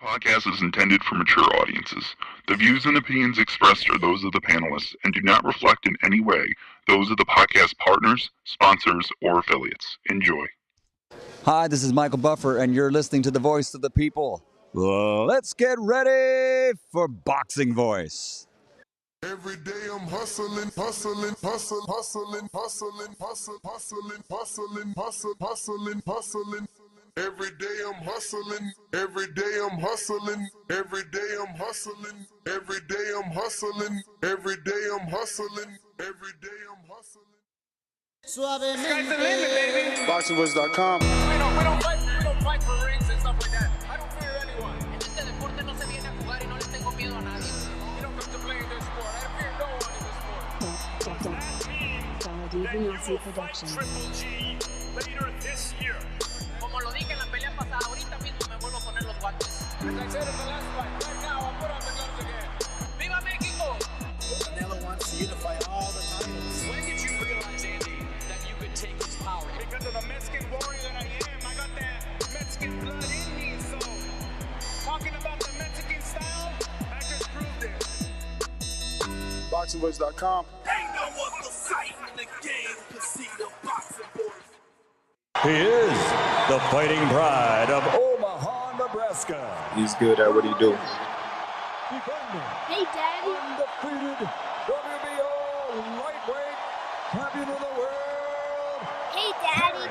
Podcast is intended for mature audiences. The views and opinions expressed are those of the panelists and do not reflect in any way those of the podcast partners, sponsors, or affiliates. Enjoy. Hi, this is Michael Buffer, and you're listening to the Voice of the People. Let's get ready for Boxing Voice. Every day I'm hustling, hustling, hustling, hustling, hustling, hustling, hustling, hustling, hustling, hustling, hustling. Every day I'm hustling, every day I'm hustling, every day I'm hustling, every day I'm hustling, every day I'm hustling, every day I'm hustling. Suavemente. Sky's the limit, baby. BoxingVoice.com. We don't fight for rings and stuff like that. I don't fear anyone. En este deporte no se viene a jugar y no le tengo miedo a nadie. We don't come to play in this sport. I fear no one in this sport. Triple G later this year. Como lo dije en la pelea pasada, ahorita mismo me vuelvo a poner los guantes. As I said in the last fight, right now I'll put on the gloves again. ¡Viva México! Canelo wants to unify all the titles. When did you realize, Andy, that you could take his power? Because of the Mexican warrior that I am, I got that Mexican blood in me. So, talking about the Mexican style, I just proved it. BoxingVoice.com. Ain't no other sight in the game to see the boxing boys. He is the fighting pride of Omaha, Nebraska. He's good at what he do. Hey, Daddy. Undefeated WBO lightweight champion of the world. Hey, Daddy.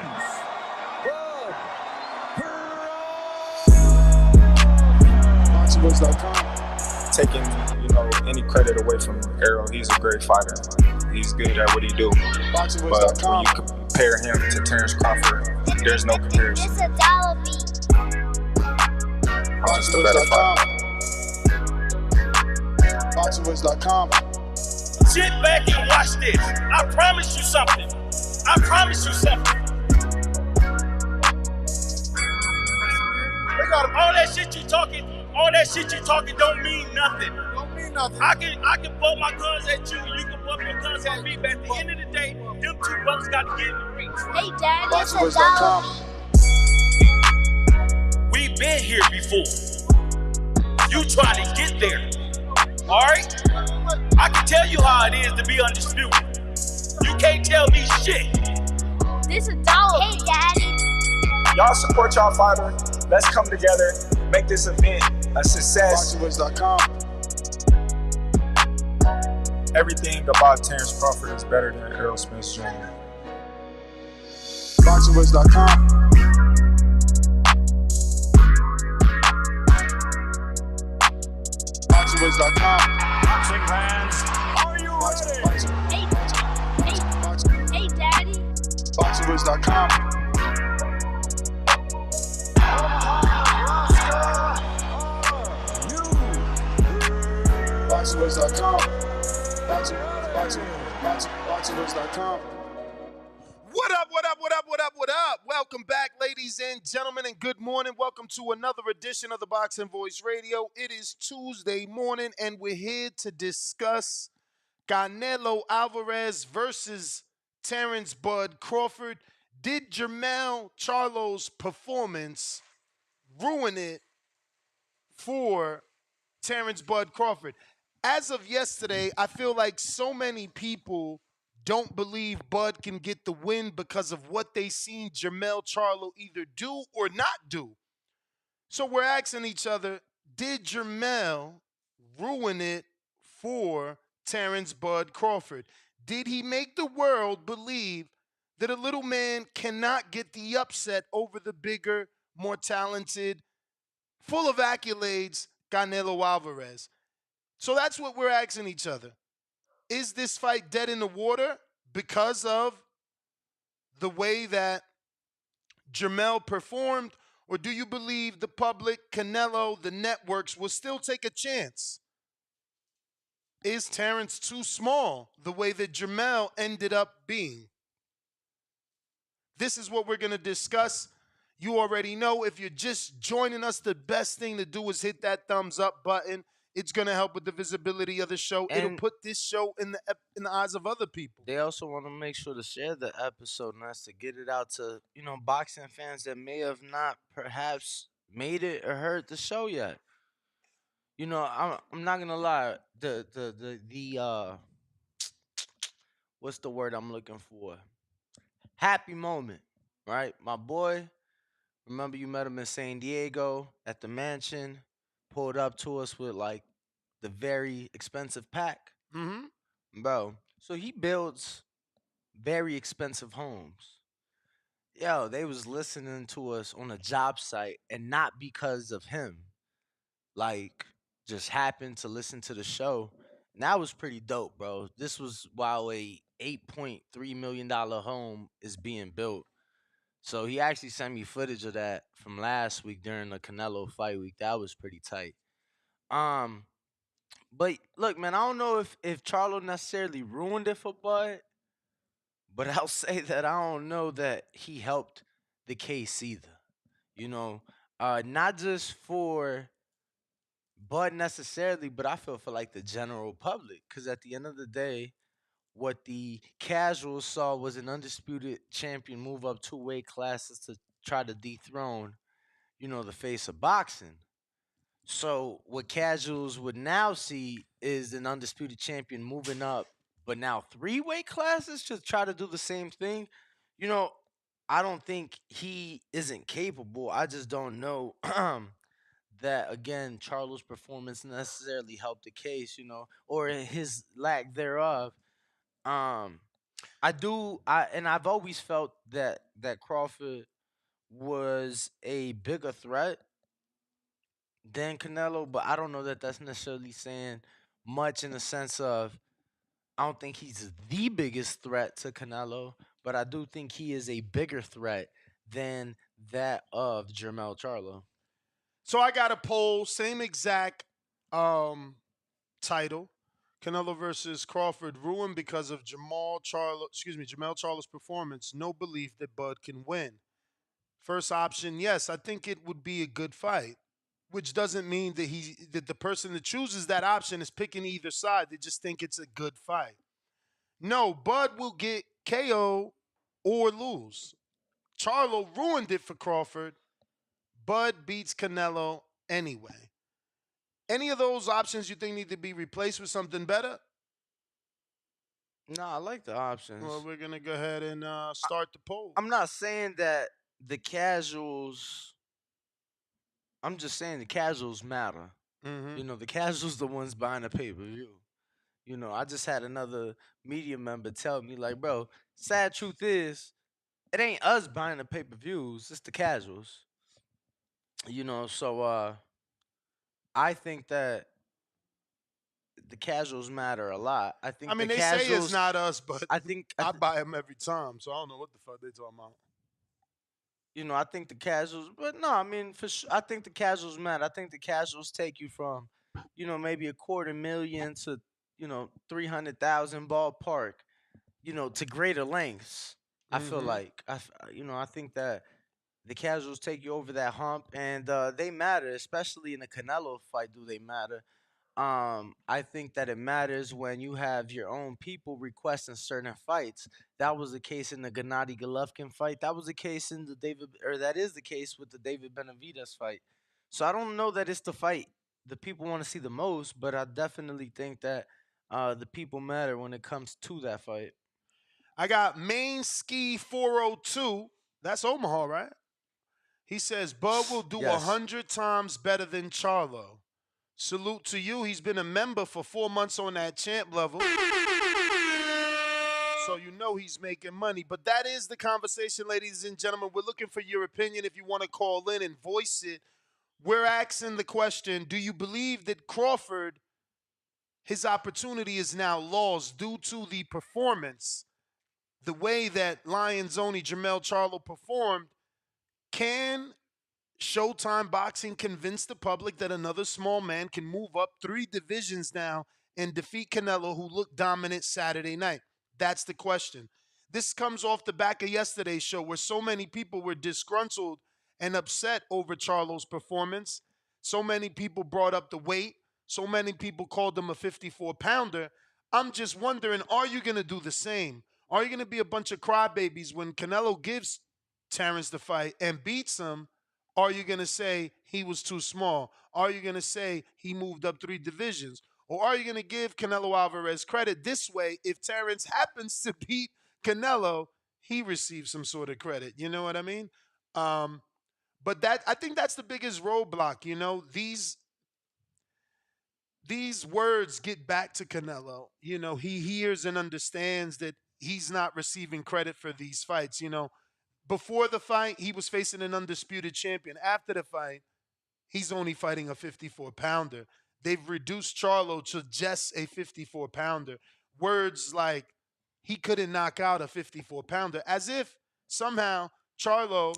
BoxingVoice.com. Taking, any credit away from Errol, he's a great fighter. He's good at what he do. But when BoxingVoice.com. you compare him to Terence Crawford, there's no comparison. It's a dollar beat. I'm just a better fighter. BoxingVoice.com. Sit back and watch this. I promise you something. I promise you something. All that shit you talking don't mean nothing. Don't mean nothing. I can bump my guns at you, you can bump your guns at me, but at the end of the day, them two brothers got to get in the ring. Hey, Daddy. It's a BoxingVoice.com. dollar beat. We've been here before. You try to get there. Alright? I can tell you how it is to be undisputed. You can't tell me shit. This a dollar. Hey, Daddy. Y'all support y'all fighter. Let's come together, make this event a success. BoxingVoice.com. Everything about Terence Crawford is better than Errol Spence Jr. BoxingVoice.com. BoxingVoice.com. Boxing fans, are you ready? Hey, Daddy. BoxingVoice.com. BoxingVoice.com. BoxingVoice.com. What up, what up, what up, what up, what up? Welcome back, ladies and gentlemen, and good morning. Welcome to another edition of the Boxing Voice Radio. It is Tuesday morning, and we're here to discuss Canelo Alvarez versus Terence Bud Crawford. Did Jermell Charlo's performance ruin it for Terence Bud Crawford? As of yesterday, I feel like so many people don't believe Bud can get the win because of what they seen Jermell Charlo either do or not do. So we're asking each other, did Jermell ruin it for Terence Bud Crawford? Did he make the world believe that a little man cannot get the upset over the bigger, more talented, full of accolades, Canelo Alvarez? So that's what we're asking each other. Is this fight dead in the water because of the way that Jermell performed? Or do you believe the public, Canelo, the networks will still take a chance? Is Terence too small the way that Jermell ended up being? This is what we're going to discuss. You already know, if you're just joining us, the best thing to do is hit that thumbs up button. It's going to help with the visibility of the show. It'll put this show in the eyes of other people. They also want to make sure to share the episode, and that's to get it out to, boxing fans that may have not perhaps made it or heard the show yet. I'm not gonna lie. The what's the word I'm looking for? Happy moment, right? My boy, remember you met him in San Diego at the mansion, pulled up to us with like the very expensive pack, Mm-hmm. bro. So he builds very expensive homes. Yo, they was listening to us on a job site and not because of him. Like, just happened to listen to the show. And that was pretty dope, bro. This was while a $8.3 million home is being built. So he actually sent me footage of that from last week during the Canelo fight week. That was pretty tight. Um, but look, man, I don't know if Charlo necessarily ruined it for Bud, but I'll say that I don't know that he helped the case either. You know, not just for Bud necessarily, but I feel for like the general public. Because at the end of the day, what the casuals saw was an undisputed champion move up 2 weight classes to try to dethrone, the face of boxing. So what casuals would now see is an undisputed champion moving up, but now 3 weight classes to try to do the same thing. You know, I don't think he isn't capable. I just don't know that again Charlo's performance necessarily helped the case, or his lack thereof. Um, I've always felt that Crawford was a bigger threat than Canelo, but I don't know that that's necessarily saying much in the sense of I don't think he's the biggest threat to Canelo, but I do think he is a bigger threat than that of Jermell Charlo. So I got a poll, same exact title. Canelo versus Crawford ruined because of Jermell Charlo's performance. No belief that Bud can win. First option, yes, I think it would be a good fight, which doesn't mean that the person that chooses that option is picking either side. They just think it's a good fight. No, Bud will get KO or lose. Charlo ruined it for Crawford. Bud beats Canelo anyway. Any of those options you think need to be replaced with something better? No, I like the options. Well, we're gonna go ahead and start the poll. I'm not saying that the casuals. I'm just saying the casuals matter. Mm-hmm. The casuals the ones buying the pay per view. I just had another media member tell me like, bro, sad truth is, it ain't us buying the pay per views. It's the casuals. So I think that the casuals matter a lot. I think I mean, the they say it's casuals. not us, but I think I buy them every time, so I don't know what the fuck they talking about. I think the casuals, but no, I mean, for sure, I think the casuals matter. I think the casuals take you from, maybe a quarter million to, 300,000 ballpark, to greater lengths. I feel Mhm. like, I think that the casuals take you over that hump, and they matter, especially in a Canelo fight. Do they matter? I think that it matters when you have your own people requesting certain fights. That was the case in the Gennady Golovkin fight. That was the case in that is the case with the David Benavidez fight. So I don't know that it's the fight the people want to see the most, but I definitely think that the people matter when it comes to that fight. I got Main Ski 402. That's Omaha, right? He says Bud will do Yes. 100 times better than Charlo. Salute to you. He's been a member for 4 months on that champ level. So you know he's making money. But that is the conversation, ladies and gentlemen. We're looking for your opinion. If you want to call in and voice it, we're asking the question, do you believe that Crawford, his opportunity is now lost due to the performance, the way that Lions only Jermell Charlo performed? Can Showtime Boxing convince the public that another small man can move up 3 divisions now and defeat Canelo, who looked dominant Saturday night? That's the question. This comes off the back of yesterday's show where so many people were disgruntled and upset over Charlo's performance. So many people brought up the weight. So many people called him a 54-pounder. I'm just wondering, are you going to do the same? Are you going to be a bunch of crybabies when Canelo gives Terence the fight and beats him? Are you going to say he was too small? Are you going to say he moved up 3 divisions? Or are you going to give Canelo Alvarez credit this way? If Terence happens to beat Canelo, he receives some sort of credit. You know what I mean? But I think that's the biggest roadblock. These words get back to Canelo. He hears and understands that he's not receiving credit for these fights. Before the fight, he was facing an undisputed champion. After the fight, he's only fighting a 54-pounder. They've reduced Charlo to just a 54-pounder. Words like he couldn't knock out a 54-pounder, as if somehow Charlo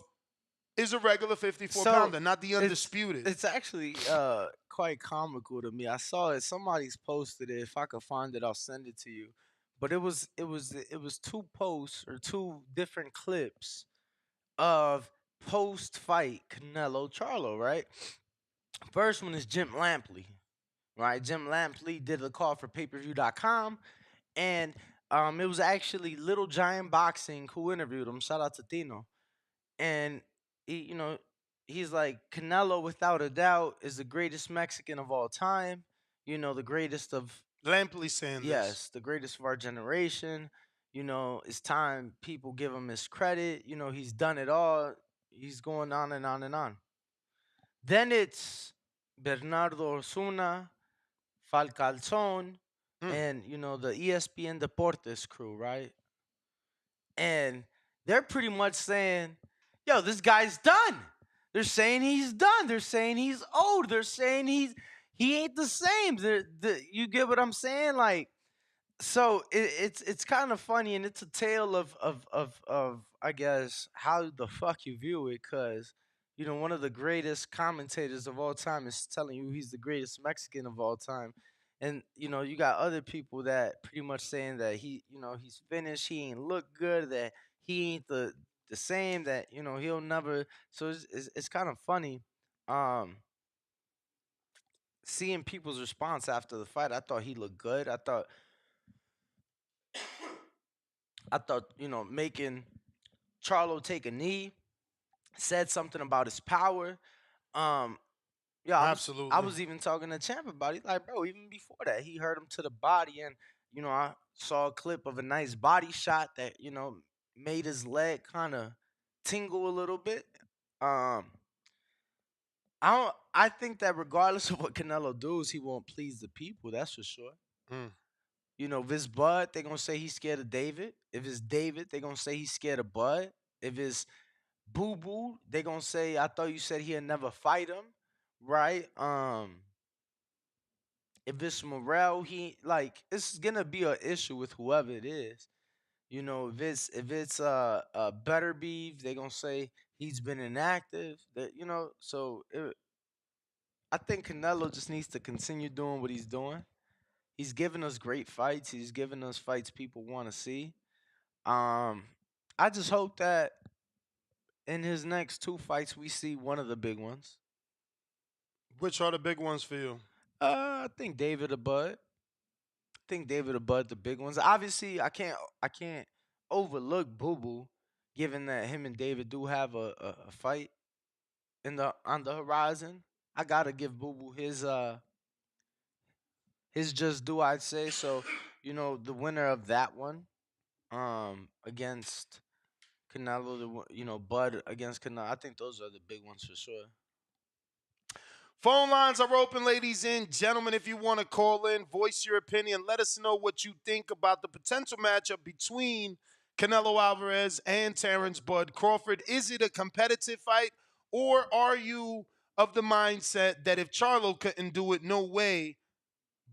is a regular 54-pounder, not the undisputed. It's actually quite comical to me. I saw it. Somebody's posted it. If I could find it, I'll send it to you. But it was 2 posts or 2 different clips of post-fight Canelo Charlo, right? First one is Jim Lampley, right? Jim Lampley did a call for pay-per-view.com, and it was actually Little Giant Boxing who interviewed him. Shout out to Tino. And he's like, Canelo, without a doubt, is the greatest Mexican of all time. The greatest of Lampley saying yes, the greatest of our generation. It's time people give him his credit. He's done it all. He's going on and on and on. Then it's Bernardo Osuna, Falcalzon, and the ESPN Deportes crew, right? And they're pretty much saying, yo, this guy's done. They're saying he's done. They're saying he's old. They're saying he ain't the same. You get what I'm saying? Like, so it's kind of funny, and it's a tale of I guess how the fuck you view it, because one of the greatest commentators of all time is telling you he's the greatest Mexican of all time. And you got other people that pretty much saying that he's finished, he ain't look good, that he ain't the same, that he'll never. So it's kind of funny seeing people's response after the fight. I thought he looked good. I thought making Charlo take a knee said something about his power. Yeah, absolutely. I was even talking to Champ about it. Like, bro, even before that, he hurt him to the body, and I saw a clip of a nice body shot that made his leg kind of tingle a little bit. I think that regardless of what Canelo does, he won't please the people. That's for sure. If it's Bud, they're gonna say he's scared of David. If it's David, they're gonna say he's scared of Bud. If it's Boo Boo, they're gonna say, I thought you said he'd never fight him. Right? If it's Morel, it's gonna be an issue with whoever it is. If it's Better Beef, they're gonna say he's been inactive. I think Canelo just needs to continue doing what he's doing. He's giving us great fights. He's giving us fights people want to see. I just hope that in his next 2 fights we see one of the big ones. Which are the big ones for you? I think David or Bud. The big ones. Obviously, I can't overlook Boo Boo, given that him and David do have a fight on the horizon. I gotta give Boo Boo his just due, I'd say. So, the winner of that one, against Canelo, Bud against Canelo. I think those are the big ones for sure. Phone lines are open, ladies and gentlemen. If you want to call in, voice your opinion, let us know what you think about the potential matchup between Canelo Alvarez and Terence Bud Crawford. Is it a competitive fight, or are you of the mindset that if Charlo couldn't do it, no way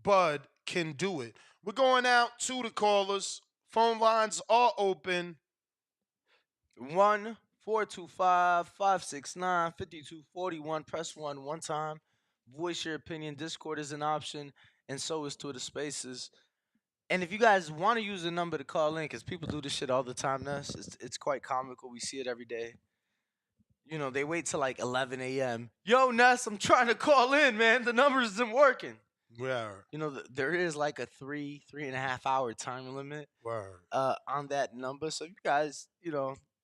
Bud can do it? We're going out to the callers. Phone lines are open. 1-425-569-5241. Press 1 one time. Voice your opinion. Discord is an option, and so is Twitter Spaces. And if you guys want to use the number to call in, because people do this shit all the time, Ness, it's quite comical. We see it every day. They wait till like 11 a.m. Yo, Ness, I'm trying to call in, man. The number isn't working. Word. There is like a 3.5 hour time limit Word. on that number. So if you guys,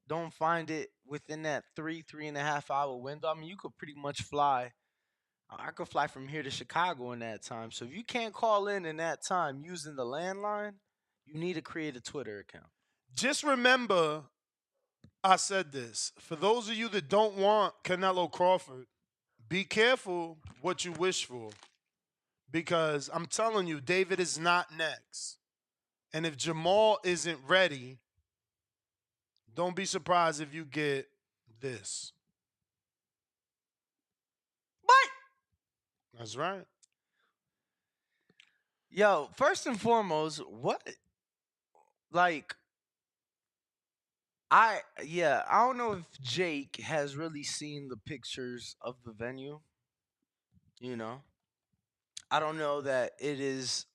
don't find it within that 3.5 hour window, I mean, you could pretty much fly. I could fly from here to Chicago in that time. So if you can't call in that time using the landline, you need to create a Twitter account. Just remember, I said this. For those of you that don't want Canelo Crawford, be careful what you wish for. Because I'm telling you, David is not next. And if Jermell isn't ready, don't be surprised if you get this. What? That's right. Yo, first and foremost, what? Like, I don't know if Jake has really seen the pictures of the venue. You know, I don't know that it is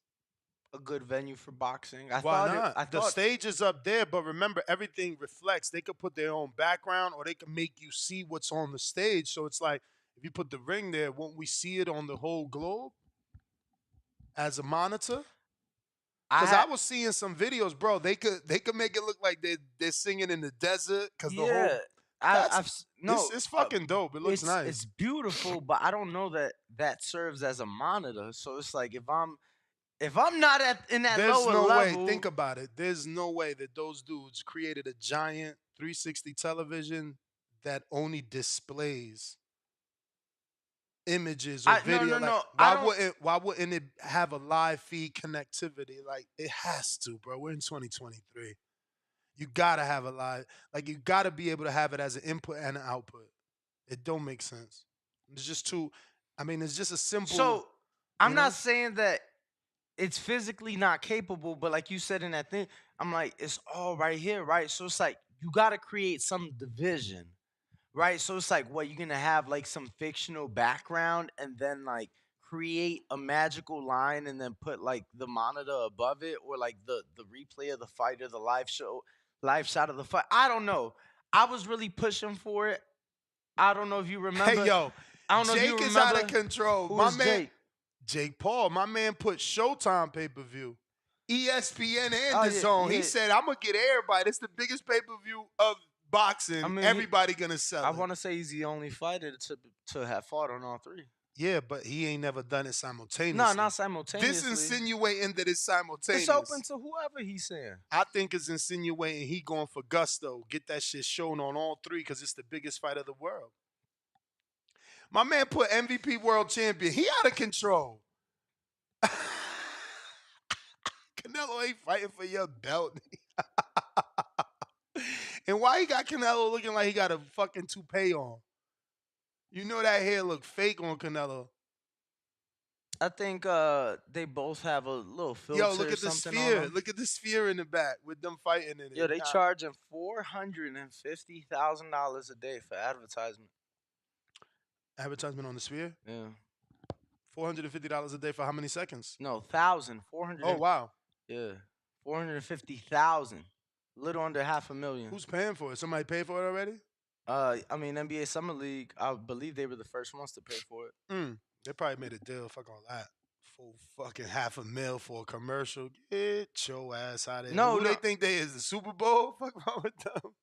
a good venue for boxing. Why not? The stage is up there, but remember, everything reflects. They could put their own background, or they can make you see what's on the stage. So it's like, if you put the ring there, won't we see it on the whole globe as a monitor? Because I was seeing some videos, bro. They could make it look like they're singing in the desert. Because the whole it's fucking dope. It looks nice. It's beautiful, but I don't know that serves as a monitor. So it's like if I'm not in that There's lower no level, way. Think about it. There's no way that those dudes created a giant 360 television that only displays images or video. No. Why wouldn't it have a live feed connectivity? Like, it has to, bro. We're in 2023. You gotta have a live. Like, you gotta be able to have it as an input and an output. It don't make sense. It's just too. I mean, it's just a simple. So I'm not saying that it's physically not capable, but like you said in that thing, I'm like, it's all right here, right? So it's like you got to create some division, right? So it's like, what, you're gonna have like some fictional background and then like create a magical line and then put like the monitor above it, or like the replay of the fight or the live shot of the fight. I don't know. I was really pushing for it. I don't know if you remember. Hey, yo, I don't know if you Jake is remember. out of control. Who My is man, Jake? Jake Paul, my man put Showtime pay-per-view, ESPN and Oh, the yeah, Zone. He yeah. said, I'm going to get everybody. It's the biggest pay-per-view of boxing. I mean, everybody going to sell I it. want to say he's the only fighter to have fought on all three. Yeah, but he ain't never done it simultaneously. No, not simultaneously. This insinuating that it's simultaneous. It's open to whoever he's saying. I think it's insinuating he going for gusto. Get that shit shown on all three because it's the biggest fight of the world. My man put MVP world champion. He out of control. Canelo ain't fighting for your belt. And why he got Canelo looking like he got a fucking toupee on? You know that hair look fake on Canelo. I think they both have a little filter. Yo, look at the sphere. sphere. Look at the sphere in the back with them fighting in it. Yo, they charging $450,000 a day for advertisement. Advertisement on the sphere? Yeah. $450 a day for how many seconds? No, 400. Oh, wow. Yeah. 450,000. Little under $500,000. Who's paying for it? Somebody paid for it already? I mean, NBA Summer League, I believe they were the first ones to pay for it. They probably made a deal. Fuck all that. Full fucking $500,000 for a commercial. Get your ass out of here. No, they think they is the Super Bowl? Fuck wrong with them?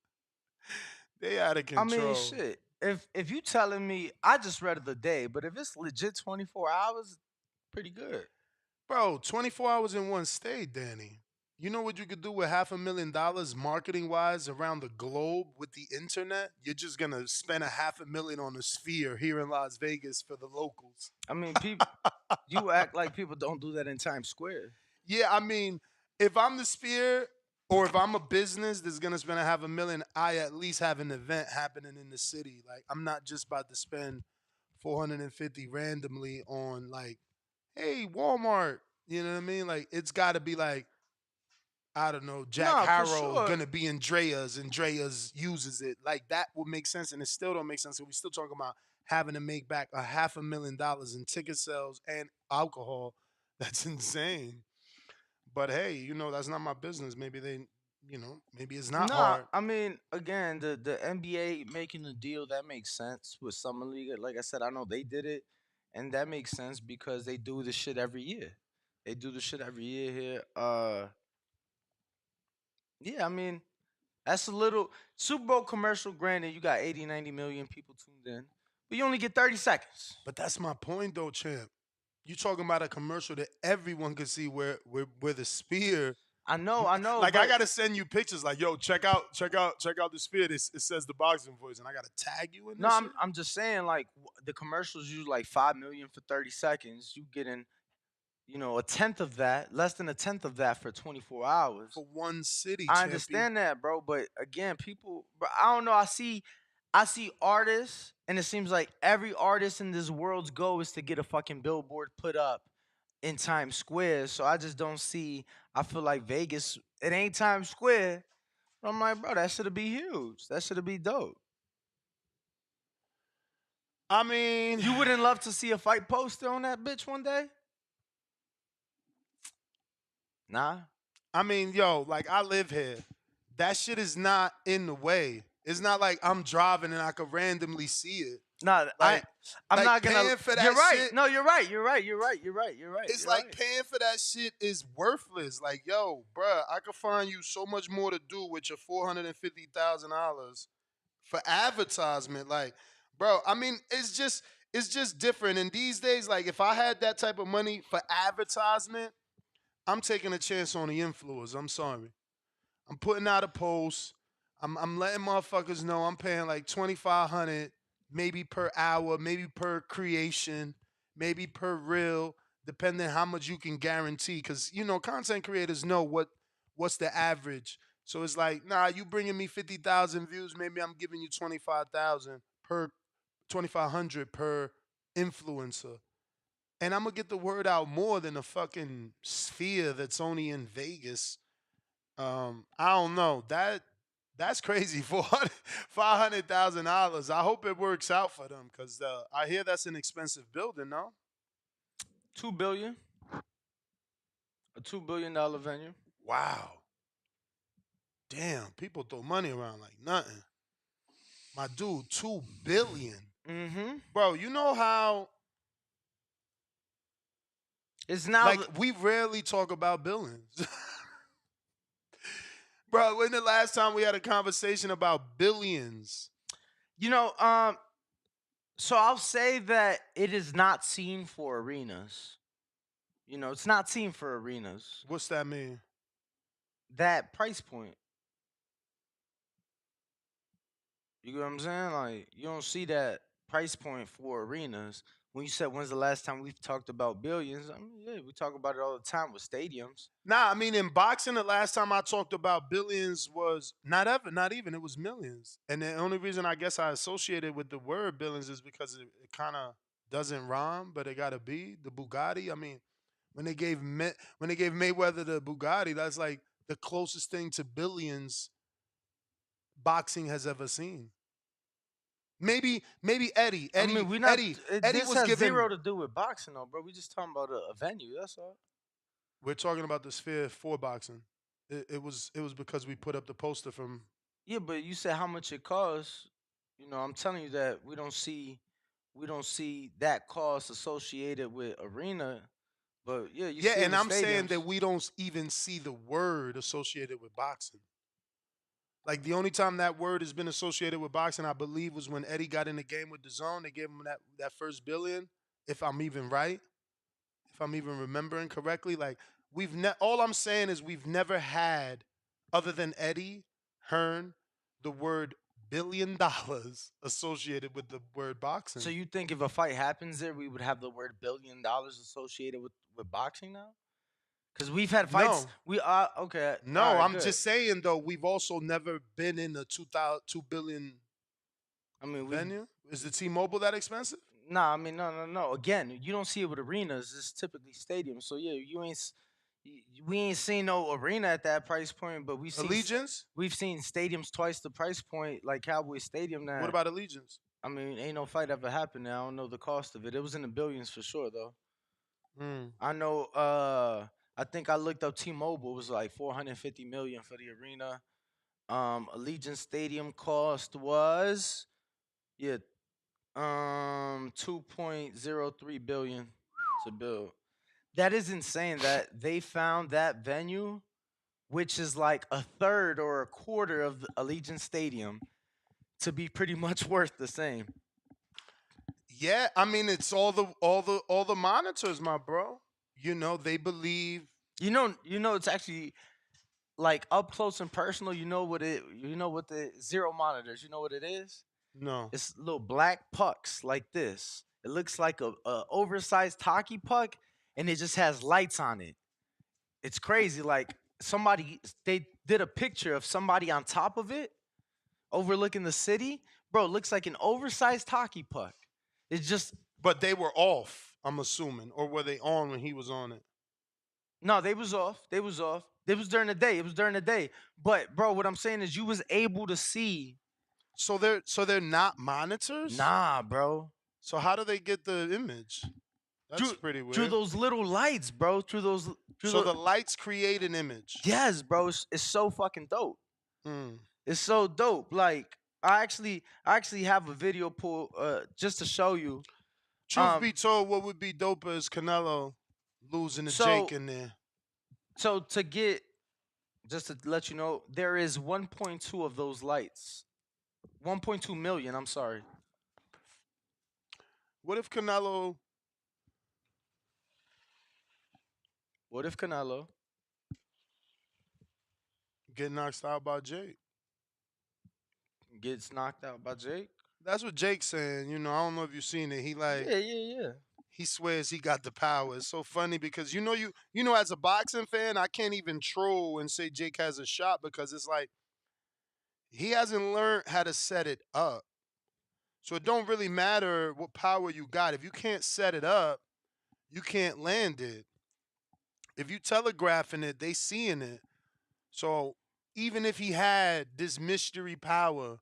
They out of control. I mean, shit. If you telling me, I just read it the day, but if it's legit 24 hours, pretty good. Bro, 24 hours in one state, Danny. You know what you could do with $500,000 marketing-wise around the globe with the internet? You're just going to spend $500,000 on a sphere here in Las Vegas for the locals. I mean, you act like people don't do that in Times Square. Yeah, I mean, if I'm the sphere or if I'm a business that's going to spend $500,000, I at least have an event happening in the city. Like, I'm not just about to spend $450 randomly on, like, hey, Walmart. You know what I mean? Like, it's got to be like, I don't know, Jack Harrow gonna be in Drea's and Drea's uses it. Like, that would make sense, and it still don't make sense. So we still talking about having to make back $500,000 in ticket sales and alcohol. That's insane. But hey, you know, that's not my business. Maybe maybe it's not hard. I mean, again, the NBA making the deal, that makes sense with Summer League. Like I said, I know they did it, and that makes sense because they do this shit every year. They do the shit every year here. Yeah, I mean, That's a little Super Bowl commercial. Granted, you got 80, 90 million people tuned in, but you only get 30 seconds. But that's my point, though, champ. You talking about a commercial that everyone could see where the spear. I know, Like I but gotta send you pictures. Like, yo, check out the spear. It says the boxing voice, and I gotta tag you in no, this. I'm just saying, like the commercials use like 5 million for 30 seconds. You getting, a tenth of that, less than a tenth of that for 24 hours. For one city. I understand that, bro, but again, people, bro, I don't know. I see artists, and it seems like every artist in this world's goal is to get a fucking billboard put up in Times Square. So I just don't see. I feel like Vegas, it ain't Times Square. But I'm like, bro, that should be huge. That should be dope. I mean, You wouldn't love to see a fight poster on that bitch one day? Nah. I mean, yo, like I live here. That shit is not in the way. It's not like I'm driving and I could randomly see it. Nah, Like, I'm like not gonna. paying for that You're right. shit- No, you're right. You're right. It's You're like right. paying for that shit is worthless. Like, yo, bruh, I could find you so much more to do with your $450,000 for advertisement. Like, bro, I mean, it's just different. And these days, like, if I had that type of money for advertisement, I'm taking a chance on the influencers. I'm sorry. I'm putting out a post. I'm letting motherfuckers know I'm paying like $2,500, maybe per hour, maybe per creation, maybe per reel, depending how much you can guarantee. Because content creators know what's the average. So it's like, nah, you bringing me 50,000 views, maybe I'm giving you 25,000 per 2,500 per influencer. And I'm gonna get the word out more than a fucking sphere that's only in Vegas. I don't know. That's crazy. $500,000. I hope it works out for them because I hear that's an expensive building. No, $2 billion. A $2 billion venue. wow, damn. People throw money around like nothing. My dude, $2 billion, bro. You know how? It's now Like we rarely talk about billions. Bro, when the last time we had a conversation about billions? So I'll say that it is not seen for arenas. It's not seen for arenas. What's that mean? That price point. You get what I'm saying? Like, you don't see that price point for arenas. When you said when's the last time we've talked about billions, I mean, yeah, we talk about it all the time with stadiums. Nah, I mean in boxing, the last time I talked about billions was not even. It was millions. And the only reason I guess I associated with the word billions is because it kind of doesn't rhyme, but it got to be the Bugatti. I mean, when they gave Mayweather the Bugatti, that's like the closest thing to billions boxing has ever seen. Maybe Eddie. I mean, we not. Eddie This was has given. zero to do with boxing, though, bro. We just talking about a venue. That's all. We're talking about the sphere for boxing. It was because we put up the poster from. Yeah, but you said how much it costs. I'm telling you that we don't see that cost associated with arena. But yeah, you see Yeah, in and the I'm saying stadiums. that we don't even see the word associated with boxing. Like the only time that word has been associated with boxing, I believe, was when Eddie got in the game with DAZN. They gave him that first billion, if I'm even right, if I'm even remembering correctly. Like all I'm saying is we've never had, other than Eddie Hearn, the word $1 billion associated with the word boxing. So you think if a fight happens there, we would have the word $1 billion associated with boxing now? Because we've had fights. No. We are okay. No, all right, I'm good. just saying though, we've also never been in a 2 billion I mean, venue. Is the T-Mobile that expensive? Nah, I mean, no. Again, you don't see it with arenas. It's typically stadiums. So yeah, we ain't seen no arena at that price point, but Allegiance? We've seen stadiums twice the price point, like Cowboy Stadium. Now, What about Allegiance? I mean, ain't no fight ever happened. Now I don't know the cost of it. It was in the billions for sure, though. I know. I think I looked up T-Mobile. It was like 450 million for the arena. Allegiant Stadium cost was 2.03 billion to build. That is insane that they found that venue which is like a third or a quarter of Allegiant Stadium, to be pretty much worth the same. Yeah, I mean it's all the monitors, my bro. You know, they believe You know, it's actually like up close and personal. You know what the zero monitors. You know what it is? no. It's little black pucks like this. It looks like a oversized hockey puck, and it just has lights on it. It's crazy. Like they did a picture of somebody on top of it, overlooking the city. Bro, it looks like an oversized hockey puck. It's just But they were off, I'm assuming, or were they on when he was on it? no. They was off. They was off. It was during the day. It was during the day. But bro, what I'm saying is, you was able to see. So they're not monitors? Nah, bro. So how do they get the image? That's Through, pretty weird. through those little lights, bro. So the lights create an image. yes, bro. It's so fucking dope. Mm. It's so dope. Like I actually have a video pull just to show you. Truth be told, what would be dope is Canelo losing to Jake in there. So to get just to let you know, there is 1.2 of those lights. 1.2 million, I'm sorry. What if Canelo get knocked out by Jake? Gets knocked out by Jake? That's what Jake's saying. You know, I don't know if you've seen it. He Yeah. he swears he got the power. It's so funny because you know as a boxing fan, I can't even troll and say Jake has a shot because it's like he hasn't learned how to set it up. So it don't really matter what power you got. If you can't set it up, you can't land it. If you telegraphing it, they seeing it. So even if he had this mystery power,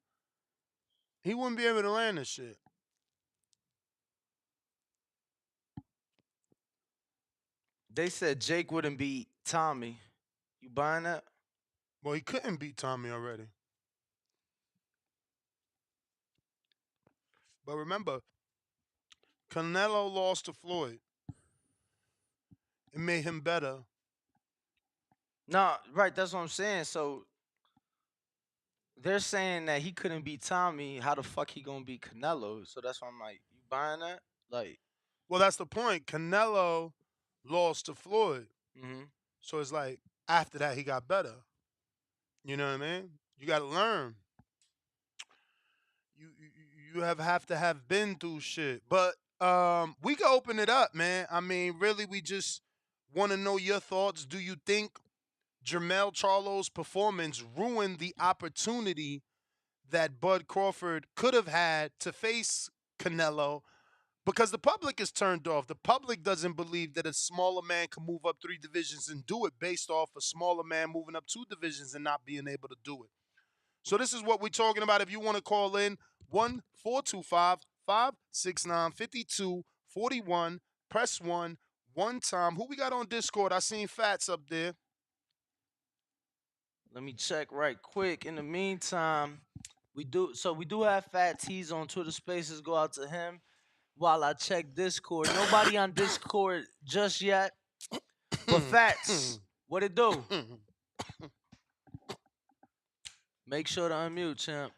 he wouldn't be able to land this shit. They said Jake wouldn't beat Tommy. You buying that? Well, he couldn't beat Tommy already. But remember, Canelo lost to Floyd. It made him better. No, right, that's what I'm saying. So they're saying that he couldn't beat Tommy. How the fuck he gonna beat Canelo? So that's why I'm like, you buying that? Like, Well, that's the point. Canelo lost to Floyd. So it's like after that he got better. You know what I mean? You got to learn. You have to have been through shit. But we can open it up, man. I mean, really, we just want to know your thoughts. Do you think Jermell Charlo's performance ruined the opportunity that Bud Crawford could have had to face Canelo? Because the public is turned off. The public doesn't believe that a smaller man can move up 3 divisions and do it based off a smaller man moving up 2 divisions and not being able to do it. So this is what we're talking about. If you want to call in, 1-425-569-5241. Press 1 one time. Who we got on Discord? I seen Fats up there. let me check right quick. In the meantime, we do have Fat T's on Twitter Spaces. Go out to him while I check Discord. Nobody on Discord just yet. But Fats, what it do? Make sure to unmute, champ.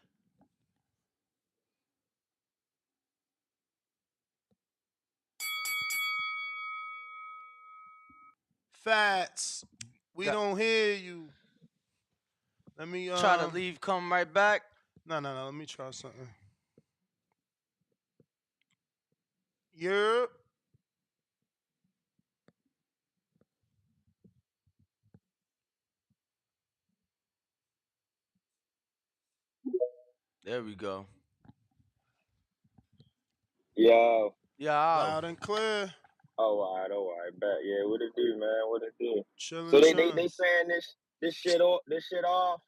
Fats, we don't hear you. Let me try to leave, come right back. No. Let me try something. Yep. There we go. Yo. Loud and clear. All right, bet. Yeah, what it do, man? What it do? Chillin', so they chillin'. saying this shit off.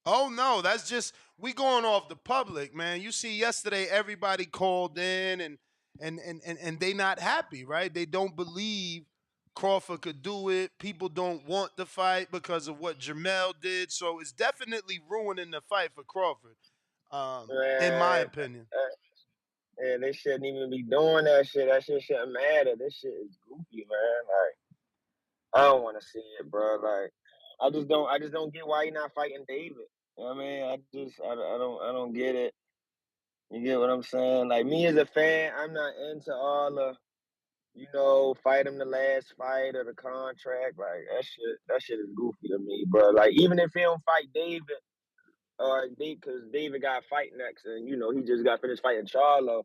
Oh no, that's just we going off the public, man. You see, yesterday everybody called in and they not happy, right? They don't believe Crawford could do it. People don't want the fight because of what Jermell did. So it's definitely ruining the fight for Crawford, in my opinion. Yeah, they shouldn't even be doing that shit. That shit shouldn't matter. This shit is goofy, man. Like, I don't want to see it, bro. Like, I just don't get why he not fighting David. You know what I mean, I don't get it. You get what I'm saying? Like me as a fan, I'm not into all the fight him the last fight or the contract. Like that shit is goofy to me, bro. Like even if he don't fight David, because David got a fight next, and he just got finished fighting Charlo.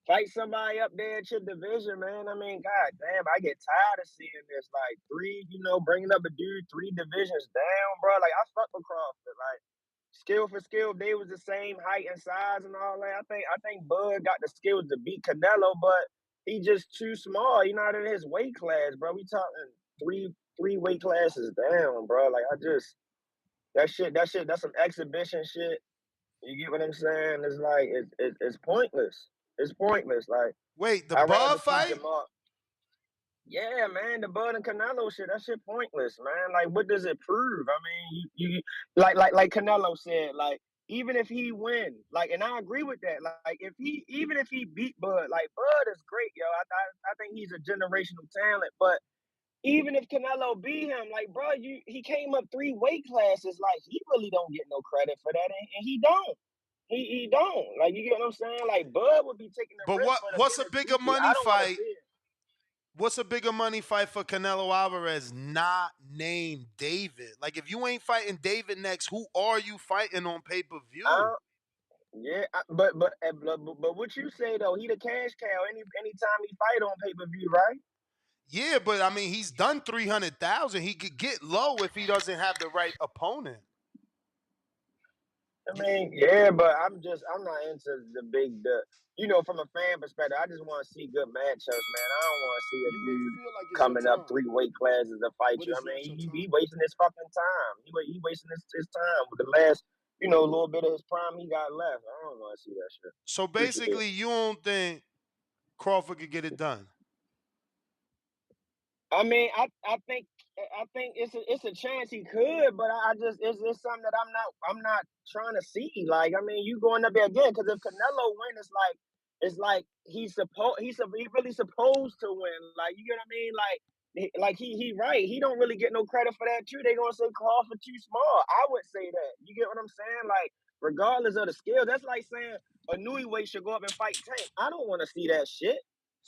Fight somebody up there at your division, man. I mean, god damn, I get tired of seeing this. Like bringing up a dude 3 divisions down, bro. Like I fuck with Crawford. Like skill for skill, they was the same height and size and all that. I think Bud got the skills to beat Canelo, but he just too small. He not in his weight class, bro. We talking three weight classes down, bro. Like that's some exhibition shit. You get what I'm saying? It's like it's pointless. It's pointless. Like Wait, the I'd Bud rather see fight? Jamal. Yeah, man, the Bud and Canelo shit, that shit pointless, man. Like, what does it prove? I mean, you like Canelo said, like, even if he win, like, and I agree with that. Like, even if he beat Bud, like, Bud is great, yo. I think he's a generational talent. But even if Canelo beat him, like, bro, he came up 3 weight classes. Like, he really don't get no credit for that, and he don't. He don't. Like, you get what I'm saying? Like, Bud would be taking the But risk for the what's a Guinness bigger record. money I don't want to fight? see it. What's a bigger money fight for Canelo Alvarez not named David? Like, if you ain't fighting David next, who are you fighting on pay-per-view? But what you say though? He the cash cow anytime he fight on pay-per-view, right? Yeah, but I mean, he's done 300,000. He could get low if he doesn't have the right opponent. I mean, yeah, but I'm not into from a fan perspective. I just want to see good matchups, man. I don't want to see a You may dude feel like it's your coming up turn, 3 weight classes to fight but you. I it's not mean, your he turn. wasting his fucking time. He wasting his time with the last, little bit of his prime he got left. I don't want to see that shit. So Appreciate it. basically, you don't think Crawford could get it done? I mean, I think it's a chance he could, but I just it's something that I'm not trying to see. Like, I mean, you going up there again because if Canelo win, it's like he's really supposed to win. Like, you get what I mean? Like he right. He don't really get no credit for that too. They gonna say Crawford too small. I would say that. You get what I'm saying? Like, regardless of the skill, that's like saying a Weight should go up and fight Tank. I don't want to see that shit.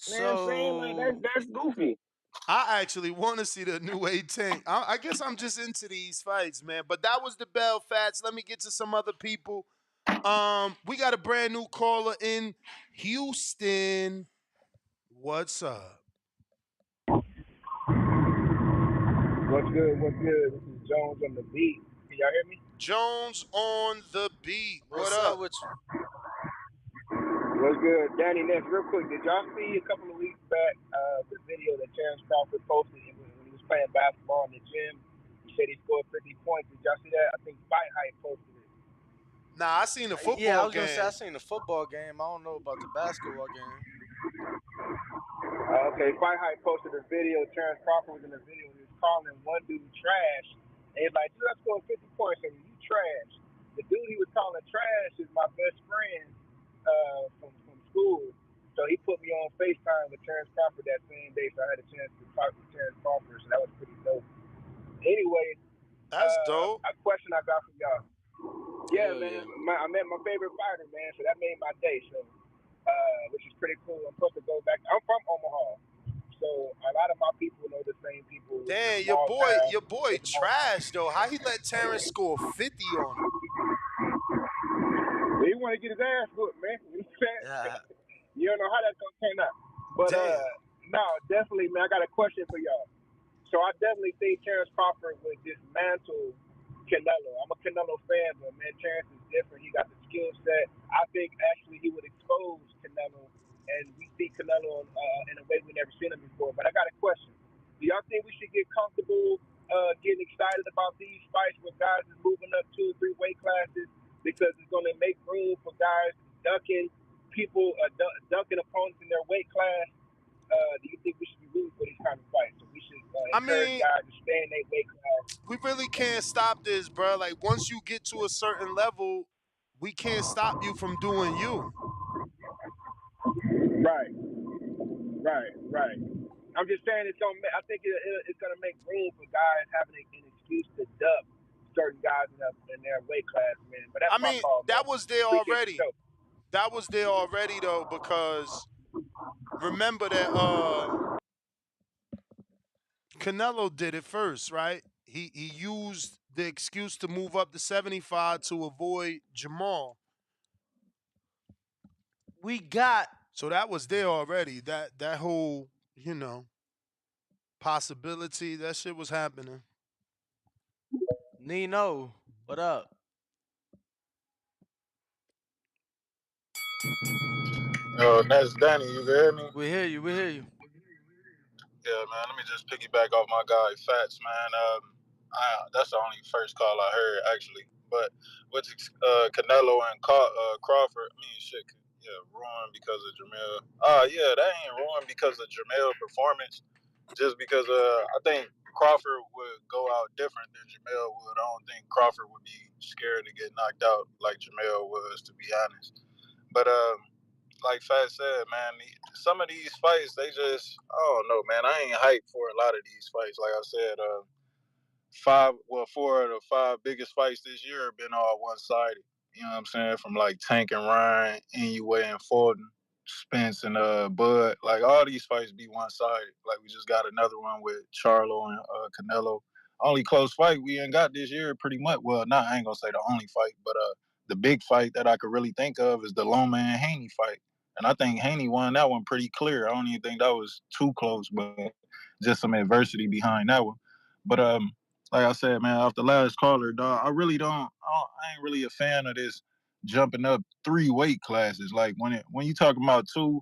You know what I'm saying? Like that's goofy. I actually want to see the new Tank. I guess I'm just into these fights, man. But that was the Bell Fats. Let me get to some other people. We got a brand new caller in Houston. What's up? What's good? What's good? This is Jones on the beat. Can y'all hear me? Jones on the beat. What What's up up? with you? What's good? Danny Ness, real quick, did y'all see a couple of weeks back the video that Terence Crawford posted when he was playing basketball in the gym? He said he scored 50 points. Did y'all see that? I think Fight Hype posted it. Nah, I seen the Yeah, I football was gonna say I game. seen the football game. I don't know about the basketball game. Okay, Fight Hype posted a video. Terence Crawford was in the video. He was calling one dude trash. And he's like, dude, I scored 50 points and you trash. The dude he was calling trash is my best friend from school. So he put me on FaceTime with Terence Crawford that same day, so I had a chance to talk to Terence Crawford, so that was pretty dope. Anyway, That's dope. a question I got for y'all. Yeah, Hell man, yeah. I met my favorite fighter, man, so that made my day, so which is pretty cool. I'm supposed to go back. I'm from Omaha, so a lot of my people know the same people. It's a Damn, your small boy, town. your boy It's a small, trash though. How he let Terrence score 50 on him? he want to get his ass whooped, man. You know what I'm saying? Yeah. You don't know how that's gonna turn out. But Damn. no, definitely, man. I got a question for y'all. So I definitely think Terence Crawford would dismantle Canelo. I'm a Canelo fan, but man, Terence is different. He got the skill set. I think actually he would expose Canelo, and we see Canelo in a way we never seen him before. But I got a question. Do y'all think we should get comfortable getting excited about these fights where guys is moving up 2 or 3 weight classes because it's going to make room for guys ducking people, ducking opponents in their weight class? Do you think we should be rooting for these kind of fights? So we should I encourage mean, guys to stay in their weight class. we really can't stop this, bro. Like once you get to a certain level, we can't stop you from doing you. Right, right. I'm just saying it's gonna. I think it's gonna make room for guys having an excuse to dub certain guys in their weight class, man. But that's I my mean, call, man. that was there Appreciate the already. show. That was there already though, because remember that Canelo did it first, right? He used the excuse to move up to 75 to avoid Jermell. We got So that was there already. That whole, possibility, that shit was happening. Nino. What up? That's Danny. You can hear me? We hear you. We hear you. Yeah, man. Let me just piggyback off my guy Fats, man. That's the only first call I heard actually. But with Canelo and Crawford, I mean, shit, yeah, ruined because of Jermell. Yeah, that ain't ruined because of Jermell performance. Just because I think Crawford would go out different than Jermell would. I don't think Crawford would be scared to get knocked out like Jermell was, to be honest. But like Fat said, man, some of these fights, they just, I don't know, man. I ain't hyped for a lot of these fights. Like I said, four of the five biggest fights this year have been all one sided. You know what I'm saying? From like Tank and Ryan, Inoue and Fulton, Spence and Bud. Like all these fights be one sided. Like we just got another one with Charlo and Canelo. Only close fight we ain't got this year, pretty much. Well, not I ain't gonna say the only fight, but the big fight that I could really think of is the Loma and Haney fight. And I think Haney won that one pretty clear. I don't even think that was too close, but just some adversity behind that one. But like I said, man, off the last caller, dog, I really I ain't really a fan of this jumping up 3 weight classes. Like when you talking about 2,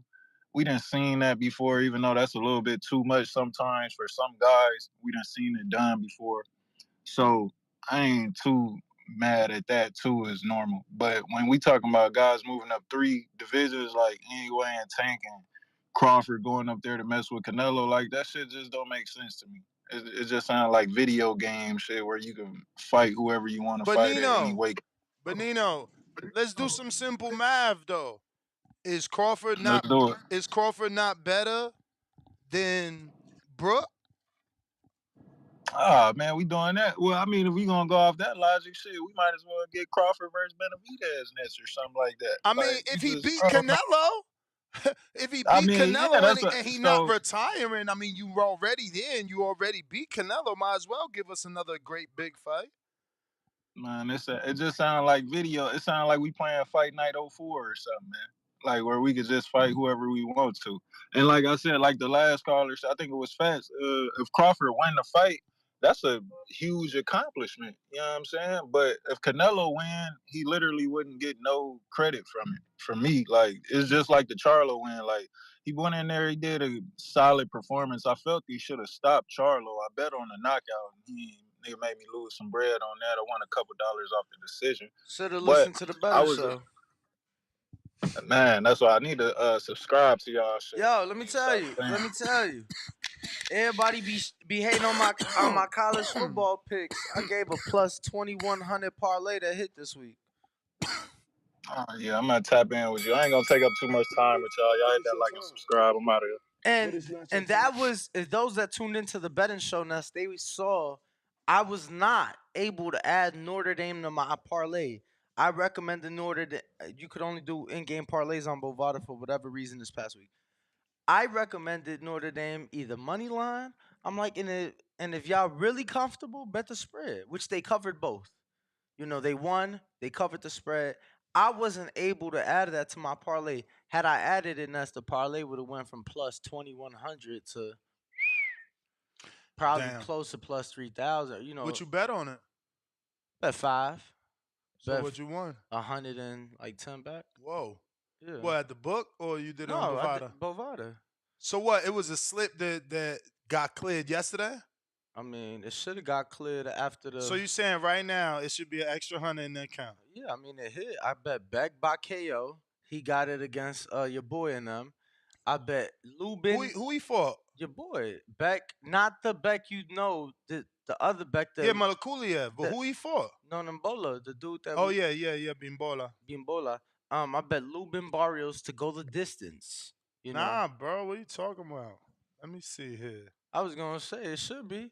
we done seen that before, even though that's a little bit too much sometimes for some guys. We done seen it done before. So I ain't too mad at that too as normal. But when we talking about guys moving up 3 divisions like Inoue and Tank and Crawford going up there to mess with Canelo, like that shit just don't make sense to me. It just sounds like video game shit where you can fight whoever you want to But fight at any Nino, weight. but Nino, let's do some simple math though. Is Crawford Let's not do it. is Crawford not better than Brooke? Ah, man, we doing that. Well, I mean, if we gonna go off that logic, shit, we might as well get Crawford versus Benavidez next or something like that. I mean, Like, if you he just, beat oh, man. Canelo, if he I beat mean, yeah, Canelo and he not so. retiring, I mean, you already there and you already beat Canelo. Might as well give us another great big fight. Man, it just sounds like video. It sounds like we playing Fight Night '04 or something, man. Like where we could just fight whoever we want to. And like I said, like the last caller, I think it was Fats. If Crawford win the fight, that's a huge accomplishment. You know what I'm saying? But if Canelo win, he literally wouldn't get no credit from it. For me, like it's just like the Charlo win. Like he went in there, he did a solid performance. I felt he should have stopped Charlo. I bet on the knockout. Nigga made me lose some bread on that. I won a couple dollars off the decision. Should have But listened to the I better was show. man, that's why I need to subscribe to y'all shit. Yo, let I me need to tell stop you. saying. Let me tell you. Everybody be hating on my college football picks. I gave a plus 2100 parlay that hit this week. Yeah, I'm gonna tap in with you. I ain't gonna take up too much time with y'all. Y'all hit that like and subscribe. I'm out of here. And that was those that tuned into the betting show Nest, they saw I was not able to add Notre Dame to my parlay. I recommended Notre Dame. You could only do in-game parlays on Bovada for whatever reason this past week. I recommended Notre Dame either money line. I'm like, and if y'all really comfortable, bet the spread, which they covered both. You know, they won, they covered the spread. I wasn't able to add that to my parlay. Had I added it, the parlay would have went from plus 2100 to probably Damn. close to plus 3000. You know, What you bet on it? bet 5. So Bet what you won? 110 back. Whoa. Yeah. What, at the book or you did it on No, I Bovada? did Bovada. So what? It was a slip that got cleared yesterday? I mean, it should have got cleared after the. So you saying right now it should be an extra 100 in the account? Yeah, I mean it hit. I bet Beck by KO. He got it against your boy and them. I bet Lubin. Who he fought? Your boy Beck, not the Beck you know, the other Beck. Yeah, Malakuliev. But who he fought? No, Nambola, the dude that. Oh yeah, Bimbola. Bimbola. I bet Lubin Barrios to go the distance. Nah, bro, what are you talking about? Let me see here. I was gonna say it should be.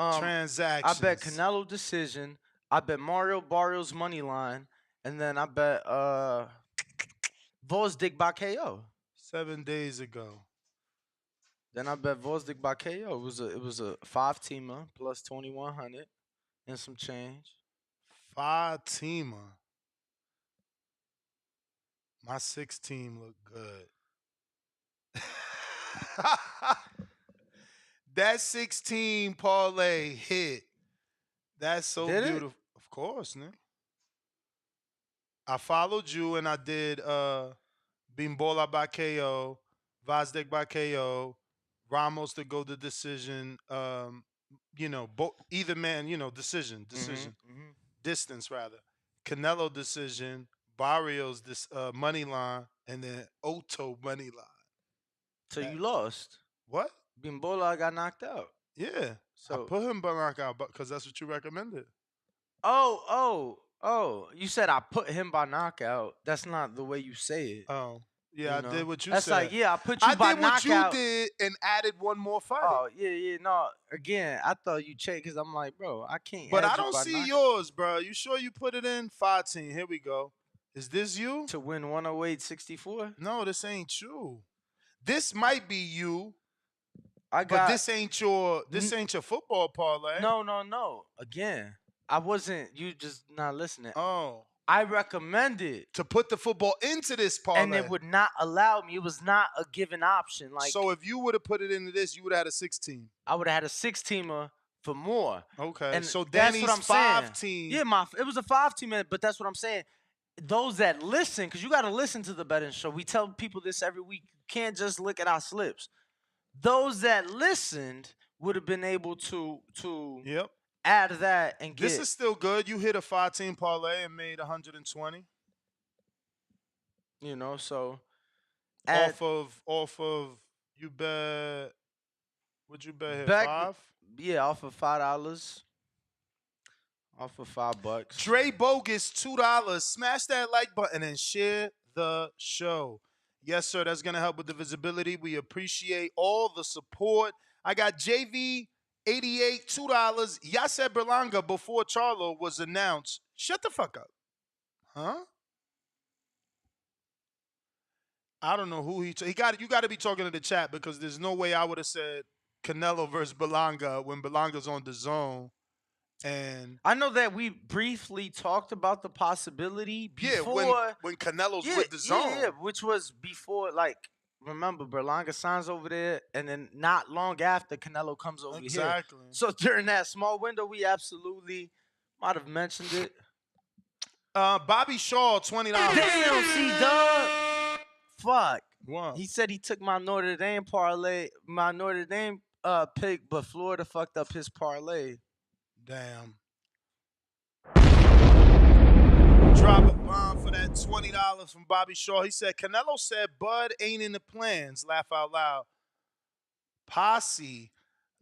I Transactions. bet Canelo decision. I bet Mario Barrios money line, and then I bet Vosdick by KO. 7 days ago. Then I bet Vosdick by KO. It was a 5-teamer plus 2,100 and some change. 5-teamer. My 6-team looked good. That 16 parlay hit. That's so Did it? beautiful. Of course, man. I followed you and I did Bimbola by KO, Vazdeck by KO, Ramos to go to decision. Either man, decision, Mhm. distance rather. Canelo decision, Barrios money line, and then Otto money line. So you lost. What? Bimbola got knocked out. Yeah. So I put him by knockout because that's what you recommended. Oh. You said I put him by knockout. That's not the way you say it. Oh. Yeah, I did what you That's said. like, yeah, I put you I by did what knockout. you did and added one more fight. Oh, yeah. No, again, I thought you checked because I'm like, bro, I can't. But add I you don't by see knockout. yours, bro. You sure you put it in? 5-team. Here we go. Is this you? To win 108.64? No, this ain't you. This might be you. But this ain't your football parlay. No. Again, I wasn't. You just not listening. Oh. I recommended to put the football into this parlay. And it would not allow me. It was not a given option. Like, so if you would have put it into this, you would have had a 6-team. I would have had a 6-teamer for more. Okay. And so that's Danny's what I'm 5-team. saying. Yeah, it was a 5-team, but that's what I'm saying. Those that listen, because you got to listen to the betting show. We tell people this every week. You can't just look at our slips. Those that listened would have been able to add that and get. This is still good. You hit a 5-team parlay and made 120. So off of you bet. What'd you bet here? 5? Yeah, off of $5. Off of $5. Dre Bogus, $2. Smash that like button and share the show. Yes, sir. That's gonna help with the visibility. We appreciate all the support. I got JV 88, $2. Yasser Berlanga before Charlo was announced. Shut the fuck up. Huh? I don't know who you got to be talking to the chat because there's no way I would have said Canelo versus Berlanga when Berlanga's on the zone. And I know that we briefly talked about the possibility before when Canelo's with the zone. Yeah, which was before, like, remember, Berlanga signs over there, and then not long after, Canelo comes over here. Exactly. So during that small window, we absolutely might have mentioned it. Bobby Shaw, $20. Damn, C-Dub. Fuck. What? He said he took my Notre Dame pick, but Florida fucked up his parlay. Damn. Drop a bomb for that $20 from Bobby Shaw. He said, Canelo said Bud ain't in the plans. Laugh out loud. Posse.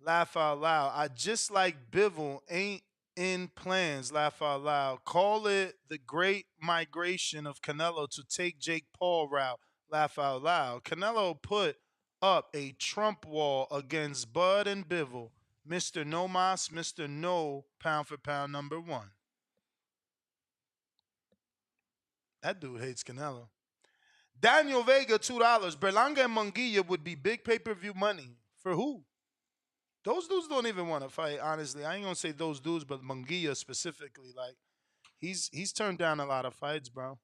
Laugh out loud. I just like Bivol ain't in plans. Laugh out loud. Call it the great migration of Canelo to take Jake Paul route. Laugh out loud. Canelo put up a Trump wall against Bud and Bivol. Mr. No Mas, Mr. No pound for pound number 1. That dude hates Canelo. Daniel Vega, $2. Berlanga and Munguia would be big pay-per-view money. For who? Those dudes don't even want to fight, honestly. I ain't going to say those dudes, but Munguia specifically. Like, he's turned down a lot of fights, bro.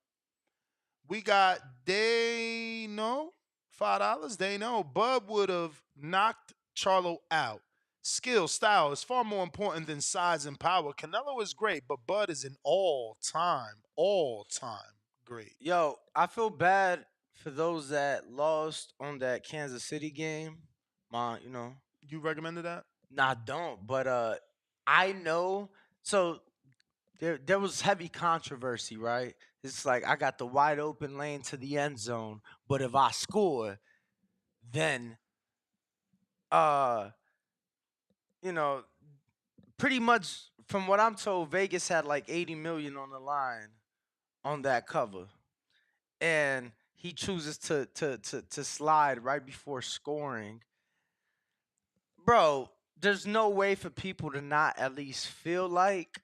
We got Dano, $5. Dano. Bub would have knocked Charlo out. Skill, style is far more important than size and power. Canelo is great, but Bud is an all-time great. Yo, I feel bad for those that lost on that Kansas City game. You recommended that? Nah, I don't. But I know. So there was heavy controversy, right? It's like I got the wide open lane to the end zone, but if I score, then pretty much from what I'm told, Vegas had like 80 million on the line on that cover. And he chooses to slide right before scoring. Bro, there's no way for people to not at least feel like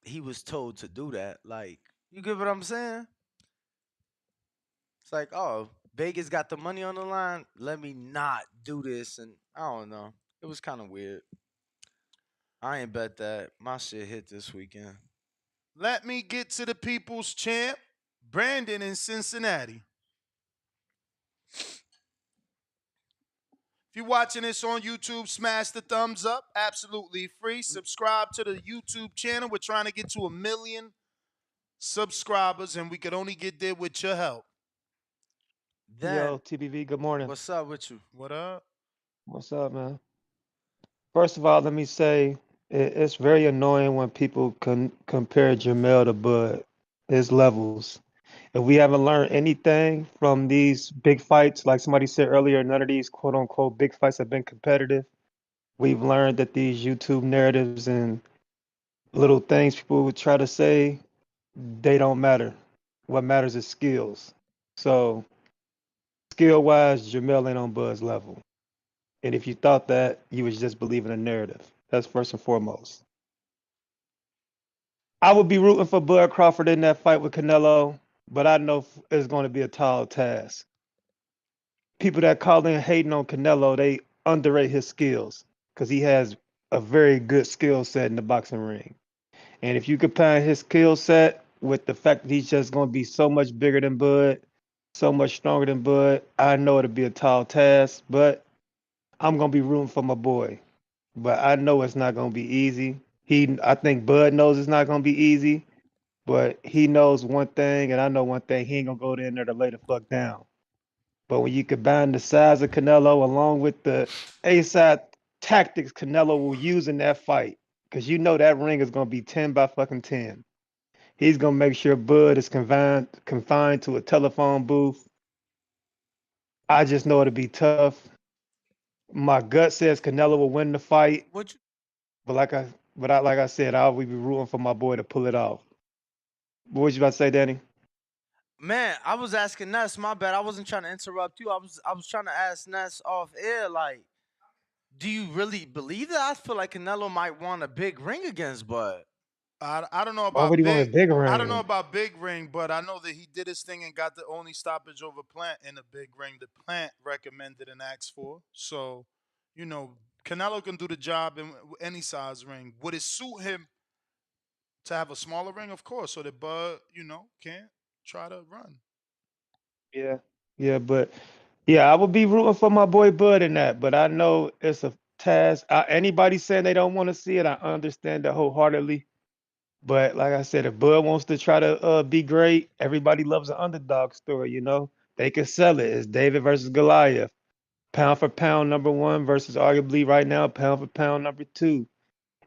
he was told to do that. Like, you get what I'm saying? It's like, oh, Vegas got the money on the line. Let me not do this. And I don't know. It was kind of weird. I ain't bet that. My shit hit this weekend. Let me get to the people's champ, Brandon in Cincinnati. If you're watching this on YouTube, smash the thumbs up. Absolutely free. Subscribe to the YouTube channel. We're trying to get to 1 million subscribers, and we could only get there with your help. Then, Yo, TBV, good morning. what's up with you? What up? What's up, man? First of all, let me say it's very annoying when people compare Jermell to Bud. His levels. If we haven't learned anything from these big fights, like somebody said earlier, none of these quote unquote big fights have been competitive. We've learned that these YouTube narratives and little things people would try to say, they don't matter. What matters is skills. So, skill wise, Jermell ain't on Bud's level. And if you thought that, you was just believing a narrative. That's first and foremost. I would be rooting for Bud Crawford in that fight with Canelo, but I know it's going to be a tall task. People that call in hating on Canelo, they underrate his skills because he has a very good skill set in the boxing ring. And if you compare his skill set with the fact that he's just going to be so much bigger than Bud, so much stronger than Bud, I know it'll be a tall task, but I'm going to be rooting for my boy. But I know it's not gonna be easy. I think Bud knows it's not gonna be easy, but he knows one thing, and I know one thing: he ain't gonna go in there to lay the fuck down. But when you combine the size of Canelo along with the A-side tactics Canelo will use in that fight, because you know that ring is gonna be 10 by fucking 10. He's gonna make sure Bud is confined to a telephone booth. I just know it'll be tough. My gut says Canelo will win the fight. What you, But like I said, I'll be rooting for my boy to pull it off. What was you about to say, Danny? man, I was asking Ness, my bad. I wasn't trying to interrupt you. I was trying to ask Ness off air, like, do you really believe that? I feel like Canelo might want a big ring against Bud. I don't know Why would about he want a big. big I don't know ring? about big ring, but I know that he did his thing and got the only stoppage over Plant in the big ring that Plant recommended and asked for. So, you know, Canelo can do the job in any size ring. Would it suit him to have a smaller ring? Of course, so that Bud, can't try to run. Yeah, yeah, but yeah, I would be rooting for my boy Bud in that. But I know it's a task. Anybody saying they don't want to see it, I understand that wholeheartedly. But like I said, if Bud wants to try to be great, everybody loves an underdog story. They can sell it. It's David versus Goliath, pound for pound number one versus arguably right now pound for pound number two.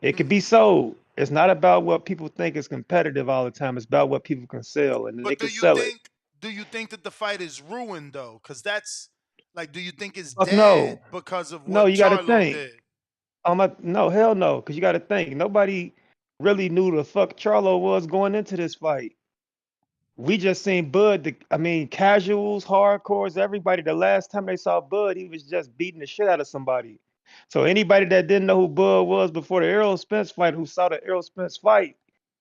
It could be sold. It's not about what people think is competitive all the time. It's about what people can sell, and then they But can sell it. do you think that the fight is ruined though? Because that's like, do you think it's Fuck dead no, because of no. what You got to Charlo think. did? No, hell no, because you got to think. Nobody really knew the fuck Charlo was going into this fight. We just seen Bud. I mean, casuals, hardcores, everybody. The last time they saw Bud, he was just beating the shit out of somebody. So anybody that didn't know who Bud was before the Errol Spence fight, who saw the Errol Spence fight,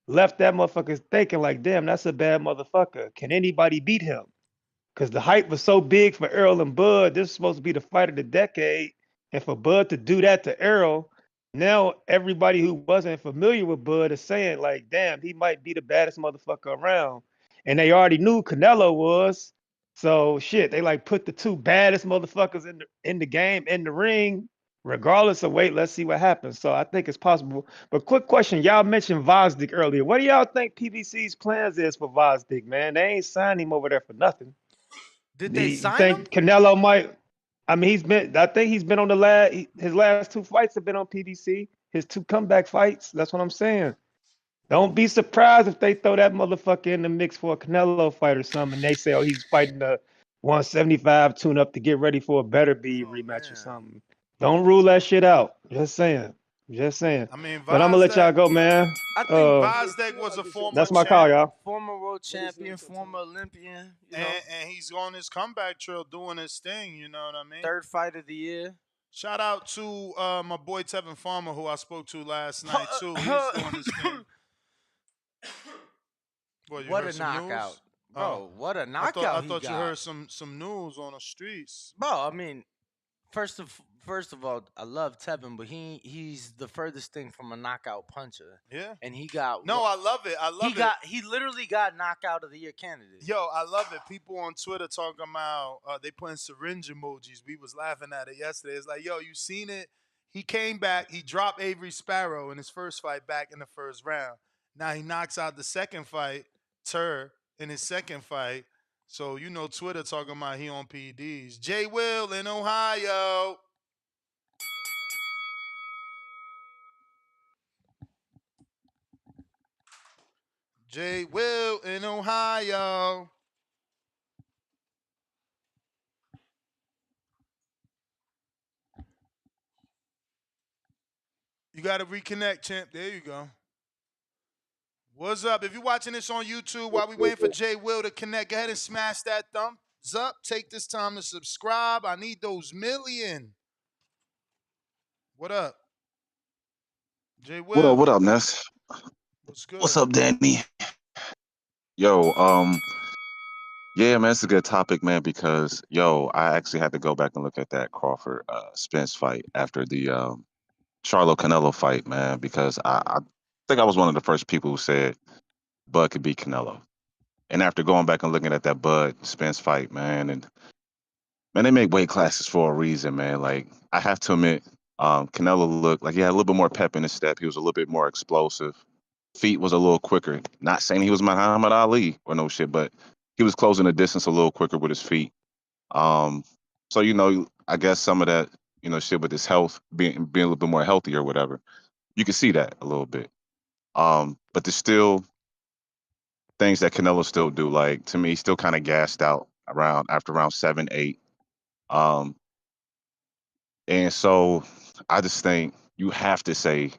left that motherfucker thinking like, damn, that's a bad motherfucker. Can anybody beat him? Because the hype was so big for Errol and Bud. This is supposed to be the fight of the decade. And for Bud to do that to Errol, now everybody who wasn't familiar with Bud is saying, like, damn, he might be the baddest motherfucker around. And they already knew Canelo was. So shit, they like put the two baddest motherfuckers in the game in the ring, regardless of weight. Let's see what happens. So I think it's possible. But quick question, y'all mentioned Vosdick earlier. What do y'all think PBC's plans is for Vosdick, man? They ain't signed him over there for nothing. Did they You sign him? think Canelo might? I mean, I think he's been on his last two fights have been on PBC. His two comeback fights. That's what I'm saying. Don't be surprised if they throw that motherfucker in the mix for a Canelo fight or something, and they say, "Oh, he's fighting the 175 tune-up to get ready for a better be Oh rematch or man. something." Don't rule that shit out. Just saying. Just saying. I mean, But I'm gonna let y'all go, man. I think Vazdev was a former That's my call, champ, y'all. former world champion, former Olympian, and he's on his comeback trail doing his thing. You know what I mean? third fight of the year. Shout out to my boy Tevin Farmer, who I spoke to last night too. He's doing his thing. What, you What heard a some knockout, news? Oh, bro! What a I knockout he thought you got, heard some news on the streets. bro. I mean, first of all, I love Tevin, but he's the furthest thing from a knockout puncher, Yeah. and he got No, I love it. I love it. he literally got knockout of the year candidate. Yo, I love it. People on Twitter talking about they putting syringe emojis. We was laughing at it yesterday. It's like, yo, you seen it? He came back. He dropped Avery Sparrow in his first fight back in the first round. Now he knocks out the second fight, in his second fight. So you know Twitter talking about he on PDs. Jay Will in Ohio. Jay Will in Ohio. You got to reconnect, champ. There you go. What's up? If you're watching this on YouTube while we waiting for Jay Will to connect, go ahead and smash that thumbs up. Take this time to subscribe. I need those million. What up? Jay Will. What up, Ness? What's good? What's up, Danny? Yo, yeah, man, it's a good topic, man, because I actually had to go back and look at that Crawford Spence fight after the Charlo Canelo fight, man, because I think I was one of the first people who said Bud could beat Canelo. And after going back and looking at that Bud Spence fight, man, and man, they make weight classes for a reason, man. Like I have to admit, Canelo looked like he had a little bit more pep in his step. He was a little bit more explosive. Feet was a little quicker. Not saying he was Muhammad Ali or no shit, but he was closing the distance a little quicker with his feet. Um, so I guess some of that, shit with his health being a little bit more healthy or whatever. You can see that a little bit. But there's still things that Canelo still do. Like to me, he's still kind of gassed out around after round 7, 8. Um, and so I just think you have to say,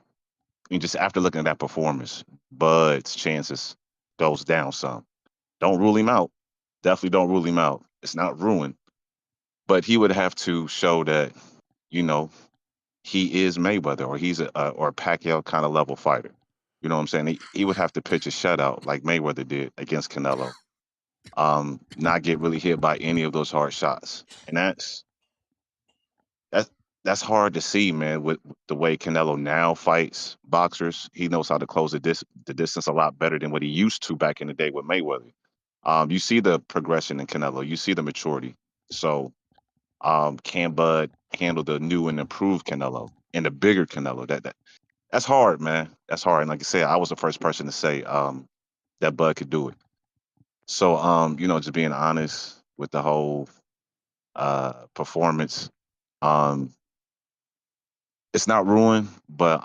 just after looking at that performance, Bud's chances goes down some. Don't rule him out. Definitely don't rule him out. It's not ruined, but he would have to show that you know he is Mayweather or he's a Pacquiao kind of level fighter. You know what I'm saying? He would have to pitch a shutout like Mayweather did against Canelo. Not get really hit by any of those hard shots, and that's that's hard to see, man. With the way Canelo now fights boxers, he knows how to close the distance a lot better than what he used to back in the day with Mayweather. You see the progression in Canelo. You see the maturity. So, can Bud handle the new and improved Canelo and the bigger Canelo? That's hard, man. That's hard. And like I said, I was the first person to say that Bud could do it. So, just being honest with the whole performance, um, it's not ruined, but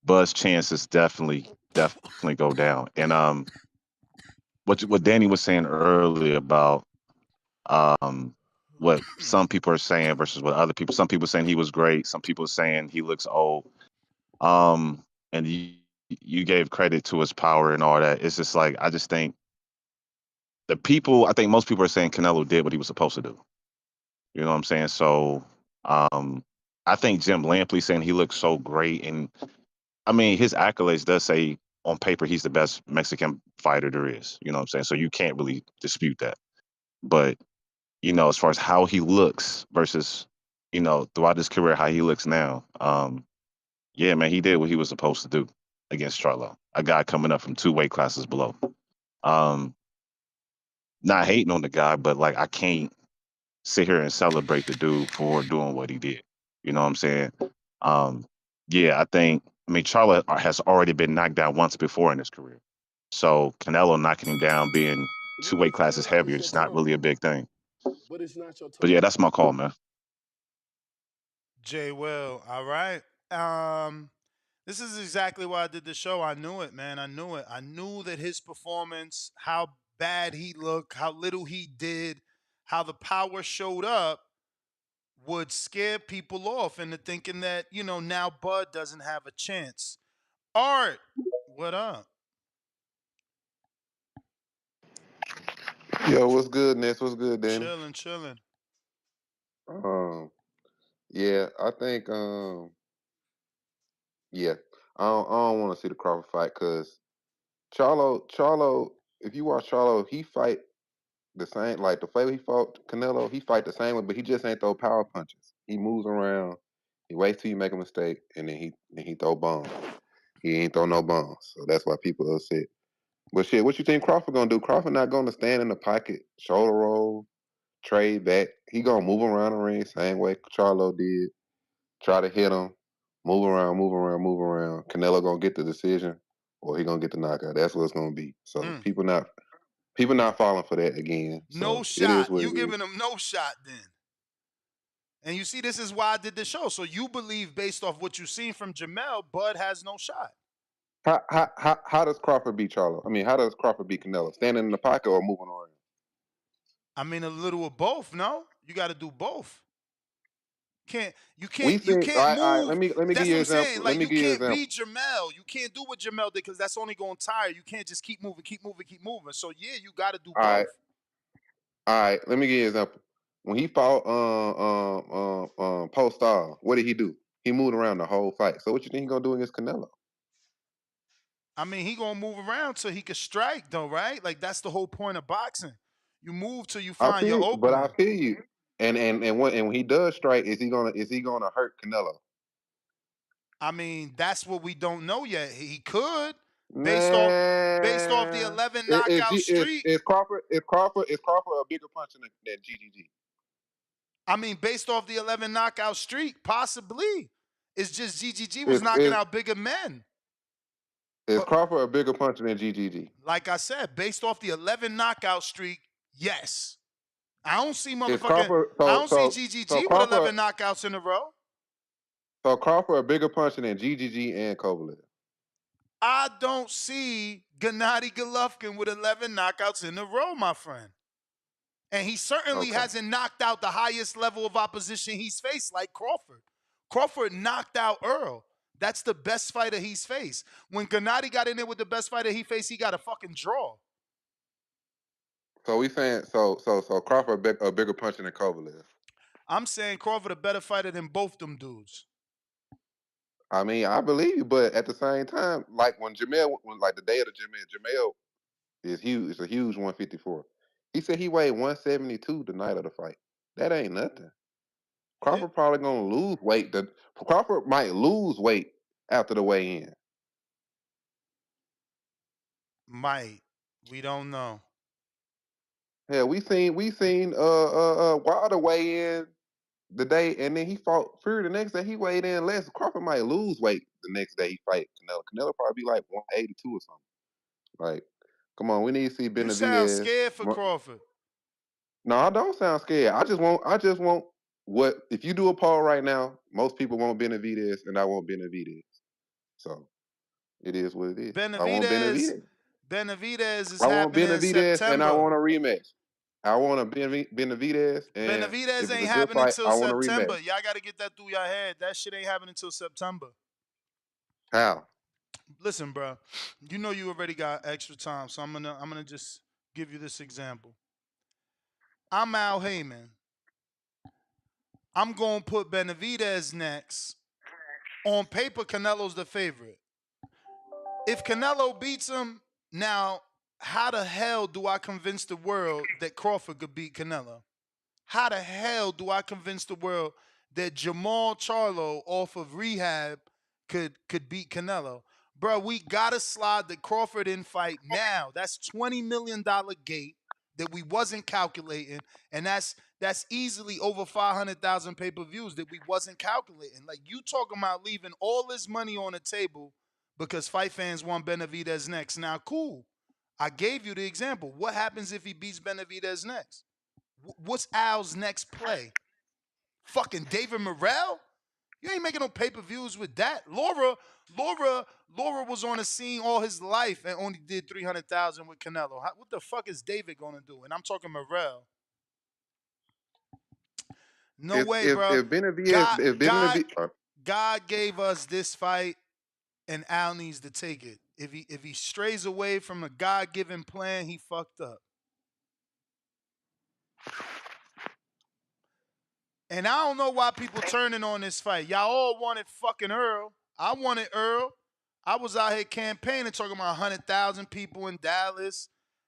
Bud's chances definitely go down. And what Danny was saying earlier about um, what some people are saying versus what other people. Some people saying he was great. Some people saying he looks old. And you gave credit to his power and all that. It's just like I just think I think most people are saying Canelo did what he was supposed to do. You know what I'm saying? So um, I think Jim Lampley saying he looks so great, and I mean his accolades does say on paper he's the best Mexican fighter there is. You know what I'm saying? So you can't really dispute that. But as far as how he looks versus, throughout his career, how he looks now. Yeah, man, he did what he was supposed to do against Charlo, a guy coming up from 2 weight classes below. Um, Not hating on the guy, but like I can't sit here and celebrate the dude for doing what he did. You know what I'm saying? Um, yeah, I mean, Charlo has already been knocked down once before in his career. So Canelo knocking him down, being You 2 weight know, classes heavier, it's your it's not really a turn, big thing. but it's not your But yeah, turn. that's my call, man. Jay Will. All right. Um, this is exactly why I did the show. I knew it, man. I knew it. I knew that his performance, how bad he looked, how little he did, how the power showed up would scare people off into thinking that, now Bud doesn't have a chance. Art, what up? Yo, what's good, Ness? What's good, Danny? Chilling, chilling. Um, Yeah, I think yeah. I don't want to see the Crawford fight because Charlo, if you watch Charlo, he fight the same like the way he fought Canelo, he fight the same way, but he just ain't throw power punches. He moves around, he waits till you make a mistake, and then he throw bombs. He ain't throw no bombs. So that's why people are upset. But shit, what you think Crawford gonna do? Crawford not gonna stand in the pocket, shoulder roll, trade back. He gonna move around the ring same way Charlo did. Try to hit him, move around, move around, move around. Canelo gonna get the decision, or he gonna get the knockout. That's what it's gonna be. So people not falling for that again. No So it is shot. what You it is. giving him no shot then. And you see, this is why I did the show. So you believe, based off what you've seen from Jermell, Bud has no shot. How does Crawford beat Charlo? I mean, how does Crawford beat Canelo? Standing in the pocket or moving around? I mean, a little of both. No, you got to do both. You We think. All can't right, all right. move. Let me give That's you what an I'm saying. example. Let Like, me you give you an can't example. beat Jermell. You can't do what Jermell did because that's only going to tire. You can't just keep moving, keep moving, keep moving. So yeah, you got to do All right, both. all right. Let me give you an example. When he fought Post Star, what did he do? He moved around the whole fight. So what you think he gonna do against Canelo? I mean, he gonna move around so he can strike, though, right? Like that's the whole point of boxing. You move till you I find feel your you, but I opening. feel you. And when he does strike, is he gonna hurt Canelo? I mean, that's what we don't know yet. He could, based off the Man, 11 is knockout is, is, streak. is Crawford is Crawford a bigger puncher than GGG? I mean, based off the 11 knockout streak, possibly. It's just GGG was Is knocking is out bigger men. is But Crawford a bigger puncher than GGG? like I said, based off the 11 knockout streak, yes. I don't see Is motherfucking. Crawford I so don't see so so GGG with Crawford 11 knockouts in a row. so Crawford a bigger puncher than GGG and Kovalev? I don't see Gennady Golovkin with 11 knockouts in a row, my friend. And he certainly Okay. hasn't knocked out the highest level of opposition he's faced, like Crawford. Crawford knocked out Earl. That's the best fighter he's faced. When Gennady got in there with the best fighter he faced, he got a fucking draw. So we saying so Crawford a bigger puncher than Kovalev. I'm saying Crawford a better fighter than both them dudes. I mean, I believe you, but at the same time, like when like the day of the Jermell is huge. It's a huge 154. He said he weighed 172 the night of the fight. That ain't nothing. Yeah, Crawford probably gonna lose weight. Crawford might lose weight after the weigh in. might. We don't know. Hell, we seen Wilder weigh in the day, and then he fought Fury the next day. He weighed in less. Crawford might lose weight the next day he fight Canelo. Canelo probably be like 182 or something. Like, come on, we need to see You sound Benavidez. scared for Crawford. No, I don't sound scared. I just want what if you do a poll right now, most people want Benavidez and I want Benavidez. So it is what it is. I want Benavidez, Benavidez. Benavidez is I want happening in Benavidez and I September. want a rematch. I want a Benavidez, and Benavidez if it's ain't a good happening fight, until I want a September. rematch. Y'all got to get that through your head. That shit ain't happening until September. How? Listen, bro. You know you already got extra time, so I'm gonna just give you this example. I'm Al Heyman. I'm gonna put Benavidez next. On paper, Canelo's the favorite. If Canelo beats him, now how the hell do I convince the world that Crawford could beat Canelo? How the hell do I convince the world that Jermell Charlo off of rehab could beat Canelo? Bro, we gotta slide the Crawford in fight now. That's $20 million gate that we wasn't calculating, and that's easily over 500,000 pay-per-views that we wasn't calculating. Like, you talking about leaving all this money on the table because fight fans want Benavidez next. Now, cool. I gave you the example. What happens if he beats Benavidez next? What's Al's next play? Fucking David Morrell? You ain't making no pay-per-views with that. Laura was on the scene all his life and only did 300,000 with Canelo. What the fuck is David gonna do? And I'm talking Morrell. No If way, if bro. if Benavidez God, if God, Benavidez God gave us this fight, and Al needs to take it. If he strays away from a God-given plan, he fucked up. And I don't know why people turning on this fight. Y'all all wanted fucking Earl. I wanted Earl. I was out here campaigning, talking about 100,000 people in Dallas.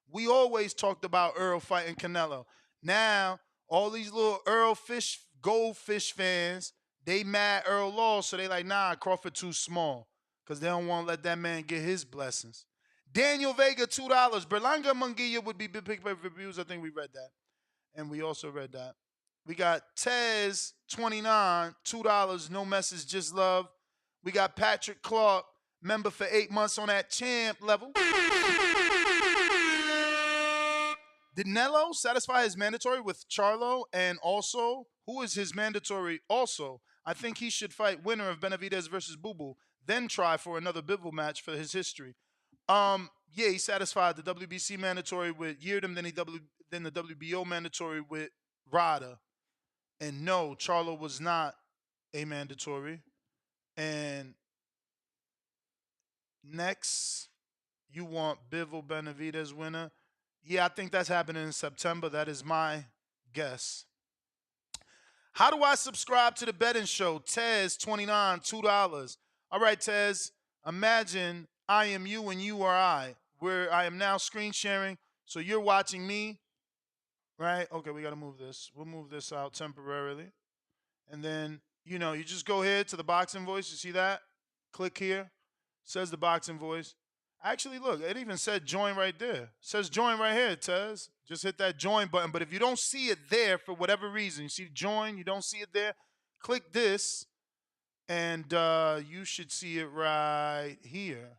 We always talked about Earl fighting Canelo. Now, all these little Earl fish, goldfish fans, they mad Earl lost, so they like, nah, Crawford too small. Because they don't want to let that man get his blessings. Daniel Vega, $2. Berlanga Munguia would be big pick for reviews. I think we read that. And we also read that. We got Tez, 29, $2, no message, just love. We got Patrick Clark, member for 8 months on that champ level. Did Nello satisfy his mandatory with Charlo? And also, who is his mandatory also? I think he should fight winner of Benavidez versus Boo Boo, then try for another Bivol match for his history. Yeah, he satisfied the WBC mandatory with Yeardom, then the WBO mandatory with Rada. And no, Charlo was not a mandatory. And next, you want Bivol Benavidez winner? Yeah, I think that's happening in September. That is my guess. How do I subscribe to the betting show? Tez, 29, $2. All right, Tez, imagine I am you and you are I, where I am now screen sharing. So you're watching me, right? Okay, we got to move this. We'll move this out temporarily. And then, you just go here to the boxing voice. You see that? Click here. Says the boxing voice. Actually, look, it even said join right there. It says join right here, Tez. Just hit that join button. But if you don't see it there for whatever reason, you see join, you don't see it there, click this, and you should see it right here.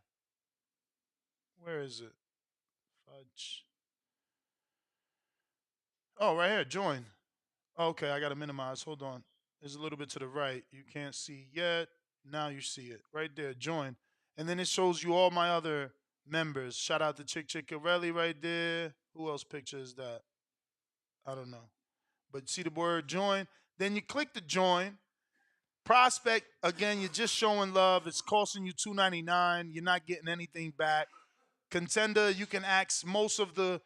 Where is it? Fudge. Oh, right here, join. Okay, I got to minimize. Hold on. There's a little bit to the right. You can't see yet. Now you see it. Right there, join. And then it shows you all my other members. Shout out to Chick Chickarelli right there. Who else picture is that? I don't know. But see the word join? Then you click the join. Prospect, again, you're just showing love. It's costing you $2.99. You're not getting anything back. Contender, you can ask most of the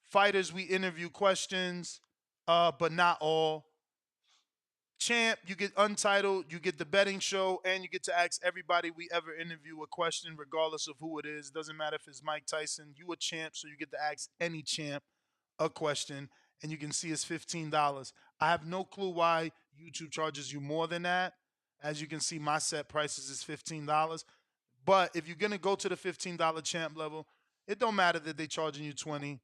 fighters we interview questions, but not all. Champ, you get Untitled, you get the betting show, and you get to ask everybody we ever interview a question, regardless of who it is. Doesn't matter if it's Mike Tyson. You a champ, so you get to ask any champ a question, and you can see it's $15. I have no clue why YouTube charges you more than that. As you can see, my set prices is $15. But if you're gonna go to the $15 champ level, it don't matter that they charging you $20.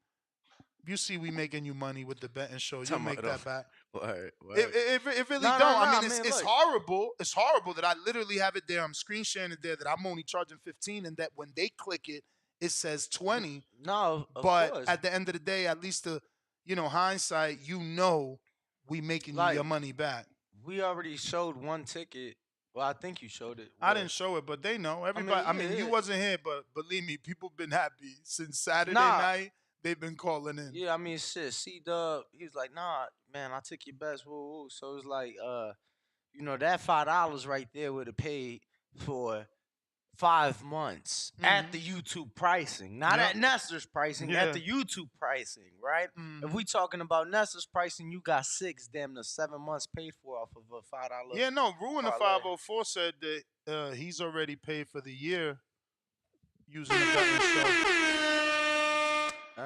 You see, we making you money with the betting show. You make that back. It really don't. I mean, it's horrible. It's horrible that I literally have it there. I'm screen sharing it there that I'm only charging 15, and that when they click it, it says 20. No, of but course. at the end of the day, at least the hindsight, we making you your money back. We already showed one ticket. Well, I think you showed it. I didn't show it, but they know. Everybody. You wasn't here, but believe me, people been happy since Saturday night. They've been calling in. Yeah, I mean, shit. C-Dub, he was like, nah, man, I took your best. Woo, woo. So it was like, that $5 right there would have paid for 5 months at the YouTube pricing. Not at Nestor's pricing, at the YouTube pricing, right? If we talking about Nestor's pricing, you got 6, damn near 7 months paid for off of a $5. Yeah, no, Ruin the 504 said that he's already paid for the year using the betting show.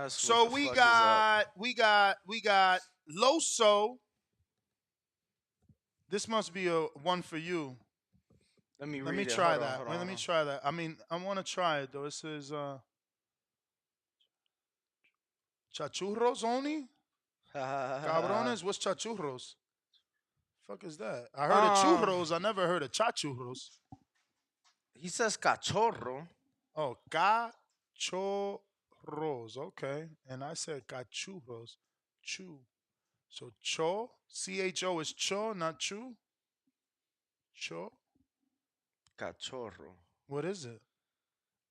So we got Loso. This must be a one for you. Let me try that. Let me try that. I mean, I want to try it though. It says chachurros only. Cabrones, what's chachurros? Fuck is that? I heard of churros. I never heard of chachurros. He says cachorro. Oh, cachorros. Okay, and I said cachurros. Chu. So cho, CHO is cho, not chu. Cho. Cachorro. What is it?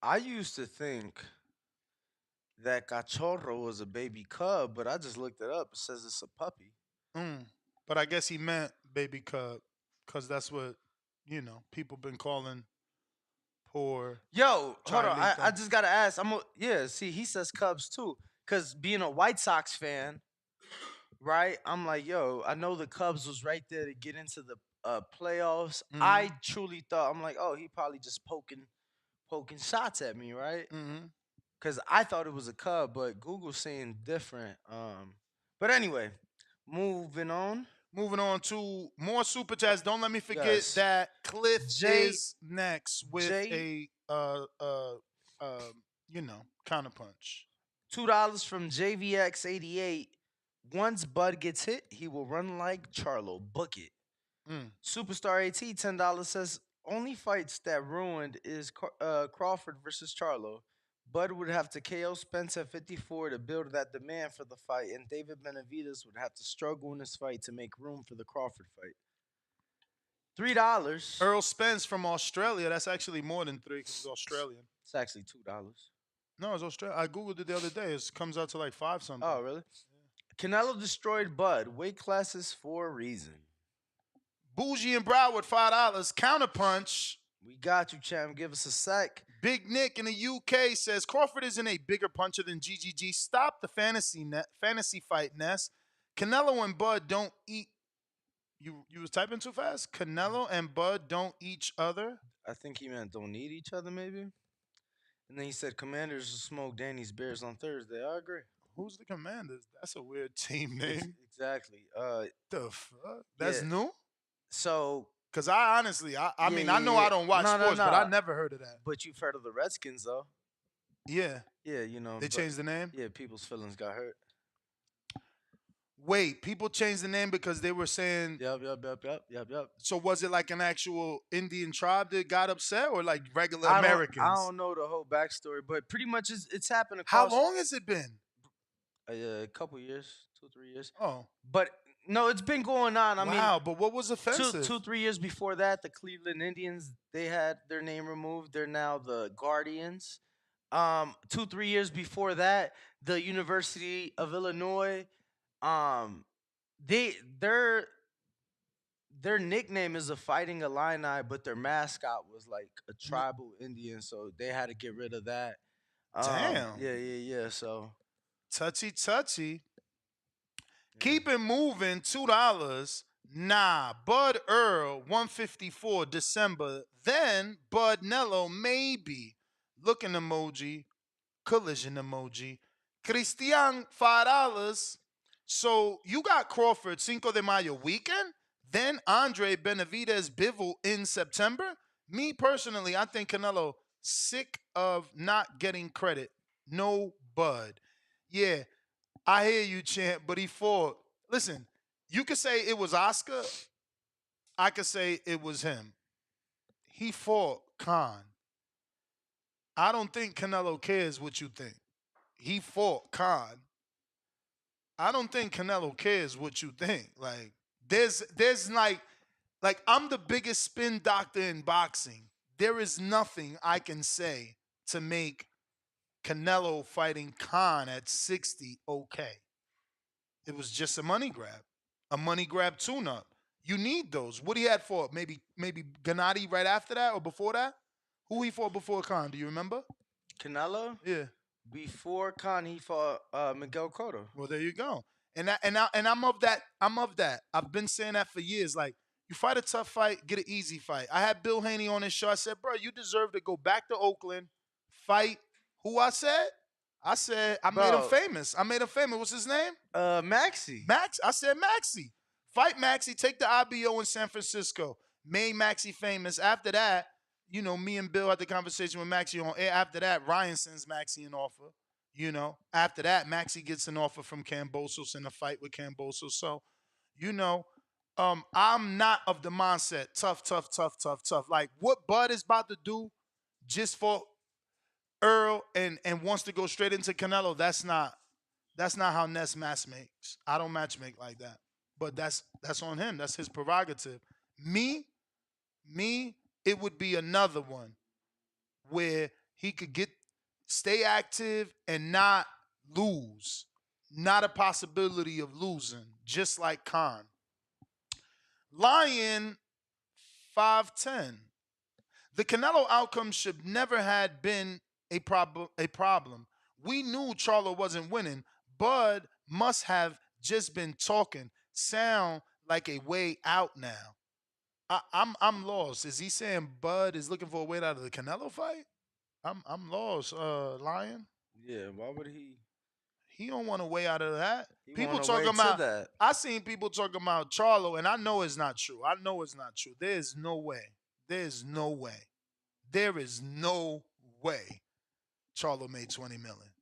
I used to think that cachorro was a baby cub, but I just looked it up. It says it's a puppy. But I guess he meant baby cub, because that's what, people been calling poor. Yo, hold on. I just got to ask. See, he says Cubs too. Because being a White Sox fan, right? I'm like, yo, I know the Cubs was right there to get into the playoffs. Mhm. I truly thought, I'm like, oh, he probably just poking shots at me, right? Mm-hmm. Because I thought it was a Cub, but Google's saying different. But anyway, moving on. Moving on to more super chats. Don't let me forget Yes. that Cliff Jay- is next with Jay- counterpunch. $2 from JVX88. Once Bud gets hit, he will run like Charlo. Book it. Mm. Superstar AT $10 says only fights that ruined is Crawford versus Charlo. Bud would have to KO Spence at 54 to build that demand for the fight, and David Benavidez would have to struggle in this fight to make room for the Crawford fight. $3. Earl Spence from Australia. That's actually more than three because he's Australian. It's actually $2. No, it's Australia. I googled it the other day. It comes out to like 5 something. Oh, really? Canelo destroyed Bud. Weight classes for a reason. Bougie and Broward, $5. Counterpunch. We got you, champ. Give us a sec. Big Nick in the UK says Crawford isn't a bigger puncher than GGG. Stop the fantasy fight, Ness. Canelo and Bud don't eat. You was typing too fast. Canelo and Bud don't each other. I think he meant don't need each other, maybe. And then he said Commanders will smoke Danny's Bears on Thursday. I agree. Who's the Commanders? That's a weird team name. Exactly. The fuck? That's yeah. new? So, because I honestly, I mean, I know I don't watch sports, but I never heard of that. But you've heard of the Redskins, though. Yeah. Yeah, you know. They changed the name? Yeah, people's feelings got hurt. Wait, people changed the name because they were saying. Yep. So was it like an actual Indian tribe that got upset, or like regular Americans? I don't know the whole backstory, but pretty much it's happened How across. long has it been? A couple years, 2-3 years. Oh. But no, it's been going on. I mean, but what was offensive? 2-3 years before that, the Cleveland Indians, they had their name removed. They're now the Guardians. 2-3 years before that, the University of Illinois, their nickname is a Fighting Illini, but their mascot was like a tribal Indian, so they had to get rid of that. Damn. Yeah. So touchy. Keep it moving, $2. Nah, Bud Earl, 154, December. Then Bud Nello, maybe. Looking emoji, collision emoji. Christian, $5. So you got Crawford, Cinco de Mayo weekend. Then Andre Benavidez Bivol in September. Me personally, I think Canelo sick of not getting credit. No Bud. Yeah. I hear you, champ, but he fought. Listen, you could say it was Oscar. I could say it was him. He fought Khan. I don't think Canelo cares what you think. He fought Khan. I don't think Canelo cares what you think. Like, there's like I'm the biggest spin doctor in boxing. There is nothing I can say to make Canelo fighting Khan at 60 okay. It was just a money grab tune-up. You need those. What he had for maybe Gennady right after that or before that? Who he fought before Khan? Do you remember? Canelo? Yeah. Before Khan, he fought Miguel Cotto. Well, there you go. And I'm of that. I've been saying that for years. Like, you fight a tough fight, get an easy fight. I had Bill Haney on his show. I said, bro, you deserve to go back to Oakland, fight. Who I said? I made him famous. What's his name? Maxie. I said Maxie. Fight Maxie. Take the IBO in San Francisco. Made Maxie famous. After that, you know, me and Bill had the conversation with Maxie on air. After that, Ryan sends Maxie an offer. You know, after that, Maxie gets an offer from Kambosos in a fight with Kambosos. So, you know, I'm not of the mindset tough. Like what Bud is about to do just for Earl and wants to go straight into Canelo. That's not how Ness match makes. I don't match make like that. But that's on him. That's his prerogative. Me, it would be another one where he could stay active and not lose. Not a possibility of losing, just like Khan. Lion 510. The Canelo outcome should never had been a problem. We knew Charlo wasn't winning. Bud must have just been talking sound like a way out now. I'm lost. Is he saying Bud is looking for a way out of the Canelo fight? I'm lost, Lion. Yeah, why would he? He don't want a way out of that. He People want a way talking to about. that. I seen people talking about Charlo, and I know it's not true. I know it's not true. There's no way. There's no way. There is no way Charlo made 20 million.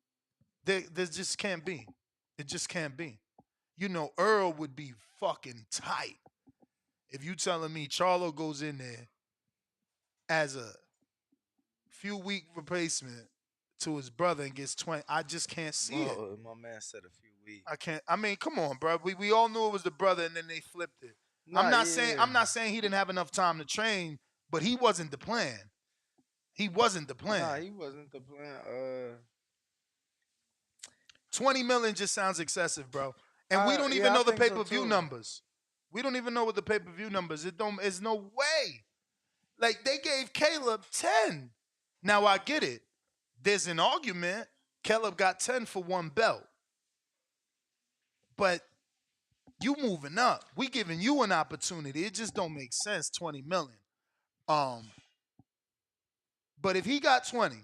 There just can't be. It just can't be. You know, Earl would be fucking tight if you telling me Charlo goes in there as a few week replacement to his brother and gets 20. I just can't see it. My man said a few weeks. I can't. I mean, come on, bro. We all knew it was the brother, and then they flipped it. Nah, I'm not yeah. saying he didn't have enough time to train, but he wasn't the plan. He wasn't the plan. Nah, he wasn't the plan. 20 million just sounds excessive, bro. And we don't even I know the think so, pay-per-view too. numbers. We don't even know what the pay-per-view numbers. It's no way. Like they gave Caleb 10. Now I get it. There's an argument. Caleb got 10 for one belt. But you moving up. We giving you an opportunity. It just don't make sense, 20 million. But if he got 20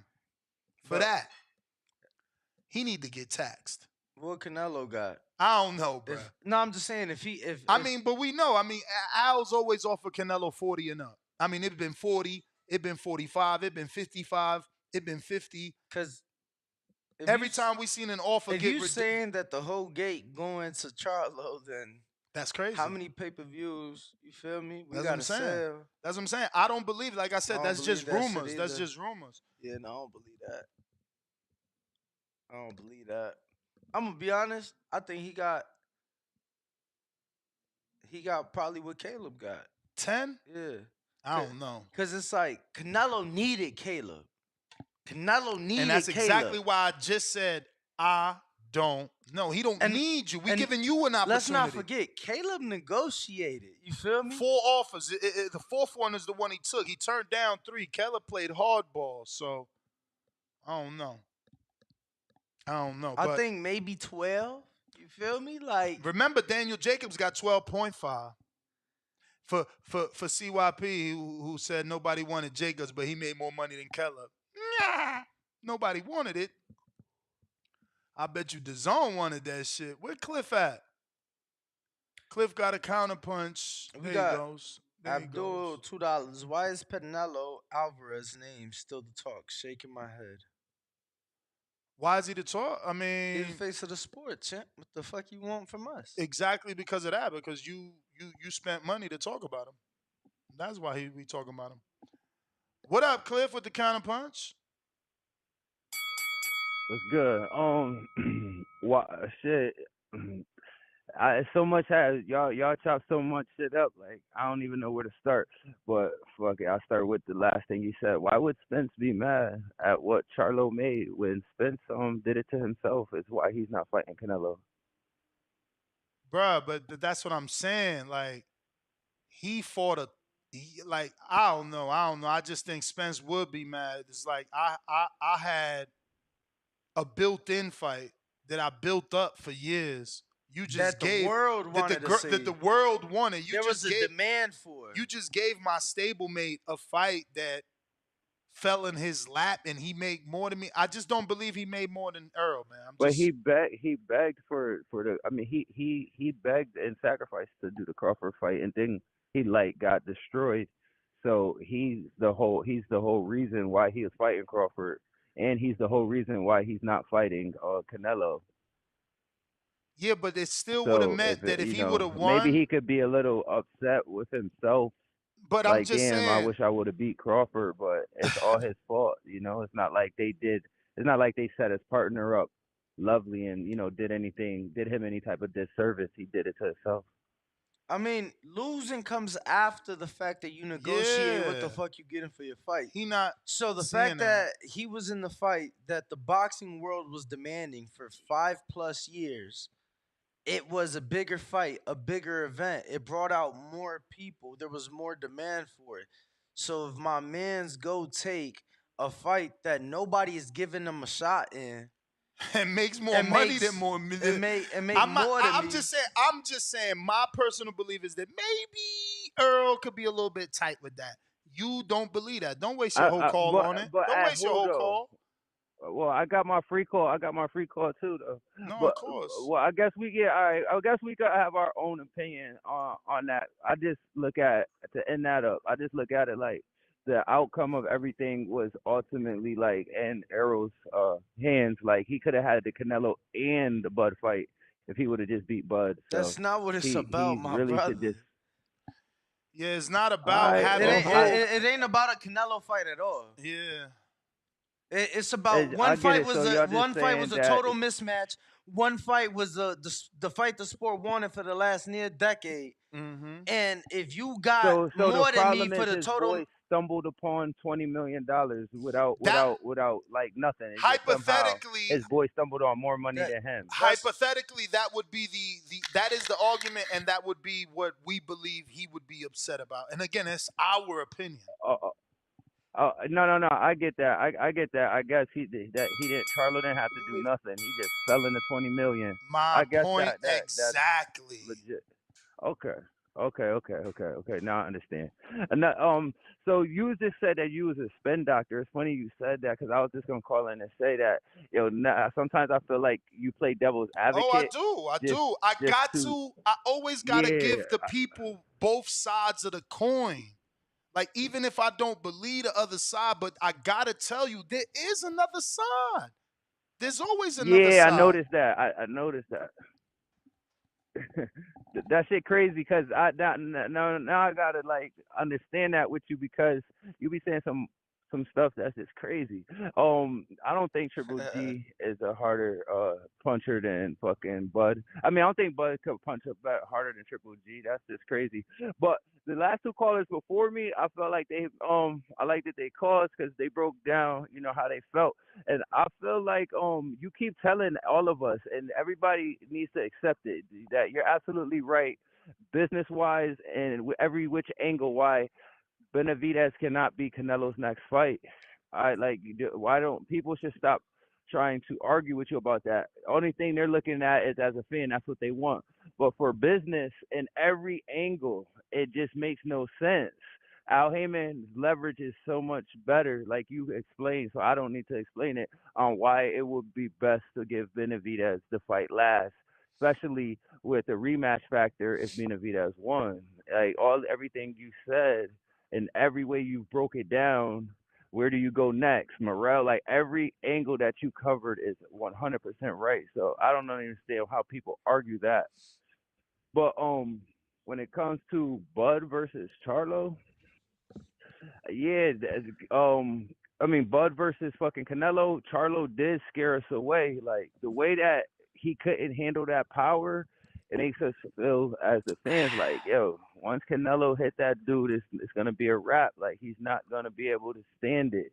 for that, he need to get taxed. What Canelo got? I don't know, bro. No, I'm just saying if but we know. I mean, Al's always offered Canelo 40 and up. I mean, it's been 40, it's been 45, it's been 55, it's been 50. Because every time we seen an offer, if you saying that the whole gate going to Charlo, then that's crazy. How many pay-per-views? You feel me? That's what I'm saying. That's what I'm saying. I don't believe. Like I said, that's just rumors. That's just rumors. Yeah, no, I don't believe that. I don't believe that. I'm gonna be honest. I think he got probably what Caleb got. 10? Yeah. I don't know. Cause it's like Canelo needed Caleb. Canelo needed Caleb. And that's exactly why I just said I don't know. He don't need you. We giving you an opportunity. Let's not forget, Caleb negotiated. You feel me? 4 offers. The fourth one is the one he took. He turned down 3. Caleb played hardball, so I don't know. I think maybe 12. You feel me? Like remember, Daniel Jacobs got 12.5 for CYP, who said nobody wanted Jacobs, but he made more money than Caleb. Nah, nobody wanted it. I bet you DAZN wanted that shit. Where Cliff at? Cliff got a counterpunch. There he goes. Abdul, $2. Why is Canelo Alvarez's name still the talk? Shaking my head. Why is he the talk? I mean, he's the face of the sport, champ. What the fuck you want from us? Exactly because of that. Because you spent money to talk about him. That's why we talking about him. What up, Cliff, with the counterpunch? What's good? Shit. So much y'all chop so much shit up. Like I don't even know where to start. But fuck it, I'll start with the last thing you said. Why would Spence be mad at what Charlo made when Spence did it to himself? Is why he's not fighting Canelo. Bruh, but that's what I'm saying. Like he fought I don't know. I just think Spence would be mad. It's like I had a built-in fight that I built up for years. You just gave the world wanted to see. That the world wanted. There was a demand for it. You just gave my stablemate a fight that fell in his lap, and he made more than me. I just don't believe he made more than Earl, man. But he begged for the. I mean, he begged and sacrificed to do the Crawford fight, and then he got destroyed. So he's the whole reason why he was fighting Crawford, and he's the whole reason why he's not fighting Canelo. Yeah, but it still would have meant that if he would have won, maybe he could be a little upset with himself. But I'm just damn, saying, I wish I would have beat Crawford, but it's all his fault. It's not like they did. It's not like they set his partner up lovely and did him any type of disservice. He did it to himself. I mean, losing comes after the fact that you negotiate what the fuck you getting for your fight. So the fact that he was in the fight that the boxing world was demanding for 5+ years, it was a bigger fight, a bigger event. It brought out more people. There was more demand for it. So if my mans go take a fight that nobody is giving them a shot in, and makes more And money makes than more. and make I'm not, more than I'm me. just saying. I'm just saying. My personal belief is that maybe Earl could be a little bit tight with that. You don't believe that. Don't waste your whole call on it. But Don't at waste your who whole though? call. Well, I got my free call. I got my free call too, though. No, of But course. well, I guess we get. All right. I guess we could have our own opinion on that. I just look at to end that up. I just look at it like the outcome of everything was ultimately like in Errol's hands. Like he could have had the Canelo and the Bud fight if he would have just beat Bud. So That's not what it's about, he my really brother. should just. Yeah, it's not All about right. It having Well, ain't. I It ain't about a Canelo fight at all. Yeah. It's about I one get fight it. was So a y'all just one fight saying was a that. total mismatch. One fight was the fight the sport wanted for the last near decade. Mm-hmm. And if you got So the more than me problem for is the his total, boy stumbled upon $20 million That without like nothing. It just somehow hypothetically, his boy stumbled on more money that than him. that's hypothetically, that would be the that is the argument, and that would be what we believe he would be upset about. And again, it's our opinion. Uh, no. I get that. I get that. I guess he didn't. Charlo didn't have to do nothing. He just fell into 20 million. My I guess point that's exactly. legit. Okay. Okay. Now I understand. And that, so you just said that you was a spin doctor. It's funny you said that because I was just gonna call in and say that sometimes I feel like you play devil's Oh, I advocate do. I just do. I just got to to. I always got to yeah. give the people both sides of the coin. Like even if I don't believe the other side, but I gotta tell you, there is another side. There's always another Yeah, I side. noticed that. I noticed that. That shit crazy because now I gotta like understand that with you because you be saying some stuff that's just crazy. I don't think Triple G is a harder puncher than fucking Bud. I mean, I don't think Bud could punch harder than Triple G. That's just crazy. But the last two callers before me, I felt like they I liked that they called because they broke down, how they felt. And I feel like you keep telling all of us and everybody needs to accept it that you're absolutely right, business wise and every which angle why Benavidez cannot be Canelo's next fight. I like why don't people should stop trying to argue with you about that. Only thing they're looking at is as a fan, that's what they want. But for business in every angle, it just makes no sense. Al Heyman's leverage is so much better, like you explained, so I don't need to explain it on why it would be best to give Benavidez the fight last, especially with the rematch factor if Benavidez won. Like everything you said and every way you broke it down, where do you go next? Morale, like every angle that you covered is 100% right. So I don't understand how people argue that. But when it comes to Bud versus Charlo, yeah, I mean Bud versus fucking Canelo, Charlo did scare us away. Like the way that he couldn't handle that power, it makes us feel as the fans like, yo, once Canelo hit that dude, it's gonna be a wrap. Like he's not gonna be able to stand it.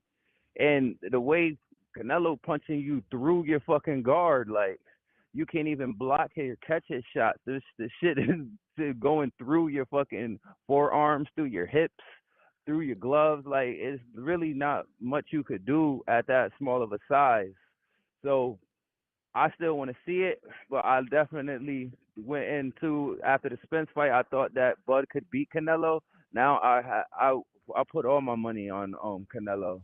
And the way Canelo punching you through your fucking guard, like you can't even block or catch his shot. The shit is going through your fucking forearms, through your hips, through your gloves. Like it's really not much you could do at that small of a size. So I still want to see it, but I definitely went into after the Spence fight. I thought that Bud could beat Canelo. Now I put all my money on Canelo.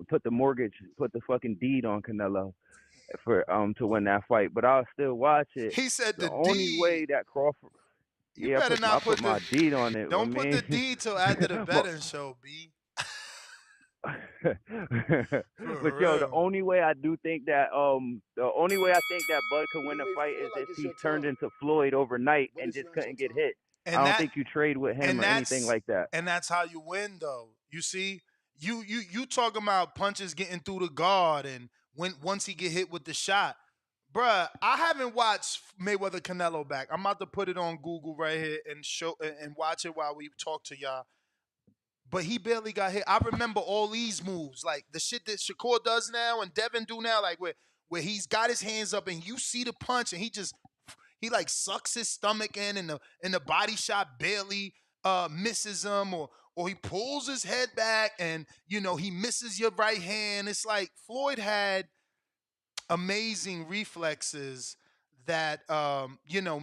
Put the fucking deed on Canelo for to win that fight. But I'll still watch it. He said The the only D. way that Crawford, You yeah, better I not put put the. my deed on it. I Don't put the mean, D till after the but betting show, B. but For yo, the real. only way I do think that the only way I think that Bud could win a fight is if he turned into Floyd overnight and just couldn't get hit. I And don't that think you trade with him and or anything that's like that. and that's how you win though. You see, you talking about punches getting through the guard and when once he get hit with the shot. Bruh, I haven't watched Mayweather Canelo back. I'm about to put it on Google right here and show and watch it while we talk to y'all. But he barely got hit. I remember all these moves, like the shit that Shakur does now and Devin do now, like where he's got his hands up and you see the punch and he like sucks his stomach in and the body shot barely misses him or he pulls his head back and he misses your right hand. It's like Floyd had amazing reflexes that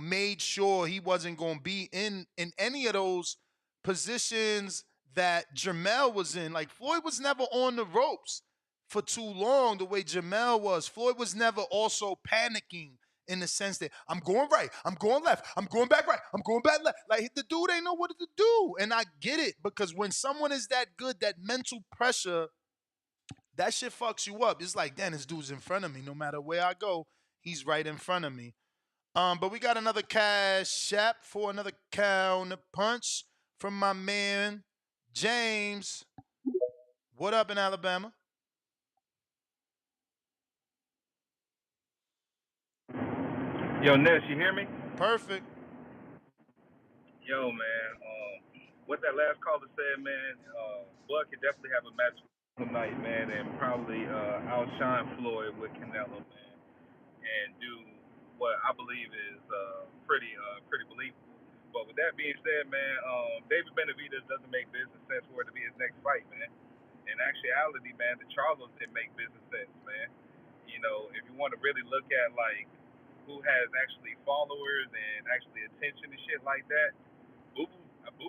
made sure he wasn't going to be in any of those positions that Jermell was in. Like Floyd was never on the ropes for too long the way Jermell was. Floyd was never also panicking in the sense that I'm going right, I'm going left, I'm going back right, I'm going back left. Like the dude ain't know what to do. And I get it because when someone is that good, that mental pressure, that shit fucks you up. It's like, damn, this dude's in front of me. No matter where I go, he's right in front of me. But we got another cash app for another counter punch from my man James. What up in Alabama? Yo, Ness, you hear me? Perfect. Yo, man. What that last caller said, man, Bud could definitely have a match tonight, man, and probably outshine Floyd with Canelo, man, and do what I believe is pretty believable. But with that being said, man, David Benavidez doesn't make business sense for it to be his next fight, man. In actuality, man, the Charlos didn't make business sense, man. You know, if you want to really look at like who has actually followers and actually attention and shit like that, Boo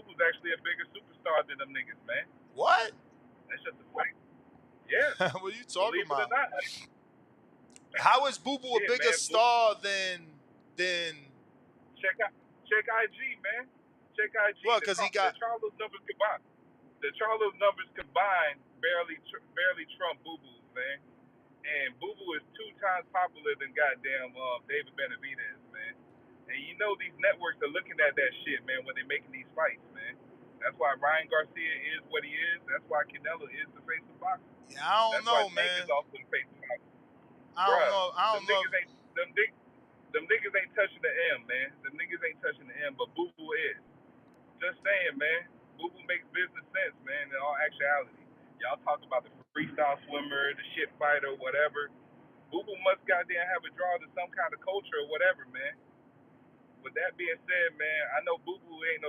Boo's actually a bigger superstar than them niggas, man. What? That's just a fact. Yeah. What are you talking Believe it or about? not. How is Boo Boo a Shit, bigger man. star than Check IG, man. Check IG. well, because he got the Charlos numbers combined. The Charlos numbers combined barely trump Boo Boo's, man. And Boo Boo is 2 times popular than goddamn David Benavidez, man. And you know these networks are looking at that shit, man, when they're making these fights, man. That's why Ryan Garcia is what he is. That's why Canelo is the face of boxing. Yeah, I don't That's know, why Tank man. is also the face of boxing. I don't know. I Them don't know. niggas ain't touching the M, man. Them niggas ain't touching the M, but Boo Boo is. Just saying, man. Boo Boo makes business sense, man, in all actuality. Y'all talk about the freestyle swimmer, the shit fighter, whatever. Boo Boo must goddamn have a draw to some kind of culture or whatever, man. With that being said, man, I know Boo Boo ain't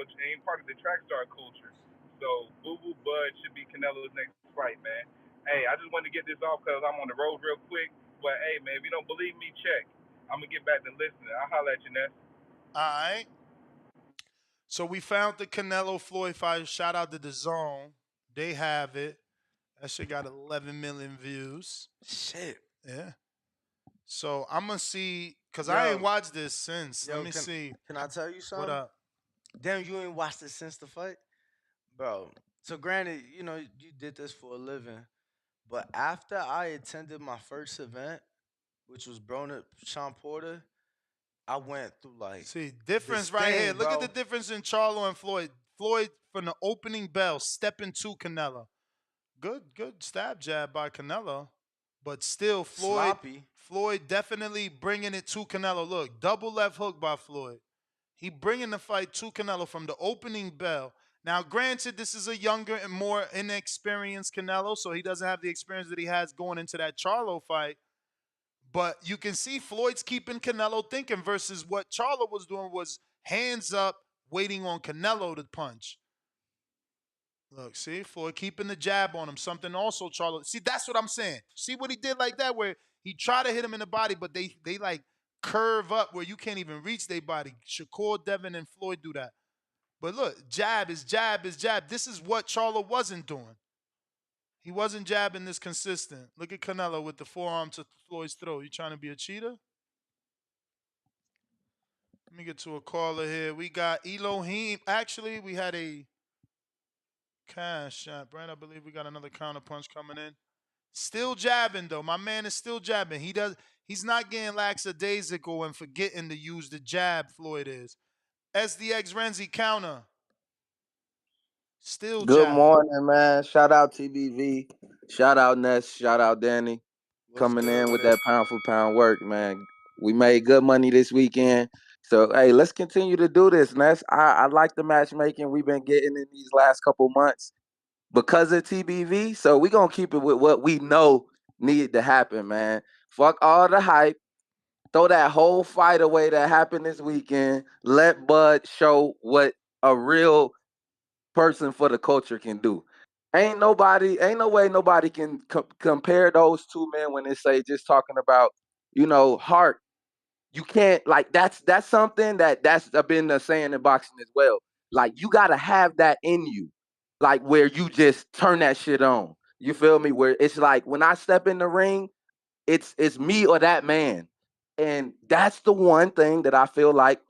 part of the track star culture. So Boo Boo Bud should be Canelo's next fight, man. Hey, I just wanted to get this off because I'm on the road real quick. But hey, man, if you don't believe me, check. I'm gonna get back to listening. I'll holler at you, Ness. All right. So we found the Canelo Floyd fight. Shout out to the Zone. They have it. That shit got 11 million views. Shit. Yeah. So I'm gonna see, cause Yo. I ain't watched this since. Yo, Let me see. Can I tell you something? What up? Damn, you ain't watched it since the fight, bro. So granted, you know you did this for a living, but after I attended my first event, which was Brona Sean Porter, I went through like See, difference this right here. thing, Look at bro. the difference in Charlo and Floyd. Floyd from the opening bell, stepping to Canelo. Good stab jab by Canelo, but still Sloppy. Floyd definitely bringing it to Canelo. Look, double left hook by Floyd. He bringing the fight to Canelo from the opening bell. Now, granted, this is a younger and more inexperienced Canelo, so he doesn't have the experience that he has going into that Charlo fight. But you can see Floyd's keeping Canelo thinking versus what Charlo was doing was hands up, waiting on Canelo to punch. Look, see, Floyd keeping the jab on him. Something also Charlo. See, that's what I'm saying. See what he did like that, where he tried to hit him in the body, but they like curve up where you can't even reach their body. Shakur, Devin, and Floyd do that. But look, jab is jab is jab. This is what Charlo wasn't doing. He wasn't jabbing this consistent. Look at Canelo with the forearm to Floyd's throat. You trying to be a cheater? Let me get to a caller here. We got Elohim. Actually, we had a cash shot, Brad. I believe we got another counter punch coming in. Still jabbing though. My man is still jabbing. He's not getting lackadaisical and forgetting to use the jab. Floyd is. SDX Renzi counter. Still Good jabbing. morning, man. Shout out TBV. Shout out Ness. Shout out Danny. What's Coming good in with with it? that pound for pound work, man. We made good money this weekend. So, hey, let's continue to do this, Ness. I like the matchmaking we've been getting in these last couple months because of TBV. So, we're going to keep it with what we know needed to happen, man. Fuck all the hype. Throw that whole fight away that happened this weekend. Let Bud show what a real person for the culture can do. Ain't no way nobody can compare those two men when they say just talking about heart. You can't like that's something that's been a saying in boxing as well. Like you gotta have that in you, like where you just turn that shit on. You feel me? Where it's like when I step in the ring, it's me or that man, and that's the one thing that I feel like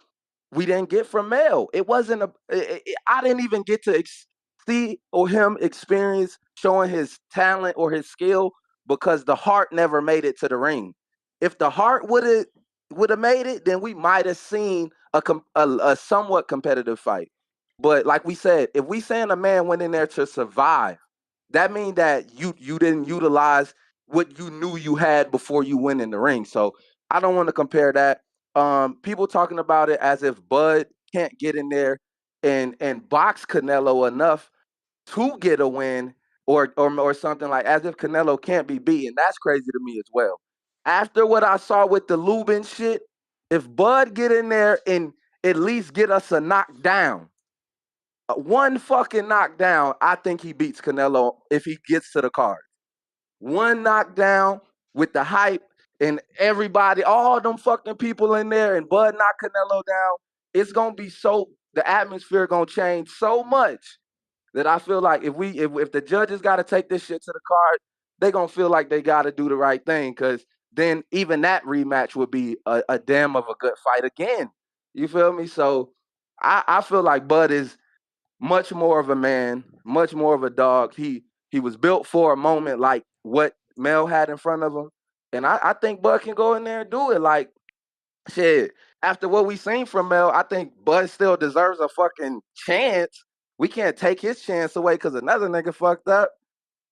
we didn't get from Mel. It wasn't I didn't even get to see or him experience showing his talent or his skill because the heart never made it to the ring. If the heart would have made it, then we might have seen a somewhat competitive fight. But like we said, if we saying a man went in there to survive, that means that you didn't utilize what you knew you had before you went in the ring. So I don't want to compare that. People talking about it as if Bud can't get in there and box Canelo enough to get a win or something, like as if Canelo can't be beaten. That's crazy to me as well. After what I saw with the Lubin shit, if Bud get in there and at least get us a knockdown, one fucking knockdown, I think he beats Canelo if he gets to the card. One knockdown with the hype and everybody, all them fucking people in there, and Bud knock Canelo down. It's gonna be the atmosphere gonna change so much that I feel like if the judges got to take this shit to the card, they gonna feel like they got to do the right thing, because then even that rematch would be a damn of a good fight again. You feel me? So I feel like Bud is much more of a man, much more of a dog. He was built for a moment like what Mel had in front of him. And I think Bud can go in there and do it. Like, shit, after what we seen from Mel, I think Bud still deserves a fucking chance. We can't take his chance away because another nigga fucked up.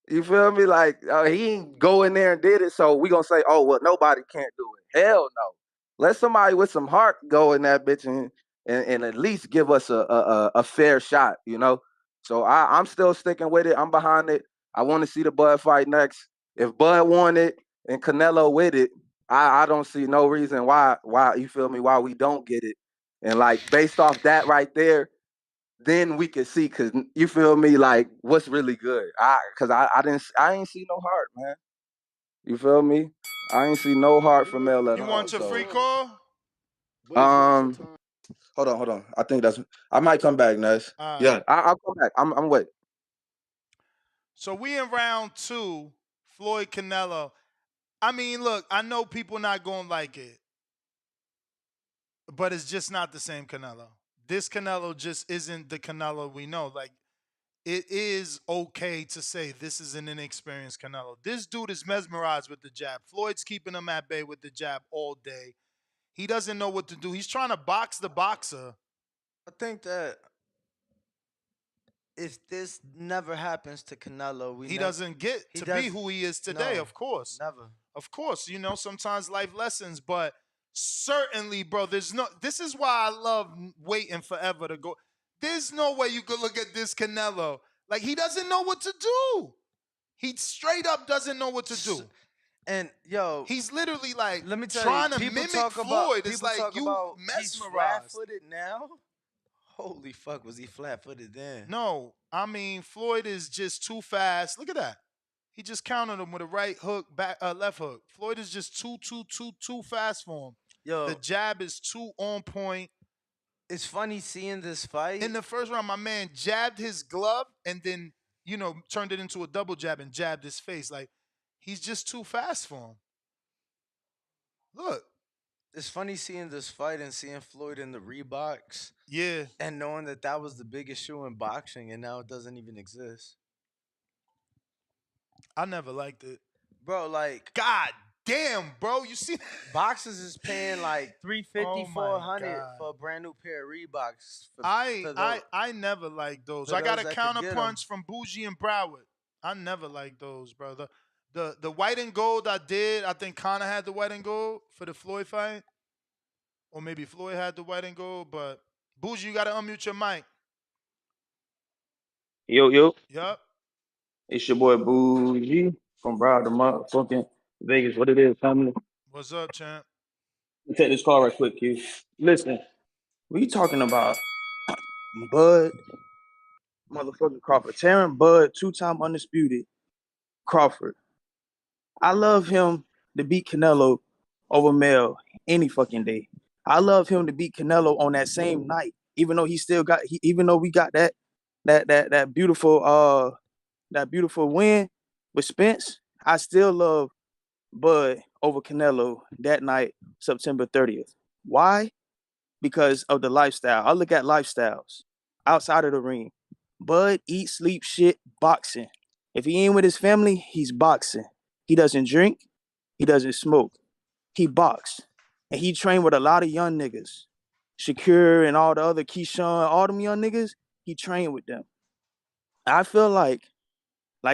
You feel me? Like, he ain't go in there and did it, so we gonna say, oh, well, nobody can't do it. Hell no. Let somebody with some heart go in that bitch and at least give us a fair shot, you know? So I'm still sticking with it. I'm behind it. I want to see the Bud fight next. If Bud won it and Canelo with it, I don't see no reason why you feel me, why we don't get it. And like based off that right there, then we could see, cause you feel me, like what's really good. I ain't see no heart, man. You feel me? I ain't see no heart from Mel at You all. want your free call? Um, hold on. I think I might come back, Ness. All right. Yeah, I'll come back. I'm waiting. So we in round 2, Floyd Canelo. I mean, look, I know people not gonna like it, but it's just not the same Canelo. This Canelo just isn't the Canelo we know. Like, it is okay to say this is an inexperienced Canelo. This dude is mesmerized with the jab. Floyd's keeping him at bay with the jab all day. He doesn't know what to do. He's trying to box the boxer. I think that if this never happens to Canelo, He doesn't get to be who he is today, no, of course. never. Of course, sometimes life lessons, but certainly, bro, this is why I love waiting forever to go. There's no way you could look at this Canelo. Like, he doesn't know what to do. He straight up doesn't know what to do. And yo, he's literally like, let me tell trying you, to mimic Floyd. It's like you he's mesmerized. flat-footed now. Holy fuck, was he flat-footed then? No, I mean, Floyd is just too fast. Look at that. He just countered him with a right hook, left hook. Floyd is just too fast for him. Yo, the jab is too on point. It's funny seeing this fight. In the first round, my man jabbed his glove and then, turned it into a double jab and jabbed his face. Like, he's just too fast for him. Look. It's funny seeing this fight and seeing Floyd in the Reeboks. Yeah. And knowing that was the biggest shoe in boxing and now it doesn't even exist. I never liked it. Bro, like, God damn, bro. You see boxers is paying like $350, $400 for a brand new pair of Reeboks. I never liked those. I got a counterpunch from Bougie and Broward. I never liked those, brother. The white and gold I did. I think Conor had the white and gold for the Floyd fight. Or maybe Floyd had the white and gold, but Bougie, you gotta unmute your mic. Yo. Yup. It's your boy Bougie from Broward to motherfucking Vegas. What it is, family? What's up, champ? Let me take this call right quick, Q. Listen, we talking about Bud, motherfucking Crawford. Terence Bud, 2-time undisputed Crawford. I love him to beat Canelo over Mel any fucking day. I love him to beat Canelo on that same night, even though even though we got that beautiful win with Spence. I still love Bud over Canelo that night, September 30th. Why? Because of the lifestyle. I look at lifestyles outside of the ring. Bud eat, sleep, shit, boxing. If he ain't with his family, he's boxing. He doesn't drink. He doesn't smoke. He box. And he trained with a lot of young niggas. Shakur and all the other Keyshawn, all them young niggas, he trained with them. I feel like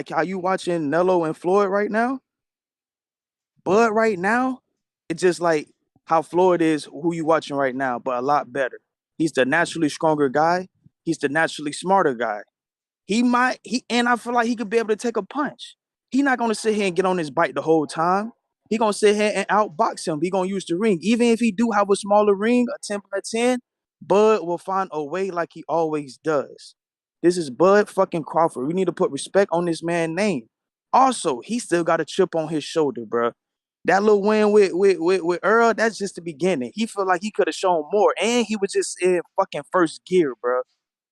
how you watching Nello and Floyd right now, Bud right now, it's just like how Floyd is who you watching right now, but a lot better. He's the naturally stronger guy. He's the naturally smarter guy. And I feel like he could be able to take a punch. He's not gonna sit here and get on his bike the whole time. He gonna sit here and outbox him. He gonna use the ring. Even if he do have a smaller ring, a 10 by 10, Bud will find a way like he always does. This is Bud fucking Crawford. We need to put respect on this man's name. Also, he still got a chip on his shoulder, bro. That little win with Earl, that's just the beginning. He felt like he could have shown more, and he was just in fucking first gear, bro.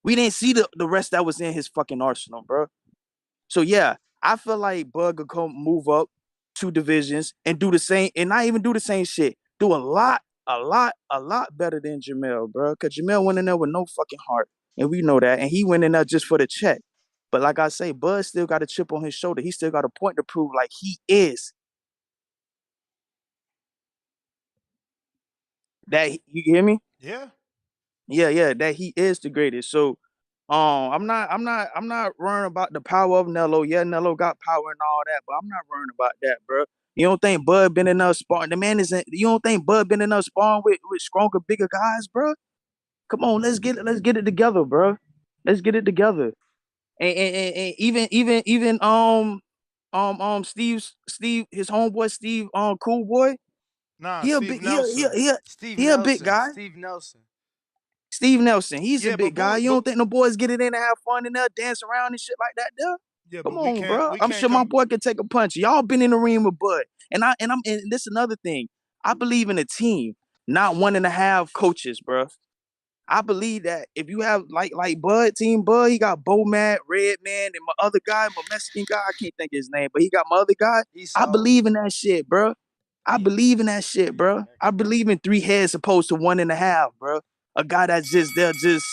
We didn't see the rest that was in his fucking arsenal, bro. So yeah, I feel like Bud could come move up 2 divisions and do the same, and not even do the same shit. Do a lot better than Jermell, bro. Cause Jermell went in there with no fucking heart, and we know that, and he went in there just for the check. But like I say, Bud still got a chip on his shoulder. He still got a point to prove, like he is that. You hear me? Yeah. Yeah, that he is the greatest. So, I'm not worrying about the power of Nello. Yeah, Nello got power and all that, but I'm not worrying about that, bro. You don't think Bud been enough sparring? The man isn't. You don't think Bud been enough sparring with stronger, bigger guys, bro? Come on, let's get it together, bro. Let's get it together. And even Steve, his homeboy Steve, Cool Boy, Nah, he a Steve big, he a, he a, Nelson. he a, Steve he a big Nelson. guy. Steve Nelson. Steve Nelson, he's a Yeah, big guy. You don't think the boys get it in and have fun and they'll dance around and shit like that, there? yeah, Come but on, bro. we I'm can't sure my come. boy could take a punch. Y'all been in the ring with Bud, and this is another thing. I believe in a team, not 1.5 coaches, bro. I believe that if you have like Bud, Team Bud, he got Bomat, Redman, and my other guy, my Mexican guy, I can't think of his name, but he got my other guy. I Esau. believe in that shit, bro. I believe in that shit, bro. I believe in 3 heads opposed to 1.5, bro. A guy that's just there, just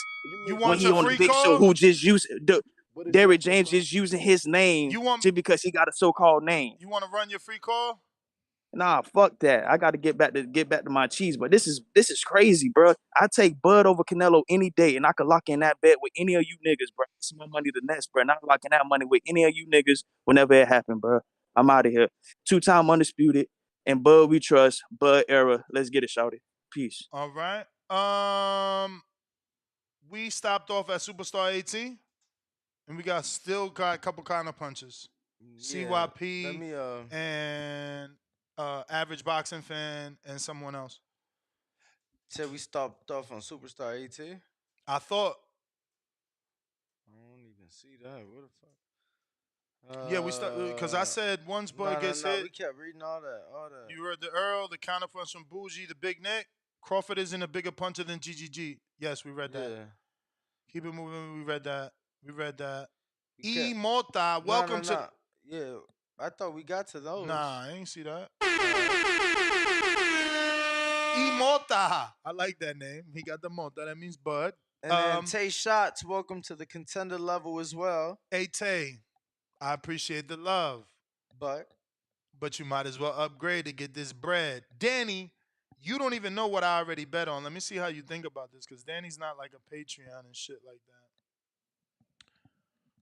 You when want he your on the free big show, call? who just use Derrick James just using his name You want just because he got a so-called name. you want to run your free call? Nah, fuck that. I got to get back to my cheese. But this is crazy, bro. I take Bud over Canelo any day, and I could lock in that bet with any of you niggas, bro. This is my money the next, bro. And I'm locking that money with any of you niggas whenever it happen, bro. I'm out of here. 2-time undisputed, and Bud we trust. Bud era. Let's get it, shouted. Peace. All right. We stopped off at Superstar 18, and we still got a couple counter punches. Yeah. Let CYP me and average boxing fan and someone else. Said we stopped off on Superstar 18. I thought. I don't even see that. What the fuck? Yeah, we start because I said once Bud gets No. hit. We kept reading all that. You heard the Earl, the counter punch from Bougie, the Big Nick. Crawford isn't a bigger puncher than GGG. Yes, we read that. Yeah. Keep it moving. We read that. We read that. We kept- Mota, welcome to. No. Yeah, I thought we got to those. Nah, I ain't see that. Mota. I like that name. He got the Mota. That means Bud. And then Tay Shots, welcome to the contender level as well. Hey Tay, I appreciate the love. But you might as well upgrade to get this bread. Danny, you don't even know what I already bet on. Let me see how you think about this, because Danny's not like a Patreon and shit like that.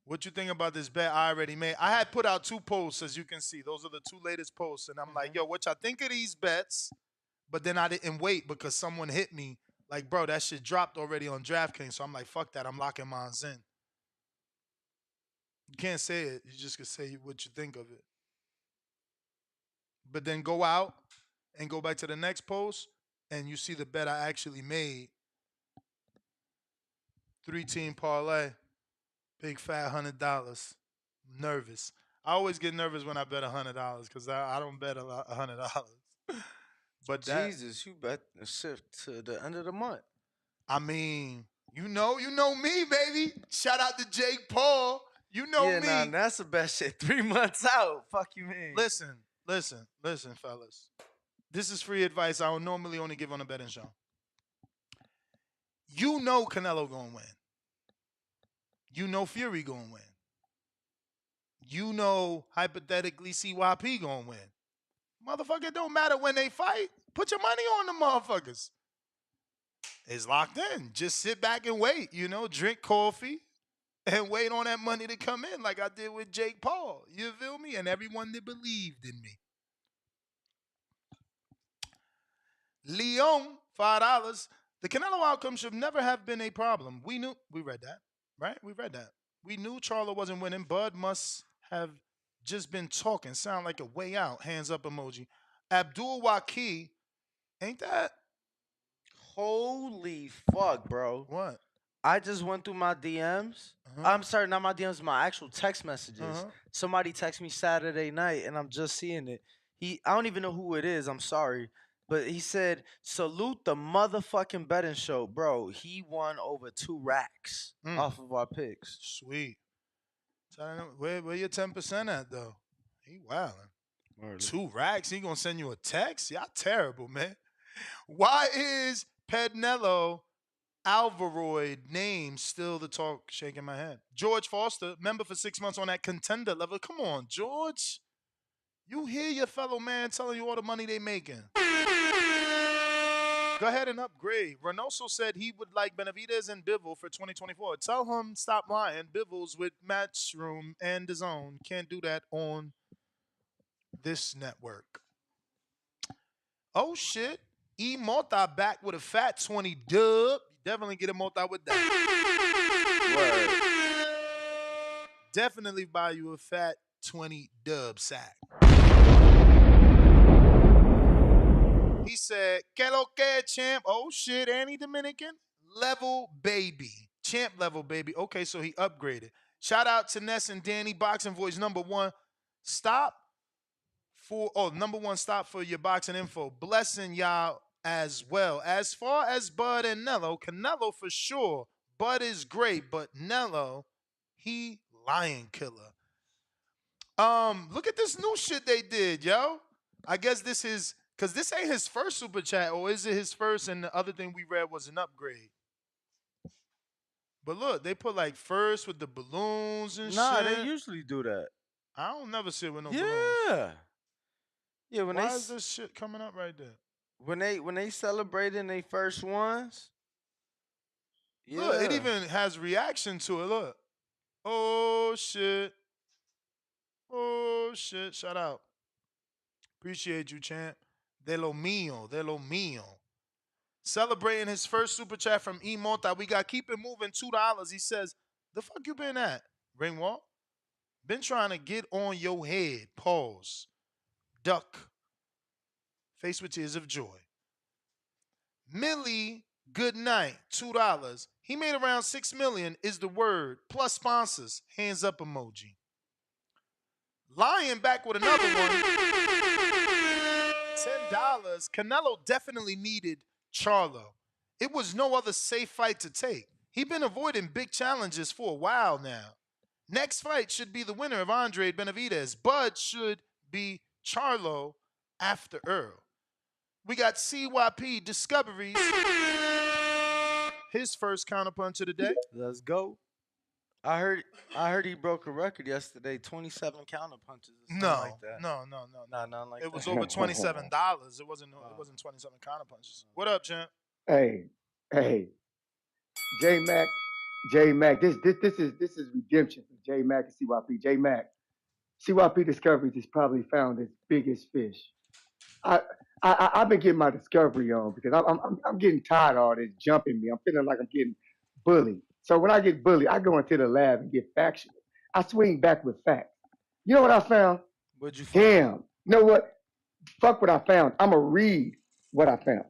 What you think about this bet I already made? I had put out 2 posts, as you can see. Those are the 2 latest posts. And I'm like, yo, what y'all think of these bets? But then I didn't wait because someone hit me. Like, bro, that shit dropped already on DraftKings. So I'm like, fuck that. I'm locking mine in. You can't say it. You just can say what you think of it. But then go out and go back to the next post, and you see the bet I actually made. 3-team parlay, big fat $100. Nervous. I always get nervous when I bet $100 because I don't bet $100. But that, Jesus, you bet shift to the end of the month. I mean, you know me, baby. Shout out to Jake Paul. You know Yeah, me. nah, that's the best shit. 3 months out. Fuck you, man. Listen, fellas. This is free advice. I don't normally only give on a betting show. You know Canelo gonna win. You know Fury gonna win. You know hypothetically CYP gonna win. Motherfucker, it don't matter when they fight. Put your money on the motherfuckers. It's locked in. Just sit back and wait, drink coffee and wait on that money to come in like I did with Jake Paul. You feel me? And everyone that believed in me. Leon, $5. The Canelo outcome should never have been a problem. We read that, right? We read that. We knew Charlo wasn't winning. Bud must have just been talking. Sound like a way out. Hands up emoji. Abdul Waki, ain't that? Holy fuck, bro. What? I just went through my DMs. I'm sorry, not my DMs, my actual text messages. Somebody texted me Saturday night and I'm just seeing it. I don't even know who it is. I'm sorry. But he said, salute the motherfucking betting show. Bro, he won over 2 racks off of our picks. Sweet. Where your 10% at, though? He wildin'. 2 racks? He gonna send you a text? Y'all terrible, man. Why is Pednello Alvaroid name still the talk? Shaking my head. George Foster, member for 6 months on that contender level. Come on, George. You hear your fellow man telling you all the money they making. Go ahead and upgrade. Reynoso said he would like Benavidez and Bivol for 2024. Tell him stop lying. Bivol's with Matchroom and DAZN. Can't do that on this network. Oh, shit. E Multi back with a fat 20 dub. Definitely get a multi with that. Word. Definitely buy you a fat 20 dub sack. He said, "Que lo que, champ?" Oh, shit, Annie Dominican. Level baby. Champ level baby. Okay, so he upgraded. Shout out to Ness and Danny. Boxing Voice number 1. Number 1 stop for your boxing info. Blessing y'all as well. As far as Bud and Nello, Canelo for sure. Bud is great, but Nello, he lion killer. Look at this new shit they did, yo. I guess this is, because this ain't his first super chat, or is it his first and the other thing we read was an upgrade? But look, they put like first with the balloons and shit. Nah, they usually do that. I don't never see it with no balloons. Yeah, Why is this shit coming up right there? When they celebrating their first ones. Yeah. Look, it even has reaction to it. Look. Oh shit. Oh shit. Shout out. Appreciate you, champ. De lo mío. Celebrating his first super chat from E Monta. We got Keep It Moving, $2. He says, the fuck you been at? Ringwall? Been trying to get on your head. Pause. Duck. Face with tears of joy. Millie, good night. $2. He made around $6 million is the word. Plus sponsors. Hands up emoji. Lion back with another one. $10. Canelo definitely needed Charlo. It was no other safe fight to take. He's been avoiding big challenges for a while now. Next fight should be the winner of Andre Benavidez. Bud should be Charlo after Earl. We got CYP Discoveries. His first counterpunch of the day. Let's go. I heard he broke a record yesterday, 27 counterpunches or something like that. No. Nah, nothing like it that. was over $27. It wasn't 27 counterpunches. What up, champ? Hey, J Mac, this is redemption for J Mac and CYP. J Mac, CYP Discoveries has probably found its biggest fish. I've been getting my discovery on because I'm getting tired of all this jumping me. I'm feeling like I'm getting bullied. So when I get bullied, I go into the lab and get factual. I swing back with facts. You know what I found? What'd you find? Damn. You know what? Fuck what I found. I'm going to read what I found.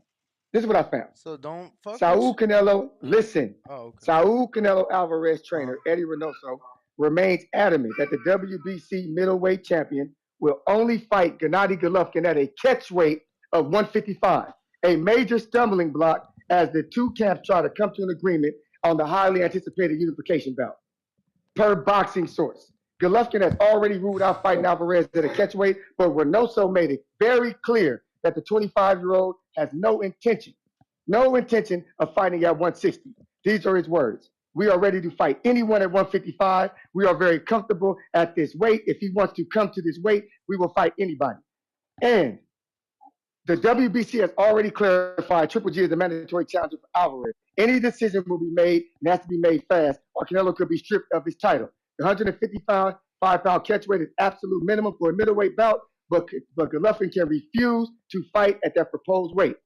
This is what I found. So don't fuck Saul with Canelo, listen. Oh, okay. Saul Canelo Alvarez trainer Eddie Reynoso remains adamant that the WBC middleweight champion will only fight Gennady Golovkin at a catch weight of 155, a major stumbling block as the two camps try to come to an agreement on the highly anticipated unification bout. Per boxing source, Golovkin has already ruled out fighting Alvarez at a catchweight, but Reynoso made it very clear that the 25-year-old has no intention of fighting at 160. These are his words. We are ready to fight anyone at 155. We are very comfortable at this weight. If he wants to come to this weight, we will fight anybody. And the WBC has already clarified Triple G is the mandatory challenger for Alvarez. Any decision will be made and has to be made fast, or Canelo could be stripped of his title. The 155 5-pound catchweight is absolute minimum for a middleweight bout, but Golovkin can refuse to fight at that proposed weight.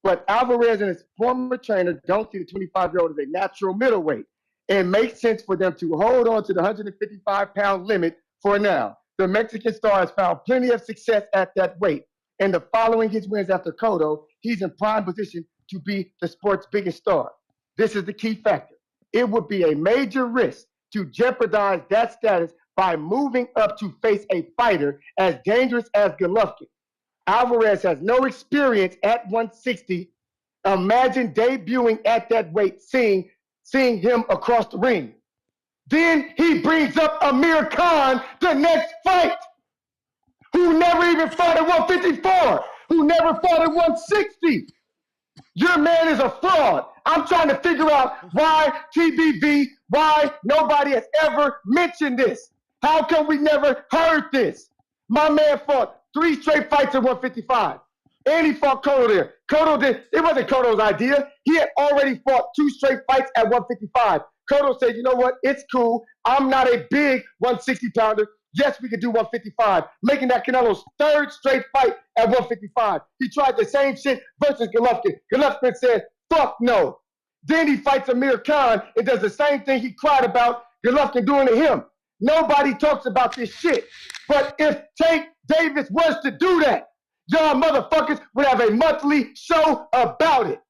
But Alvarez and his former trainer don't see the 25-year-old as a natural middleweight. It makes sense for them to hold on to the 155-pound limit for now. The Mexican star has found plenty of success at that weight. And following his wins after Cotto, he's in prime position to be the sport's biggest star. This is the key factor. It would be a major risk to jeopardize that status by moving up to face a fighter as dangerous as Golovkin. Alvarez has no experience at 160. Imagine debuting at that weight, seeing him across the ring. Then he brings up Amir Khan the next fight, who never even fought at 154, who never fought at 160. Your man is a fraud. I'm trying to figure out why TBV, why nobody has ever mentioned this. How come we never heard this? My man fought 3 straight fights at 155. And he fought Cotto there. Cotto did. It wasn't Cotto's idea. He had already fought 2 straight fights at 155. Cotto said, you know what? It's cool. I'm not a big 160-pounder. Yes, we could do 155, making that Canelo's 3rd straight fight at 155. He tried the same shit versus Golovkin. Golovkin said, fuck no. Then he fights Amir Khan and does the same thing he cried about Golovkin doing to him. Nobody talks about this shit. But if Tank Davis was to do that, y'all motherfuckers would have a monthly show about it.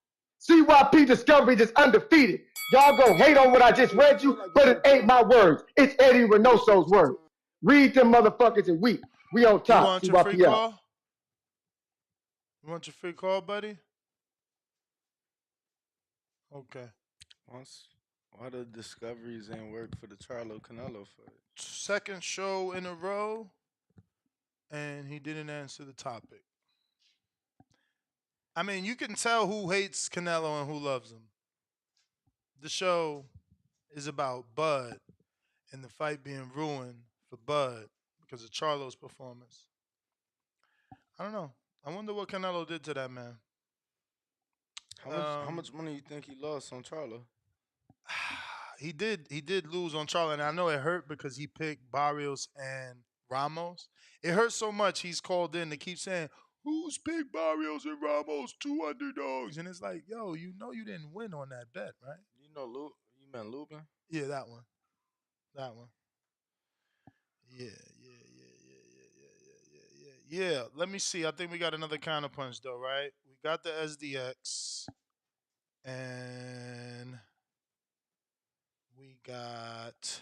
CYP Discovery is undefeated. Y'all go hate on what I just read you, but it ain't my words. It's Eddie Reynoso's words. Read them motherfuckers and weep. We on top. You want your free CYPL. call? You want your free call, buddy? Okay. Why the discoveries ain't work for the Charlo-Canelo fight? 2nd show in a row, and he didn't answer the topic. I mean, you can tell who hates Canelo and who loves him. The show is about Bud and the fight being ruined for Bud because of Charlo's performance. I don't know. I wonder what Canelo did to that man. How much money you think he lost on Charlo? He did lose on Charlo, and I know it hurt because he picked Barrios and Ramos. It hurt so much he's called in to keep saying, who's picked Barrios and Ramos, 2 underdogs? And it's like, yo, you know you didn't win on that bet, right? You meant Lubin? Yeah, that one. Yeah. Let me see. I think we got another counterpunch though, right? We got the SDX, and we got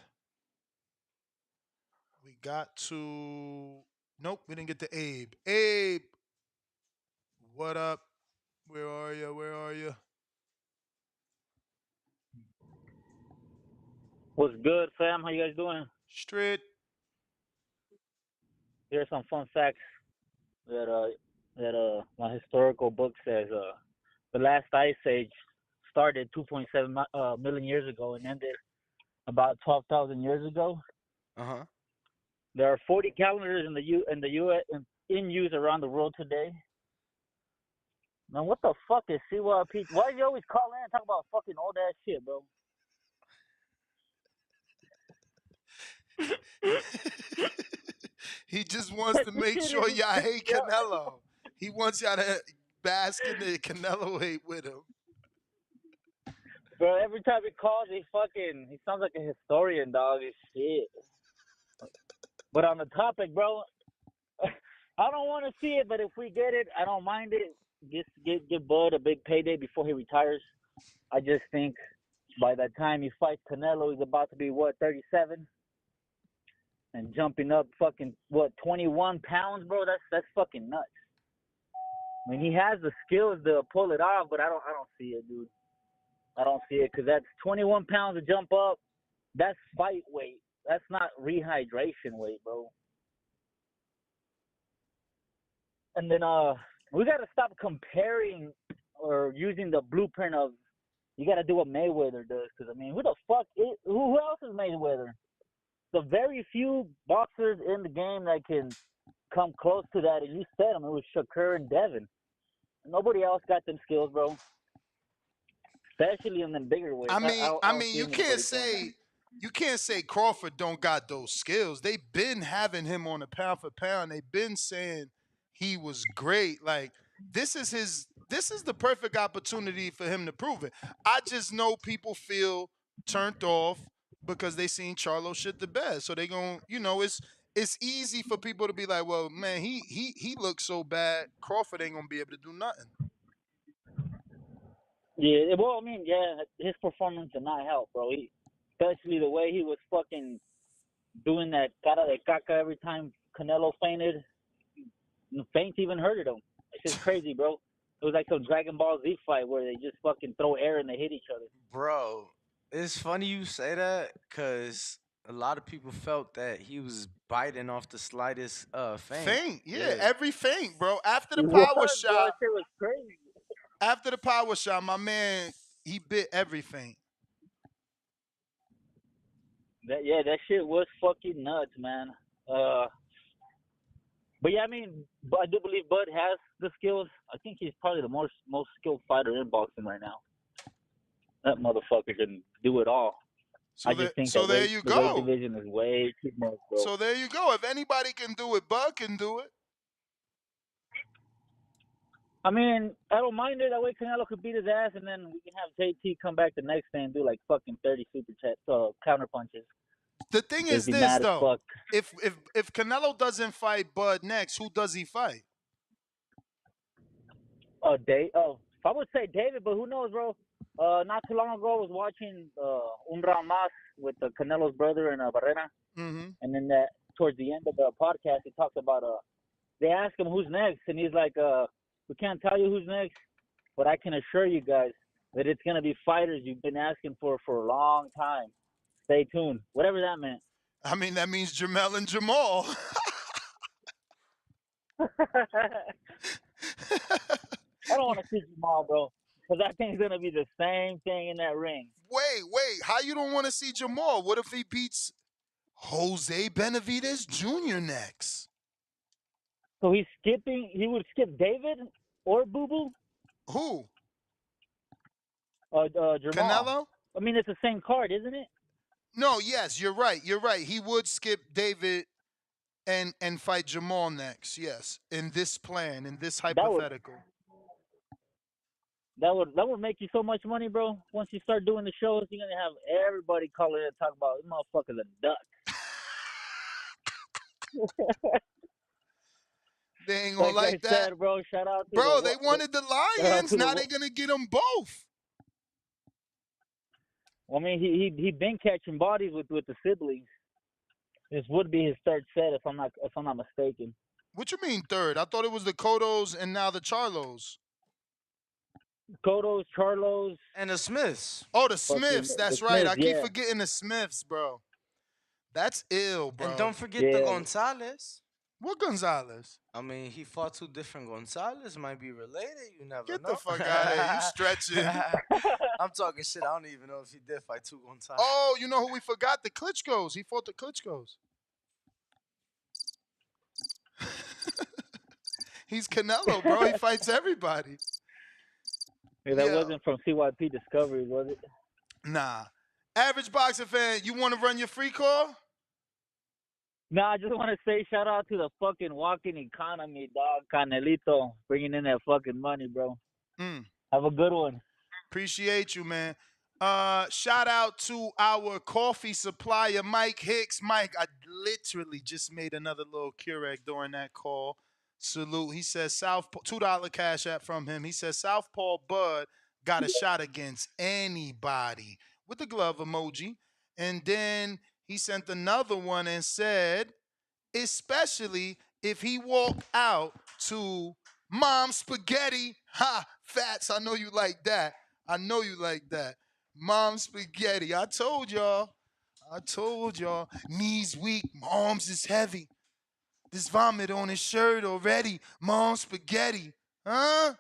to. Nope, we didn't get to Abe. Abe, what up? Where are you? What's good, fam? How you guys doing? Straight. Here's some fun facts that my historical book says. The last ice age started 2.7 million years ago and ended about 12,000 years ago. There are 40 calendars in the U.S. in use around the world today. Man, what the fuck is CYP? Why do you always call in and talk about fucking all that shit, bro? He just wants to make sure y'all hate Canelo. He wants y'all to bask in the Canelo hate with him. Bro, every time he calls, he sounds like a historian, dog. It's shit. But on the topic, bro, I don't want to see it, but if we get it, I don't mind it. Just give Bud a big payday before he retires. I just think by the time he fights Canelo, he's about to be, 37? And jumping up 21 pounds, bro, that's fucking nuts. I mean, he has the skills to pull it off, but I don't see it, dude. I don't see it because that's 21 pounds to jump up. That's fight weight. That's not rehydration weight, bro. And then we got to stop comparing or using the blueprint of you got to do what Mayweather does. Because, I mean, who the fuck who else is Mayweather? The very few boxers in the game that can come close to that, and you said them, it was Shakur and Devin. Nobody else got them skills, bro. Especially in the bigger weights. I mean, you can't say Crawford don't got those skills. They've been having him on a pound for pound. They've been saying he was great. Like this is the perfect opportunity for him to prove it. I just know people feel turned off because they seen Charlo shit the best. So they gon' it's easy for people to be like, well, man, he looks so bad. Crawford ain't gonna be able to do nothing. Yeah, well, I mean, yeah, his performance did not help, bro. Especially the way he was fucking doing that cara de caca every time Canelo fainted. The feints even hurted him. It's just crazy, bro. It was like some Dragon Ball Z fight where they just fucking throw air and they hit each other. Bro, it's funny you say that because a lot of people felt that he was biting off the slightest feint. Yeah, every feint, bro. After the He power was, bro. shot, That shit was crazy. After the power shot, my man, he bit everything. That shit was fucking nuts, man. But yeah, I mean, I do believe Bud has the skills. I think he's probably the most skilled fighter in boxing right now. That motherfucker can do it all. So I just think so that there weight, you the weight go. division is way too much, bro. So there you go. If anybody can do it, Bud can do it. I mean, I don't mind it. That way Canelo could beat his ass, and then we can have JT come back the next day and do like fucking 30 super counter punches. The thing is this though: if Canelo doesn't fight Bud next, who does he fight? If I would say David, but who knows, bro? Not too long ago, I was watching Un Round Mas with Canelo's brother and Barrera, and then towards the end of the podcast, he talked about they asked him who's next, and he's like, we can't tell you who's next, but I can assure you guys that it's gonna be fighters you've been asking for a long time. Stay tuned. Whatever that meant. I mean, that means Jermell and Jamal. I don't want to see Jamal, bro, because I think it's gonna be the same thing in that ring. Wait. How you don't want to see Jamal? What if he beats Jose Benavidez Jr. next? So he would skip David or Boo Boo? Who? Jamal. Canelo? I mean, it's the same card, isn't it? No, yes, you're right. He would skip David and fight Jamal next, yes. In this plan, in this hypothetical. That would make you so much money, bro. Once you start doing the shows, you're gonna have everybody calling and talk about this motherfucker's a duck. They ain't gonna like that. Said, bro, shout out to bro, they wanted the Lions. Now they're gonna get them both. Well, I mean, he been catching bodies with the siblings. This would be his third set, if I'm not mistaken. What you mean third? I thought it was the Cottos and now the Charlos. Cottos, Charlos, and the Smiths. Oh, the Smiths. That's right. Smiths, I keep forgetting the Smiths, bro. That's ill, bro. And don't forget the Gonzalez. What Gonzalez? I mean, he fought two different Gonzalez. Might be related. You never know. Get the fuck out of here. You stretching. I'm talking shit. I don't even know if he did fight two Gonzalez. Oh, you know who we forgot? The Klitschko's. He fought the Klitschko's. He's Canelo, bro. He fights everybody. Yeah, that wasn't from CYP Discovery, was it? Nah. Average boxing fan, you want to run your free call? Nah, I just want to say shout out to the fucking walking economy, dog. Canelito, bringing in that fucking money, bro. Have a good one. Appreciate you, man. Shout out to our coffee supplier, Mike Hicks. Mike, I literally just made another little Keurig during that call. Salute. He says $2 cash app from him. He says Southpaw Bud got a shot against anybody with the glove emoji. And then he sent another one and said, especially if he walked out to Mom spaghetti. Ha, Fats. I know you like that. I know you like that. Mom spaghetti. I told y'all. Knees weak. Mom's is heavy. This vomit on his shirt already. Mom spaghetti. Huh?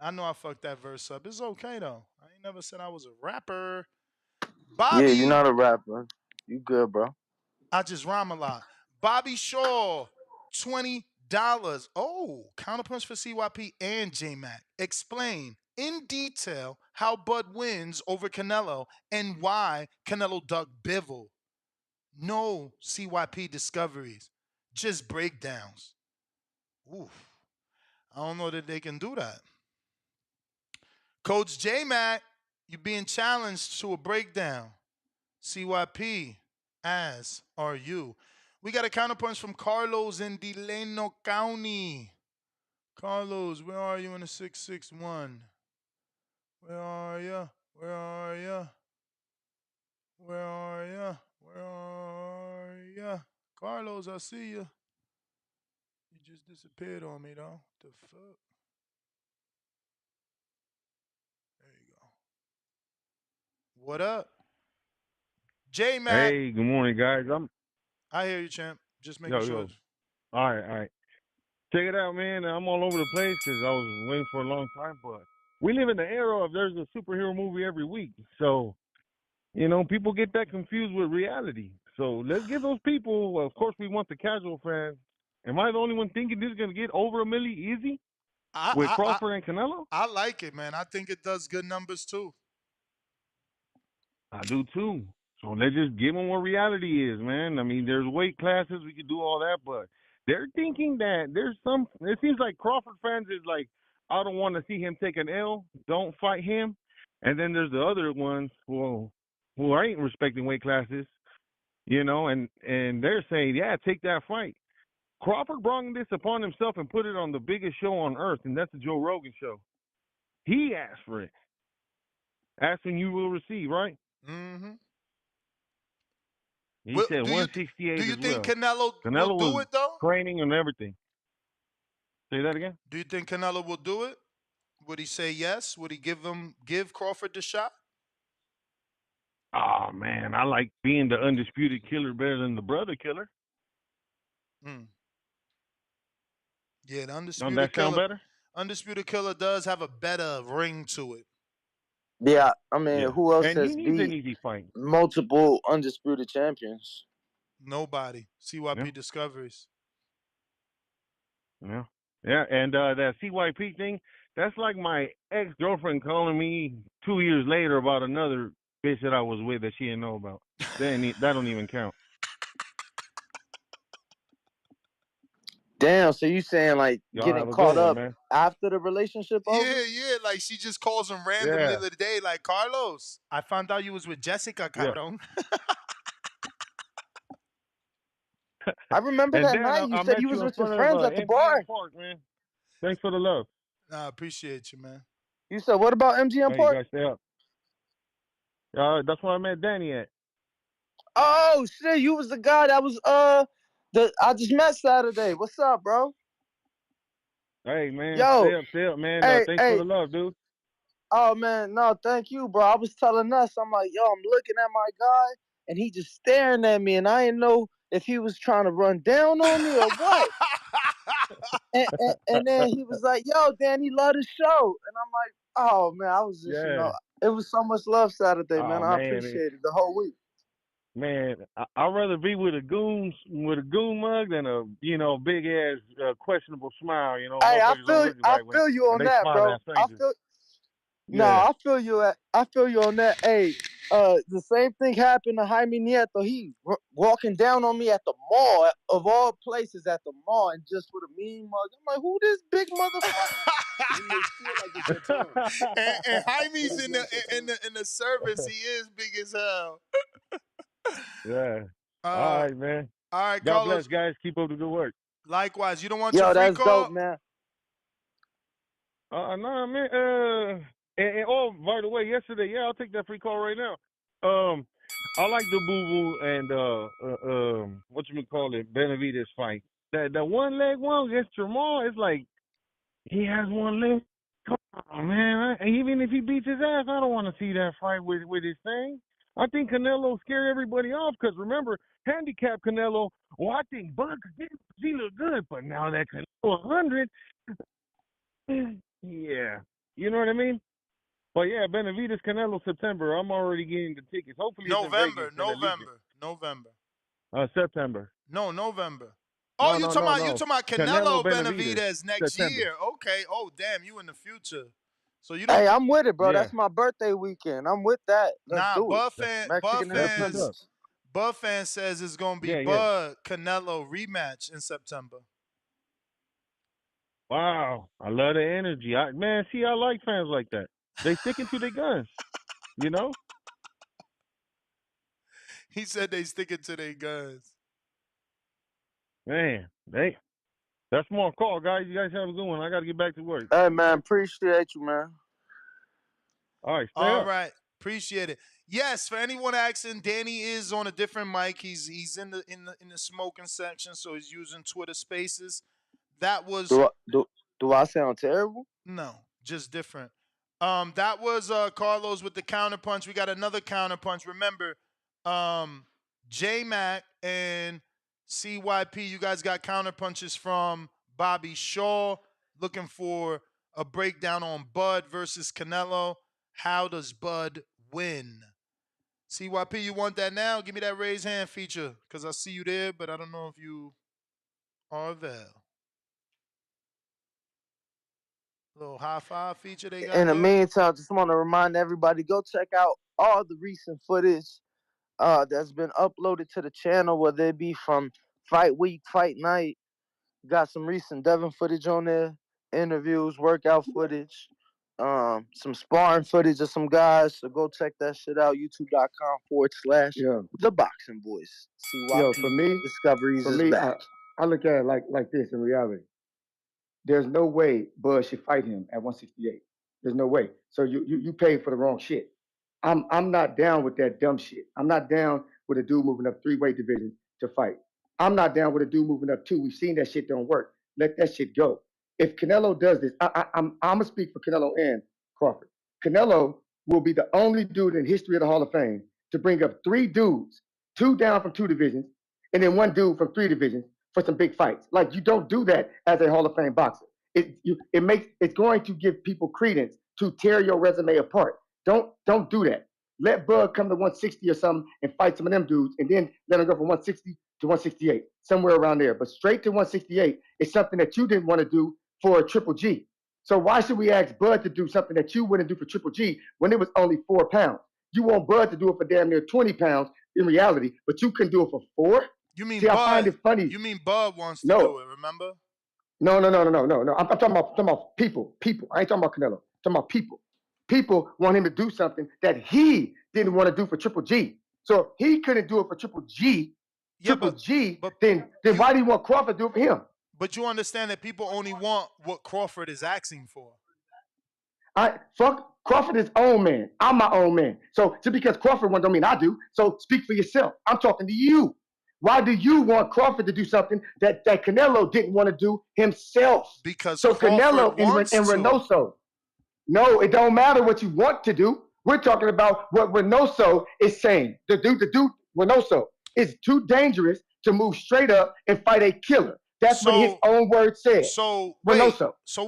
I know I fucked that verse up. It's okay though. I ain't never said I was a rapper. Yeah, you're Bobby. not a rapper. You good, bro. I just rhyme a lot. Bobby Shaw, $20. Oh, counterpunch for CYP and J Mac. Explain in detail how Bud wins over Canelo and why Canelo ducked Bivol. No CYP discoveries, just breakdowns. Oof. I don't know that they can do that. Coach J Mac, you're being challenged to a breakdown. CYP, as are you. We got a counterpunch from Carlos in Delano County. Carlos, where are you in the 661? Where are ya? Where are ya? Where are ya? Where are ya? Carlos, I see you. You just disappeared on me, though. The fuck? There you go. What up? J Mac. Hey, good morning, guys. I hear you, champ. Just making yo sure. yo. All right, all right. Check it out, man. I'm all over the place because I was waiting for a long time, but we live in the era of there's a superhero movie every week, so people get that confused with reality. So let's give those people. Well, of course, we want the casual fans. Am I the only one thinking this is gonna get over a milli easy with I Crawford and Canelo? I like it, man. I think it does good numbers too. I do too. So let's just give them what reality is, man. I mean, there's weight classes, we could do all that, but they're thinking that there's some. It seems like Crawford fans is like, I don't want to see him take an L. Don't fight him. And then there's the other ones who ain't respecting weight classes, and they're saying, yeah, take that fight. Crawford brought this upon himself and put it on the biggest show on earth, and that's the Joe Rogan show. He asked for it. Asking you will receive, right? Mm-hmm. He said 168 do you as think well. Canelo will Canelo do was it though? training and everything. Say that again? Do you think Canelo will do it? Would he say yes? Would he give Crawford the shot? Oh man, I like being the undisputed killer better than the brother killer. Mm. Yeah, the Don't that sound better? Undisputed Killer does have a better ring to it. Yeah, I mean, Yeah. who else And he has needs an beat easy fight. multiple undisputed champions? Nobody. Yeah. CYP Discoveries. Yeah. Yeah. And that CYP thing, that's like my ex girlfriend calling me 2 years later about another bitch that I was with that she didn't know about. That don't even count. Damn, so you saying like Y'all getting have a good caught one, up man. after the relationship over? Yeah. Like she just calls him randomly Yeah. the other day, like, Carlos, I found out you was with Jessica, Yeah. cabrón. I remember And that Dan, night you I said met you was you in with your front of friends at the MGM bar. Park, man. Thanks for the love. I appreciate you, man. You said what about MGM Hey, you Park? guys stay up. That's where I met Danny at. Oh shit, you was the guy that was that I just met Saturday. What's up, bro? Hey, man, Yo, stay up, man. hey, Thanks for hey. the love, dude. Oh man, no, thank you, bro. I was telling us, I'm like, yo, I'm looking at my guy, and he just staring at me, and I didn't know if he was trying to run down on me or what. And then he was like, yo, Danny, love the show, and I'm like, oh man, I was just, Yeah. it was so much love Saturday, man. Oh, I man, appreciate it the whole week. I'd rather be with a goon mug than a big ass questionable smile. Hey, Motherfuckers don't look I right when feel you when on they that, smile bro. at strangers. No, Yeah. I feel you on that. Hey, the same thing happened to Jaime Nieto. He walking down on me at the mall, of all places, at the mall, and just with a mean mug. I'm like, who this big motherfucker? When they feel like it's your time. and When Jaime's they feel like it's your time. in the service, he is big as hell. Yeah. All Uh, right, man. all right, God bless, Carlos. guys. Keep up the good work. Likewise, you don't want your Yo, free that's dope, call? man. No, man. Oh, by the way, yesterday, yeah, I'll take that free call right now. I like the Boo Boo and what you call it, Benavidez fight. That one leg one against Jermell is like He has one leg. Come on, man. Even if he beats his ass, I don't want to see that fight with his thing. I think Canelo scared everybody off because remember, handicap Canelo. Well, I think Bud, he look good, but now that Canelo 100, yeah, you know what I mean. But yeah, Benavidez Canelo September. I'm already getting the tickets. Hopefully it's in Vegas and Allegiant. November. September. No, November. Oh, No, you no, talking no, about no. Canelo Benavidez Benavidez next September. year? Okay. Oh, damn, you in the future. So you Hey, don't. I'm with it, bro. Yeah. That's my birthday weekend. I'm with that. Let's Nah, do it. Bud Mexican That's what's fans, up. Independence. Bud fans says it's gonna be Yeah, yeah. Bud Canelo rematch in September. Wow. I love the energy. I like fans like that. They sticking to their guns, you know? He said they sticking to their guns. Man, that's more call, guys. You guys have a good one. I got to get back to work. Hey, man, appreciate you, man. All right, stay All up. right, appreciate it. Yes, for anyone asking, Danny is on a different mic. He's in the smoking section, so he's using Twitter Spaces. That was Do I sound terrible? no, just different. That was Carlos with the counterpunch. We got another counterpunch. Remember, J Mac and CYP, you guys got counterpunches from Bobby Shaw. Looking for a breakdown on Bud versus Canelo. How does Bud win? CYP, you want that now? Give me that raise hand feature because I see you there, but I don't know if you are there. Little high five feature they got In the there. meantime, just want to remind everybody, go check out all the recent footage that's been uploaded to the channel, whether it be from fight week, fight night. Got some recent Devin footage on there, interviews, workout footage, some sparring footage of some guys. So go check that shit out, youtube.com/The Boxing Voice. For CYP me, Discoveries is back. I look at it like this in reality. There's no way Bud should fight him at 168. There's no way. So you paid for the wrong shit. I'm not down with that dumb shit. I'm not down with a dude moving up 3 weight divisions to fight. I'm not down with a dude moving up 2. We've seen that shit don't work. Let that shit go. If Canelo does this, I'm gonna speak for Canelo and Crawford. Canelo will be the only dude in history of the Hall of Fame to bring up 3 dudes, 2 down from 2 divisions, and then 1 dude from 3 divisions for some big fights. Like you don't do that as a Hall of Fame boxer. It's going to give people credence to tear your resume apart. Don't do that. Let Bud come to 160 or something and fight some of them dudes, and then let him go from 160 to 168, somewhere around there. But straight to 168 is something that you didn't want to do for a Triple G. So why should we ask Bud to do something that you wouldn't do for Triple G when it was only 4 pounds? You want Bud to do it for damn near 20 pounds in reality, but you can do it for 4? You mean See, Bud? I find it funny. You mean Bud wants to do it? Remember? No. I'm talking about people. I ain't talking about Canelo. I'm talking about people. People want him to do something that he didn't want to do for Triple G. So if he couldn't do it for Triple G, then why do you want Crawford to do it for him? But you understand that people only want what Crawford is asking for. Fuck Crawford is own man. I'm my own man. So just because Crawford wants don't mean I do. So speak for yourself. I'm talking to you. Why do you want Crawford to do something that Canelo didn't want to do himself? Because so Crawford Canelo wants and to. Reynoso. No, it don't matter what you want to do. We're talking about what Reynoso is saying. The dude Reynoso is too dangerous to move straight up and fight a killer. That's what his own words said. So Reynoso. So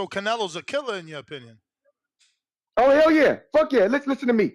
Canelo's a killer in your opinion? Oh hell yeah! Fuck yeah! Listen to me.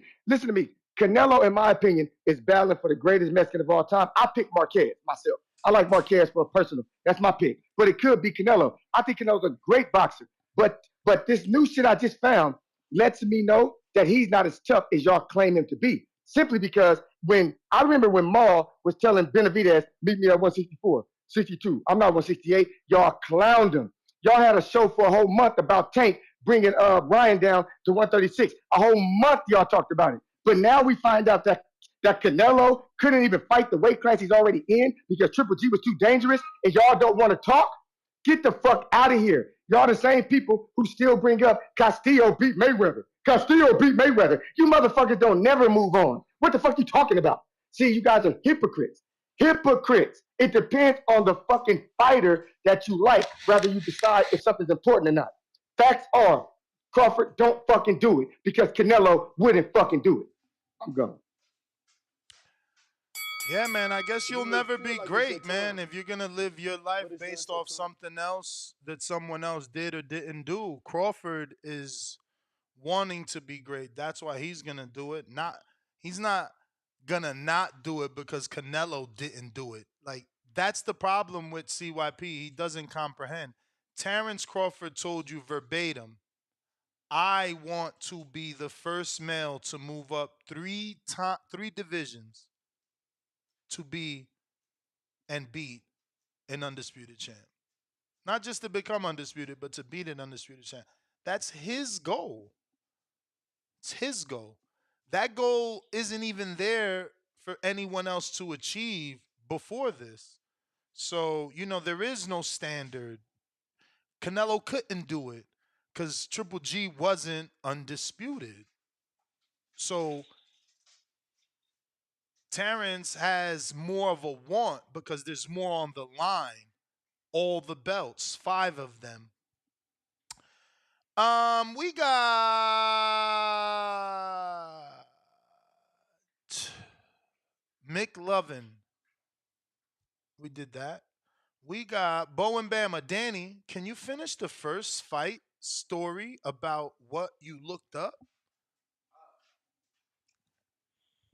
Canelo, in my opinion, is battling for the greatest Mexican of all time. I pick Marquez myself. I like Marquez for a personal. That's my pick. But it could be Canelo. I think Canelo's a great boxer. But this new shit I just found lets me know that he's not as tough as y'all claim him to be. Simply because I remember when Maul was telling Benavidez, meet me at 164, 62. I'm not 168. Y'all clowned him. Y'all had a show for a whole month about Tank bringing Ryan down to 136. A whole month y'all talked about it. But now we find out that Canelo couldn't even fight the weight class he's already in because Triple G was too dangerous and y'all don't want to talk? Get the fuck out of here. Y'all the same people who still bring up Castillo beat Mayweather. You motherfuckers don't never move on. What the fuck you talking about? See, you guys are hypocrites. Hypocrites. It depends on the fucking fighter that you like, whether you decide if something's important or not. Facts are, Crawford don't fucking do it because Canelo wouldn't fucking do it. I'm gone. Yeah, man, I guess you'll never be great, man, if you're gonna live your life based off something else that someone else did or didn't do. Crawford is wanting to be great. That's why he's gonna do it. He's not gonna not do it because Canelo didn't do it. Like, that's the problem with CYP. He doesn't comprehend. Terence Crawford told you verbatim, I want to be the first male to move up three divisions to be and beat an undisputed champ. Not just to become undisputed, but to beat an undisputed champ. That's his goal. It's his goal. That goal isn't even there for anyone else to achieve before this. So, there is no standard. Canelo couldn't do it because Triple G wasn't undisputed. So, Terrence has more of a want because there's more on the line. All the belts, 5 of them. We got McLovin. We did that. We got Bo and Bama. Danny, can you finish the first fight story about what you looked up?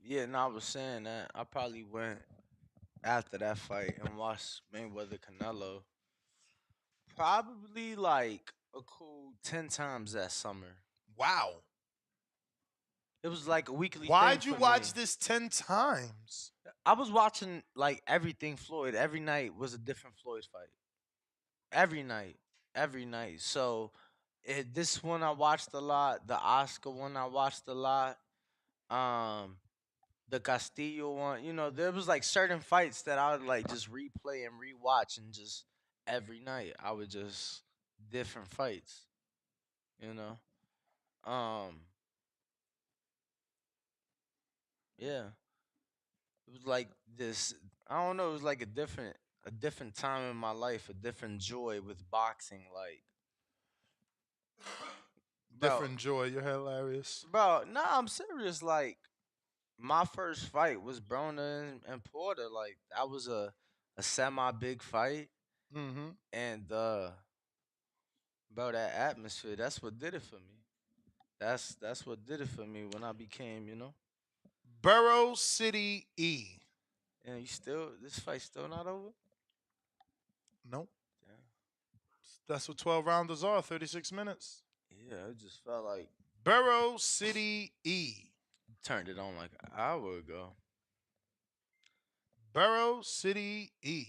Yeah, I was saying that I probably went after that fight and watched Mayweather Canelo probably like a cool 10 times that summer. Wow. It was like a weekly thing Why'd you for watch me. this 10 times? I was watching like everything Floyd. Every night was a different Floyd fight. Every night. Every night. So this one I watched a lot. The Oscar one I watched a lot. The Castillo one. There was like certain fights that I would like just replay and rewatch and just every night I would just different fights. You know? Yeah. It was like this. I don't know. It was like a different time in my life, a different joy with boxing. Like, bro, Different joy. You're hilarious. bro. Nah, I'm serious. Like, my first fight was Broner and Porter. Like, that was a semi big fight, Mm-hmm. and bro, that atmosphere. That's what did it for me. That's what did it for me when I became. Borough City E. And this fight still not over. Nope. That's what 12 rounders are, 36 minutes. Yeah, it just felt like Borough City E. turned it on like an hour ago. Borough City E.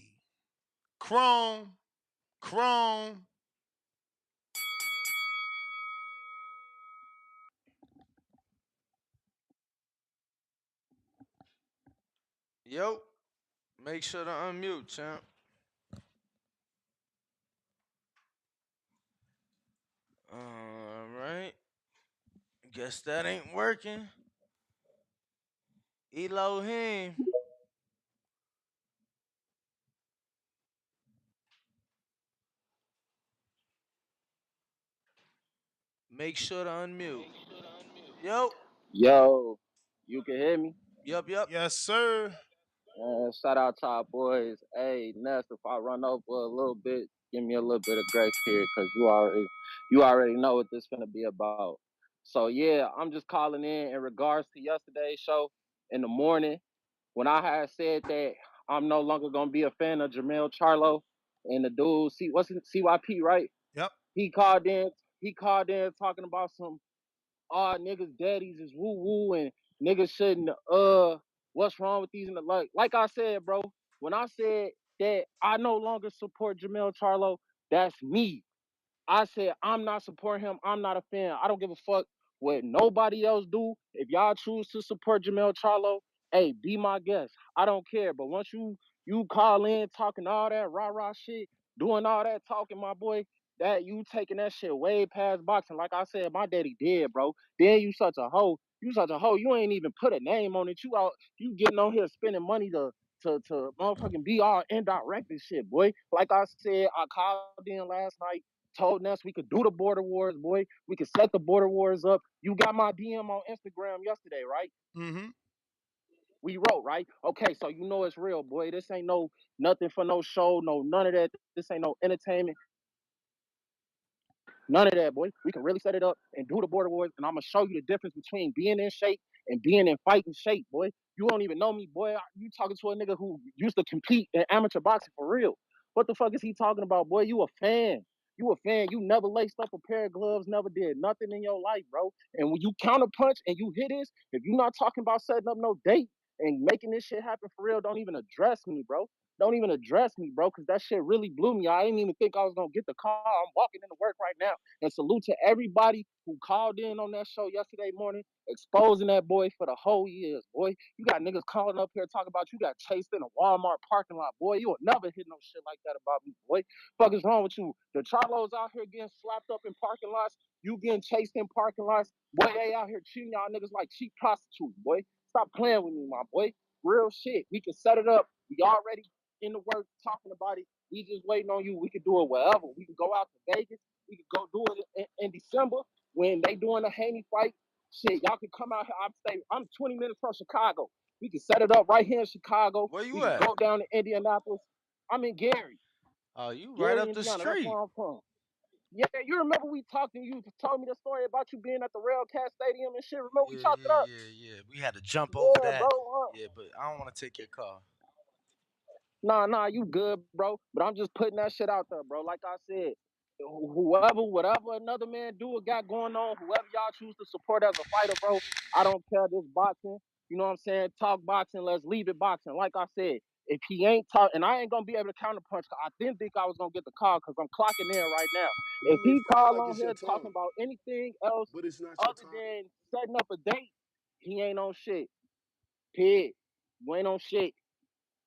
Chrome. Yo, make sure to unmute, champ. All right. Guess that ain't working. Elohim. Make sure to unmute. Yo. Yo, you can hear me? Yup. Yes, sir. Shout out to our boys. Hey, Ness, if I run over a little bit, give me a little bit of grace period because you already know what this gonna be about. So yeah, I'm just calling in regards to yesterday's show in the morning when I had said that I'm no longer gonna be a fan of Jermell Charlo and the dude. What's it, CYP, right? Yep. He called in. He called in talking about some niggas daddies is woo woo and niggas shouldn't what's wrong with these and like I said, bro, when I said that I no longer support Jermell Charlo, that's me. I said I'm not supporting him. I'm not a fan. I don't give a fuck what nobody else do. If y'all choose to support Jermell Charlo, hey, be my guest. I don't care. But once you call in talking all that rah shit, doing all that talking, my boy, that you taking that shit way past boxing. Like I said, my daddy did, bro. Then you such a hoe. You such a hoe. You ain't even put a name on it. You getting on here spending money to to motherfucking be all indirect and shit, boy. Like I said, I called in last night, told Ness we could do the border wars, boy. We could set the border wars up. You got my DM on Instagram yesterday, right? Mm-hmm. We wrote, right? Okay, so you know it's real, boy. This ain't no nothing for no show, no none of that. This ain't no entertainment. None of that, boy. We can really set it up and do the border wars, and I'm gonna show you the difference between being in shape and being in fighting shape, boy. You don't even know me, boy. You talking to a nigga who used to compete in amateur boxing for real. What the fuck is he talking about, boy? You a fan. You a fan. You never laced up a pair of gloves, never did nothing in your life, bro. And when you counter punch and you hit this, if you're not talking about setting up no date and making this shit happen for real, don't even address me, bro. Don't even address me, bro, because that shit really blew me. I didn't even think I was gonna get the call. I'm walking into work right now. And salute to everybody who called in on that show yesterday morning, exposing that boy for the whole years, boy. You got niggas calling up here talking about you got chased in a Walmart parking lot, boy. You will never hit no shit like that about me, boy. Fuck is wrong with you? The Charlos out here getting slapped up in parking lots. You getting chased in parking lots. Boy, they out here treating y'all niggas like cheap prostitutes, boy. Stop playing with me, my boy. Real shit. We can set it up. We already in the work talking about it. We just waiting on you. We could do it wherever. We could go out to Vegas. We could go do it in December when they doing a Haney fight. Shit, y'all could come out here. I'm 20 minutes from Chicago. We can set it up right here in Chicago. Where you We can at? go down to Indianapolis. I'm in Gary. Oh, you right Gary, up the Indiana. That's street. where I'm from. Yeah, you remember we talked and you told me the story about you being at the Railcat Stadium and shit. Remember we Yeah, chopped it yeah, up? yeah, yeah. We had to jump over Yeah, that. bro. Yeah, but I don't want to take your car. Nah, you good, bro. But I'm just putting that shit out there, bro. Like I said, whatever another man do or got going on, whoever y'all choose to support as a fighter, bro, I don't care. This boxing, you know what I'm saying? Talk boxing, let's leave it boxing. Like I said, if he ain't talk, and I ain't gonna be able to counter punch, cause I didn't think I was gonna get the call, cause I'm clocking in right now. You If may he feel call like on it's your here talking time, about anything else but it's not your other time. than setting up a date, he ain't on shit. Pig. You ain't on shit.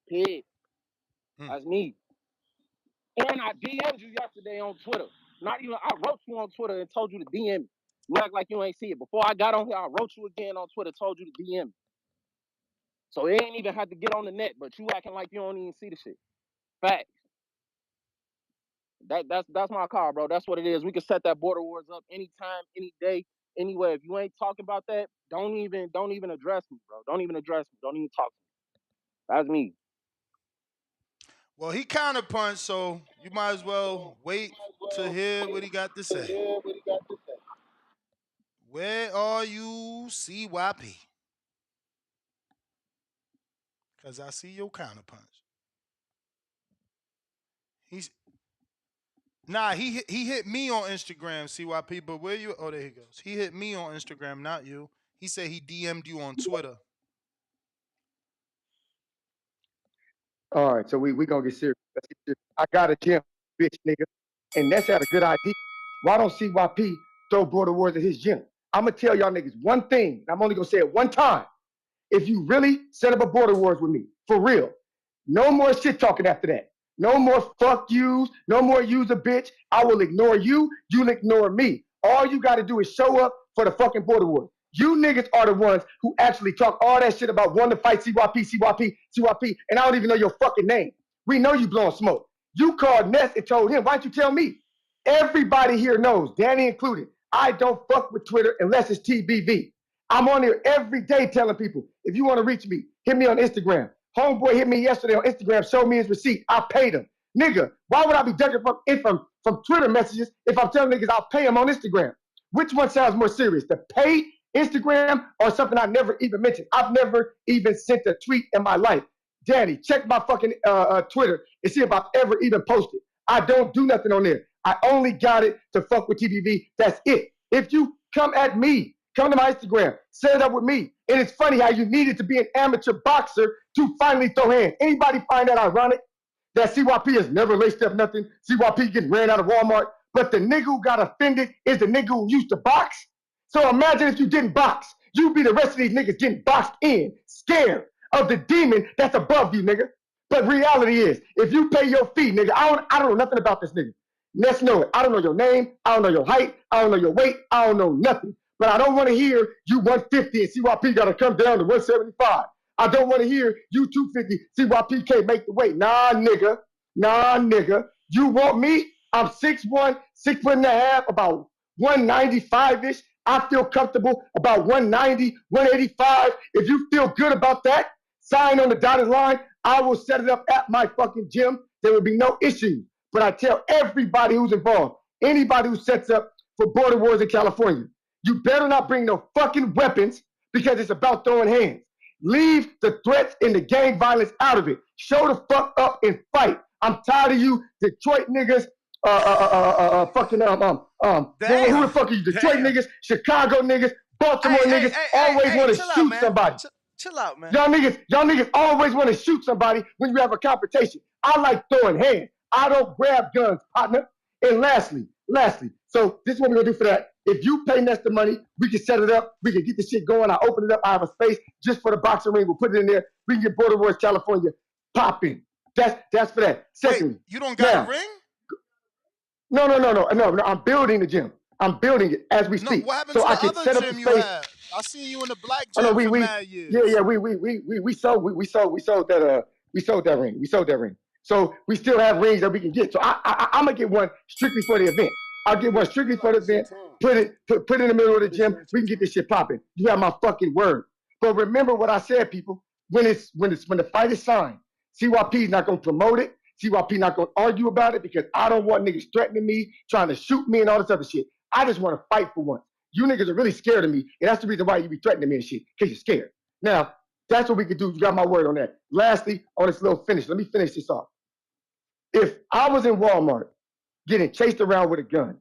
Pig. That's me. And I DM'd you yesterday on Twitter. Not even, I wrote you on Twitter and told you to DM me. You act like you ain't see it. Before I got on here, I wrote you again on Twitter, told you to DM me. So it ain't even had to get on the net, but you acting like you don't even see the shit. Facts. That's my call, bro. That's what it is. We can set that border wars up anytime, any day, anywhere. If you ain't talking about that, don't even address me, bro. Don't even address me. Don't even talk to me. That's me. Well, he counterpunched, so you might as well wait to hear what he got to say. Where are you, CYP? Because I see your counterpunch. He's he hit me on Instagram, CYP, but where you? Oh, there he goes. He hit me on Instagram, not you. He said he DM'd you on Twitter. All right, so we gonna get serious. Let's get serious. I got a gym, bitch nigga, and that's had a good idea. Why don't CYP throw border wars at his gym? I'm gonna tell y'all niggas one thing. And I'm only gonna say it one time. If you really set up a border wars with me, for real, no more shit talking after that. No more fuck yous. No more use a bitch. I will ignore you. You'll ignore me. All you got to do is show up for the fucking border wars. You niggas are the ones who actually talk all that shit about wanting to fight CYP, and I don't even know your fucking name. We know you blowing smoke. You called Ness and told him, why don't you tell me? Everybody here knows, Danny included, I don't fuck with Twitter unless it's TBV. I'm on there every day telling people, if you want to reach me, hit me on Instagram. Homeboy hit me yesterday on Instagram, showed me his receipt. I paid him. Nigga, why would I be ducking from Twitter messages if I'm telling niggas I'll pay him on Instagram? Which one sounds more serious, the paid Instagram or something I never even mentioned? I've never even sent a tweet in my life. Danny, check my fucking Twitter and see if I've ever even posted. I don't do nothing on there. I only got it to fuck with TBV. That's it. If you come at me, come to my Instagram, set it up with me. And it's funny how you needed to be an amateur boxer to finally throw hands. Anybody find that ironic? That CYP has never laced up nothing. CYP getting ran out of Walmart. But the nigga who got offended is the nigga who used to box. So imagine if you didn't box. You'd be the rest of these niggas getting boxed in, scared of the demon that's above you, nigga. But reality is, if you pay your fee, nigga, I don't know nothing about this nigga. Let's know it. I don't know your name. I don't know your height. I don't know your weight. I don't know nothing. But I don't want to hear you 150 and CYP got to come down to 175. I don't want to hear you 250 CYPK make the weight. Nah, nigga. Nah, nigga. You want me? I'm 6'1", 6'1.5", about 195-ish. I feel comfortable about 190, 185. If you feel good about that, sign on the dotted line. I will set it up at my fucking gym. There will be no issue. But I tell everybody who's involved, anybody who sets up for border wars in California, you better not bring no fucking weapons because it's about throwing hands. Leave the threats and the gang violence out of it. Show the fuck up and fight. I'm tired of you Detroit niggas, fucking who the fuck are you? Detroit niggas, Chicago niggas, Baltimore niggas always want to shoot somebody. Chill out, man. Y'all niggas always want to shoot somebody when you have a confrontation. I like throwing hands. I don't grab guns, partner. And lastly, so this is what we're gonna do for that. If you pay Ness the money, we can set it up. We can get the shit going. I open it up. I have a space just for the boxing ring. We'll put it in there. We can get Border Wars California popping. That's for that. Secondly, wait, you don't got a ring? No. I'm building the gym. I'm building it as we speak. No, what happened so to I the can other set up gym the you space. have? I seen you in the black gym for mad years. Yeah, we sold that ring. We sold that ring. So we still have rings that we can get. So I'm gonna get one strictly for the event. I'll get one strictly for the event. Put it in the middle of the gym. We can get this shit popping. You have my fucking word. But remember what I said, people. When the fight is signed, CYP is not gonna promote it. CYP not gonna argue about it because I don't want niggas threatening me, trying to shoot me and all this other shit. I just want to fight for once. You niggas are really scared of me, and that's the reason why you be threatening me and shit, because you're scared. Now, that's what we can do. You got my word on that. Lastly, on this little finish, let me finish this off. If I was in Walmart getting chased around with a gun,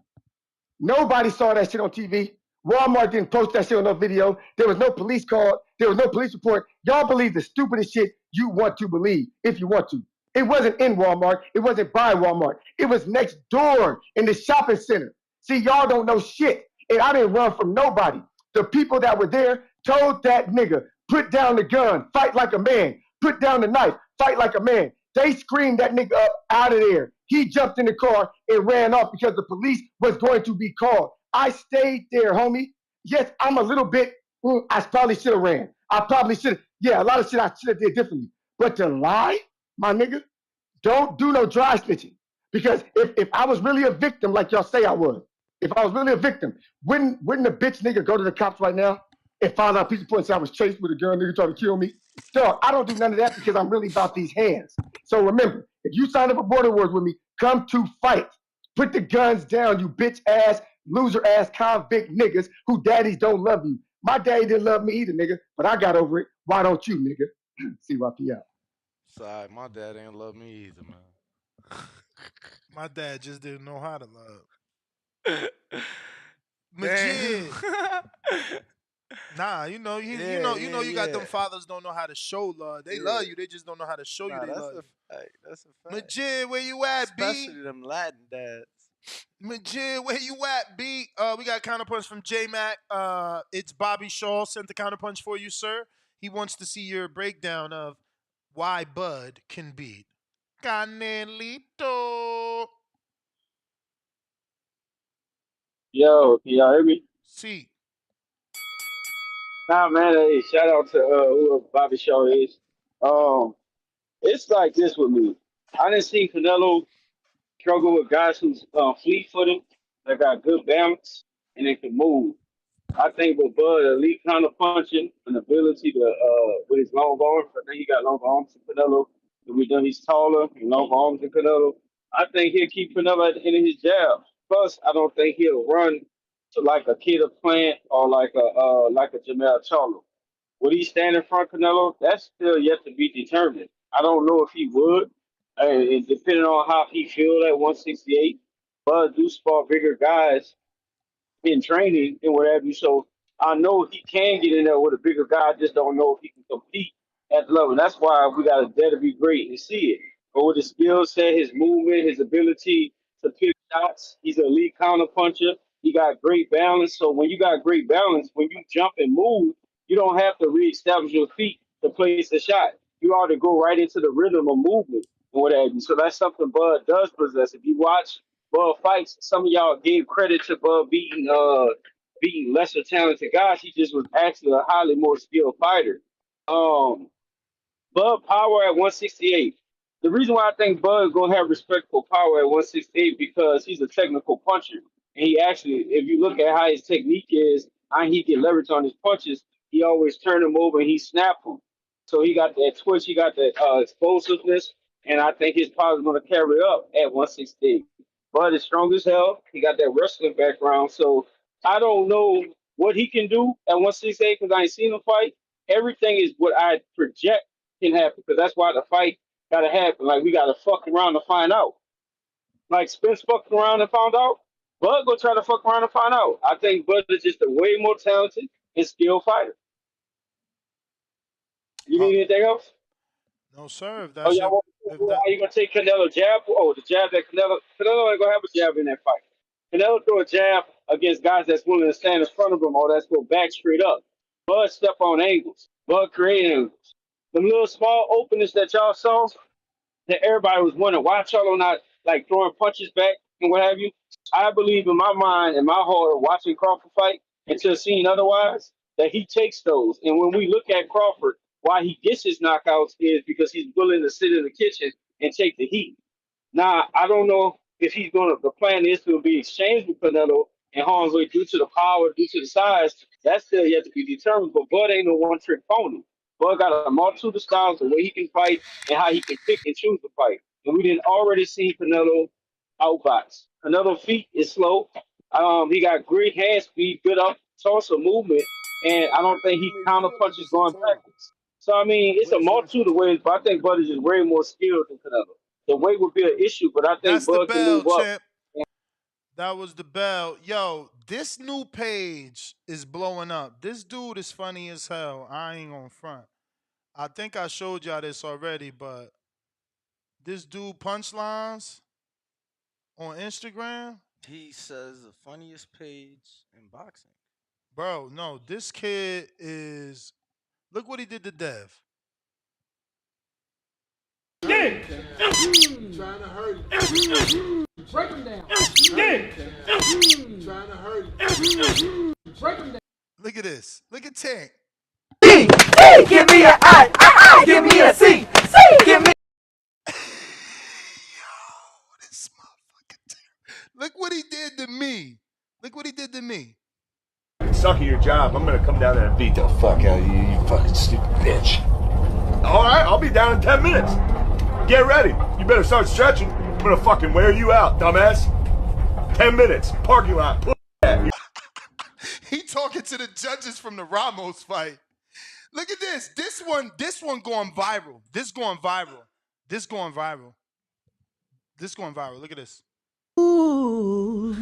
nobody saw that shit on TV. Walmart didn't post that shit on no video. There was no police call. There was no police report. Y'all believe the stupidest shit you want to believe if you want to. It wasn't in Walmart. It wasn't by Walmart. It was next door in the shopping center. See, y'all don't know shit. And I didn't run from nobody. The people that were there told that nigga, put down the gun, fight like a man. Put down the knife, fight like a man. They screamed that nigga up out of there. He jumped in the car and ran off because the police was going to be called. I stayed there, homie. Yes, I'm a little bit, I probably should have ran. I probably should have, yeah, a lot of shit I should have did differently. But to lie, my nigga, don't do no dry snitching. Because if I was really a victim like y'all say I was, if I was really a victim, wouldn't the bitch nigga go to the cops right now and find out a piece of point I was chased with a gun, nigga trying to kill me? Dog, I don't do none of that because I'm really about these hands. So remember, if you sign up for Border Wars with me, come to fight. Put the guns down, you bitch ass, loser ass convict niggas who daddies don't love you. My daddy didn't love me either, nigga, but I got over it. Why don't you, nigga? CYP out. Sorry, my dad ain't love me either, man. My dad just didn't know how to love. Majid. Nah, you got them fathers don't know how to show love. They love you, they just don't know how to show you they love you. That's a fact. Majid, where you at, B? Especially them Latin dads. Majid, where you at, B? We got counterpunch from J-Mac. It's Bobby Shaw sent the counterpunch for you, sir. He wants to see your breakdown of why Bud can beat Canelito. Yo, can y'all hear me? See. Nah, man, hey, shout out to whoever Bobby Shaw is. It's like this with me. I didn't see Canelo struggle with guys who's fleet-footed, that got good balance, and they can move. I think with Bud, elite counter punching and ability to with his long arms. I think he got long arms to Canelo. We done he's taller and long arms than Canelo. I think he'll keep Canelo at the end of his jab. Plus, I don't think he'll run to like a Kid Plant or like a Jermell Charlo. Would he stand in front of Canelo? That's still yet to be determined. I don't know if he would. Depending on how he feel at 168. Bud do spar bigger guys in training and what have you. So I know he can get in there with a bigger guy. I just don't know if he can compete at the level. That's why we got to dare to be great and see it. But with his skill set, his movement, his ability to pick shots, he's an elite counter puncher. He got great balance. So when you got great balance, when you jump and move, you don't have to reestablish your feet to place the shot. You ought to go right into the rhythm of movement and what have you. So that's something Bud does possess. If you watch Bud fights, some of y'all gave credit to Bud beating lesser talented guys. He just was actually a highly more skilled fighter. Bud Power at 168. The reason why I think Bud is gonna have respect for Power at 168 because he's a technical puncher. And he actually, if you look at how his technique is, how he get leverage on his punches, he always turn them over and he snap them. So he got that twitch, he got that explosiveness, and I think his power is gonna carry up at 168. Bud is strong as hell. He got that wrestling background, so I don't know what he can do at 168 because I ain't seen him fight. Everything is what I project can happen because that's why the fight gotta happen. Like we gotta fuck around to find out. Like Spence fucked around and found out. Bud go try to fuck around and find out. I think Bud is just a way more talented and skilled fighter. You need anything else? No, sir. If Oh, that's y'all your, want if that, are you gonna take Canelo jab? Oh, the jab that Canelo ain't gonna have a jab in that fight. Canelo throw a jab against guys that's willing to stand in front of him or that's go back straight up. Bud step on angles. Bud create angles. The little small openings that y'all saw, that everybody was wondering why Charlo not like throwing punches back and what have you. I believe in my mind and my heart of watching Crawford fight until seeing otherwise that he takes those. And when we look at Crawford, why he gets his knockouts is because he's willing to sit in the kitchen and take the heat. Now, I don't know if he's going to, the plan is to be exchanged with Canelo and harm's way due to the power, due to the size. That's still yet to be determined. But Bud ain't no one trick pony. Bud got a multitude of styles, the way he can fight and how he can pick and choose to fight. And we didn't already see Canelo outbox. Canelo feet is slow. He got great hand speed, good up torso movement, and I don't think he counter punches going backwards. So I mean, it's a multitude of ways, but I think Bud is just way more skilled than Canelo. The weight would be an issue, but I think that's the Bud can bell, move up. champ. That was the bell. Yo, this new page is blowing up. This dude is funny as hell. I ain't gonna front. I think I showed y'all this already, but this dude punchlines on Instagram. He says the funniest page in boxing. Bro, no, this kid is. Look what he did to Dev. Yeah. Trying to hurt him. Break him down. Yeah. Trying to hurt him. Break him down. Look at this. Look at Tank. C, give me an I, give me a C, give me. This motherfucker. Look what he did to me. Look what he did to me. Suck at your job. I'm gonna come down there and beat the fuck out of you, you fucking stupid bitch. All right, I'll be down in 10 minutes. Get ready. You better start stretching. I'm gonna fucking wear you out, dumbass. 10 minutes. Parking lot. He talking to the judges from the Ramos fight. Look at this. This one going viral. This going viral. This going viral. This going viral. Look at this. Ooh.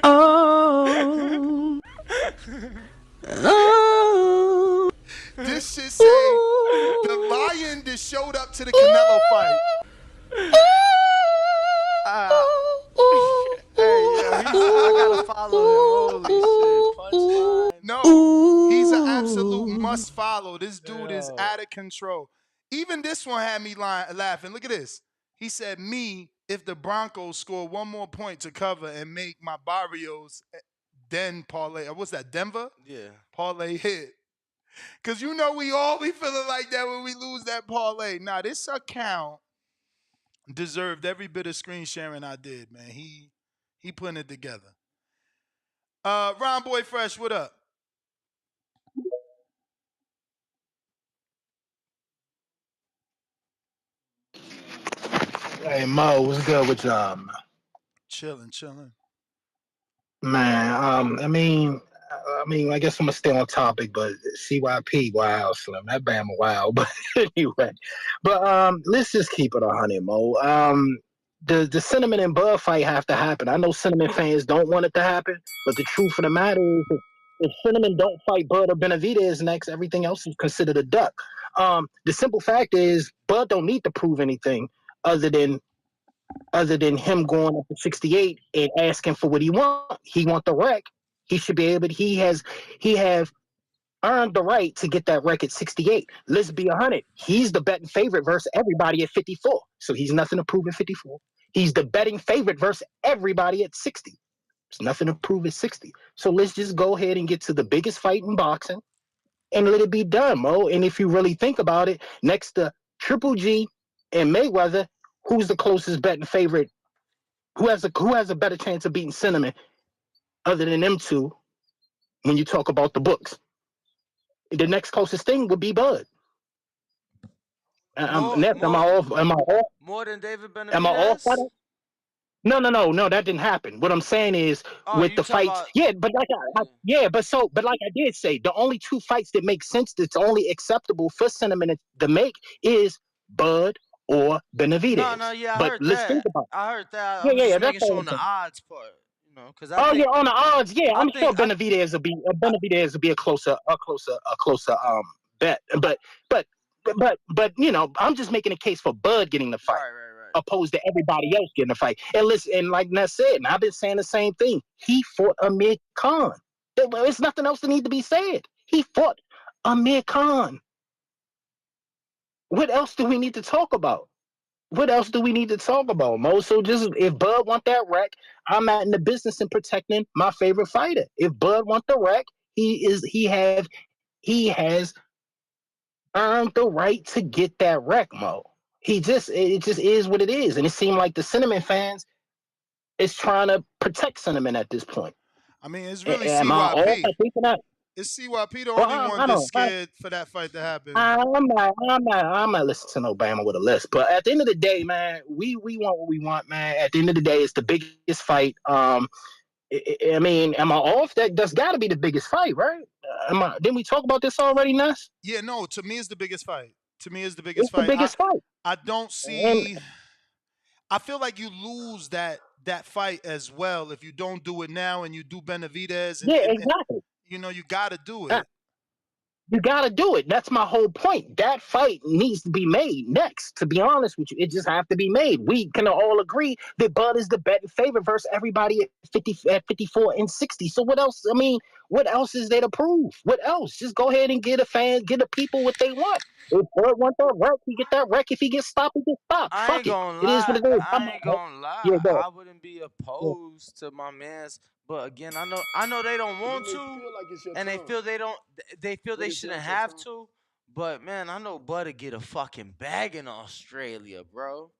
Oh. Oh. This shit say the lion that showed up to the Canelo fight. I gotta follow him. Holy shit. Punchline. No, he's an absolute must follow. This dude is out of control. Even this one had me laughing. Look at this. He said, me, if the Broncos score one more point to cover and make my Barrios then parlay. What's that, Denver? Yeah. Parlay hit. Because you know we all be feeling like that when we lose that parlay. Now, this account deserved every bit of screen sharing I did, man. He putting it together. Ron Boy Fresh, what up? Hey Mo, what's good with y'all, man? Chilling. Man, I guess I'm gonna stay on topic, but CYP, wow, Slim, that Bama, wow. But anyway, let's just keep it 100, Mo. The Cinnamon and Bud fight have to happen. I know Cinnamon fans don't want it to happen, but the truth of the matter is, if Cinnamon don't fight Bud or Benavidez next, everything else is considered a duck. The simple fact is, Bud don't need to prove anything other than him going up to 68 and asking for what he wants. He want the rec. He should be able to, he have earned the right to get that rec at 68. Let's be 100. He's the betting favorite versus everybody at 54. So he's nothing to prove at 54. He's the betting favorite versus everybody at 60. There's nothing to prove at 60. So let's just go ahead and get to the biggest fight in boxing. and let it be done, Mo. And if you really think about it, next to Triple G and Mayweather, who's the closest betting favorite? Who has a better chance of beating Cinnamon other than them two when you talk about the books? The next closest thing would be Bud. Am I off? Am I off? More than David Am I off? Benavidez? No, that didn't happen. What I'm saying is with You the talking fights, about? but like I did say, the only two fights that make sense that's only acceptable for Cinnamon to make is Bud or Benavidez. No, yeah, I But heard let's think that. about I heard that. it. I was Yeah, just that's making sure all on I'm the saying. odds part, because I Oh think yeah, on the odds, yeah, I I'm sure think Benavidez will be a closer bet. But I'm just making a case for Bud getting the fight, right. opposed to everybody else getting the fight. And listen, and like Ness said, and I've been saying the same thing. He fought Amir Khan. There's nothing else that needs to be said. He fought Amir Khan. What else do we need to talk about? What else do we need to talk about, Mo? So just if Bud want that wreck, I'm not in the business in protecting my favorite fighter. If Bud want the wreck, he has earned the right to get that wreck, Mo. It just is what it is. And it seemed like the Cinnamon fans is trying to protect Cinnamon at this point. I mean, it's really Am I off? I CYP. think that. Is CYP the Well, only one I that's don't. scared for that fight to happen? I'm not listening to no Bama with a list. But at the end of the day, man, we want what we want, man. At the end of the day, it's the biggest fight. I mean, am I off? That's got to be the biggest fight, right? Didn't we talk about this already, Ness? Yeah, no. To me, it's the biggest fight. It's the biggest fight. I don't see. I feel like you lose that fight as well if you don't do it now and you do Benavidez. And Exactly. You got to do it. You got to do it. That's my whole point. That fight needs to be made next. To be honest with you, it just have to be made. We can all agree that Bud is the betting favorite versus everybody at 54 and 60. So what else? I mean, what else is there to prove? What else? Just go ahead and get the people what they want. If Bud want that wreck, he get that wreck. If he gets stopped, he gets stopped. I Fuck ain't it. gonna It is what lie. it is. I ain't gonna lie. Yeah, I wouldn't be opposed to my man's, but again, I know they don't want to, and they feel they shouldn't have to. But man, I know Bud to get a fucking bag in Australia, bro.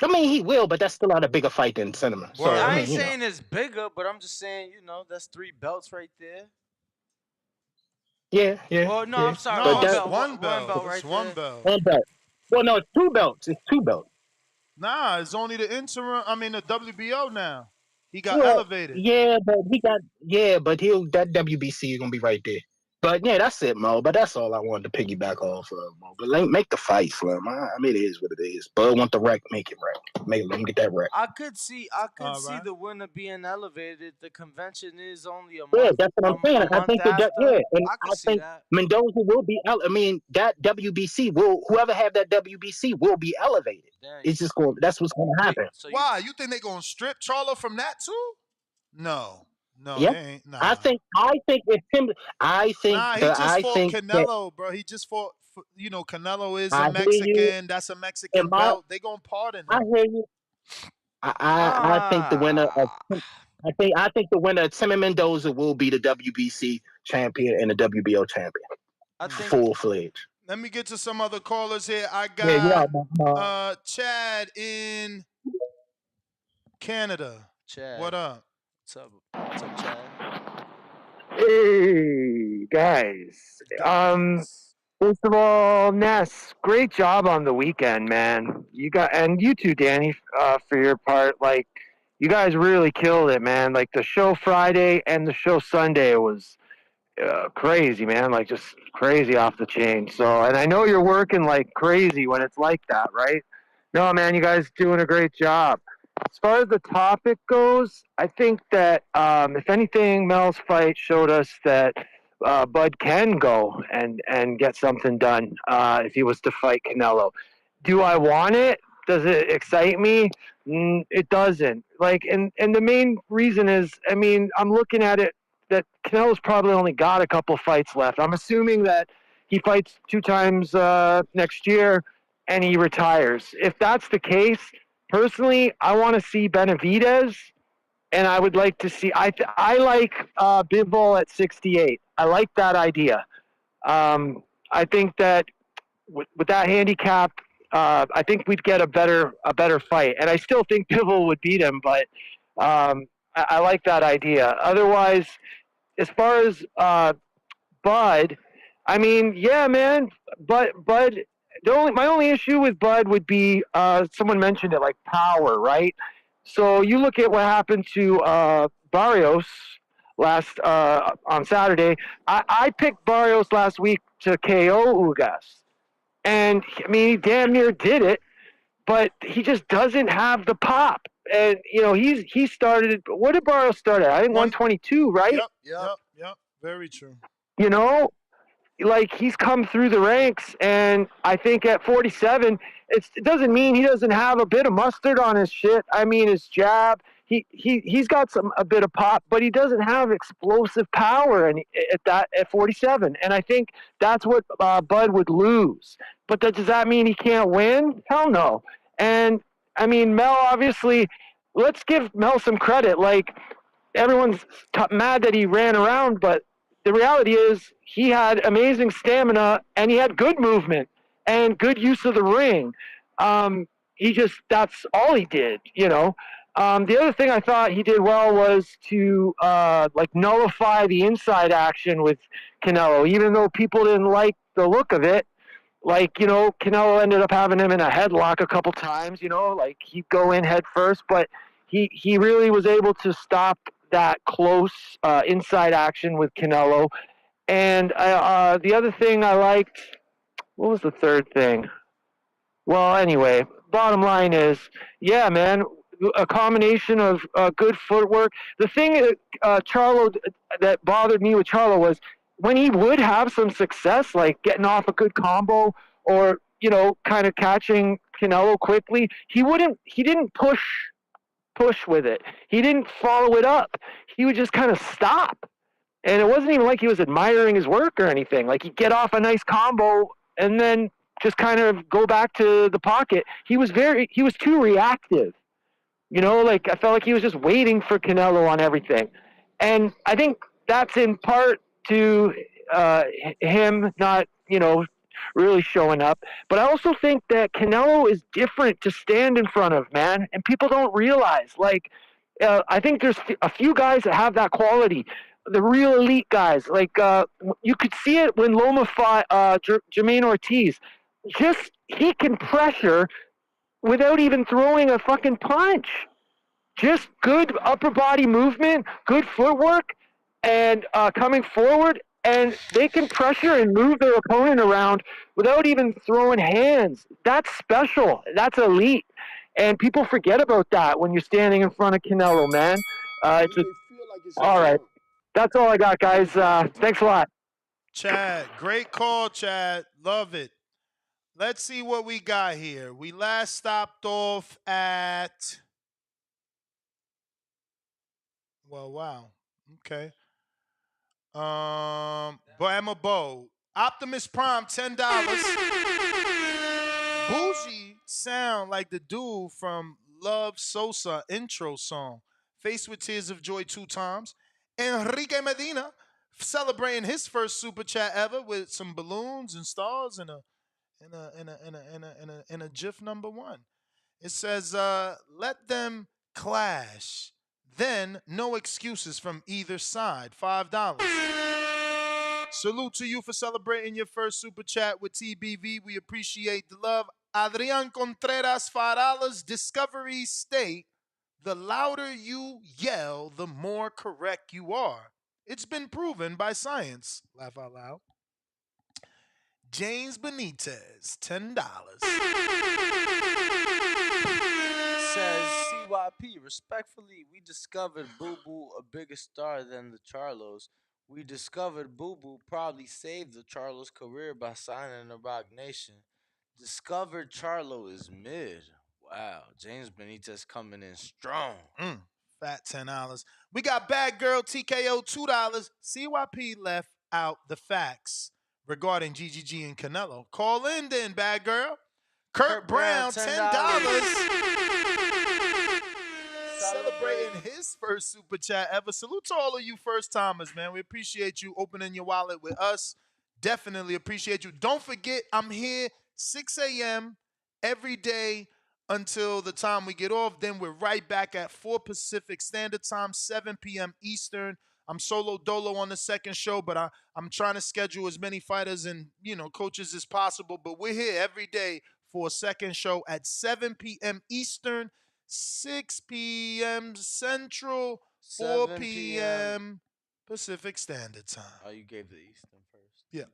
I mean, he will, but that's still not a bigger fight than Cinnamon. So I ain't saying it's bigger, but I'm just saying, that's 3 belts right there. Yeah. Oh no, yeah. I'm sorry. No, One it's belt. one belt. One belt right It's one there. belt. One belt. Well, no, it's 2 belts. It's 2 belts. Nah, it's only the interim. I mean, the WBO now. He got elevated. But that WBC is gonna be right there. But yeah, that's it, Mo. But that's all I wanted to piggyback off of, Mo. But make the fight, Slim. I mean, it is what it is. Bud want the wreck, make it wreck. Let him get that wreck. I could see the winner being elevated. The convention is only a month. Yeah, that's what I'm saying. I think after. I think that. Mendoza will be. I mean, that WBC will. Whoever have that WBC will be elevated. It's just going. That's what's going to happen. Why? You think they gonna strip Charlo from that too? No, yeah. They ain't. Nah. I think if Tim. I think. Nah, he just fought Canelo, bro. He just fought. Canelo is a Mexican. That's a Mexican belt. They gonna pardon him. I hear you. I think the winner of. I think the winner of Tim Mendoza will be the WBC champion and the WBO champion. I think full-fledged. Let me get to some other callers here. I got Chad in Canada. Chad, what up? What's up, Chad? Hey guys. First of all, Ness, great job on the weekend, man. And you too, Danny, for your part. Like, you guys really killed it, man. Like the show Friday and the show Sunday was crazy, man. Like just crazy off the chain. So, and I know you're working like crazy when it's like that, right? No, man, you guys doing a great job. As far as the topic goes, I think that if anything, Mel's fight showed us that Bud can go and get something done if he was to fight Canelo. Do I want it? Does it excite me? It doesn't. Like, and the main reason is, I mean, I'm looking at it that Canelo's probably only got a couple fights left. I'm assuming that he fights 2 times next year and he retires. If that's the case, personally, I want to see Benavidez and I would like to see. I like Bivol at 68. I like that idea. I think that with that handicap, I think we'd get a better fight, and I still think Bivol would beat him. But I like that idea. Otherwise, as far as Bud, I mean, yeah, man, Bud. My only issue with Bud would be someone mentioned it, like power, right? So you look at what happened to Barrios last on Saturday. I picked Barrios last week to KO Ugas, and I mean, he damn near did it, but he just doesn't have the pop. And he started. What did Barrios start at? I think 122, right? Yep. Very true. Like he's come through the ranks, and I think at 47, it doesn't mean he doesn't have a bit of mustard on his shit. I mean, his jab, he's got a bit of pop, but he doesn't have explosive power at 47. And I think that's what Bud would lose. But does that mean he can't win? Hell no. And I mean, Mel, obviously, let's give Mel some credit. Like, everyone's mad that he ran around, but the reality is he had amazing stamina and he had good movement and good use of the ring. That's all he did, The other thing I thought he did well was to nullify the inside action with Canelo, even though people didn't like the look of it. Canelo ended up having him in a headlock a couple times, he'd go in head first, but he really was able to stop that close inside action with Canelo. And the other thing I liked, what was the third thing? Well, anyway, bottom line is, yeah, man, a combination of good footwork. The thing Charlo that bothered me with Charlo was when he would have some success, like getting off a good combo or kind of catching Canelo quickly, he didn't push with it. He didn't follow it up. He would just kind of stop. And it wasn't even like he was admiring his work or anything. Like, he'd get off a nice combo and then just kind of go back to the pocket. He was too reactive. I felt like he was just waiting for Canelo on everything. And I think that's in part to him not, really showing up. But I also think that Canelo is different to stand in front of, man. And people don't realize. I think there's a few guys that have that quality. The real elite guys. You could see it when Loma fought Jermaine Ortiz. He can pressure without even throwing a fucking punch. Just good upper body movement, good footwork, and coming forward, and they can pressure and move their opponent around without even throwing hands. That's special. That's elite. And people forget about that when you're standing in front of Canelo, man. All right. That's all I got, guys. Thanks a lot. Chad, great call, Chad. Love it. Let's see what we got here. We last stopped off at... Well, wow. Okay. Bama Bo. Optimus Prime, $10. Bougie sound like the dude from Love Sosa intro song. Faced with Tears of Joy 2 times. Enrique Medina celebrating his first super chat ever with some balloons and stars and a GIF number 1. It says, let them clash. Then no excuses from either side. $5. Salute to you for celebrating your first super chat with TBV. We appreciate the love. Adrian Contreras, $5. Discovery state, the louder you yell, the more correct you are. It's been proven by science. Laugh out loud. James Benitez, $10. Says CYP, respectfully, we discovered Boo Boo a bigger star than the Charlos. We discovered Boo Boo probably saved the Charlos career by signing the Rock Nation. Discovered Charlo is mid. Wow, James Benitez coming in strong. Fat $10. We got Bad Girl TKO $2. CYP left out the facts regarding GGG and Canelo. Call in then, Bad Girl. Kurt Brown, $10. celebrating his first super chat ever. Salute to all of you first timers, man. We appreciate you opening your wallet with us. Definitely appreciate you. Don't forget, I'm here 6 a.m. every day until the time we get off. Then we're right back at 4 Pacific Standard Time, 7 p.m. Eastern. I'm solo dolo on the second show, but I'm trying to schedule as many fighters and coaches as possible. But we're here every day for a second show at 7 p.m. Eastern, 6 p.m. Central, 4 p.m. Pacific Standard Time. Oh, you gave the Eastern first. Yeah.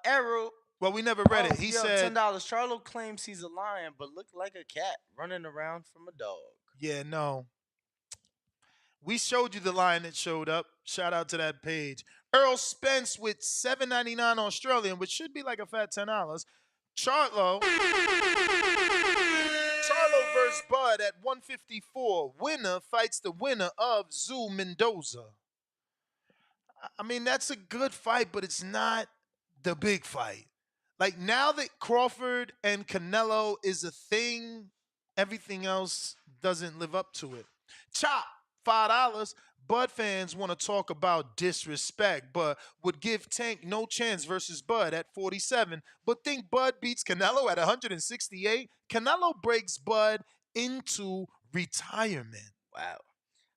Arrow. Well, we never read it. He said $10. Charlo claims he's a lion, but looked like a cat running around from a dog. Yeah, no. We showed you the line that showed up. Shout out to that page. Earl Spence with $7.99 Australian, which should be like a fat $10. Charlo versus Bud at 154. Winner fights the winner of Zoo Mendoza. I mean, that's a good fight, but it's not the big fight. Like, now that Crawford and Canelo is a thing, everything else doesn't live up to it. Chop, $5. Bud fans want to talk about disrespect, but would give Tank no chance versus Bud at 47, but think Bud beats Canelo at 168. Canelo breaks Bud into retirement. Wow.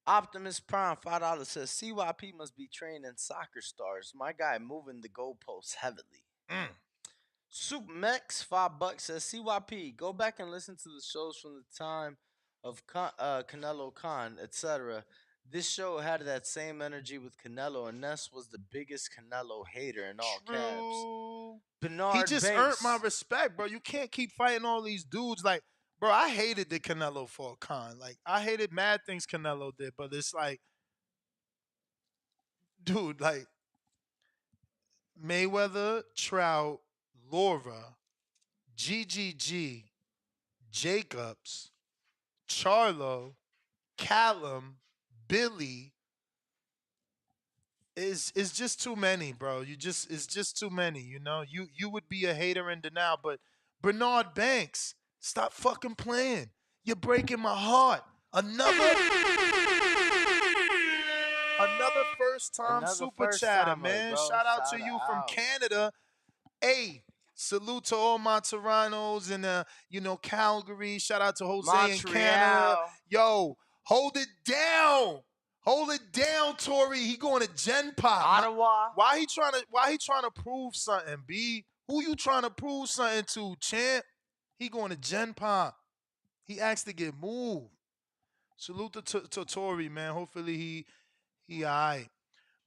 Optimus Prime, $5 says CYP must be training soccer stars. My guy moving the goalposts heavily. Soup Mex, $5 says CYP. Go back and listen to the shows from the time of Canelo Khan, etc. This show had that same energy with Canelo, and Ness was the biggest Canelo hater in all caps. Bernard He just Banks. earned my respect, bro. You can't keep fighting all these dudes. Like, bro, I hated the Canelo for Khan. Like, I hated mad things Canelo did, but it's like, dude, like, Mayweather, Trout, Laura, GGG, Jacobs, Charlo, Callum, Billy is just too many, bro. It's just too many, you know? You would be a hater in denial, but Bernard Banks, stop fucking playing. You're breaking my heart. Another first time super chatter, man. Bro. Shout out to you from Canada. Hey, salute to all my Torontos and Calgary. Shout out to Jose in Canada. Yo, hold it down. Hold it down, Tory. He going to Gen Pop. Ottawa. Why he trying to prove something, B? Who you trying to prove something to, champ? He going to Gen Pop. He asked to get moved. Salute to Tory, man. Hopefully he all right.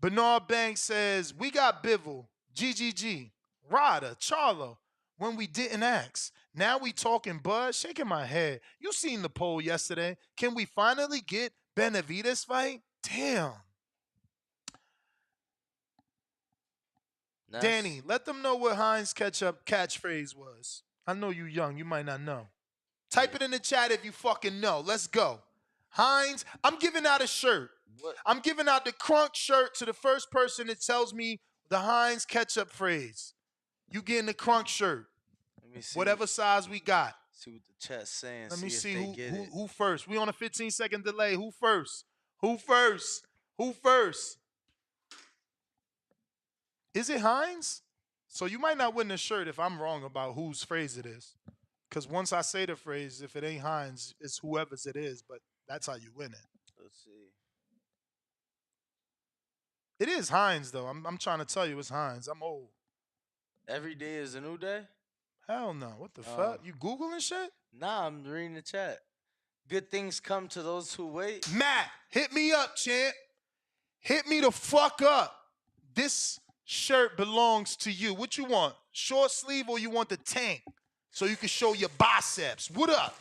Bernard Banks says, we got Bivol, GGG, Rada, Charlo, when we didn't ask. Now we talking Bud, shaking my head. You seen the poll yesterday. Can we finally get Benavidez fight? Damn. Nice. Danny, let them know what Heinz catchphrase was. I know you young. You might not know. Type it in the chat if you fucking know. Let's go. Heinz, I'm giving out a shirt. What? I'm giving out the crunk shirt to the first person that tells me the Heinz ketchup phrase. You getting the crunk shirt. Let me see. Whatever size we got. See what the chat's saying. Let me see who first. We on a 15-second delay. Who first? Who first? Who first? Is it Heinz? So you might not win the shirt if I'm wrong about whose phrase it is. Because once I say the phrase, if it ain't Heinz, it's whoever's it is. But that's how you win it. Let's see. It is Heinz, though. I'm trying to tell you it's Heinz. I'm old. Every day is a new day? Hell no. What the fuck? You Googling shit? Nah, I'm reading the chat. Good things come to those who wait. Matt, hit me up, champ. Hit me the fuck up. This shirt belongs to you. What you want? Short sleeve or you want the tank? So you can show your biceps. What up?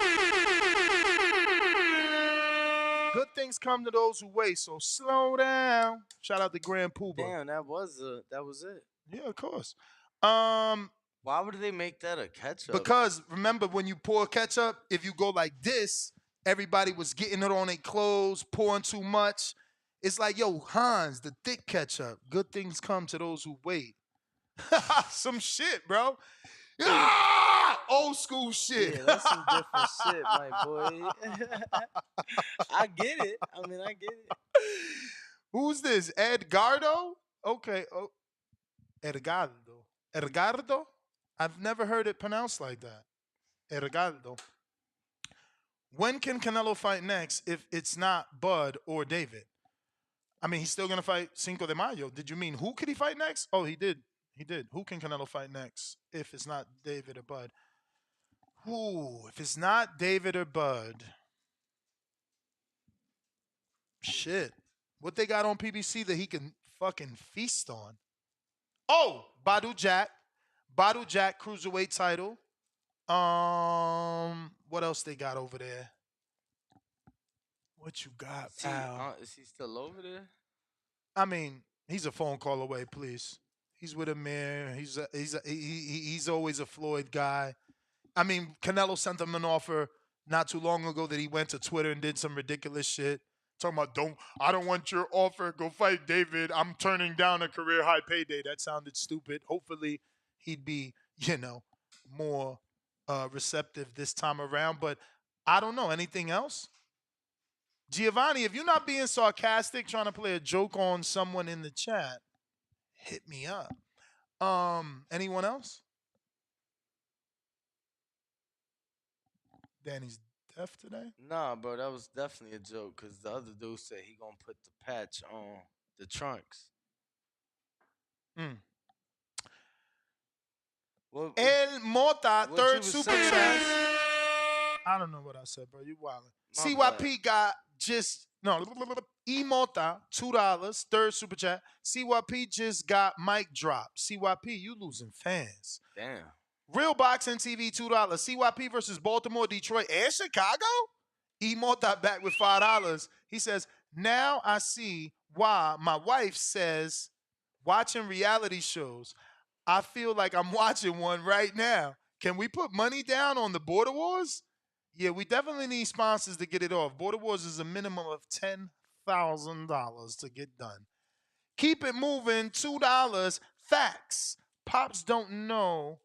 Good things come to those who wait, so slow down. Shout out to Grand Pooba. Damn, that was it. Yeah, of course. Why would they make that a ketchup? Because remember when you pour ketchup, if you go like this, everybody was getting it on their clothes, pouring too much. It's like, yo, Hans, the thick ketchup. Good things come to those who wait. Some shit, bro. Ah! old school shit. Yeah, that's some different shit, my boy. I get it. I mean, I get it. Who's this? Edgardo? Okay. Oh, Edgardo. Edgardo? I've never heard it pronounced like that. Edgardo. When can Canelo fight next if it's not Bud or David? I mean, he's still going to fight Cinco de Mayo. Did you mean who could he fight next? Oh, he did. He did. Who can Canelo fight next if it's not David or Bud? Who? If it's not David or Bud. Shit. What they got on PBC that he can fucking feast on? Oh, Badu Jack. Badu Jack cruiserweight title. What else they got over there? What you got, pal? Is he still over there? I mean, he's a phone call away, please. He's with Amir. He's always a Floyd guy. I mean, Canelo sent him an offer not too long ago that he went to Twitter and did some ridiculous shit. Talking about, I don't want your offer. Go fight David. I'm turning down a career high payday. That sounded stupid. Hopefully he'd be, more receptive this time around. But I don't know. Anything else? Giovanni, if you're not being sarcastic, trying to play a joke on someone in the chat, hit me up. Anyone else? Danny's deaf today? Nah, bro, that was definitely a joke because the other dude said he gonna put the patch on the trunks. El Mota, third super chat. I don't know what I said, bro. You wildin'. CYP got E Mota, $2, third super chat. CYP just got mic drop. CYP, you losing fans. Damn. Real Boxing TV, $2. CYP versus Baltimore, Detroit, and Chicago? E Mota back with $5. He says, now I see why my wife says watching reality shows. I feel like I'm watching one right now. Can we put money down on the Border Wars? Yeah, we definitely need sponsors to get it off. Border Wars is a minimum of $10,000 to get done. Keep it moving, $2. Facts. Pops don't know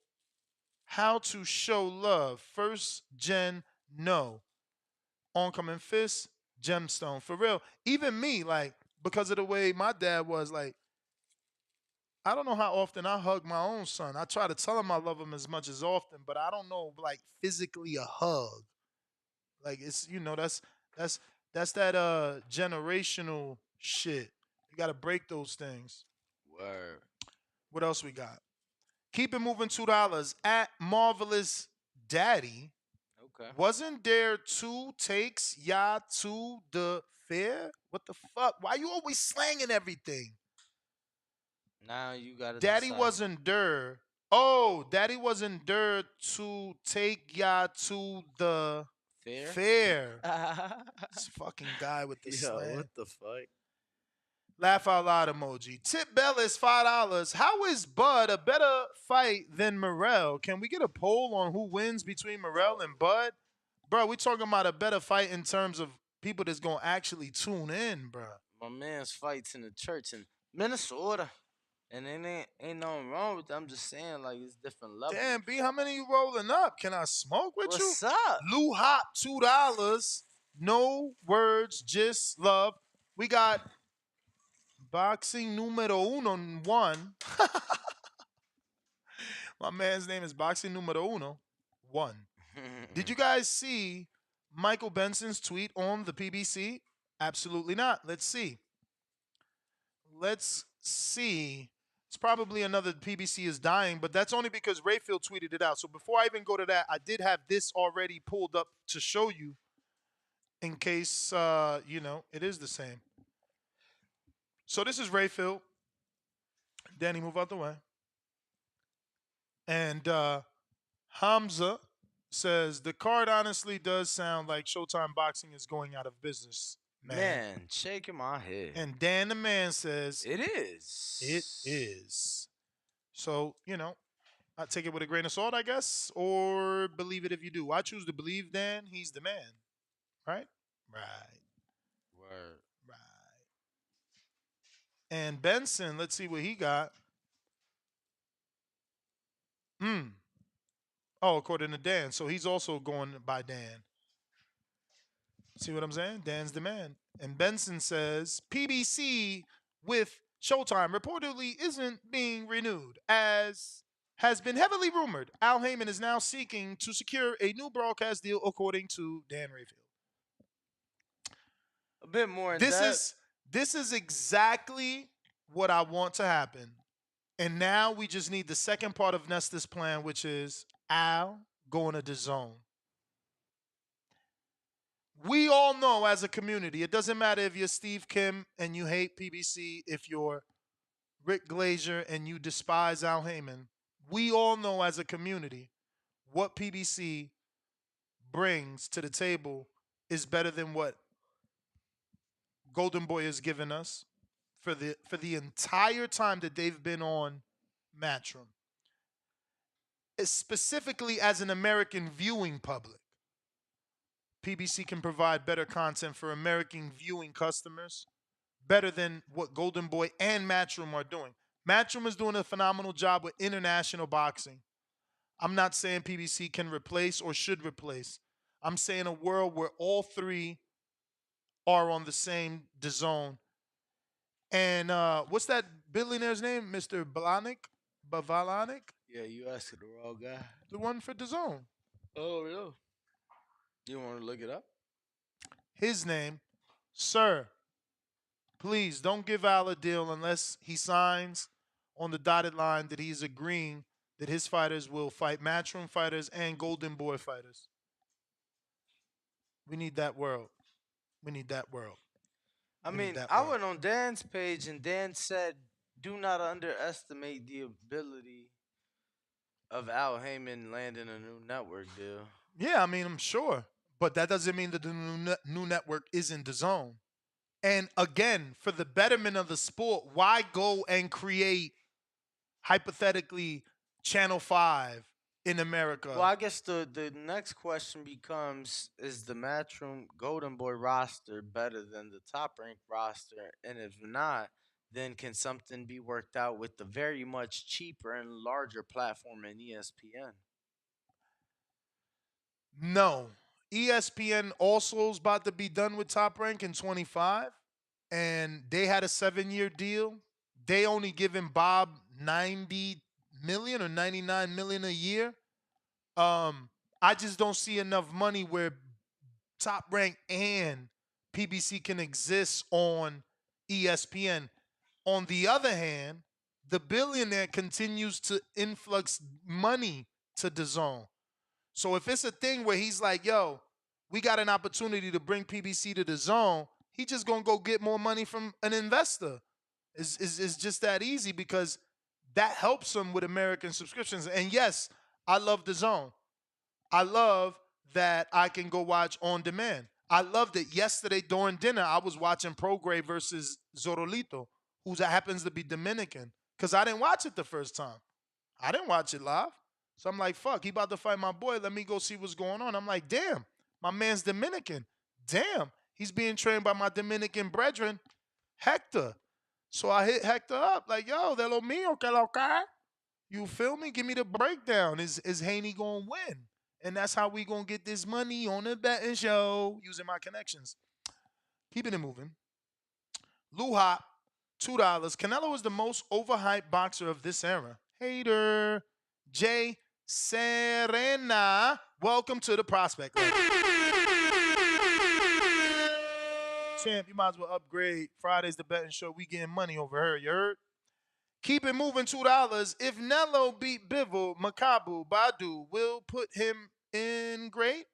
how to show love. First gen, no. Oncoming fist, gemstone. For real. Even me, because of the way my dad was, I don't know how often I hug my own son. I try to tell him I love him as much as often, but I don't know, physically a hug. It's that's that generational shit. You got to break those things. Word. What else we got? Keep it moving, $2 at Marvelous Daddy. Okay. Wasn't there 2 takes ya to the fair? What the fuck? Why you always slanging everything? Now you gotta Daddy decide. wasn't there. Oh, Daddy wasn't there to take ya to the fair. This fucking guy with the slang. What the fuck? Laugh out loud emoji. Tip Bellis, $5. How is Bud a better fight than Morrell? Can we get a poll on who wins between Morrell and Bud? Bro, we talking about a better fight in terms of people that's going to actually tune in, bro. My man's fights in the church in Minnesota. And it ain't nothing wrong with that. I'm just saying, it's different levels. Damn, B, how many you rolling up? Can I smoke with you? What's up? Lou Hop, $2. No words, just love. We got boxing numero uno, 1. My man's name is boxing numero uno, 1. Did you guys see Michael Benson's tweet on the PBC? Absolutely not. Let's see. It's probably another PBC is dying, but that's only because Rayfield tweeted it out. So before I even go to that, I did have this already pulled up to show you in case, it is the same. So this is Rayfield. Danny, move out the way. And Hamza says, the card honestly does sound like Showtime Boxing is going out of business. Man, shaking my head. And Dan the Man says, it is. It is. So, I take it with a grain of salt, I guess, or believe it if you do. I choose to believe Dan. He's the man. Right? Right. Word. Right. And Benson, let's see what he got. Oh, according to Dan. So he's also going by Dan. See what I'm saying? Dan's the man. And Benson says PBC with Showtime reportedly isn't being renewed, as has been heavily rumored. Al Heyman is now seeking to secure a new broadcast deal, according to Dan Rayfield. A bit more in This depth. is exactly what I want to happen. And now we just need the second part of Nesta's plan, which is Al going to the zone. We all know as a community, it doesn't matter if you're Steve Kim and you hate PBC, if you're Rick Glazier and you despise Al Heyman. We all know as a community what PBC brings to the table is better than what Golden Boy has given us for the entire time that they've been on Matchroom. Specifically as an American viewing public, PBC can provide better content for American viewing customers, better than what Golden Boy and Matchroom are doing. Matchroom is doing a phenomenal job with international boxing. I'm not saying PBC can replace or should replace. I'm saying a world where all three are on the same DAZN. And what's that billionaire's name? Mr. Bavalanik? Yeah, you asked the wrong guy. The one for DAZN. Oh, yeah. You want to look it up? His name, sir. Please don't give Al a deal unless he signs on the dotted line that he's agreeing that his fighters will fight Matchroom fighters and Golden Boy fighters. We need that world. We need that world. I mean, I went on Dan's page and Dan said, do not underestimate the ability of Al Heyman landing a new network deal. Yeah, I mean, I'm sure. But that doesn't mean that the new network isn't DAZN. And again, for the betterment of the sport, why go and create, hypothetically, Channel 5 in America? Well, I guess the next question becomes, is the Matchroom Golden Boy roster better than the top ranked roster? And if not, then can something be worked out with the very much cheaper and larger platform in ESPN? No. ESPN also is about to be done with Top Rank in 25, and they had a 7-year deal. They only giving Bob 90 million or 99 million a year. I just don't see enough money where Top Rank and PBC can exist on ESPN. On the other hand, the billionaire continues to influx money to DAZN. So if it's a thing where he's like, yo, we got an opportunity to bring PBC to DAZN, he just gonna go get more money from an investor. It's just that easy because that helps him with American subscriptions. And yes, I love DAZN. I love that I can go watch on demand. I loved it yesterday during dinner. I was watching Prograis versus Zorolito, who happens to be Dominican, because I didn't watch it the first time. I didn't watch it live. So I'm like, fuck, he about to fight my boy. Let me go see what's going on. I'm like, damn, my man's Dominican. Damn, he's being trained by my Dominican brethren, Hector. So I hit Hector up, like, yo, de lo mío, que lo que? You feel me? Give me the breakdown. Is Haney going to win? And that's how we going to get this money on the betting show using my connections. Keeping it moving. Lou Hop, $2. Canelo is the most overhyped boxer of this era. Hater. Jay Serena, welcome to the Prospect. Champ, you might as well upgrade. Friday's the betting show. We getting money over here, you heard? Keep it moving, $2. If Nello beat Bivol, Makabu, Badu will put him in great.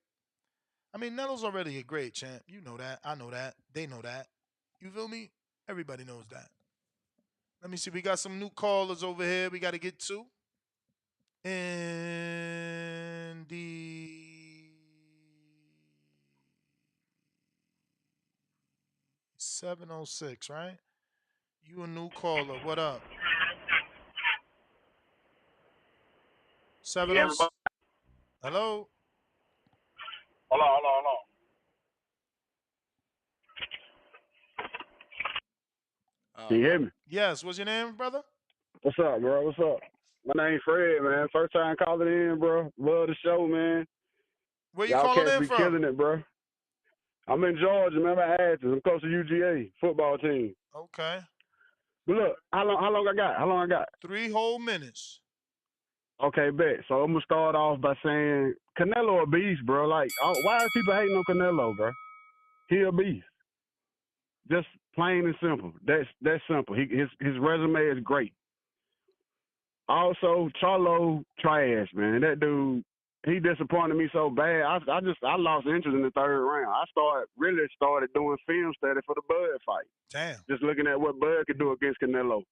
I mean, Nello's already a great champ. You know that. I know that. They know that. You feel me? Everybody knows that. Let me see. We got some new callers over here we got to get to. And the 706, right? You a new caller. What up? 706. Hello? Hold on. Can you hear me? Yes. What's your name, brother? What's up, bro? What's up? My name's Fred, man. First time calling in, bro. Love the show, man. Where you Y'all calling cats in be from? killing it, bro. I'm in Georgia, man. I'm at Athens. I'm close to UGA football team. Okay. But look, how long I got? 3 whole minutes. Okay, bet. So I'm gonna start off by saying Canelo a beast, bro. Like, why is people hating on Canelo, bro? He a beast. Just plain and simple. That's simple. His resume is great. Also, Charlo trash, man. That dude, he disappointed me so bad. I lost interest in the third round. I started doing film study for the Bud fight. Damn. Just looking at what Bud could do against Canelo.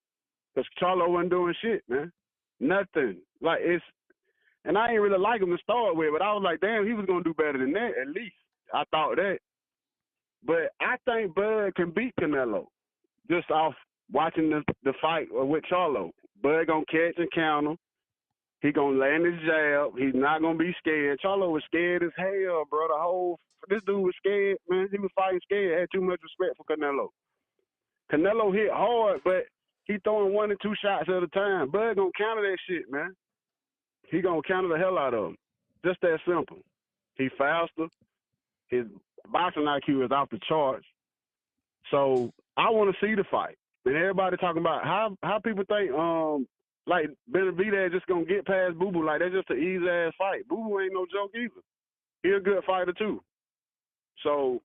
Because Charlo wasn't doing shit, man. Nothing. And I ain't really like him to start with, but I was like, damn, he was gonna do better than that, at least. I thought that. But I think Bud can beat Canelo just off watching the fight with Charlo. Bud gonna catch and counter. He gonna land his jab. He's not gonna be scared. Charlo was scared as hell, bro. This dude was scared, man. He was fighting scared. Had too much respect for Canelo. Canelo hit hard, but he throwing 1 and 2 shots at a time. Bud gonna counter that shit, man. He gonna counter the hell out of him. Just that simple. He faster. His boxing IQ is off the charts. So I want to see the fight. And everybody talking about how people think like Benavidez just gonna get past Boo Boo. Like that's just an easy ass fight. Boo Boo ain't no joke either. He a good fighter too. So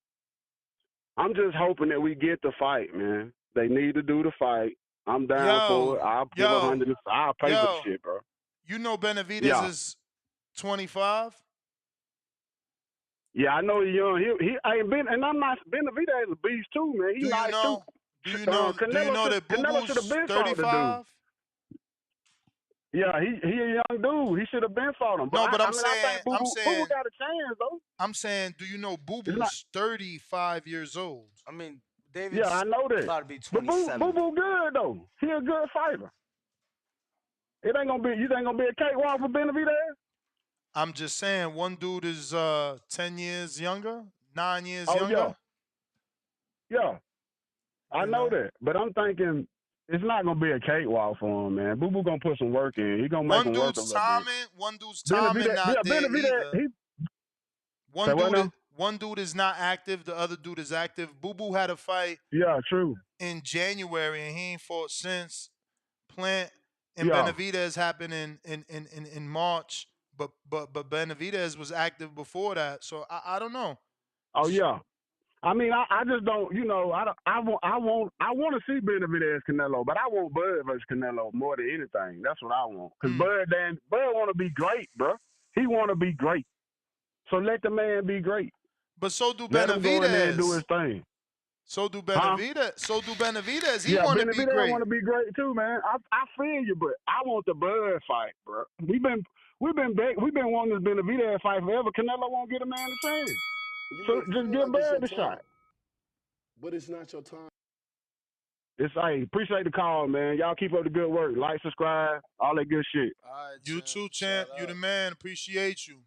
I'm just hoping that we get the fight, man. They need to do the fight. I'm down for it. I'll give 100. I'll pay for the shit, bro. You know Benavidez is 25? Yeah, I know he's young. He ain't been, and I'm not. Benavidez is a beast too, man. He nice too. Do you know that Boo Canelo should have Boo's been 35? fought the dude. Yeah, he a young dude. He should have been fought him. But No, but I think Boo Boo got a chance though. I'm saying, do you know Boo Boo's 35 years old? I mean, David's yeah, I know that. about to be But 27. Boo Boo good though. He a good fighter. You ain't gonna be a cakewalk for Benavidez. I'm just saying, one dude is 10 years younger, 9 years Oh younger. Yeah. I know that, but I'm thinking it's not gonna be a cakewalk for him, man. Boo Boo gonna put some work in. He gonna make him work a little bit. One dude's timing not there either. One dude is not active. The other dude is active. Boo Boo had a fight. Yeah, true. In January, and he ain't fought since. Plant and Benavidez happened in March, but Benavidez was active before that. So I don't know. Oh yeah. I mean, I just don't, I want to see Benavidez Canelo, but I want Bud versus Canelo more than anything. That's what I want. Because Bud want to be great, bro. He want to be great. So let the man be great. But so do let Benavidez. Him go in there and do his thing. So do Benavidez. Huh? So do Benavidez. He want to be great. Benavidez want to be great too, man. I feel you, but I want the Bud fight, bro. We've been wanting this Benavidez fight forever. Canelo won't get a man a chance. So just give Bud a shot. But it's not your time. Appreciate the call, man. Y'all keep up the good work. Like, subscribe, all that good shit. All right, you too, champ. You the man. Appreciate you.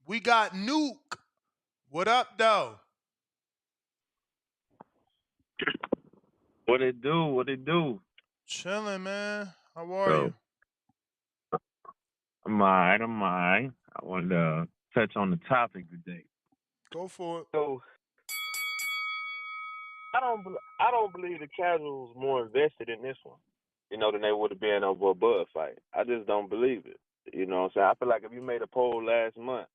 We got Nuke. What up, though? What it do? Chilling, man. How are you? I'm all right. I wanted to touch on the topic today. Go for it. So, I don't believe the casuals more invested in this one, than they would have been over a Bud fight. I just don't believe it. You know what I'm saying? I feel like if you made a poll last month,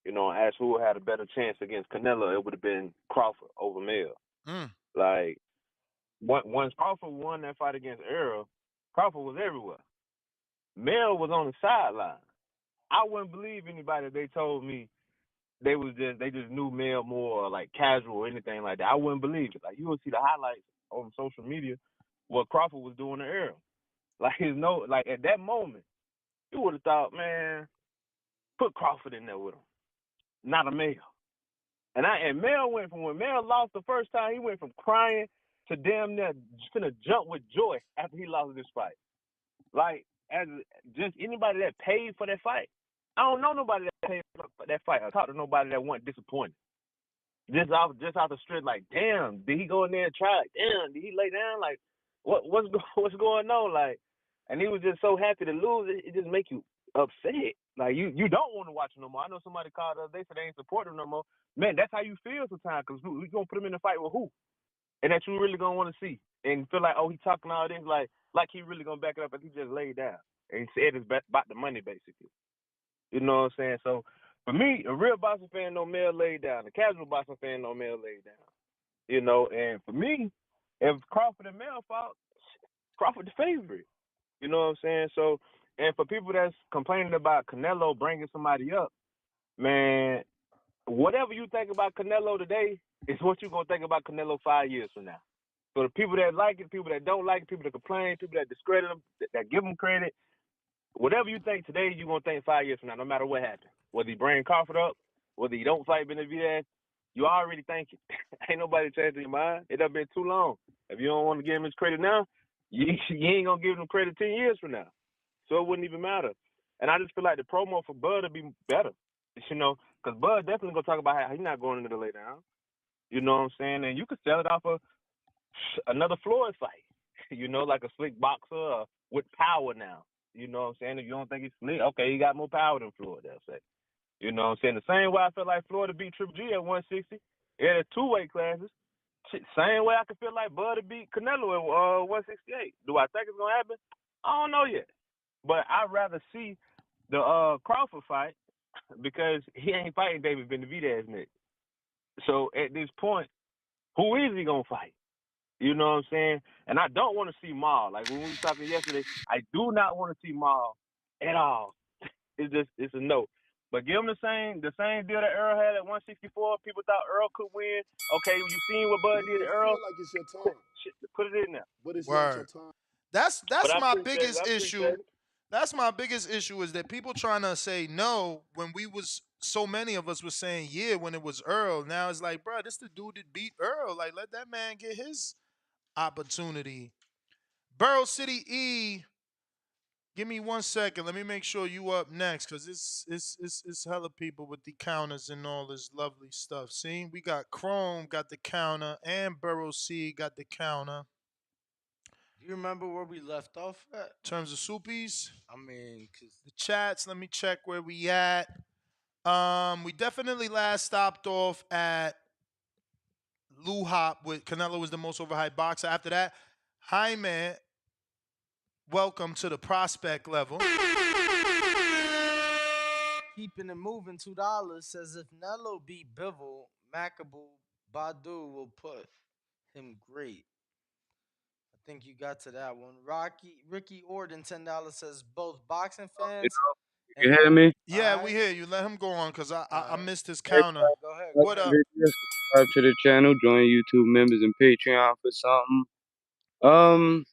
and asked who had a better chance against Canelo, it would have been Crawford over Mel. Like, once Crawford won that fight against Earl, Crawford was everywhere. Mel was on the sideline. I wouldn't believe anybody if they told me they just knew Mel more like casual or anything like that. I wouldn't believe it. Like, you would see the highlights on social media what Crawford was doing to Earl. Like at that moment, you would have thought, man, put Crawford in there with him, not a Mel. And Mel went from when Mel lost the first time, he went from crying to damn near finna jump with joy after he lost this fight. Like, as just anybody that paid for that fight. I don't know nobody that paid for that fight. I talked to nobody that wasn't disappointed. Just off the strength, like, damn, did he go in there and try? Like, damn, did he lay down? Like, what's going on? Like, and he was just so happy to lose. It just make you upset. Like you don't want to watch him no more. I know somebody called the other day said they ain't supporting him no more. Man, that's how you feel sometimes because you gonna put him in a fight with who, and that you really gonna want to see and feel like, oh, he talking all this like he really gonna back it up, but he just laid down and he said it's about the money basically. You know what I'm saying? So for me, a real boxing fan no male laid down. A casual boxing fan no male laid down. You know, and for me, if Crawford and Mel fought, Crawford the favorite. You know what I'm saying? So, and for people that's complaining about Canelo bringing somebody up, man, whatever you think about Canelo today is what you're going to think about Canelo 5 years from now. So the people that like it, people that don't like it, people that complain, people that discredit him, that give him credit, whatever you think today, you're going to think 5 years from now, no matter what happens. Whether he bring Crawford up, whether he don't fight Benavidez, you already thinking. Ain't nobody changing your mind. It done been too long. If you don't want to give him his credit now, you ain't going to give him credit 10 years from now. So it wouldn't even matter. And I just feel like the promo for Bud would be better, you know, because Bud definitely going to talk about how he's not going into the lay down. You know what I'm saying? And you could sell it off of another Floyd fight, you know, like a slick boxer with power now. You know what I'm saying? If you don't think he's slick, okay, he got more power than Floyd, they'll say. You know what I'm saying? The same way I felt like Floyd to beat Triple G at 160. Yeah, there's two weight classes. Same way I could feel like Bud to beat Canelo at 168. Do I think it's going to happen? I don't know yet. But I'd rather see the Crawford fight because he ain't fighting David Benavidez next. So at this point, who is he going to fight? You know what I'm saying? And I don't want to see Maul. Like when we were talking yesterday, I do not want to see Maul at all. It's a no. But give him the same deal that Earl had at 164. People thought Earl could win. Okay, you seen what Bud did to Earl? Feel like it's your time, Put it in there. but it's not your Word. time. That's But I my appreciate it. biggest issue. That's my biggest issue is that people trying to say no when we was so many of us was saying yeah when it was Earl. Now it's like, bro, this the dude that beat Earl. Like, let that man get his opportunity. Burrow City E, give me 1 second. Let me make sure you up next because it's hella people with the counters and all this lovely stuff. See, we got Chrome got the counter and Burrow C got the counter. Do you remember where we left off at? In terms of soupies, I mean, cause the chats. Let me check where we at. We definitely last stopped off at Lou Hop with Canelo was the most overhyped boxer. After that, Jaime, welcome to the prospect level. keeping it moving, $2 says if Nello beat Bivol, Macabu, Badu will put him great. I think you got to that one. Ricky Orden, $10 says both boxing fans. You hear me? Yeah, we hear you. Let him go on because I missed his Hey, counter. Go ahead. What up? subscribe to the channel, join YouTube members and Patreon for something.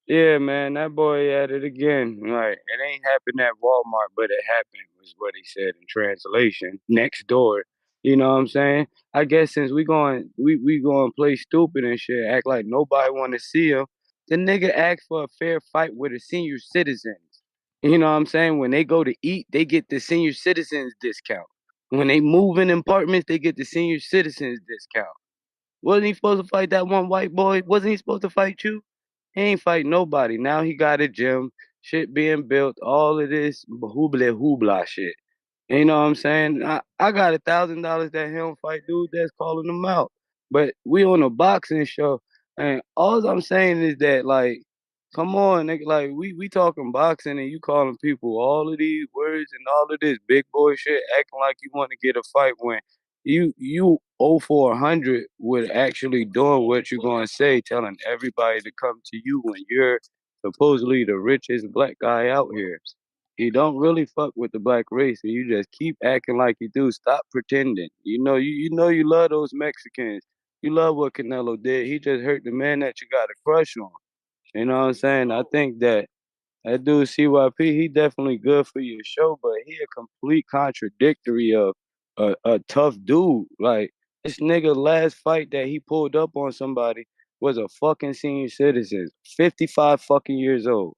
Yeah, man, that boy at it again. Like, it ain't happened at Walmart, but it happened, was what he said in translation. Next door. You know what I'm saying? I guess since we going play stupid and shit, act like nobody wanna see him, the nigga asked for a fair fight with the senior citizens. You know what I'm saying? When they go to eat, they get the senior citizens discount. When they move in apartments, they get the senior citizens discount. Wasn't he supposed to fight that one white boy? Wasn't he supposed to fight you? He ain't fight nobody. Now he got a gym, shit being built, all of this hoobla hoobla shit. You know what I'm saying? I got $1,000 that he don't fight dude that's calling him out. But we on a boxing show, and all I'm saying is that like, come on, nigga, like we talking boxing and you calling people all of these words and all of this big boy shit, acting like you want to get a fight when you 0 for 100 with actually doing what you're gonna say, telling everybody to come to you when you're supposedly the richest black guy out here. You don't really fuck with the black race, and you just keep acting like you do. Stop pretending. You know you love those Mexicans. You love what Canelo did. He just hurt the man that you got a crush on. You know what I'm saying? I think that dude CYP, he definitely good for your show, but he a complete contradictory of a tough dude. Like this nigga last fight that he pulled up on somebody was a fucking senior citizen, 55 fucking years old.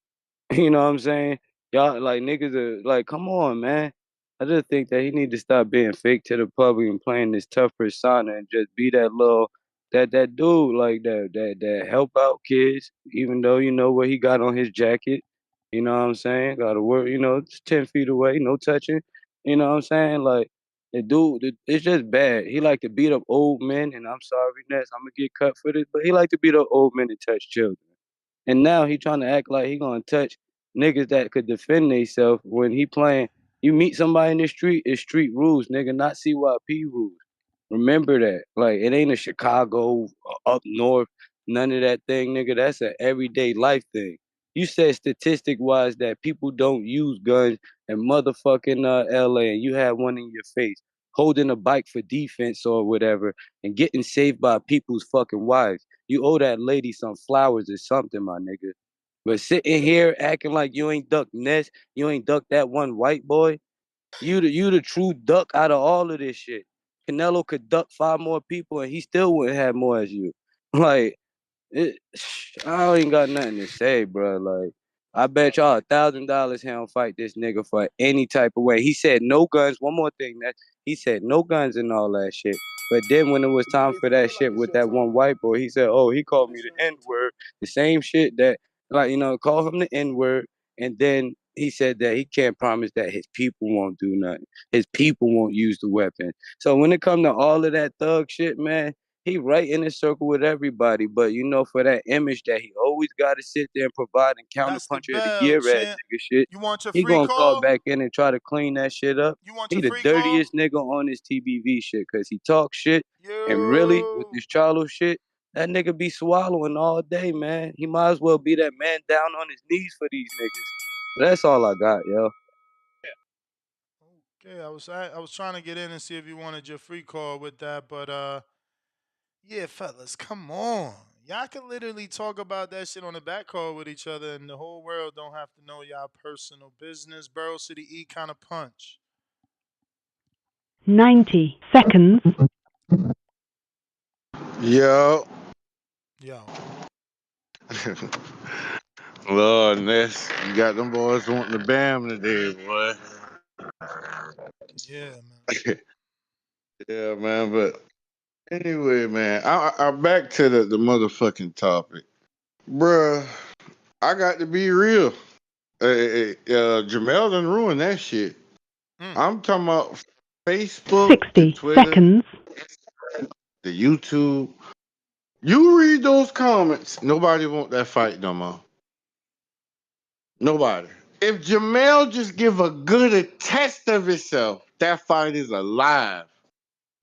You know what I'm saying? Y'all like niggas are like, come on, man. I just think that he need to stop being fake to the public and playing this tough persona and just be that little that dude like that help out kids, even though you know what he got on his jacket. You know what I'm saying? Got to work. You know, it's 10 feet away, no touching. You know what I'm saying? Like the dude, it's just bad. He like to beat up old men, and I'm sorry, Ness, I'm gonna get cut for this, but he like to beat up old men and touch children. And now he trying to act like he gonna touch niggas that could defend themselves when he playing. You meet somebody in the street, it's street rules, nigga, not CYP rules. Remember that. Like it ain't a Chicago up north, none of that thing, nigga. That's an everyday life thing. You said statistic wise that people don't use guns in motherfucking LA, and you had one in your face holding a bike for defense or whatever and getting saved by people's fucking wives. You owe that lady some flowers or something, my nigga. But sitting here acting like you ain't ducked Ness, you ain't ducked that one white boy. You the true duck out of all of this shit. Canelo could duck 5 more people and he still wouldn't have more as you. Like it, I ain't got nothing to say, bro. Like, I bet y'all $1,000 he don't fight this nigga for any type of way. He said no guns. One more thing, that he said no guns and all that shit. But then when it was time for that shit with that one white boy, he said, "Oh, he called me the N word." The same shit that, like, call him the N word, and then he said that he can't promise that his people won't do nothing. His people won't use the weapon. So when it come to all of that thug shit, man, he right in a circle with everybody, but for that image that he always got to sit there and provide and That's the counterpuncher of the bell, year at champ. nigga shit, You want your he free gonna call call? back in and try to clean that shit up. You want He your the free call? dirtiest nigga on this TBV shit, cause he talk shit, and really with Yo. this Charlo shit, that nigga be swallowing all day, man. He might as well be that man down on his knees for these niggas. That's all I got, yo. Okay, I was trying to get in and see if you wanted your free call with that, but yeah, fellas, come on. Y'all can literally talk about that shit on the back call with each other, and the whole world don't have to know y'all personal business. Burrow City E kind of punch. 90 seconds. Yo. Yo. Lord, Ness, you got them boys wanting to bam today, boy. Yeah, man. Yeah, man, but anyway, man, I back to the motherfucking topic. Bruh, I got to be real. Jermell done ruined that shit. I'm talking about Facebook, the 60 Twitter, seconds. the YouTube. You read those comments, nobody want that fight no more. Nobody. If Jermell just give a good test of himself, that fight is alive.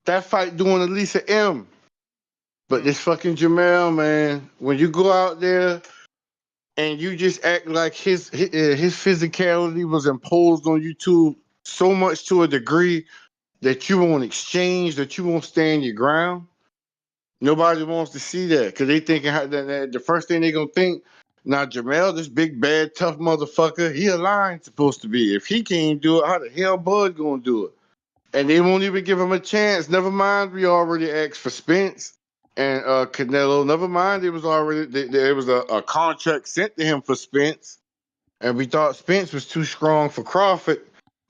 That fight doing at least an M. But this fucking Jermell, man, when you go out there and you just act like his physicality was imposed on you so much to a degree that you won't exchange, that you won't stand your ground. Nobody wants to see that because they thinking that the first thing they gonna think, now Jermell, this big bad tough motherfucker, he a lion supposed to be. If he can't do it, how the hell Bud gonna do it? And they won't even give him a chance. Never mind, we already asked for Spence and Canelo. Never mind, it was already there was a contract sent to him for Spence, and we thought Spence was too strong for Crawford.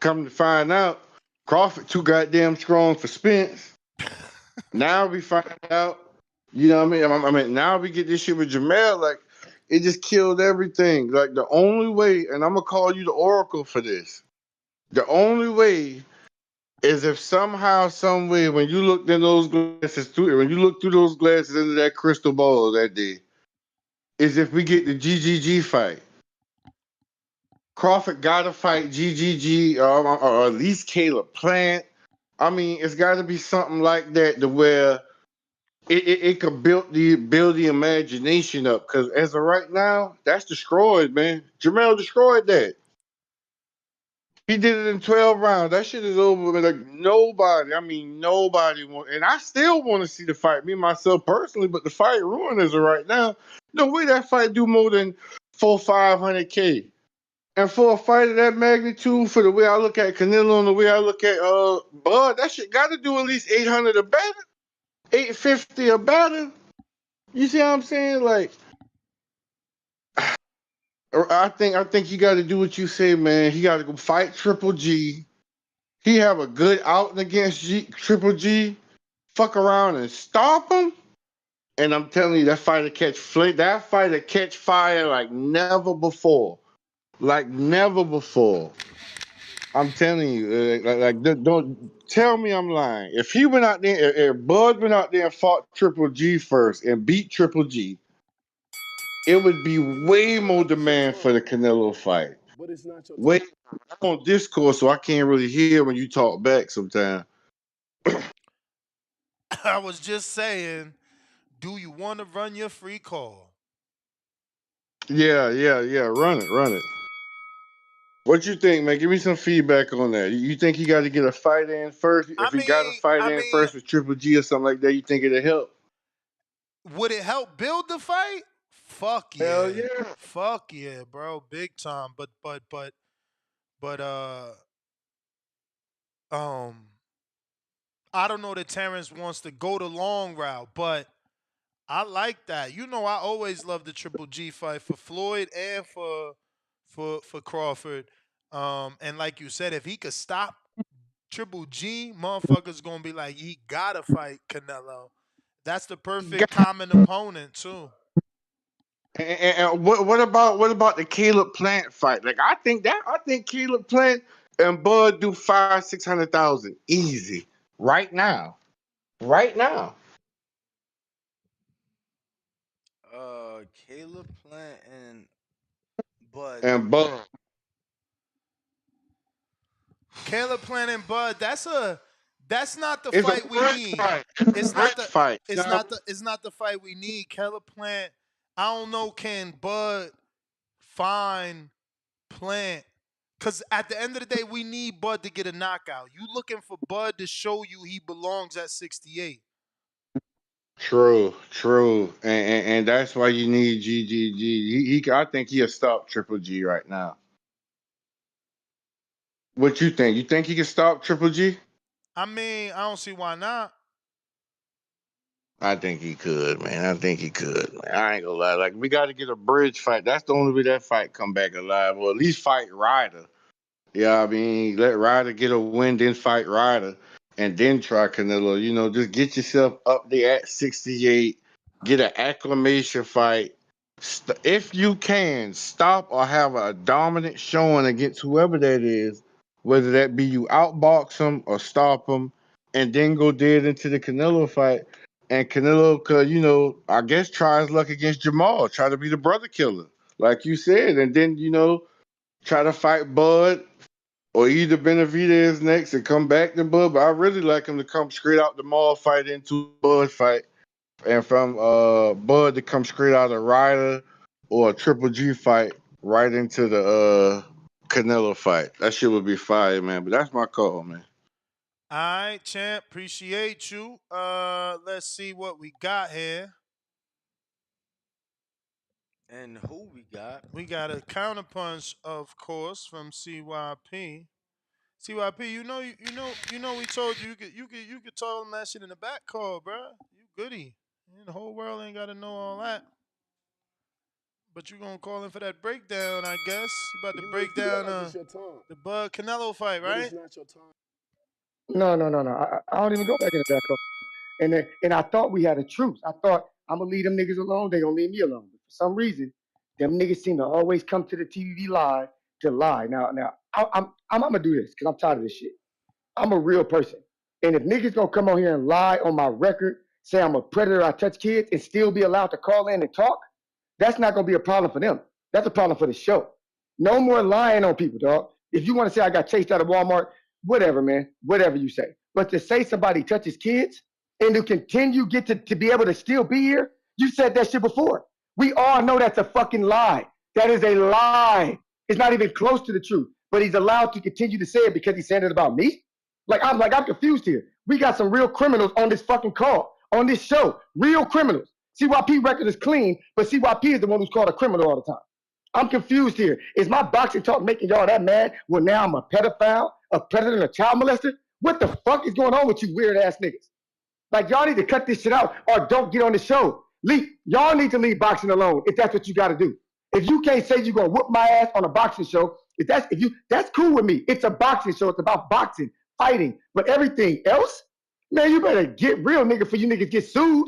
Come to find out, Crawford too goddamn strong for Spence. Now we find out, you know what I mean? I mean, now we get this shit with Jermell, like it just killed everything. Like the only way, and I'm gonna call you the oracle for this. The only way is if somehow, some way, when you looked in those glasses when you look through those glasses into that crystal ball that day, is if we get the GGG fight. Crawford gotta fight GGG or at least Caleb Plant. I mean, it's got to be something like that to where it could build the imagination up. Because as of right now, that's destroyed, man. Jermell destroyed that. He did it in 12 rounds. That shit is over. Like nobody, I mean nobody want, and I still want to see the fight. Me myself personally, but the fight ruined as of right now. No way that fight do more than 500K. And for a fight of that magnitude, for the way I look at Canelo and the way I look at Bud, that shit got to do at least 800 or better, 850 or better. You see what I'm saying? Like, I think you got to do what you say, man. He got to go fight Triple G. He have a good outing against Triple G. Fuck around and stop him. And I'm telling you, that fighter catch fire like never before. Like never before. I'm telling you, don't tell me I'm lying. If he went out there, if Bud went out there and fought Triple G first and beat Triple G, it would be way more demand for the Canelo fight. But it's not your time. Way I'm on discourse, so I can't really hear when you talk back sometimes. I was just saying, do you want to run your free call? Yeah. Run it. What you think, man? Give me some feedback on that. You think he got to get a fight in first? If he got a fight in first with Triple G or something like that, you think it'll help? Would it help build the fight? Fuck yeah. Hell yeah. Fuck yeah, bro. Big time. But I don't know that Terence wants to go the long route, but I like that. You know, I always love the Triple G fight for Floyd and for Crawford. And like you said, if he could stop Triple G, motherfuckers gonna be like, he gotta fight Canelo. That's the perfect common opponent too. And what about the Caleb Plant fight? Like I think Caleb Plant and Bud do 500,000-600,000 easy right now. Caleb Plant and Bud. And Bud. Caleb Plant and Bud. That's not the It's fight we need. Fight. It's not the fight. it's not the fight we need. Caleb Plant. I don't know. Can Bud find Plant? Because at the end of the day, we need Bud to get a knockout. You looking for Bud to show you he belongs at 68. True. And that's why you need GGG. I think he'll stop Triple G right now. What you think? You think he can stop Triple G? I mean, I don't see why not. I think he could, man. I ain't gonna lie. Like, we got to get a bridge fight. That's the only way that fight come back alive. Or at least fight Ryder. Yeah, I mean, let Ryder get a win, then fight Ryder, and then try Canelo. You know, just get yourself up there at 68. Get an acclamation fight. If you can, stop or have a dominant showing against whoever that is, whether that be you outbox him or stop him, and then go dead into the Canelo fight. And Canelo could, you know, I guess try his luck against Jermell, try to be the brother killer, like you said, and then, you know, try to fight Bud or either Benavidez next and come back to Bud. But I really like him to come straight out the mall fight into a Bud fight, and from Bud to come straight out of Ryder or a Triple G fight right into the Canelo fight. That shit would be fire, man. But that's my call, man. All right, champ. Appreciate you. Let's see what we got here. And who we got? We got a counterpunch, of course, from CYP. CYP, you know, we told you you could tell them that shit in the back call, bro. You goody. The whole world ain't got to know all that. But you gonna call in for that breakdown, I guess. You about to break down the Bud Canelo fight, right? It's not your time. No. I don't even go back in the back up. And I thought we had a truce. I thought I'm gonna leave them niggas alone. They gonna leave me alone. But for some reason, them niggas seem to always come to the TV live to lie. Now I'm gonna do this because I'm tired of this shit. I'm a real person, and if niggas gonna come on here and lie on my record, say I'm a predator, I touch kids, and still be allowed to call in and talk, that's not gonna be a problem for them. That's a problem for the show. No more lying on people, dog. If you want to say I got chased out of Walmart, whatever, man. Whatever you say. But to say somebody touches kids and to continue get to be able to still be here, you said that shit before. We all know that's a fucking lie. That is a lie. It's not even close to the truth. But he's allowed to continue to say it because he's saying it about me. I'm confused here. We got some real criminals on this fucking call, on this show. Real criminals. CYP record is clean, but CYP is the one who's called a criminal all the time. I'm confused here. Is my boxing talk making y'all that mad? Well, now I'm a pedophile, a predator, and a child molester? What the fuck is going on with you weird ass niggas? Like, y'all need to cut this shit out or don't get on the show. Y'all need to leave boxing alone if that's what you got to do. If you can't say you're going to whoop my ass on a boxing show, that's cool with me. It's a boxing show. It's about boxing, fighting. But everything else, man, you better get real, nigga, for you niggas get sued.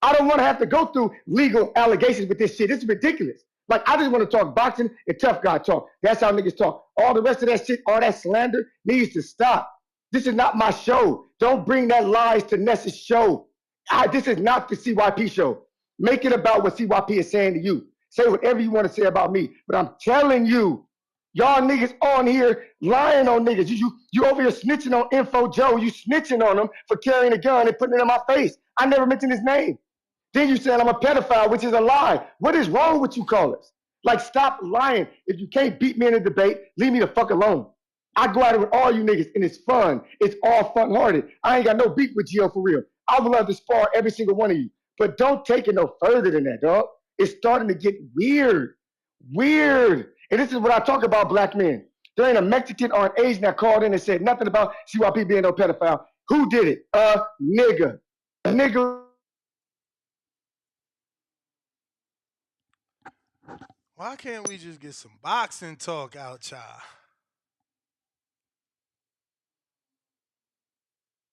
I don't want to have to go through legal allegations with this shit. It's ridiculous. Like, I just want to talk boxing and tough guy talk. That's how niggas talk. All the rest of that shit, all that slander needs to stop. This is not my show. Don't bring that lies to Ness's show. This is not the CYP show. Make it about what CYP is saying to you. Say whatever you want to say about me. But I'm telling you, y'all niggas on here lying on niggas. You over here snitching on Info Joe. You snitching on him for carrying a gun and putting it in my face. I never mentioned his name. Then you said I'm a pedophile, which is a lie. What is wrong with you callers? Like, stop lying. If you can't beat me in a debate, leave me the fuck alone. I go at it with all you niggas, and it's fun. It's all fun-hearted. I ain't got no beef with Gio for real. I would love to spar every single one of you. But don't take it no further than that, dog. It's starting to get weird. Weird. And this is what I talk about, black men. There ain't a Mexican or an Asian that called in and said nothing about CYP being no pedophile. Who did it? A nigga. A nigga. Why can't we just get some boxing talk out, y'all?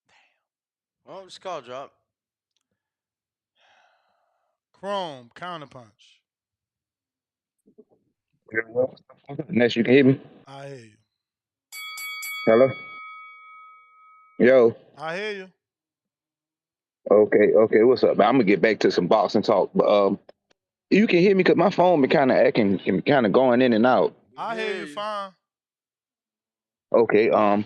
Damn. Well, it's called drop. Chrome, counterpunch. Ness, you can hear me? I hear you. Hello? Yo. I hear you. Okay, what's up? I'm gonna get back to some boxing talk, but you can hear me because my phone been kind of acting, kind of going in and out. I hear you fine. Okay, I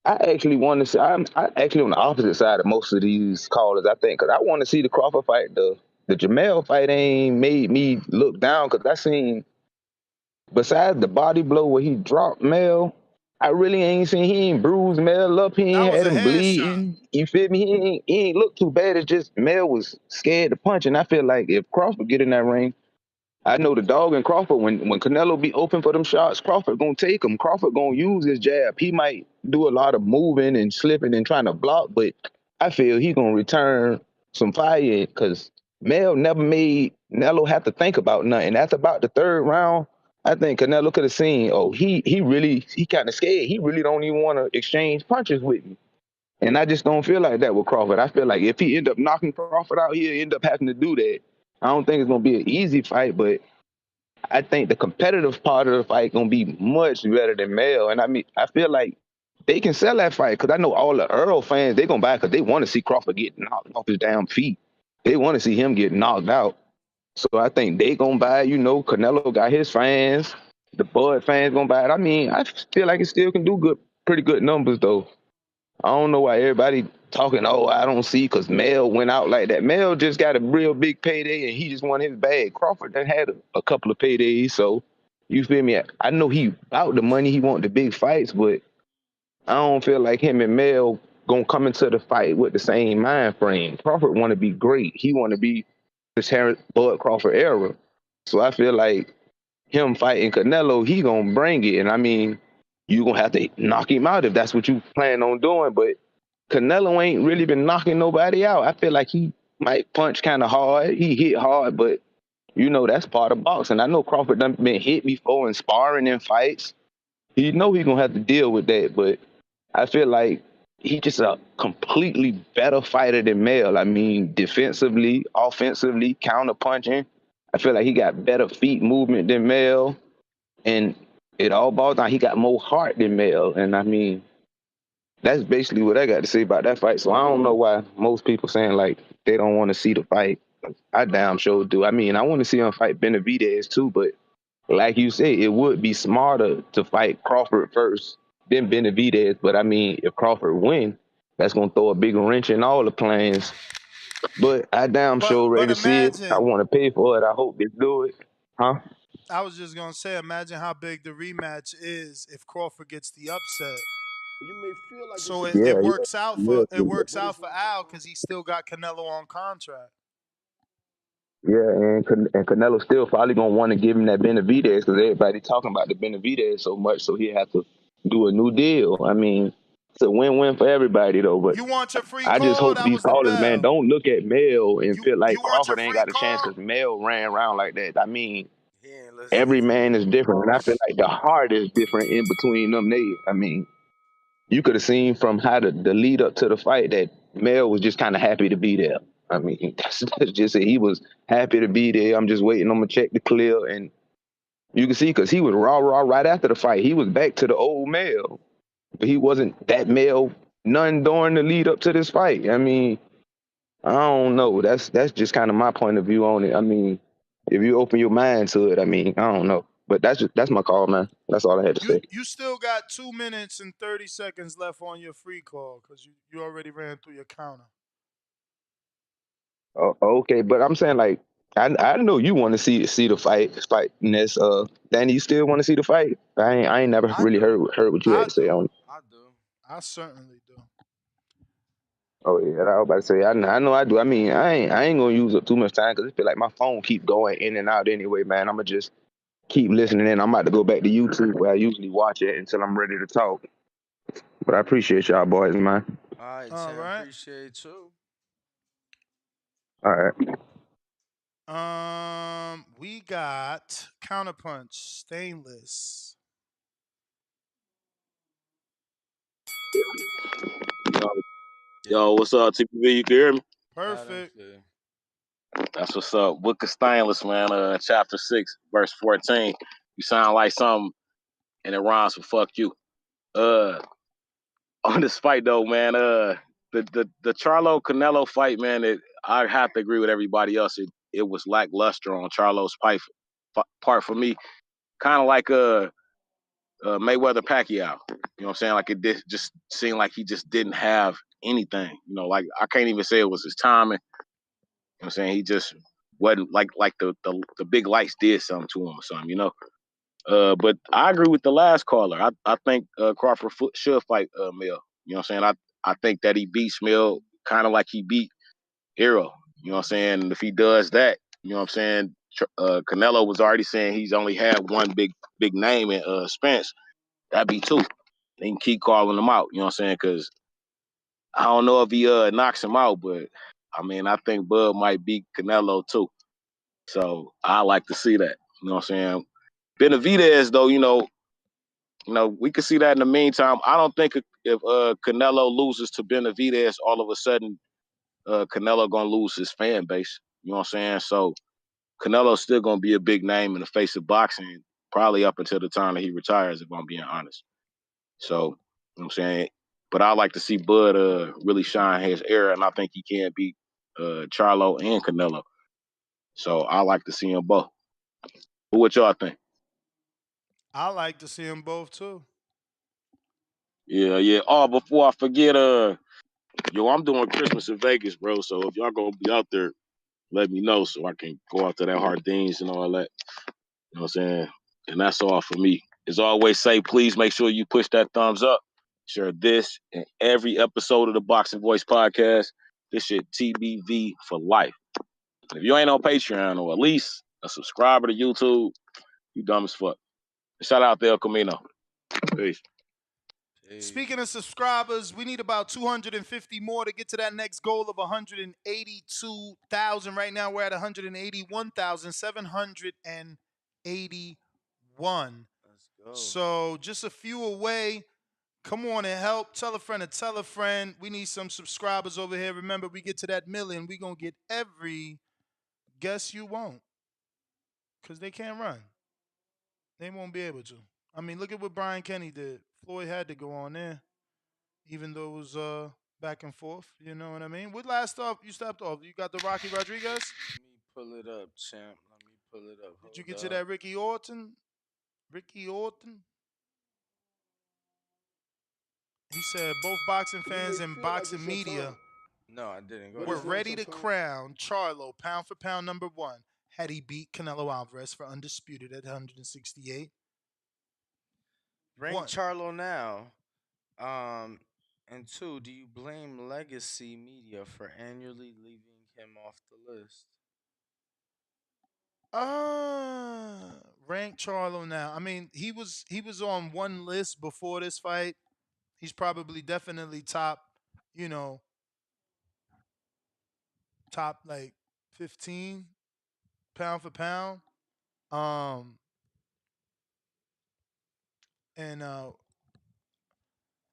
actually want to see. I'm actually on the opposite side of most of these callers. I think because I want to see the Crawford fight. The Jermell fight ain't made me look down because I seen besides the body blow where he dropped Mel. I really ain't seen he ain't bruised Mel up. He ain't had him bleeding. You feel me? He ain't look too bad. It's just Mel was scared to punch. And I feel like if Crawford get in that ring, I know the dog and Crawford, when Canelo be open for them shots, Crawford gonna take them. Crawford gonna use his jab. He might do a lot of moving and slipping and trying to block, but I feel he gonna return some fire because Mel never made Canelo have to think about nothing. After about the third round, I think Canelo could have seen, oh, he kind of scared. He really don't even want to exchange punches with me. And I just don't feel like that with Crawford. I feel like if he end up knocking Crawford out, he'll end up having to do that. I don't think it's gonna be an easy fight, but I think the competitive part of the fight gonna be much better than Mel. And I mean, I feel like they can sell that fight because I know all the Earl fans, they gonna buy it because they want to see Crawford get knocked off his damn feet. They want to see him get knocked out. So I think they gonna buy it. You know, Canelo got his fans. The Bud fans gonna buy it. I mean, I feel like it still can do pretty good numbers though. I don't know why everybody talking, oh, I don't see, because Mel went out like that. Mel just got a real big payday, and he just won his bag. Crawford done had a couple of paydays, so you feel me? I know he out the money, he want the big fights, but I don't feel like him and Mel gonna come into the fight with the same mind frame. Crawford want to be great. He want to be the Terence Bud Crawford era. So I feel like him fighting Canelo, he gonna bring it, and I mean, you gonna have to knock him out if that's what you plan on doing. But Canelo ain't really been knocking nobody out. I feel like he might punch kind of hard. He hit hard, but you know that's part of boxing. I know Crawford done been hit before in sparring in fights. He know he gonna have to deal with that, but I feel like he just a completely better fighter than Mel. I mean, defensively, offensively, counter punching. I feel like he got better feet movement than Mel. And it all boils down, he got more heart than Mel. And I mean, that's basically what I got to say about that fight. So I don't know why most people saying like they don't want to see the fight. I damn sure do. I mean, I want to see him fight Benavidez too, but like you say, it would be smarter to fight Crawford first, then Benavidez. But I mean, if Crawford win, that's gonna throw a big wrench in all the plans. But I damn sure ready to see it. I want to pay for it. I hope they do it. Huh? I was just gonna say, imagine how big the rematch is if Crawford gets the upset. You may feel like So it's it Yeah, works out yeah, for yeah. Al because he still got Canelo on contract. Yeah, and Canelo still probably gonna want to give him that Benavidez because everybody talking about the Benavidez so much, so he have to do a new deal. I mean, it's a win-win for everybody though. But You want your free I just call? hope That these was the callers, man, bell. don't look at Mel and feel like You want your Crawford ain't free got a chance call? because Mel ran around like that. I mean, He ain't listening every to man you. is different, and I feel like the heart is different in between them. I mean, you could have seen from how the lead up to the fight that Mel was just kind of happy to be there. I mean, that's just it. He was happy to be there. I'm just waiting on my check to clear, and you can see because he was raw right after the fight. He was back to the old male, but he wasn't that male none during the lead up to this fight. I mean, I don't know. That's just kind of my point of view on it. I mean, if you open your mind to it, I mean, I don't know. But that's my call, man. That's all I had to say. You still got 2 minutes and 30 seconds left on your free call because you already ran through your counter. Oh, okay, but I'm saying like I know you want to see the fight. And this Danny, you still want to see the fight? I ain't never I really do. heard what you had I to say do. on it. I do. I certainly do. Oh yeah, I was about to say I know I do. I mean I ain't gonna use up too much time because I feel like my phone keep going in and out anyway, man. I'm gonna just keep listening in. I'm about to go back to YouTube where I usually watch it until I'm ready to talk. But I appreciate y'all boys, man. All right, All Tim. right. Appreciate you. All right. We got Counterpunch, Stainless. Yo, what's up, TPV? You can hear me? Loud and Perfect. clear. That's what's up. Book of Stainless, man. Chapter 6, verse 14. You sound like something, and it rhymes with fuck you. Uh, on this fight though, man. The Charlo Canelo fight, man. I have to agree with everybody else. It was lackluster on Charlo's part for me. Kind of like Mayweather Pacquiao. You know what I'm saying? Like just seemed like he just didn't have anything. You know, like I can't even say it was his timing. You know what I'm saying? He just wasn't like the big lights did something to him or something, you know. But I agree with the last caller. I think Crawford should fight Mill. You know what I'm saying? I think that he beats Mill kind of like he beat Hero. You know what I'm saying? And if he does that, you know what I'm saying? Canelo was already saying he's only had one big name in Spence. That'd be two. They can keep calling him out. You know what I'm saying? Because I don't know if he knocks him out, but I mean I think Bud might beat Canelo too. So I like to see that. You know what I'm saying? Benavidez, though, we could see that in the meantime. I don't think if Canelo loses to Benavidez, all of a sudden Canelo gonna lose his fan base. You know what I'm saying? So Canelo's still gonna be a big name in the face of boxing, probably up until the time that he retires, if I'm being honest. So, you know what I'm saying? But I like to see Bud really shine his era, and I think he can beat Charlo and Canelo. So I like to see them both. What y'all think? I like to see them both too. Yeah, yeah. Oh, before I forget, yo, I'm doing Christmas in Vegas, bro. So if y'all gonna be out there, let me know so I can go out to that Hardines and all that. You know what I'm saying? And that's all for me. As always, say please make sure you push that thumbs up. Share this and every episode of the Boxing Voice podcast. This shit TBV for life. If you ain't on Patreon or at least a subscriber to YouTube, you dumb as fuck. Shout out to El Camino. Peace. Speaking of subscribers, we need about 250 more to get to that next goal of 182,000. Right now, we're at 181,781. Let's go. So just a few away. Come on and help. Tell a friend to tell a friend. We need some subscribers over here. Remember, we get to that million, we going to get every guess you won't. Because they can't run. They won't be able to. I mean, look at what Brian Kenny did. Floyd had to go on there, even though it was back and forth. You know what I mean? What last off you stopped off? You got the Rocky Rodriguez? Let me pull it up, champ. Let me pull it up. Did you Hold get to up. that Ricky Orton? Ricky Orton? He said both boxing You may fans and feel like boxing it's your media time, No, I didn't. Go but were it's ahead. not ready your to time. crown Charlo pound for pound number one had he beat Canelo Alvarez for undisputed at 168. Rank One. Charlo now. Um, and two, do you blame legacy media for annually leaving him off the list? Rank Charlo now. I mean, he was on one list before this fight. He's probably definitely top, you know, top like 15 pound for pound. Um and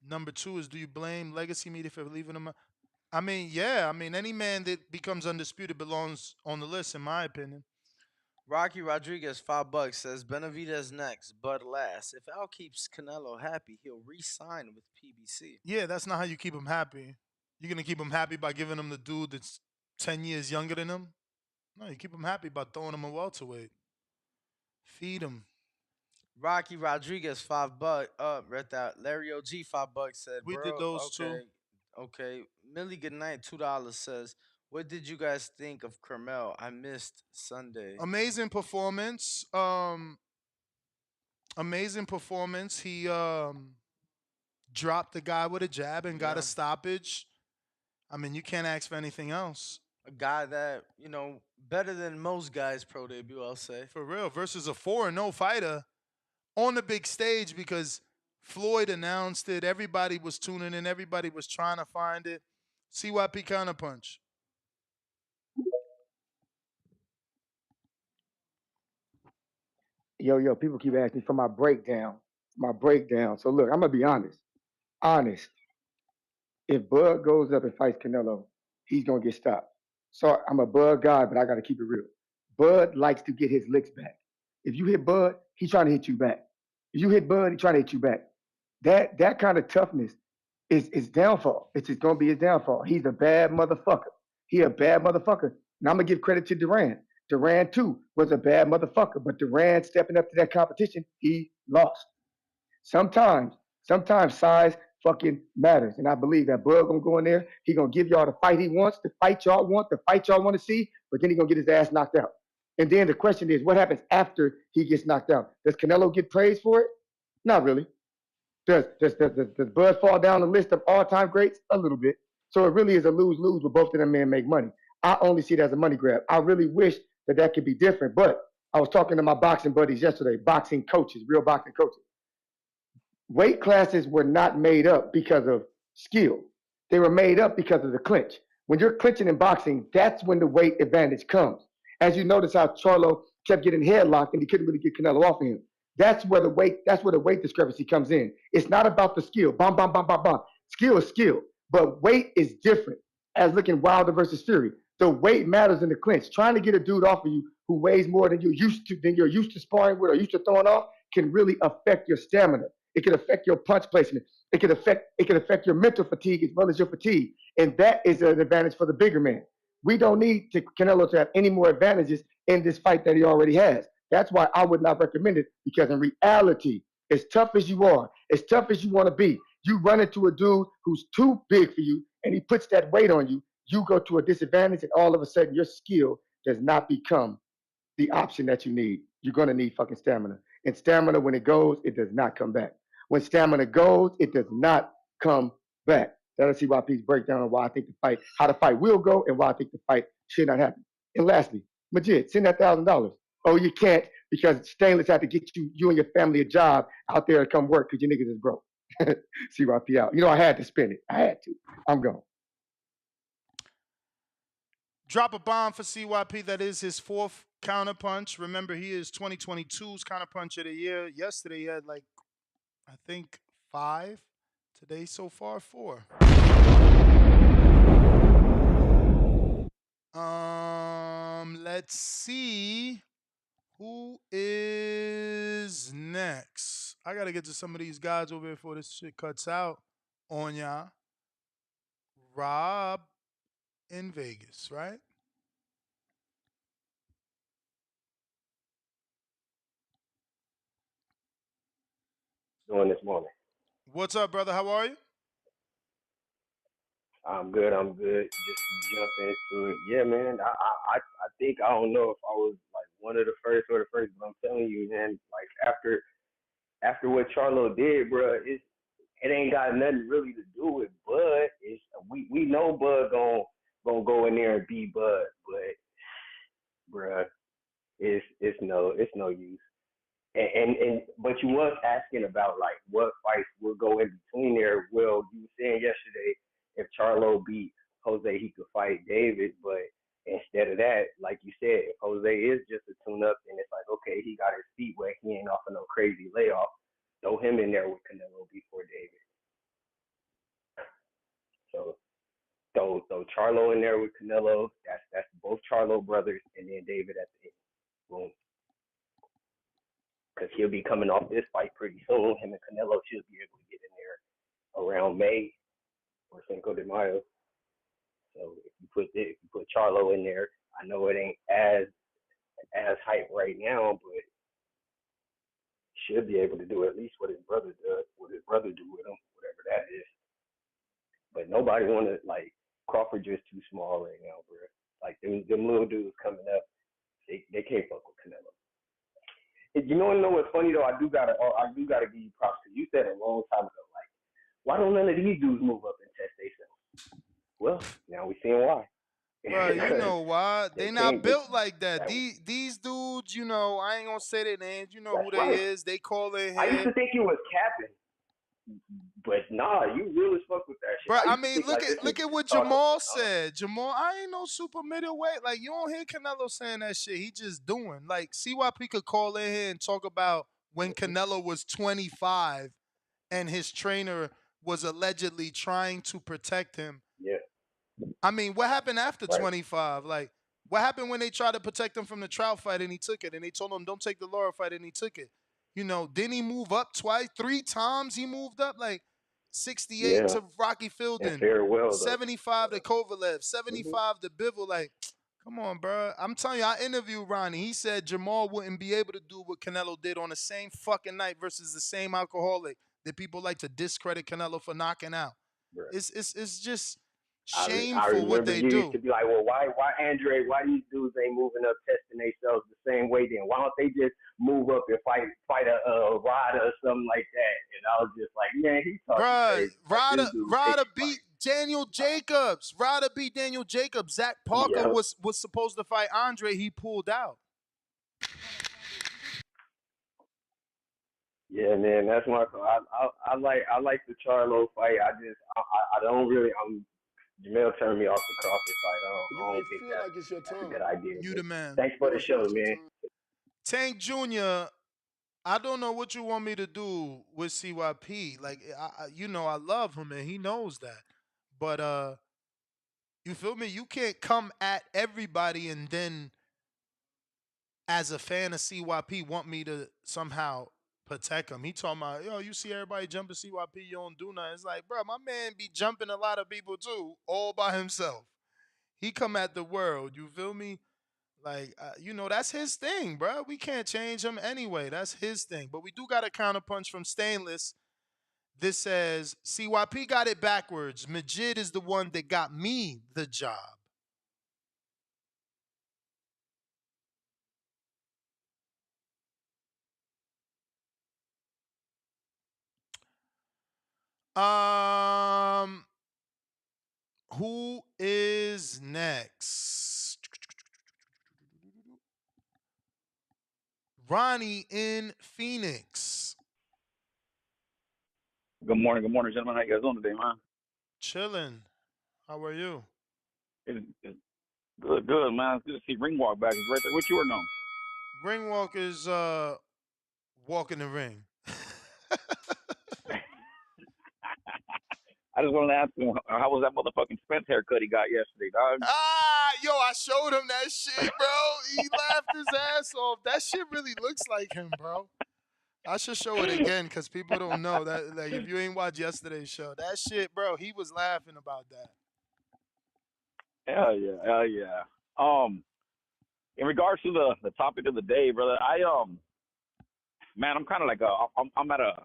number two is, do you blame legacy media for leaving him? I mean, yeah. I mean, any man that becomes undisputed belongs on the list, in my opinion. Rocky Rodriguez, $5 says Benavidez next, Bud last. If Al keeps Canelo happy, he'll re-sign with PBC. Yeah, that's not how you keep him happy. You're gonna keep him happy by giving him the dude that's 10 years younger than him. No, you keep him happy by throwing him a welterweight. Feed him. Rocky Rodriguez, $5. Read that. Larry OG, $5 said, We did bro, those too. okay. Millie Goodnight, $2 says, what did you guys think of Carmel? I missed Sunday. Amazing performance. Amazing performance. He dropped the guy with a jab and got a Yeah. stoppage. I mean, you can't ask for anything else. A guy that, better than most guys' pro debut, I'll say. For real. Versus a 4-0 fighter on the big stage because Floyd announced it. Everybody was tuning in. Everybody was trying to find it. CYP counterpunch. Yo, people keep asking me for my breakdown. My breakdown. So look, I'm gonna be honest. Honest. If Bud goes up and fights Canelo, he's gonna get stopped. So I'm a Bud guy, but I gotta keep it real. Bud likes to get his licks back. If you hit Bud, he's trying to hit you back. If you hit Bud, he's trying to hit you back. That kind of toughness is downfall. It's just gonna be his downfall. He's a bad motherfucker. He a bad motherfucker. And I'm gonna give credit to Duran. Duran too was a bad motherfucker, but Duran stepping up to that competition, he lost. Sometimes size fucking matters. And I believe that Bud gonna go in there, he gonna give y'all the fight he wants, the fight y'all want, the fight y'all want to see, but then he gonna get his ass knocked out. And then the question is, what happens after he gets knocked out? Does Canelo get praised for it? Not really. Does Bud fall down the list of all-time greats? A little bit. So it really is a lose-lose where both of them men make money. I only see it as a money grab. I really wish that could be different, but I was talking to my boxing buddies yesterday, boxing coaches, real boxing coaches. Weight classes were not made up because of skill. They were made up because of the clinch. When you're clinching in boxing, that's when the weight advantage comes. As you notice how Charlo kept getting headlocked and he couldn't really get Canelo off of him. That's where the weight discrepancy comes in. It's not about the skill. Bam, bam, bam, bam, bam. Skill is skill, but weight is different. As looking Wilder versus Fury, the weight matters in the clinch. Trying to get a dude off of you who weighs more than you're used to sparring with or used to throwing off can really affect your stamina. It can affect your punch placement. It can affect your mental fatigue as well as your fatigue, and that is an advantage for the bigger man. We don't need Canelo to have any more advantages in this fight that he already has. That's why I would not recommend it, because in reality, as tough as you are, as tough as you want to be, you run into a dude who's too big for you and he puts that weight on you, you go to a disadvantage, and all of a sudden your skill does not become the option that you need. You're going to need fucking stamina. And stamina, when it goes, it does not come back. When stamina goes, it does not come back. That'll see why Pete's breakdown on why I think how the fight will go, and why I think the fight should not happen. And lastly, Majid, send that $1,000. Oh, you can't, because Stainless had to get you and your family a job out there to come work because your niggas is broke. CYP out. I had to spend it. I had to. I'm gone. Drop a bomb for CYP. That is his fourth counterpunch. Remember, he is 2022's counterpunch of the year. Yesterday, he had I think 5. Today, so far, 4. Let's see who is next. I gotta get to some of these guys over here before this shit cuts out on y'all. Rob in Vegas, right? Doing this morning. What's up, brother? How are you? I'm good. Just to jump into it. Yeah, man. I think I don't know if I was like one of the first or the first, but I'm telling you, man. Like after what Charlo did, bro, it ain't got nothing really to do with Bud. It's we know Bud gonna go in there and be Bud, but bro, it's no use. And but you was asking about like what fights will go in between there. Well, you were saying yesterday if Charlo beat Jose, he could fight David, but instead of that, like you said, if Jose is just a tune-up, then it's like, okay, he got his feet wet, he ain't off of no crazy layoff. Throw him in there with Canelo before David. So throw Charlo in there with Canelo. That's both Charlo brothers, and then David at the end. Boom. Because he'll be coming off this fight pretty soon. Him and Canelo should be able to get in there around May or Cinco de Mayo. So if you put Charlo in there, I know it ain't as hype right now, but should be able to do at least what his brother does, what his brother do with him, whatever that is. But nobody want to, like, Crawford just too small right now, bro. Like, them little dudes coming up, they can't fuck with Canelo. You know what's funny though? I do gotta give you props because you said a long time ago, like, why don't none of these dudes move up and test themselves? Well, now we seeing why. Bro, you know why? They not built like that. that These dudes, you know, I ain't gonna say their names. You know That's who they right. is. They call in I used here. to think you was capping, but nah, you really fuck with that shit. Bro, I used to mean, think, look like, at this nigga what just Jermell talking. said. Jermell, I ain't no super middleweight. Like, you don't hear Canelo saying that shit. He just doing. Like, CYP could call in here and talk about when Canelo was 25 and his trainer was allegedly trying to protect him. Yeah. I mean, what happened after Right. 25? Like, what happened when they tried to protect him from the Trout fight and he took it? And they told him, don't take the Laura fight, and he took it. You know, didn't he move up twice? 3 times he moved up? Like, 68 to Rocky Fielding, and farewell, 75 to Kovalev, 75 to Bivol. Like, come on, bro. I'm telling you, I interviewed Ronnie. He said Jermell wouldn't be able to do what Canelo did on the same fucking night versus the same alcoholic that people like to discredit Canelo for knocking out. Right. It's just I shameful what remember they you do. used to be like, well, why Andre, why these dudes ain't moving up testing themselves the same way then? Why don't they just move up and fight a rider or something like that? And I was just like, man, he's talking crazy. Bruh, Ryder beat Daniel Jacobs. Ryder beat Daniel Jacobs. Zach Parker was supposed to fight Andre. He pulled out. Yeah, man, that's my call. I like the Charlo fight. I don't really. Jermell turned me off the Crawford fight. I don't think that's a good idea. You the man. Thanks for the show, man. Tank Jr., I don't know what you want me to do with CYP. Like, you know, I love him and he knows that. But you feel me? You can't come at everybody and then, as a fan of CYP, want me to somehow protect him. He talking about, yo, you see everybody jumping CYP, you don't do nothing. It's like, bro, my man be jumping a lot of people too, all by himself. He come at the world, you feel me? Like, you know, that's his thing, bro. We can't change him anyway. That's his thing. But we do got a counterpunch from Stainless. This says, CYP got it backwards. Majid is the one that got me the job. Who is next? Ronnie in Phoenix. Good morning, gentlemen. How you guys doing today, man? Chilling. How are you? It's good, man. It's good to see Ringwalk back. He's right there with you or no? Ringwalk is walking the ring. I just wanted to ask him, how was that motherfucking Spence haircut he got yesterday, dog? Yo, I showed him that shit, bro. He laughed his ass off. That shit really looks like him, bro. I should show it again because people don't know that. Like, if you ain't watched yesterday's show, that shit, bro, he was laughing about that. Hell yeah. In regards to the topic of the day, brother, man, I'm kind of like I'm at a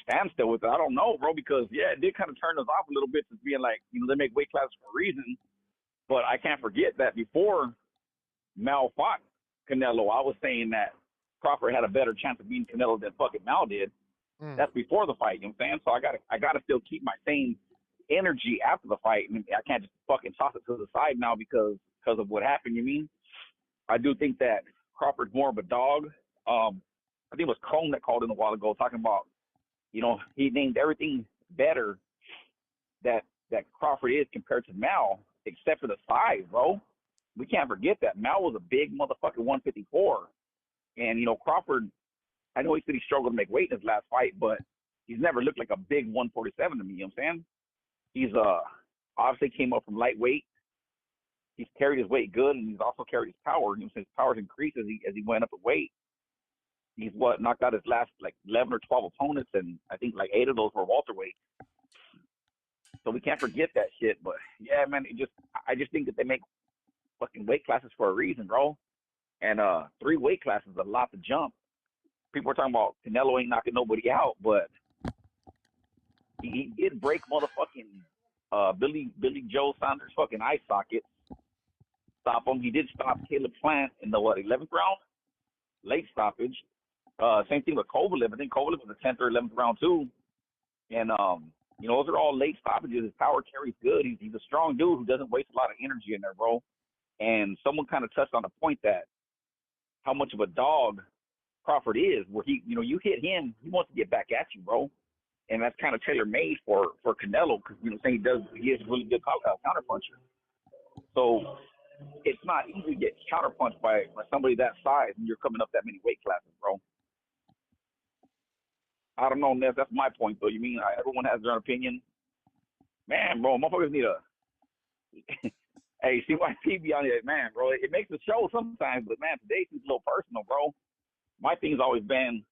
standstill with it. I don't know, bro, because it did kind of turn us off a little bit to being like, you know, they make weight classes for a reason. But I can't forget that before Mal fought Canelo, I was saying that Crawford had a better chance of beating Canelo than fucking Mal did. That's before the fight, you know what I'm saying? So I gotta still keep my same energy after the fight. I mean, I can't just fucking toss it to the side now because of what happened, you mean? I do think that Crawford's more of a dog. I think it was Cone that called in a while ago talking about, you know, he named everything better that Crawford is compared to Mal, except for the size, bro. We can't forget that Mal was a big motherfucking 154. And, you know, Crawford, I know he said he struggled to make weight in his last fight, but he's never looked like a big 147 to me, you know what I'm saying? He's obviously came up from lightweight. He's carried his weight good, and he's also carried his power. Since his power's increased as he went up in weight. He's knocked out his last like 11 or 12 opponents, and I think like 8 of those were welterweight. So we can't forget that shit. But yeah, man, I just think that they make fucking weight classes for a reason, bro. And 3 weight classes is a lot to jump. People are talking about Canelo ain't knocking nobody out, but he did break motherfucking Billy Joe Saunders' fucking eye socket. Stop him. He did stop Caleb Plant in the 11th round, late stoppage. Same thing with Kovalev. I think Kovalev was the 10th or 11th round too. And those are all late stoppages. His power carries good. He's a strong dude who doesn't waste a lot of energy in there, bro. And someone kind of touched on the point that how much of a dog Crawford is, where you hit him, he wants to get back at you, bro. And that's kind of tailor made for Canelo because he is a really good counter puncher. So it's not easy to get counterpunched by somebody that size when you're coming up that many weight classes, bro. I don't know, Ness. That's my point, though. You mean everyone has their own opinion? Man, bro, motherfuckers need a. Hey, CYP be on it, man, bro. It makes the show sometimes, but man, today seems a little personal, bro. My thing's always been,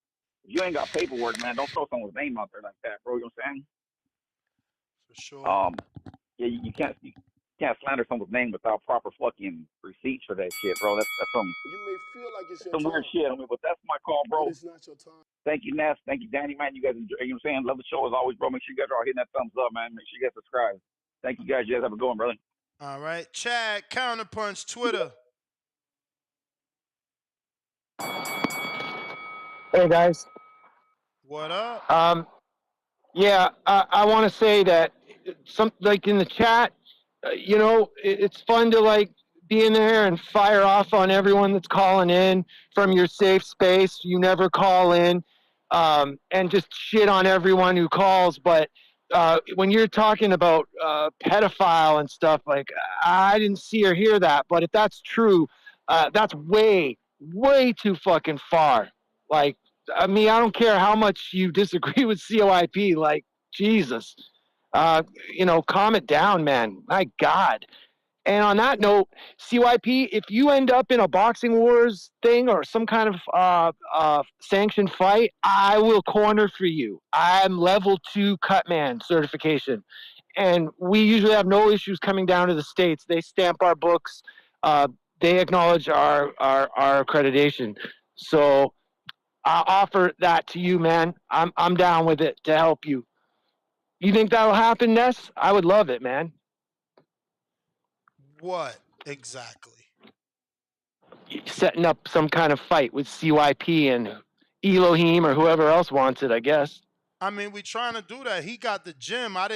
if you ain't got paperwork, man, don't throw someone's name out there like that, bro. You know what I'm saying? For sure. Yeah, you can't slander someone's name without proper fucking receipts for that shit, bro. That's some. You may feel like it's your some weird shit. I mean, but that's my call, bro. But it's not your time. Thank you, Ness. Thank you, Danny, man. You guys enjoy, you know what I'm saying? Love the show as always, bro. Make sure you guys are all hitting that thumbs up, man. Make sure you guys subscribe. Thank you, guys. You guys have a good one, brother. All right. Chad, Counterpunch, Twitter. Hey, guys. What up? Yeah, I want to say that like in the chat, it's fun to like be in there and fire off on everyone that's calling in from your safe space. You never call in, and just shit on everyone who calls. But when you're talking about pedophile and stuff, like I didn't see or hear that. But if that's true, that's way, way too fucking far. Like, I mean, I don't care how much you disagree with COIP. Like, Jesus, calm it down, man. My God. And on that note, CYP, if you end up in a boxing wars thing or some kind of sanctioned fight, I will corner for you. I'm level 2 cutman certification. And we usually have no issues coming down to the States. They stamp our books. They acknowledge our accreditation. So I offer that to you, man. I'm down with it to help you. You think that'll happen, Ness? I would love it, man. What exactly? Setting up some kind of fight with CYP and Elohim or whoever else wants it, I guess. I mean, we trying to do that. He got the gym. I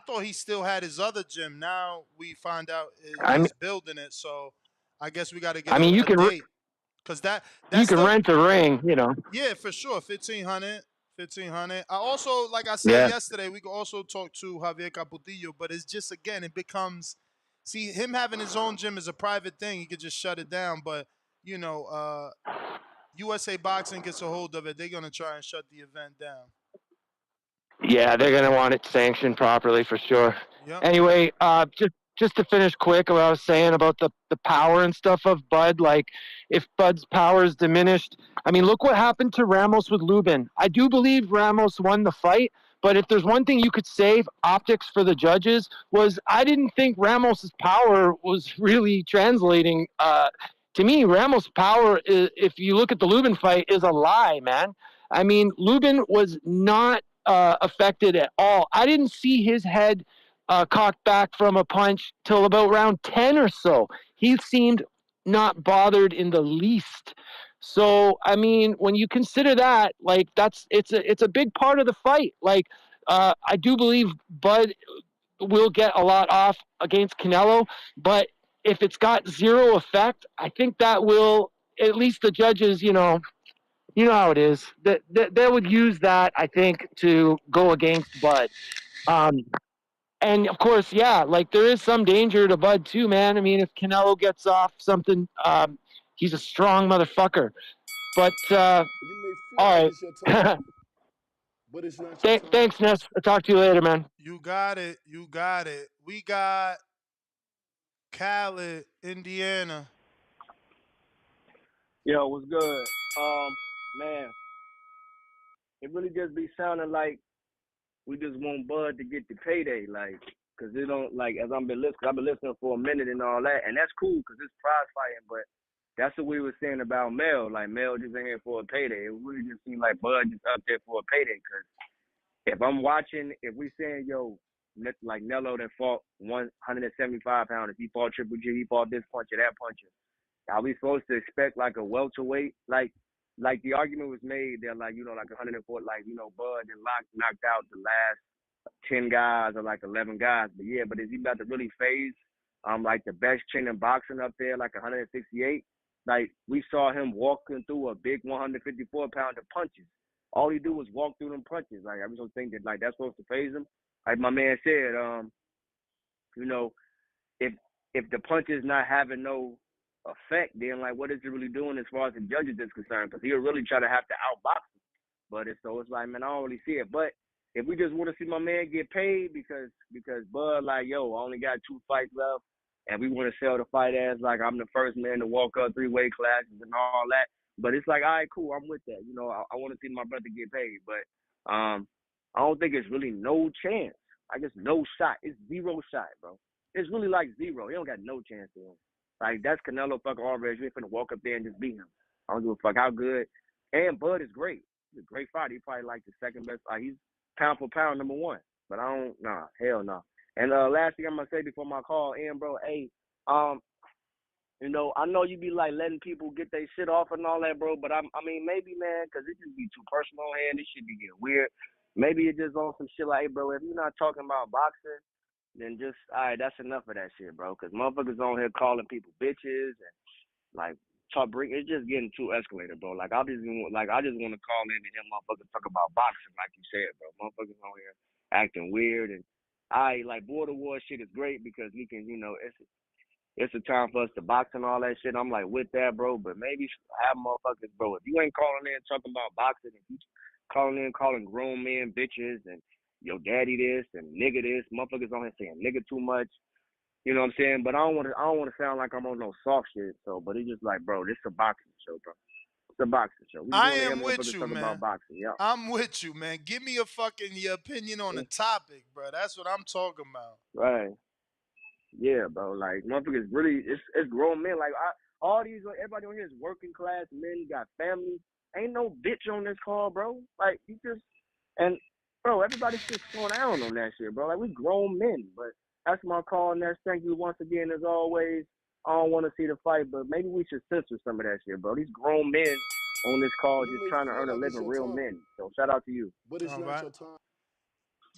thought he still had his other gym. Now we find out he's building it. So I guess we got to get a date. Because you can rent a ring, Yeah, for sure. 1,500. I also, like I said yesterday, we could also talk to Javier Caputillo, but it's just, again, it becomes, see, him having his own gym is a private thing. He could just shut it down. But, USA Boxing gets a hold of it. They're going to try and shut the event down. Yeah, they're going to want it sanctioned properly for sure. Yep. Anyway, just to finish quick what I was saying about the power and stuff of Bud, like if Bud's power is diminished, I mean, look what happened to Ramos with Lubin. I do believe Ramos won the fight, but if there's one thing you could save optics for the judges was I didn't think Ramos's power was really translating. To me, Ramos' power, if you look at the Lubin fight, is a lie, man. I mean, Lubin was not affected at all. I didn't see his head cocked back from a punch till about round 10 or so. He seemed not bothered in the least. So, I mean, when you consider that, like, it's a big part of the fight. Like, I do believe Bud will get a lot off against Canelo, but if it's got zero effect, I think that will, at least the judges, you know how it is. They would use that, I think, to go against Bud. And of course, yeah, like there is some danger to Bud too, man. I mean, if Canelo gets off something, he's a strong motherfucker. But all right. But it's not your time. Thanks, Ness. I'll talk to you later, man. You got it. We got Khaled, Indiana. Yo, what's good? Man, it really just be sounding like we just want Bud to get the payday, like, cause it don't like as I've been listening for a minute and all that, and that's cool, cause it's prize fighting, but that's what we were saying about Mel. Like Mel just in here for a payday. It really just seemed like Bud just up there for a payday, cause if I'm watching, if we saying like Nello that fought 175 pounders, he fought Triple G, he fought this puncher, that puncher. Are we supposed to expect like a welterweight? Like the argument was made that like, like 104, like, Bud and Locke knocked out the last 10 guys or like 11 guys. But yeah, but is he about to really phase like the best chin in boxing up there, like 168? Like we saw him walking through a big 154-pounder punches. All he do was walk through them punches. Like I was gonna think that like that's supposed to phase him. Like my man said, if the punch is not having no effect, then like what is he really doing as far as the judges is concerned? Because he'll really try to have to outbox him. But it's like, man, I don't really see it. But if we just want to see my man get paid because Bud like, yo, I only got 2 fights left, and we want to sell the fight as like I'm the first man to walk up 3 weight classes and all that. But it's like, all right, cool, I'm with that. I want to see my brother get paid. But I don't think it's really no chance. Like it's no shot. It's 0 shot, bro. It's really like 0. He don't got no chance to him. Like that's Canelo fucking Alvarez. You ain't finna walk up there and just beat him. I don't give a fuck how good. And Bud is great. He's a great fighter. He's probably like the second best. He's pound for pound #1. But hell no. And last thing I'm gonna say before my call in, bro, hey, I know you be like letting people get their shit off and all that, bro. But I mean, maybe, man, because it just be too personal, man. This shit be getting weird. Maybe it just on some shit like, hey, bro, if you're not talking about boxing, then just, all right, that's enough of that shit, bro. Because motherfuckers on here calling people bitches and like it's just getting too escalated, bro. Like I just want to call in and hear motherfuckers talk about boxing, like you said, bro. Motherfuckers on here acting weird, and like border war shit is great because we can, it's a time for us to box and all that shit. I'm like with that, bro. But maybe have motherfuckers, bro. If you ain't calling in talking about boxing, if you calling grown men bitches and your daddy this and nigga this, motherfuckers on here saying nigga too much. You know what I'm saying? But I don't want to sound like I'm on no soft shit. So, but it's just like, bro, this is a boxing show, bro. It's a boxing show. We I want to hear am with motherfuckers you, talk man. about boxing. Yeah. I'm with you, man. Give me your opinion on the topic, bro. That's what I'm talking about. Right. Yeah, bro. Like motherfuckers really, it's grown men. Like everybody on here is working class men, got families. Ain't no bitch on this call, bro. Like you just bro, everybody should slow down on that shit, bro. Like we grown men, but that's my call, and that's thank you once again as always. I don't want to see the fight, but maybe we should censor some of that shit, bro. These grown men on this call You just may trying to feel earn a like it's living, your real time, men. So shout out to you. but it's All not right. your time.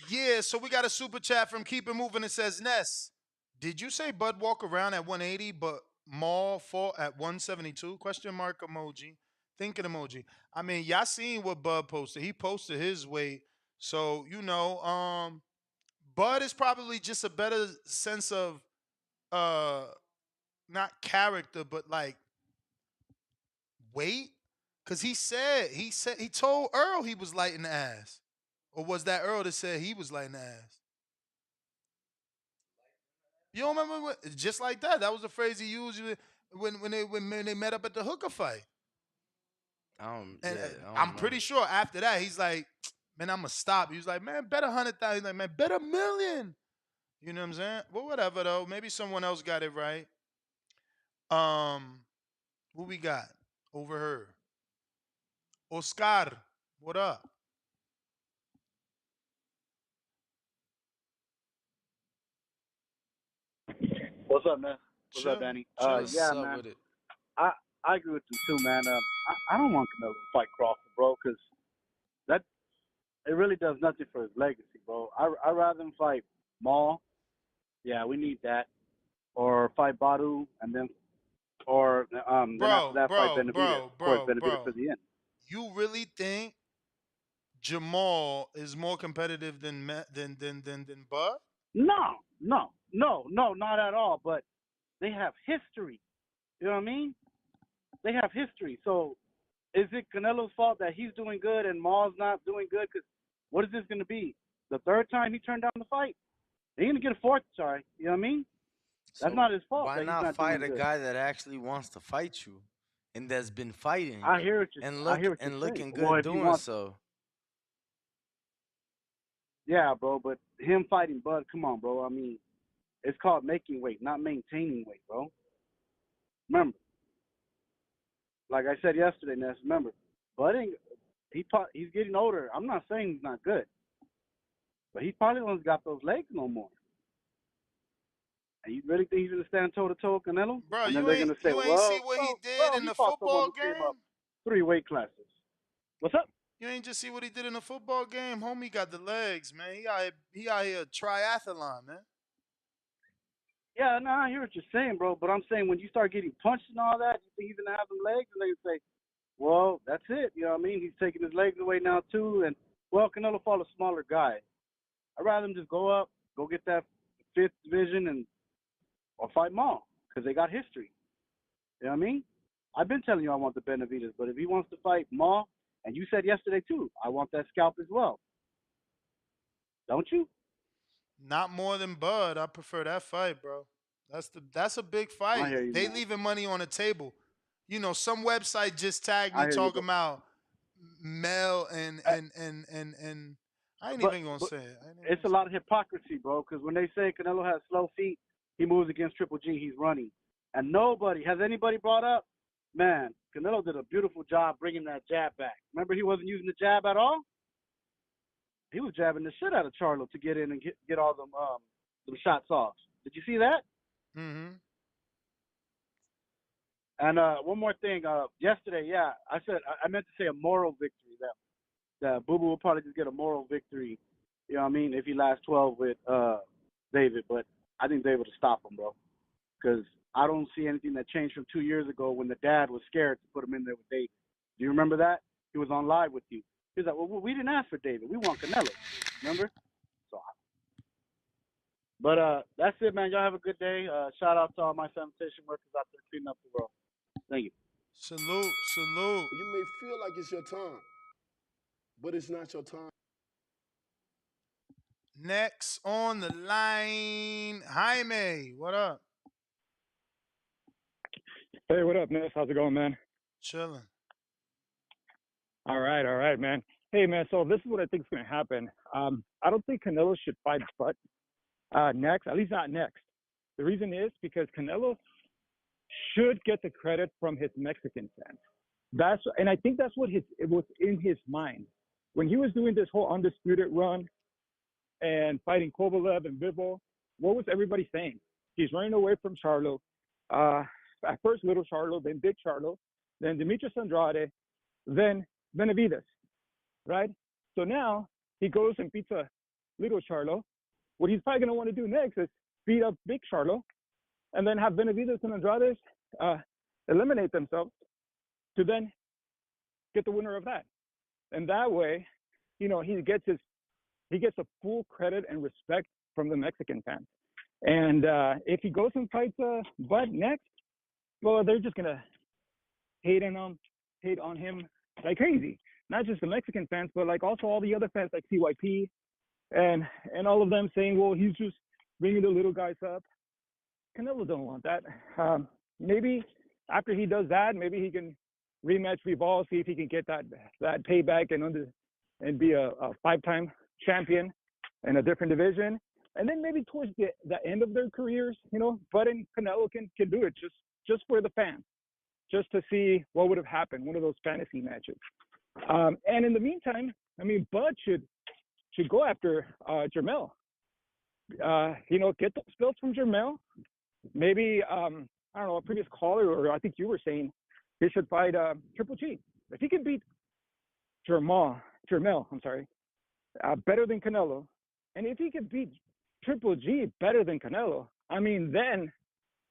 Yeah, so we got a super chat from Keep It Moving. It says, Ness, did you say Bud walk around at 180, but Maul fought at 172? Question mark emoji. Thinking emoji. I mean, y'all seen what Bud posted. He posted his weight. So, Bud is probably just a better sense of not character, but like weight. Cause he told Earl he was light in the ass. Or was that Earl that said he was light in the ass? You don't remember just like that? That was the phrase he used when they met up at the hooker fight. And I don't I'm pretty remember. sure after that he's like, man, I'm gonna stop. He was like, man, bet 100,000. He's like, man, bet 1,000,000. You know what I'm saying? Well, whatever though. Maybe someone else got it right. Who we got over here? Oscar, what up? What's up, man? What's up, Chill, Danny? chill. Yeah, What's up man. with it? I agree with you too, man. I don't want Canelo to fight Crawford, bro, because that it really does nothing for his legacy, bro. I rather him fight Maul. Yeah, we need that, or fight Badu, and then then after that fight Benavidez. Of course, Benavidez for the end. You really think Jamal is more competitive than Bud? No, not at all. But they have history. You know what I mean? They have history. So is it Canelo's fault that he's doing good and Maul's not doing good? Because what is this going to be? The third time he turned down the fight? He gonna get a fourth try. You know what I mean? That's So not his fault why that he's not not fight doing a good. guy that actually wants to fight you and that's been fighting I hear what I hear what you're and saying. looking Well, good if he doing wants, so? yeah, bro. But him fighting Bud, come on, bro. I mean, it's called making weight, not maintaining weight, bro. Remember, like I said yesterday, Ness. Remember, Bud ain't he's getting older. I'm not saying he's not good, but he probably don't got those legs no more. And you really think he's gonna stand toe to toe with Canelo? Bro, And then they're gonna say, you ain't see well, what he did bro, in he the fought someone football who came up game? 3 weight classes. What's up? You ain't just see what he did in the football game? Homie got the legs, man. He out here triathlon, man. Yeah, no, I hear what you're saying, bro. But I'm saying when you start getting punched and all that, you think he's gonna have them legs, and they say, well, that's it. You know what I mean? He's taking his legs away now too, and well, Canelo fought a smaller guy. I'd rather him just go up, go get that fifth division, and or fight Maul because they got history. You know what I mean? I've been telling you I want the Benavidez, but if he wants to fight Maul, and you said yesterday too, I want that scalp as well. Don't you? Not more than Bud. I prefer that fight, bro. That's a big I fight. hear you, They man. leaving money on the table. You know, some website just tagged I me hear you, talking about Mel and I ain't but even gonna say it. I ain't even it's gonna a say lot of hypocrisy, bro. Because when they say Canelo has slow feet, he moves against Triple G, he's running, and nobody has anybody brought up. Man, Canelo did a beautiful job bringing that jab back. Remember, he wasn't using the jab at all. He was jabbing the shit out of Charlo to get in and get all them shots off. Did you see that? it. Mm-hmm. And one more thing. Yesterday, yeah, I meant to say a moral victory. That Boo Boo will probably just get a moral victory. You know what I mean? If he lasts 12 with David, but I think David will stop him, bro. Because I don't see anything that changed from 2 years ago when the dad was scared to put him in there with David. Do you remember that? He was on live with you. He was like, well, we didn't ask for David. We want Canelo. Remember? So, but that's it, man. Y'all have a good day. Shout out to all my sanitation workers out there cleaning up the world. Thank you. Salute, salute. You may feel like it's your time, but it's not your time. Next on the line, Jaime. What up? Hey, what up, Ness? How's it going, man? Chilling. All right, man. Hey, man, so this is what I think is going to happen. I don't think Canelo should fight Butt next, at least not next. The reason is because Canelo should get the credit from his Mexican fans. And I think that's what it was in his mind. When he was doing this whole undisputed run and fighting Kovalev and Bivol, what was everybody saying? He's running away from Charlo. At first, little Charlo, then big Charlo, then Demetrius Andrade, then Benavidez, right? So now he goes and beats a little Charlo. What he's probably going to want to do next is beat up big Charlo and then have Benavidez and Andrade eliminate themselves to then get the winner of that. And that way, you know, he gets a full credit and respect from the Mexican fans. And if he goes and fights Bud next, well, they're just gonna hate on him like crazy. Not just the Mexican fans, but like also all the other fans like CYP and all of them saying, well, he's just bringing the little guys up. Canelo don't want that. Maybe after he does that, maybe he can rematch Bivol, see if he can get that payback and be a 5-time champion in a different division. And then maybe towards the end of their careers, you know, Bud and Canelo can do it just for the fans, just to see what would have happened, one of those fantasy matches. And in the meantime, I mean, Bud should go after Jermell. You know, get those belts from Jermell. Maybe, I don't know, a previous caller, or I think you were saying he should fight Triple G. If he can beat Jermell, better than Canelo, and if he can beat Triple G better than Canelo, I mean, then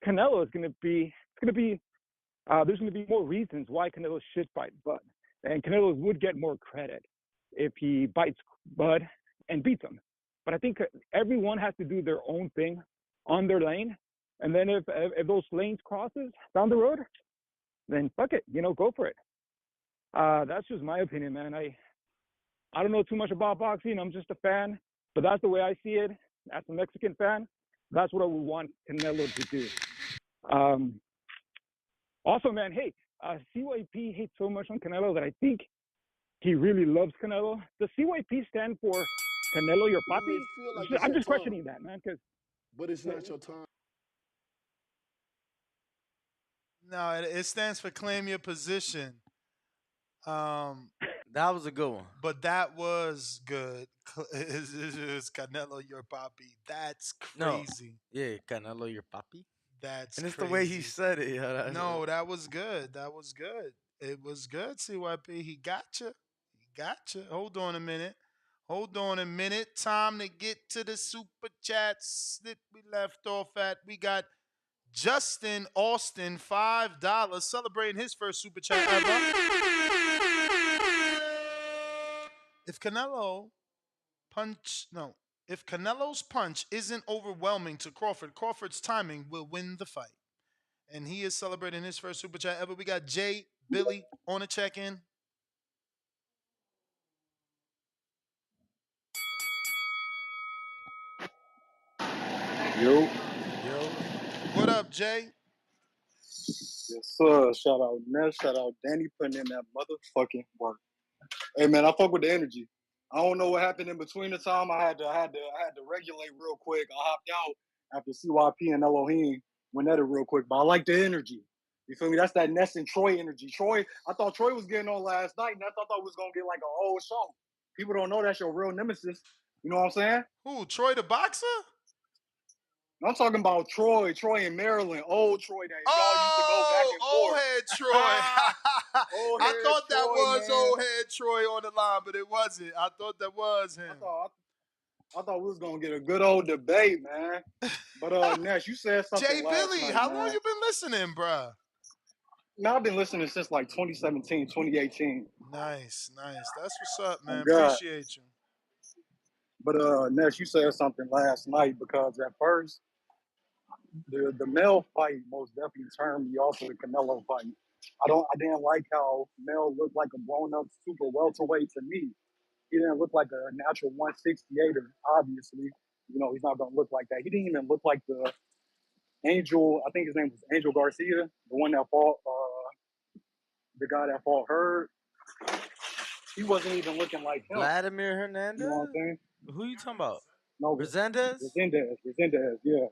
Canelo is going to be, there's going to be more reasons why Canelo should fight Bud. And Canelo would get more credit if he bites Bud and beats him. But I think everyone has to do their own thing on their lane. And then if those lanes crosses down the road, then fuck it, you know, go for it. That's just my opinion, man. I don't know too much about boxing. I'm just a fan, but that's the way I see it. as a Mexican fan, that's what I would want Canelo to do. Um, Also, man, hey, CYP hates so much on Canelo that I think he really loves Canelo. Does CYP stand for Canelo your You may papi? feel like it's I'm your just time, questioning that, man, because but it's not your time. No, it stands for claim your position. Um, That was a good one. but that was good. Is Canelo your papi? That's No, crazy. yeah, Canelo your papi. That's And it's the way he crazy. said it. Yeah, No, that was good. That was good. It was good, CYP. He got you. He got you. Hold on a minute. Hold on a minute. Time to get to the super chats that we left off at. We got Justin Austin, $5, celebrating his first super chat ever. If Canelo punch, no, if Canelo's punch isn't overwhelming to Crawford, Crawford's timing will win the fight. And he is celebrating his first super chat ever. We got Jay Billy on a check-in. Yo. Yo. What up, Jay? Yes, sir. Shout out Ness. Shout out Danny putting in that motherfucking work. Hey man, I fuck with the energy. I don't know what happened in between the time. I had to regulate real quick. I hopped out after CYP and Elohim went at it real quick. But I like the energy. You feel me? That's that Ness and Troy energy. Troy, I thought Troy was getting on last night, and I thought we was gonna get like a whole show. People don't know that's your real nemesis. You know what I'm saying? Who? Troy the boxer? I'm talking about Troy in Maryland, old Troy that y'all used to go back Oh, and old forth. head Troy. Old I head thought that Troy, was man. old head Troy on the line, but it wasn't. I thought that was him. I thought we was gonna get a good old debate, man. But Nash, you said something Jay last Billy, night, how long man. you been listening, bruh? Man, I've been listening since like 2017, 2018. Nice. That's what's up, Oh man. God. Appreciate you. But Nash, you said something last night because at first the Mel fight most definitely turned me off of the Canelo fight. I didn't like how Mel looked like a grown up super welterweight to me. He didn't look like a natural 168er, obviously. You know, he's not gonna look like that. He didn't even look like the Angel, I think his name was Angel Garcia, the one that fought, the guy that fought Hurd. He wasn't even looking like him. Vladimir You know what I'm Hernandez? saying? Who you talking about? No, Resendez? Resendez, yeah.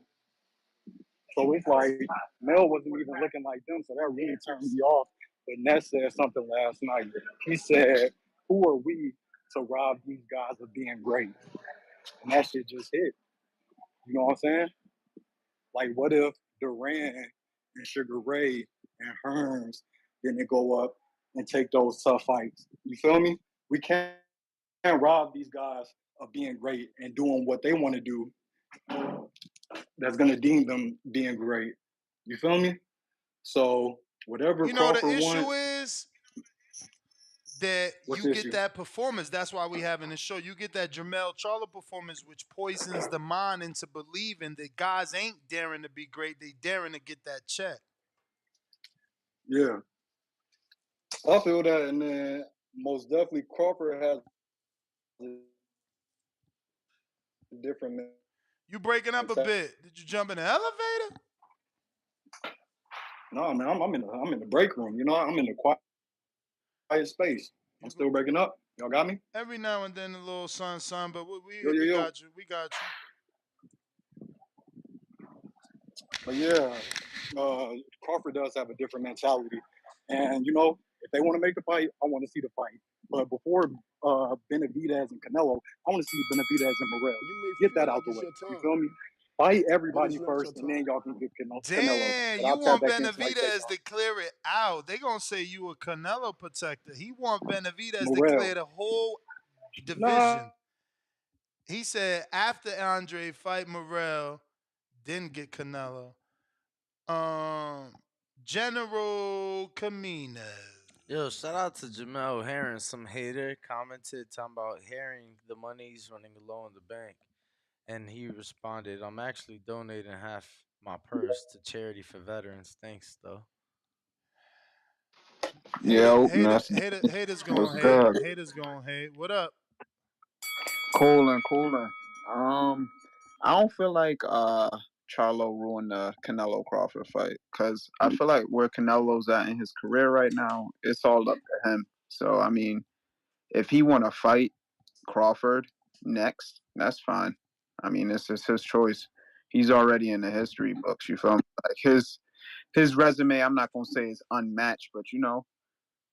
So it's like Mel wasn't even looking like them, so that really turned me off. But Ness said something last night. He said, "Who are we to rob these guys of being great?" And that shit just hit. You know what I'm saying? Like, what if Duran and Sugar Ray and Hearns didn't go up and take those tough fights? You feel me? We can't rob these guys of being great and doing what they want to do that's going to deem them being great. You feel me? So whatever You know, the Crawford issue wants, is that what's you the get issue? that performance. That's why we having this show. You get that Jermell Charlo performance, which poisons the mind into believing that guys ain't daring to be great. They daring to get that check. Yeah. I feel that, and then most definitely Crawford has a different You breaking up a mentality. bit. Did you jump in the elevator? No, man, I'm in the break room. You know, I'm in the quiet space. I'm still breaking up. Y'all got me? Every now and then a little sun, but Yo, yo, we yo. got you. We got you. But yeah, Crawford does have a different mentality. And, you know, if they want to make the fight, I want to see the fight. But before Benavidez and Canelo, I want to see Benavidez and Morrell. You may Get feel that like out the it's way. your You time, feel me? Fight but it's everybody not your first, and then time. y'all can get Canelo. Damn, But you I'll tap want back into like Benavidez later to clear it out. They gonna say you a Canelo protector. He want Benavidez on. to Morrell. clear the whole Nah. division. He said after Andre fight Morrell, then get Canelo. General Camino. Yo, shout out to Jamel Herring. Some hater commented talking about Herring, the money's running low in the bank. And he responded, I'm actually donating half my purse to charity for veterans. Thanks, though. Yo, Ness. Haters What's gonna hate. good? Haters gonna hate. What up? Coolin'. I don't feel like Charlo ruined the Canelo Crawford fight because I feel like where Canelo's at in his career right now, it's all up to him. So I mean, if he want to fight Crawford next, that's fine. I mean, it's just his choice. He's already in the history books. You feel me? Like his resume, I'm not gonna say is unmatched, but you know,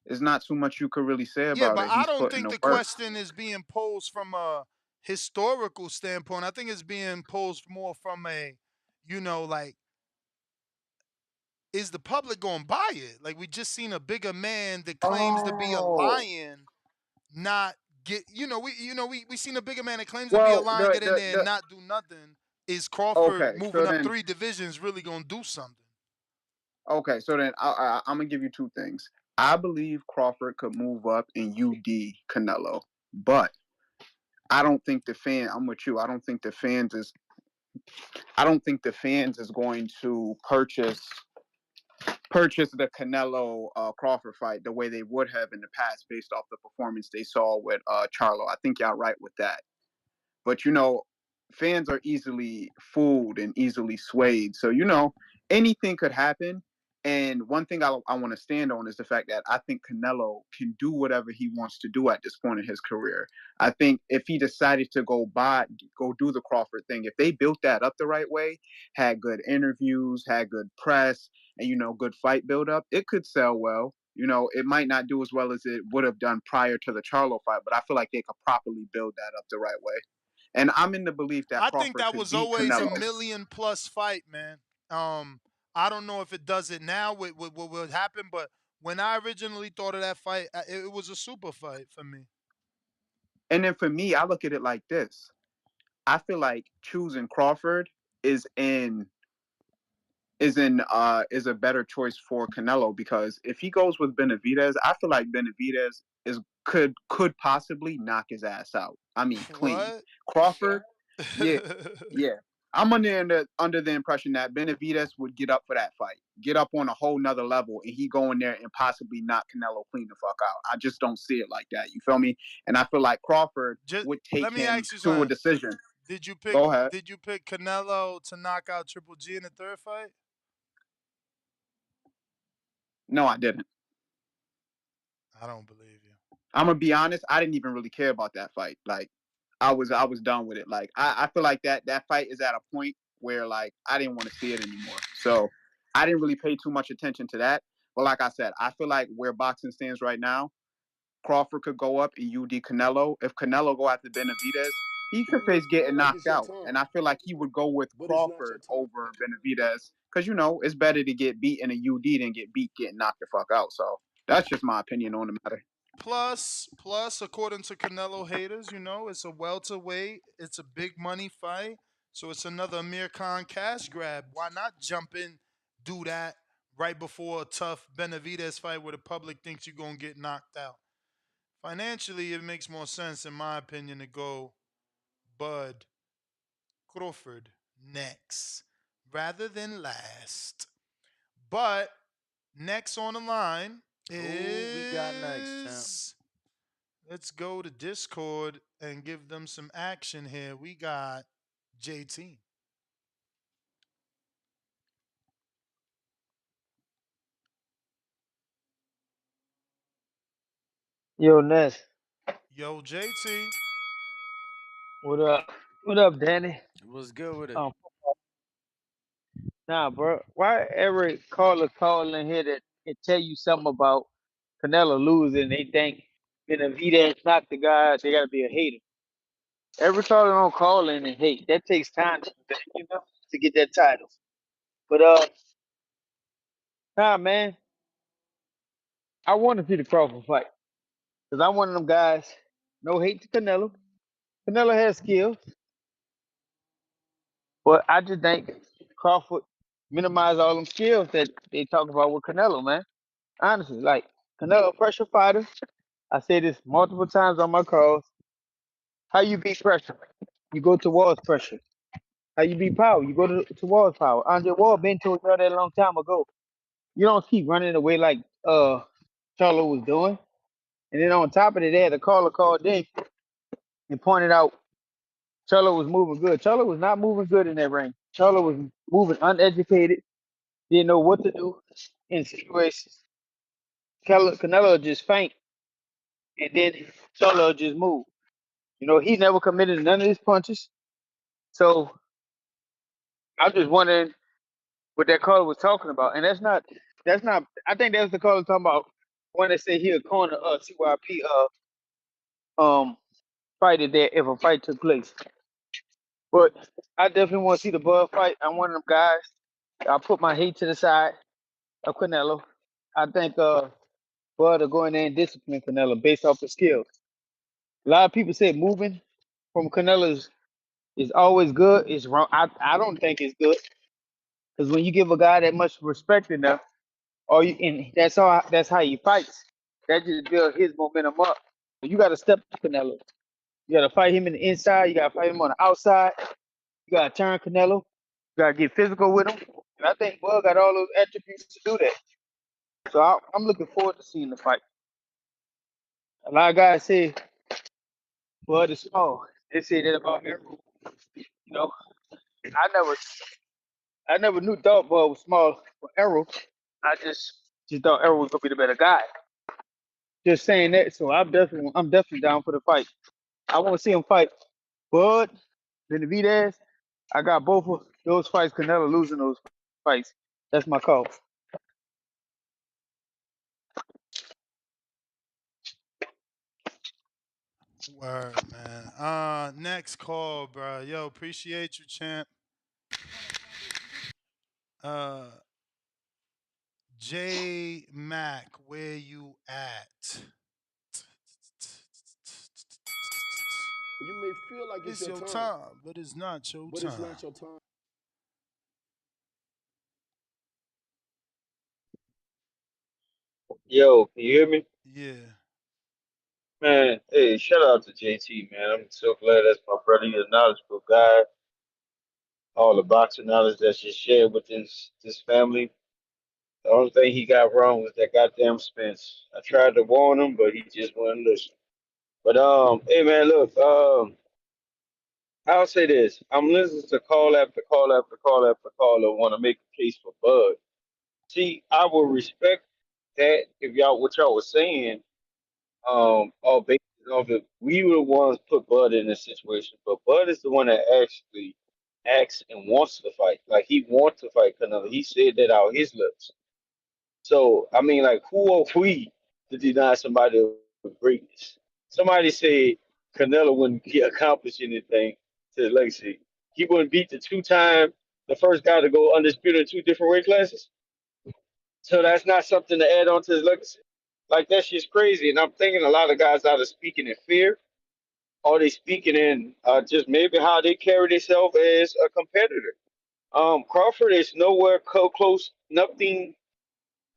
there's not too much you could really say Yeah, about but it. I He's don't putting think the the work. question is being posed from a historical standpoint. I think it's being posed more from a, like, is the public going to buy it? Like, we just seen a bigger man that claims to be a Oh, lion not get, we seen a bigger man that claims to be a well, lion get in there and the not do nothing. Is Crawford okay. moving So up then 3 divisions really going to do something? Okay, so then I'm gonna give you two things. I believe Crawford could move up in UD Canelo, but I don't think the fan. I'm with you. I don't think the fans is going to purchase the Canelo Crawford fight the way they would have in the past based off the performance they saw with Charlo. I think y'all right with that. But you know, fans are easily fooled and easily swayed. So you know, anything could happen. And one thing I want to stand on is the fact that I think Canelo can do whatever he wants to do at this point in his career. I think if he decided to go do the Crawford thing, if they built that up the right way, had good interviews, had good press, and you know, good fight build up, it could sell well. You know, it might not do as well as it would have done prior to the Charlo fight, but I feel like they could properly build that up the right way. And I'm in the belief that I think Crawford that could was beat always a Canelo. million plus fight, man. I don't know if it does it now with what will happen, but when I originally thought of that fight, it was a super fight for me. And then for me, I look at it like this. I feel like choosing Crawford is in is a better choice for Canelo because if he goes with Benavidez, I feel like Benavidez is could possibly knock his ass out. I mean, clean. What? Crawford, yeah, yeah. I'm under the impression that Benavidez would get up for that fight, get up on a whole nother level, and he go in there and possibly knock Canelo clean the fuck out. I just don't see it like that. You feel me? And I feel like Crawford Just would let take me him ask you to a something. decision. Did you pick Go ahead. did you pick Canelo to knock out Triple G in the third fight? No, I didn't. I don't believe you. I'm gonna be honest. I didn't even really care about that fight. Like, I was done with it. Like, I feel like that fight is at a point where like I didn't want to see it anymore. So I didn't really pay too much attention to that. But like I said, I feel like where boxing stands right now, Crawford could go up and UD Canelo. If Canelo go after Benavidez, he could face Feel getting like it's knocked your out. time, And I feel like he would go with but it's not your Crawford time. over Benavidez because you know it's better to get beat in a UD than get beat getting knocked the fuck out. So that's just my opinion on the matter. Plus, according to Canelo haters, it's a welterweight. It's a big money fight. So it's another Amir Khan cash grab. Why not jump in, do that right before a tough Benavidez fight where the public thinks you're going to get knocked out? Financially, it makes more sense, in my opinion, to go Bud Crawford next rather than last. But next on the line Who we got next, champ? is, let's go to Discord and give them some action here. We got JT. Yo, Ness, Yo, JT. what up? What up, Danny? What's good with it? Um, nah, bro. Why every caller call in here that can tell you something about Canelo losing, they think that if he didn't knock the guy, they gotta be a hater. Every caller don't call in and hate. That takes time, to get that title. But nah, man, I want to see the Crawford fight because I'm one of them guys. No hate to Canelo. Canelo has skills, but I just think Crawford minimize all them skills that they talk about with Canelo, man. Honestly, like Canelo, a pressure fighter. I say this multiple times on my calls. How you beat pressure? You go towards pressure. How you beat power? You go towards power. Andre Ward been told you that a long time ago. You don't keep running away like Charlo was doing. And then on top of it, they had a caller called in and pointed out Charlo was moving good. Charlo was not moving good in that ring. Charlo was moving uneducated, didn't know what to do in situations. Canelo just faint, and then Charlo just moved. You know, he never committed none of his punches. So I'm just wondering what that caller was talking about. And that's not I think that's the caller talking about when they say he'll corner CYP fight it there if a fight took place. But I definitely want to see the Bud fight. I'm one of them guys. I put my hate to the side of Canelo. I think Bud will go in there and discipline Canelo based off the skills. A lot of people say moving from Canelo is always good. It's wrong. I don't think it's good because when you give a guy that much respect enough, or you, and that's how he fights. That just builds his momentum up. So you got to step to Canelo. You got to fight him in the inside. You got to fight him on the outside. You got to turn Canelo. You got to get physical with him. And I think Bud got all those attributes to do that. So I'm looking forward to seeing the fight. A lot of guys say Bud is small. They say that about Errol. You know, I never thought Bud was small for Errol. I just thought Errol was gonna be the better guy. Just saying that. So I'm definitely down for the fight. I want to see him fight Bud, Benavidez. I got both of those fights. Canelo losing those fights. That's my call. Word, man. Next call, bro. Yo, appreciate you, champ. Uh, J Mac, where you at? You may feel like it's It's your your time, time, but it's not your but it's time. not your time. Yo, can you hear me? Yeah. Man, hey, shout out to JT, man. I'm so glad that's my brother. He's a knowledgeable guy. All the boxing knowledge that you shared with this family. The only thing he got wrong was that goddamn Spence. I tried to warn him, but he just wouldn't listen. But hey man, look, I'll say this. I'm listening to call after call after call after call and want to make a case for Bud. See, I will respect that if y'all what y'all was saying all based off of we were the ones put Bud in this situation, but Bud is the one that actually acts and wants to fight. Like he wants to fight Canelo. He said that out his lips. So I mean, like who are we to deny somebody of greatness? Somebody said Canelo wouldn't accomplish anything to his legacy. He wouldn't beat the first guy to go undisputed in two different weight classes. So that's not something to add on to his legacy. Like that's just crazy. And I'm thinking a lot of guys either speaking in fear or they speaking in just maybe how they carry themselves as a competitor. Crawford is nowhere close. Nothing.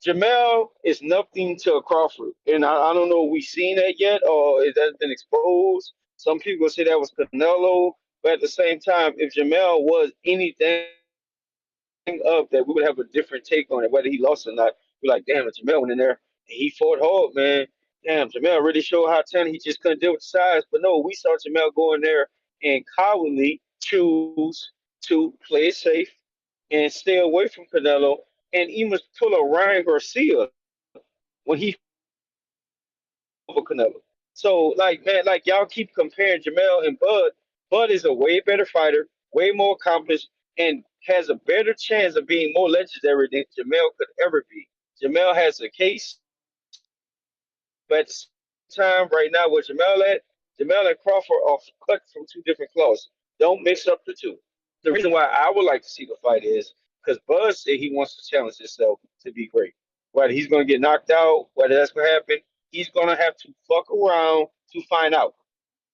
Jermell is nothing to Crawford, and I don't know if we've seen that yet or it has been exposed. Some people say that was Canelo, but at the same time, if Jermell was anything up, that we would have a different take on it, whether he lost or not. We're like, damn, if Jermell went in there and he fought hard, man. Damn, Jermell really showed how talented he just couldn't deal with the size. But no, we saw Jermell go in there and cowardly choose to play it safe and stay away from Canelo and even pull a Ryan Garcia when he over Canelo. So like man, like y'all keep comparing Jamel and Bud. Bud is a way better fighter, way more accomplished, and has a better chance of being more legendary than Jamel could ever be. Jamel has a case, but at the same time, right now, where Jamel and Crawford are cut from two different cloths. Don't mix up the two. The reason why I would like to see the fight is because Bud said he wants to challenge himself to be great. Whether he's going to get knocked out, whether that's going to happen, he's going to have to fuck around to find out.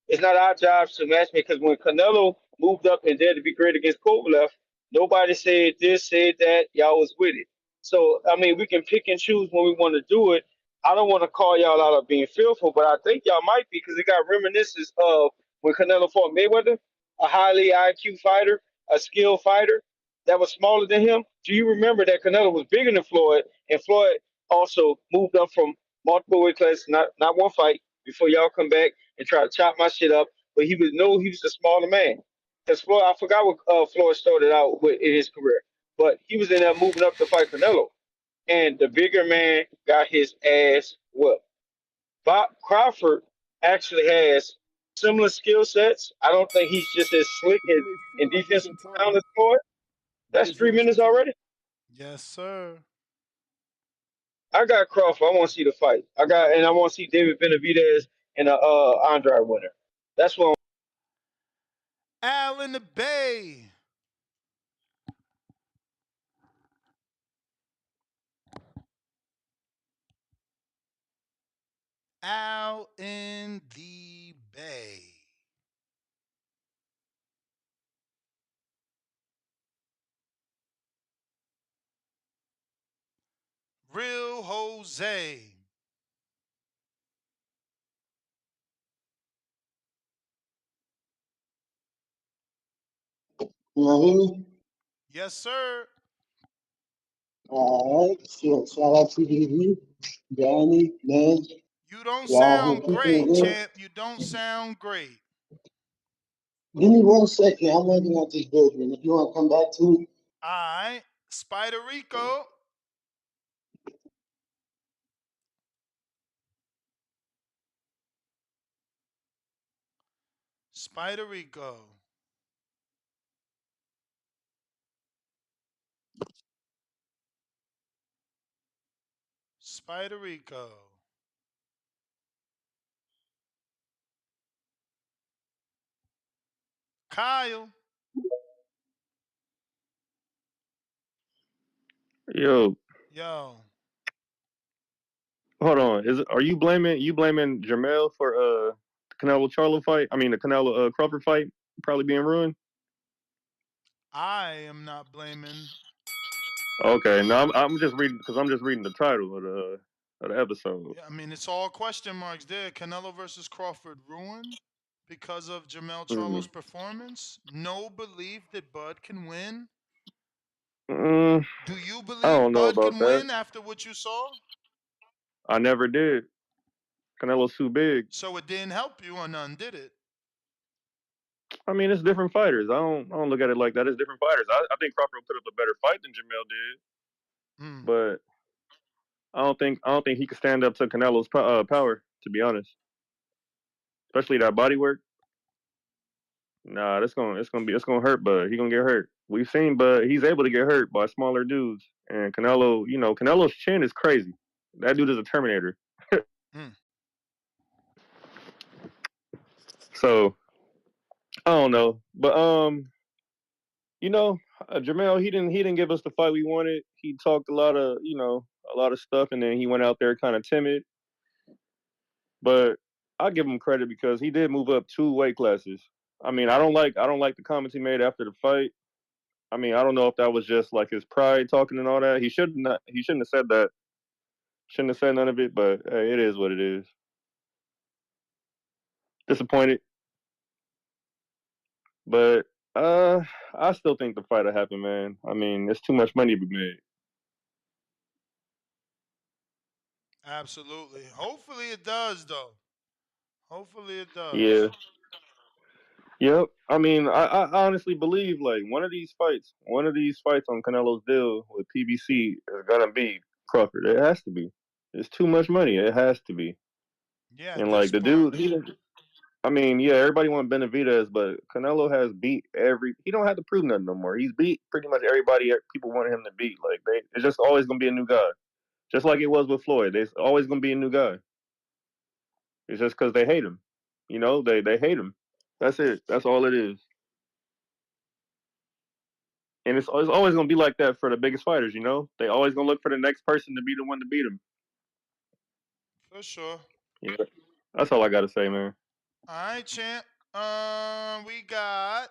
It's not our job to match me because when Canelo moved up and dared to be great against Kovalev, nobody said this, said that. Y'all was with it. So I mean, we can pick and choose when we want to do it. I don't want to call y'all out of being fearful, but I think y'all might be because it got reminiscence of when Canelo fought Mayweather, a highly IQ fighter, a skilled fighter that was smaller than him. Do you remember that Canelo was bigger than Floyd, and Floyd also moved up from multiple weight classes, not one fight before y'all come back and try to chop my shit up. but he was a smaller man. Because Floyd, I forgot what Floyd started out with in his career, but he was in there moving up to fight Canelo, and the bigger man got his ass whooped. Bob Crawford actually has similar skill sets. I don't think he's just as slick You as may in feel like it's defensive your ground turn, as Floyd. but That's it's three not your minutes turn. already. Yes, sir. I got Crawford. I want to see the fight. I want to see David Benavidez and Andrade winner. That's what. Al in the Bay. Al in the Bay. Real Jose. You hear me? Yes, sir. All right. So, shout out to you, Danny, Ned, You don't y'all who sound kicking great, it in. champ. You don't sound great. Give me 1 second. I'm working out this building. If you want to come back to it, All right. Spider Rico. Spider Rico. Spider Rico. Kyle. Yo, Yo. hold on. Are you blaming Jermell for the Canelo Charlo fight? I mean the Canelo Crawford fight probably being ruined? I am not blaming. Okay, no, I'm just reading because I'm just reading the title of the episode. Yeah, I mean, it's all question marks there. Canelo versus Crawford ruined because of Jermell Mm. Charlo's performance. No belief that Bud can win. Mm, Do you I believe don't know Bud about can that. win after what you saw? I never did. Canelo's too big. So it didn't help you or none, did it? I mean, it's different fighters. I don't look at it like that. It's different fighters. I think Crawford will put up a better fight than Jermell did, Hmm. but I don't think he could stand up to Canelo's power. To be honest, especially that body work. Nah, it's gonna hurt Bud. He gonna get hurt. We've seen Bud. He's able to get hurt by smaller dudes. And Canelo, Canelo's chin is crazy. That dude is a Terminator. Hmm. So I don't know, but Jermell he didn't give us the fight we wanted. He talked a lot of stuff, and then he went out there kind of timid. But I give him credit because he did move up 2 weight classes. I mean, I don't like the comments he made after the fight. I mean, I don't know if that was just like his pride talking and all that. He shouldn't have said that. Shouldn't have said none of it. But hey, it is what it is. Disappointed, but I still think the fight will happen, man. I mean, there's too much money to be made. Absolutely. Hopefully it does, though. Hopefully it does. Yeah. Yep. I mean, I honestly believe like one of these fights on Canelo's deal with PBC is gonna be Crawford. It has to be. It's too much money. It has to be. Yeah, at And like this the point. dude, I mean, yeah, everybody want Benavidez, but Canelo has beat every. He don't have to prove nothing no more. He's beat pretty much everybody. People want him to beat. Like it's just always gonna be a new guy, just like it was with Floyd. There's always gonna be a new guy. It's just because they hate him. They hate him. That's it. That's all it is. And it's always gonna be like that for the biggest fighters. They always gonna look for the next person to be the one to beat them. For sure. Yeah, that's all I gotta say, man. All right, champ. We got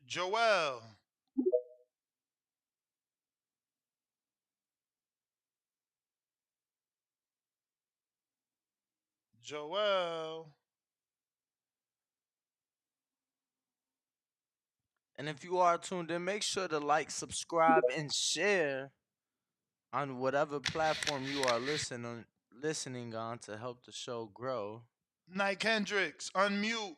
Joel. Joel. And if you are tuned in, make sure to like, subscribe, and share on whatever platform you are listening on to help the show grow. Nike Hendrix, unmute.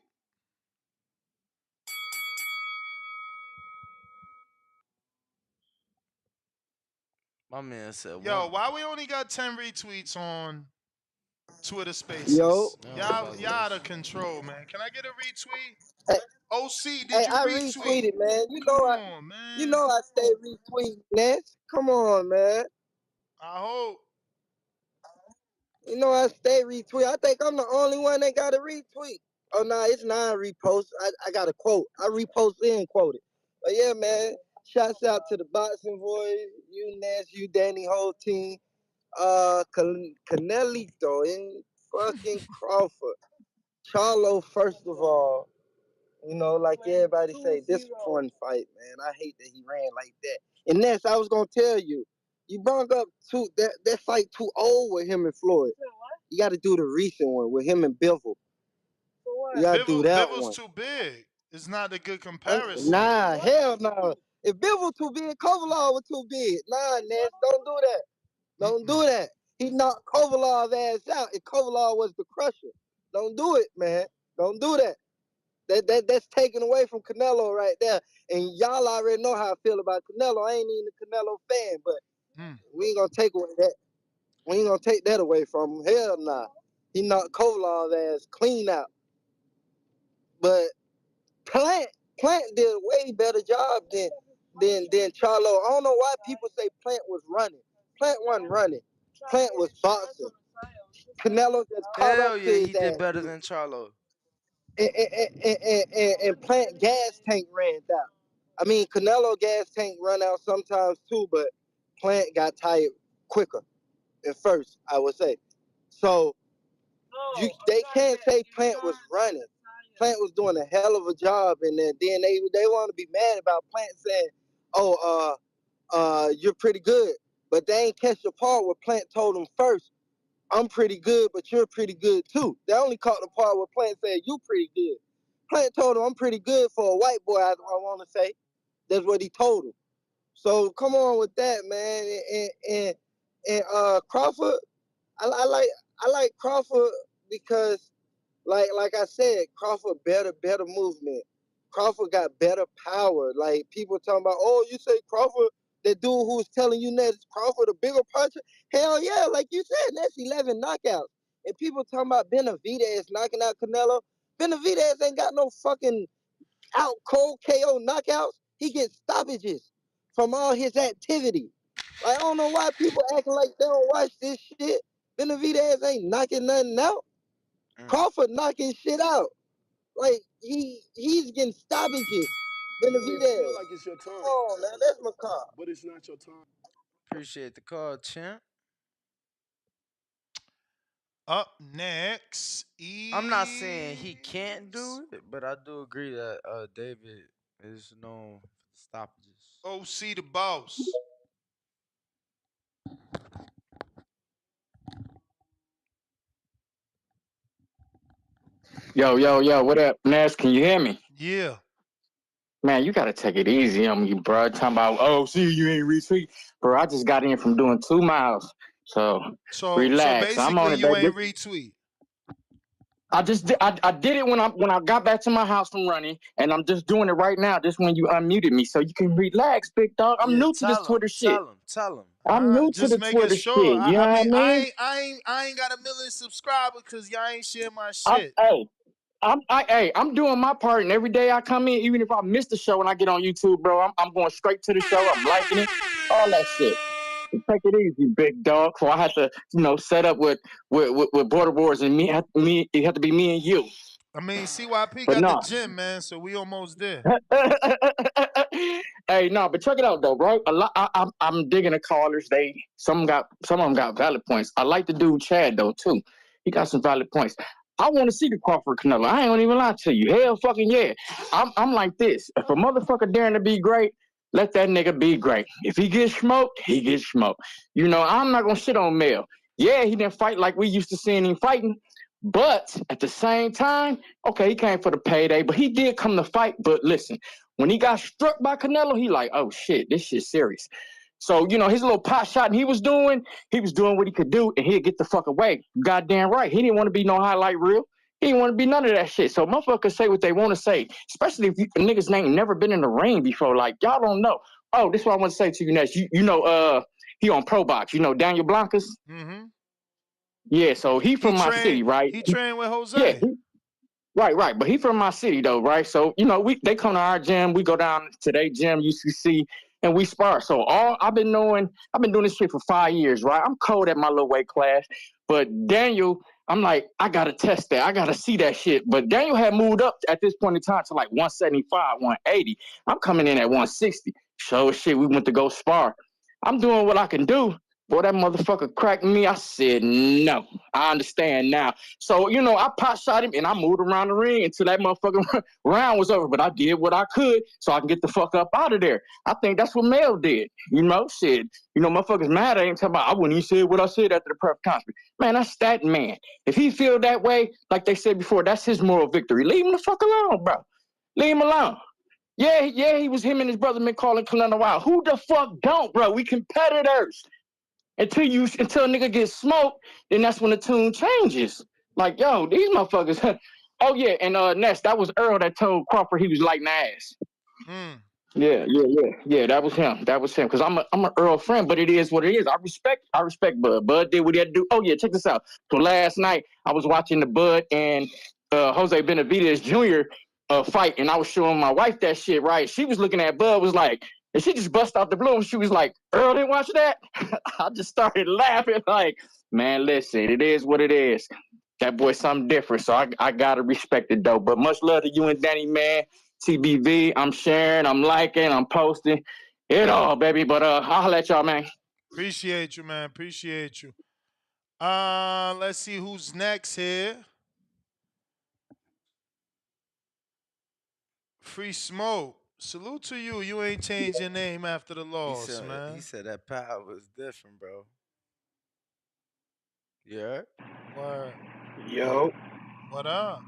My man said Yo, one. why we only got 10 retweets on Twitter Yo, Spaces? They don't Y'all fuck out us. of control, man. Can I get a retweet? hey, OC, did hey, you I retweet? retweeted, man. Come on, man. I stay retweeting, Ness. Come on, man. I hope. I stay retweet. I think I'm the only one that got a retweet. Oh no, it's 9 reposts. I got a quote. I repost and quote it. But yeah, man. Shouts out to the boxing boys, you Ness, you Danny, whole team. Canelito and fucking Crawford. Charlo, first of all. Like everybody say, disappointing fight, man. I hate that he ran like that. And Ness, I was gonna tell you, you brought up that fight too old with him and Floyd. You got to do the recent one with him and Bivol. You got to do that Bivol's one. too big. It's not a good comparison. Nah, hell no. If Bivol too big, Kovalov was too big. Nah, Ness, don't do that. Don't do that. He knocked Kovalov ass out, and Kovalov was the crusher. Don't do it, man. Don't do that. That's taken away from Canelo right there. And y'all already know how I feel about Canelo. I ain't even a Canelo fan, but we ain't gonna take away that. We ain't gonna take that away from him. Hell nah. He knocked Kovalov's ass clean out. But Plant did a way better job than Charlo. I don't know why people say Plant was running. Plant wasn't running. Plant was boxing. Canelo just caught up Hell to yeah, his he did ass. better than Charlo. And Plant gas tank ran out. I mean, Canelo gas tank run out sometimes too, but Plant got tired quicker at first, I would say. So they can't say Plant was running. Plant was doing a hell of a job, and then they want to be mad about Plant saying, "Oh, you're pretty good," but they ain't catch the part where Plant told him first, "I'm pretty good, but you're pretty good too." They only caught the part where Plant said, "You pretty good." Plant told him, "I'm pretty good for a white boy." I want to say that's what he told him. So come on with that, man. And Crawford, I like Crawford because like I said, Crawford better movement. Crawford got better power. Like people talking about, oh, you say Crawford, that dude who was telling you that Crawford a bigger puncher? Hell yeah, like you said, that's 11 knockouts. And people talking about Benavidez knocking out Canelo. Benavidez ain't got no fucking out cold KO knockouts. He gets stoppages from all his activity. Like, I don't know why people acting like they don't watch this shit. Benavidez ain't knocking nothing out. Crawford knocking shit out. Like he's getting stoppages. You may feel Benavidez. like it's your Come time, on, now that's macabre. but it's not your time. Appreciate the call, champ. Up next I'm not saying he is can't do it, but I do agree that David is known for the stoppages. OC the boss. Yo, what up, Nas? Can you hear me? Yeah. Man, you gotta take it easy on me, bro. Talking about, oh, see, you ain't retweet. Bro, I just got in from doing 2 miles. So So relax. I'm basically on it, you baby. ain't retweet. I did it when I got back to my house from running, and I'm just doing it right now, just when you unmuted me. So you can relax, big dog. I'm Yeah, new to this Twitter shit. tell him. All I'm right, new to just the making Twitter sure. shit. You know I what I mean, mean? I ain't got 1 million subscribers because y'all ain't share my I'm shit. hey, I'm doing my part, and every day I come in, even if I miss the show and I get on YouTube, bro, I'm going straight to the show. I'm liking it, all that shit. Take it easy, big dog. So I had to, set up with border wars, and it had to be me and you. I mean, CYP But got the no. gym, man, so we almost there. Hey, no, but check it out though, bro. A lot, I'm digging the callers. Some of them got valid points. I like the dude Chad though too. He got some valid points. I want to see the Crawford Canelo. I ain't gonna even lie to you. Hell, fucking yeah. I'm like this. If a motherfucker daring to be great, let that nigga be great. If he gets smoked, he gets smoked. I'm not gonna shit on Mel. Yeah, he didn't fight like we used to seeing him fighting. But at the same time, okay, he came for the payday, but he did come to fight. But listen, when he got struck by Canelo, he like, oh shit, this shit's serious. So, his little pot shot he was doing what he could do, and he'd get the fuck away. Goddamn right. He didn't want to be no highlight reel. He ain't want to be none of that shit. So motherfuckers say what they want to say, especially if niggas ain't never been in the ring before. Like, y'all don't know. Oh, this is what I want to say to you next. You know, he on Pro Box. You know Daniel Blancas? Mm-hmm. Yeah, so he from my trained. city, right? He trained with Yeah, Jose. right. But he from my city though, right? So they come to our gym. We go down to their gym, UCC, and we spar. So I've been doing this shit for 5 years, right? I'm cold at my little weight class, but Daniel, I'm like, I gotta test that. I gotta see that shit. But Daniel had moved up at this point in time to like 175, 180. I'm coming in at 160. So shit, we went to go spar. I'm doing what I can do. Boy, that motherfucker cracked me. I said, no, I understand now. So, I pot shot him and I moved around the ring until that motherfucking round was over. But I did what I could so I can get the fuck up out of there. I think that's what Mel did. Shit. Motherfuckers mad. I ain't talking about, I wouldn't even say what I said after the press conference. Man, that's that man. If he feel that way, like they said before, that's his moral victory. Leave him the fuck alone, bro. Leave him alone. Yeah, he was him and his brother been calling Canelo out. Who the fuck don't, bro? We competitors. Until a nigga gets smoked, then that's when the tune changes. Like, yo, these motherfuckers. Oh yeah, and Ness, that was Earl that told Crawford he was lighting ass. Mm. Yeah. That was him. Because I'm a Earl friend, but it is what it is. I respect Bud. Bud did what he had to do. Oh yeah, check this out. So last night I was watching the Bud and Jose Benavidez Jr. Fight, and I was showing my wife that shit. Right, she was looking at Bud, was like, and she just bust out the blue, and she was like, "Earl didn't watch that." I just started laughing, like, man, listen, it is what it is. That boy's something different, so I gotta respect it though. But much love to you and Danny, man. TBV, I'm sharing, I'm liking, I'm posting it all, baby. But I'll let y'all, man. Appreciate you, man. Appreciate you. Let's see who's next here. Free Smoke. Salute to you. You ain't changed your name after the loss, man. He said that power was different, bro. Yeah. What? Yo, What up?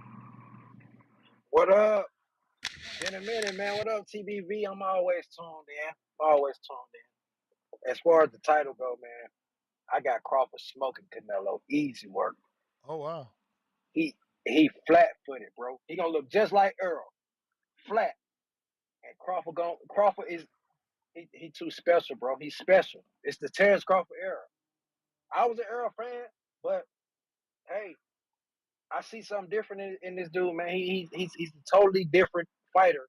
what up? Been a minute, man. What up, TBV? I'm always tuned in. Always tuned in. As far as the title go, man, I got Crawford smoking Canelo. Easy work. Oh wow. He flat footed, bro. He gonna look just like Earl. Flat. And Crawford is he too special, bro. He's special. It's the Terence Crawford era. I was an Earl fan, but hey, I see something different in this dude, man. He's a totally different fighter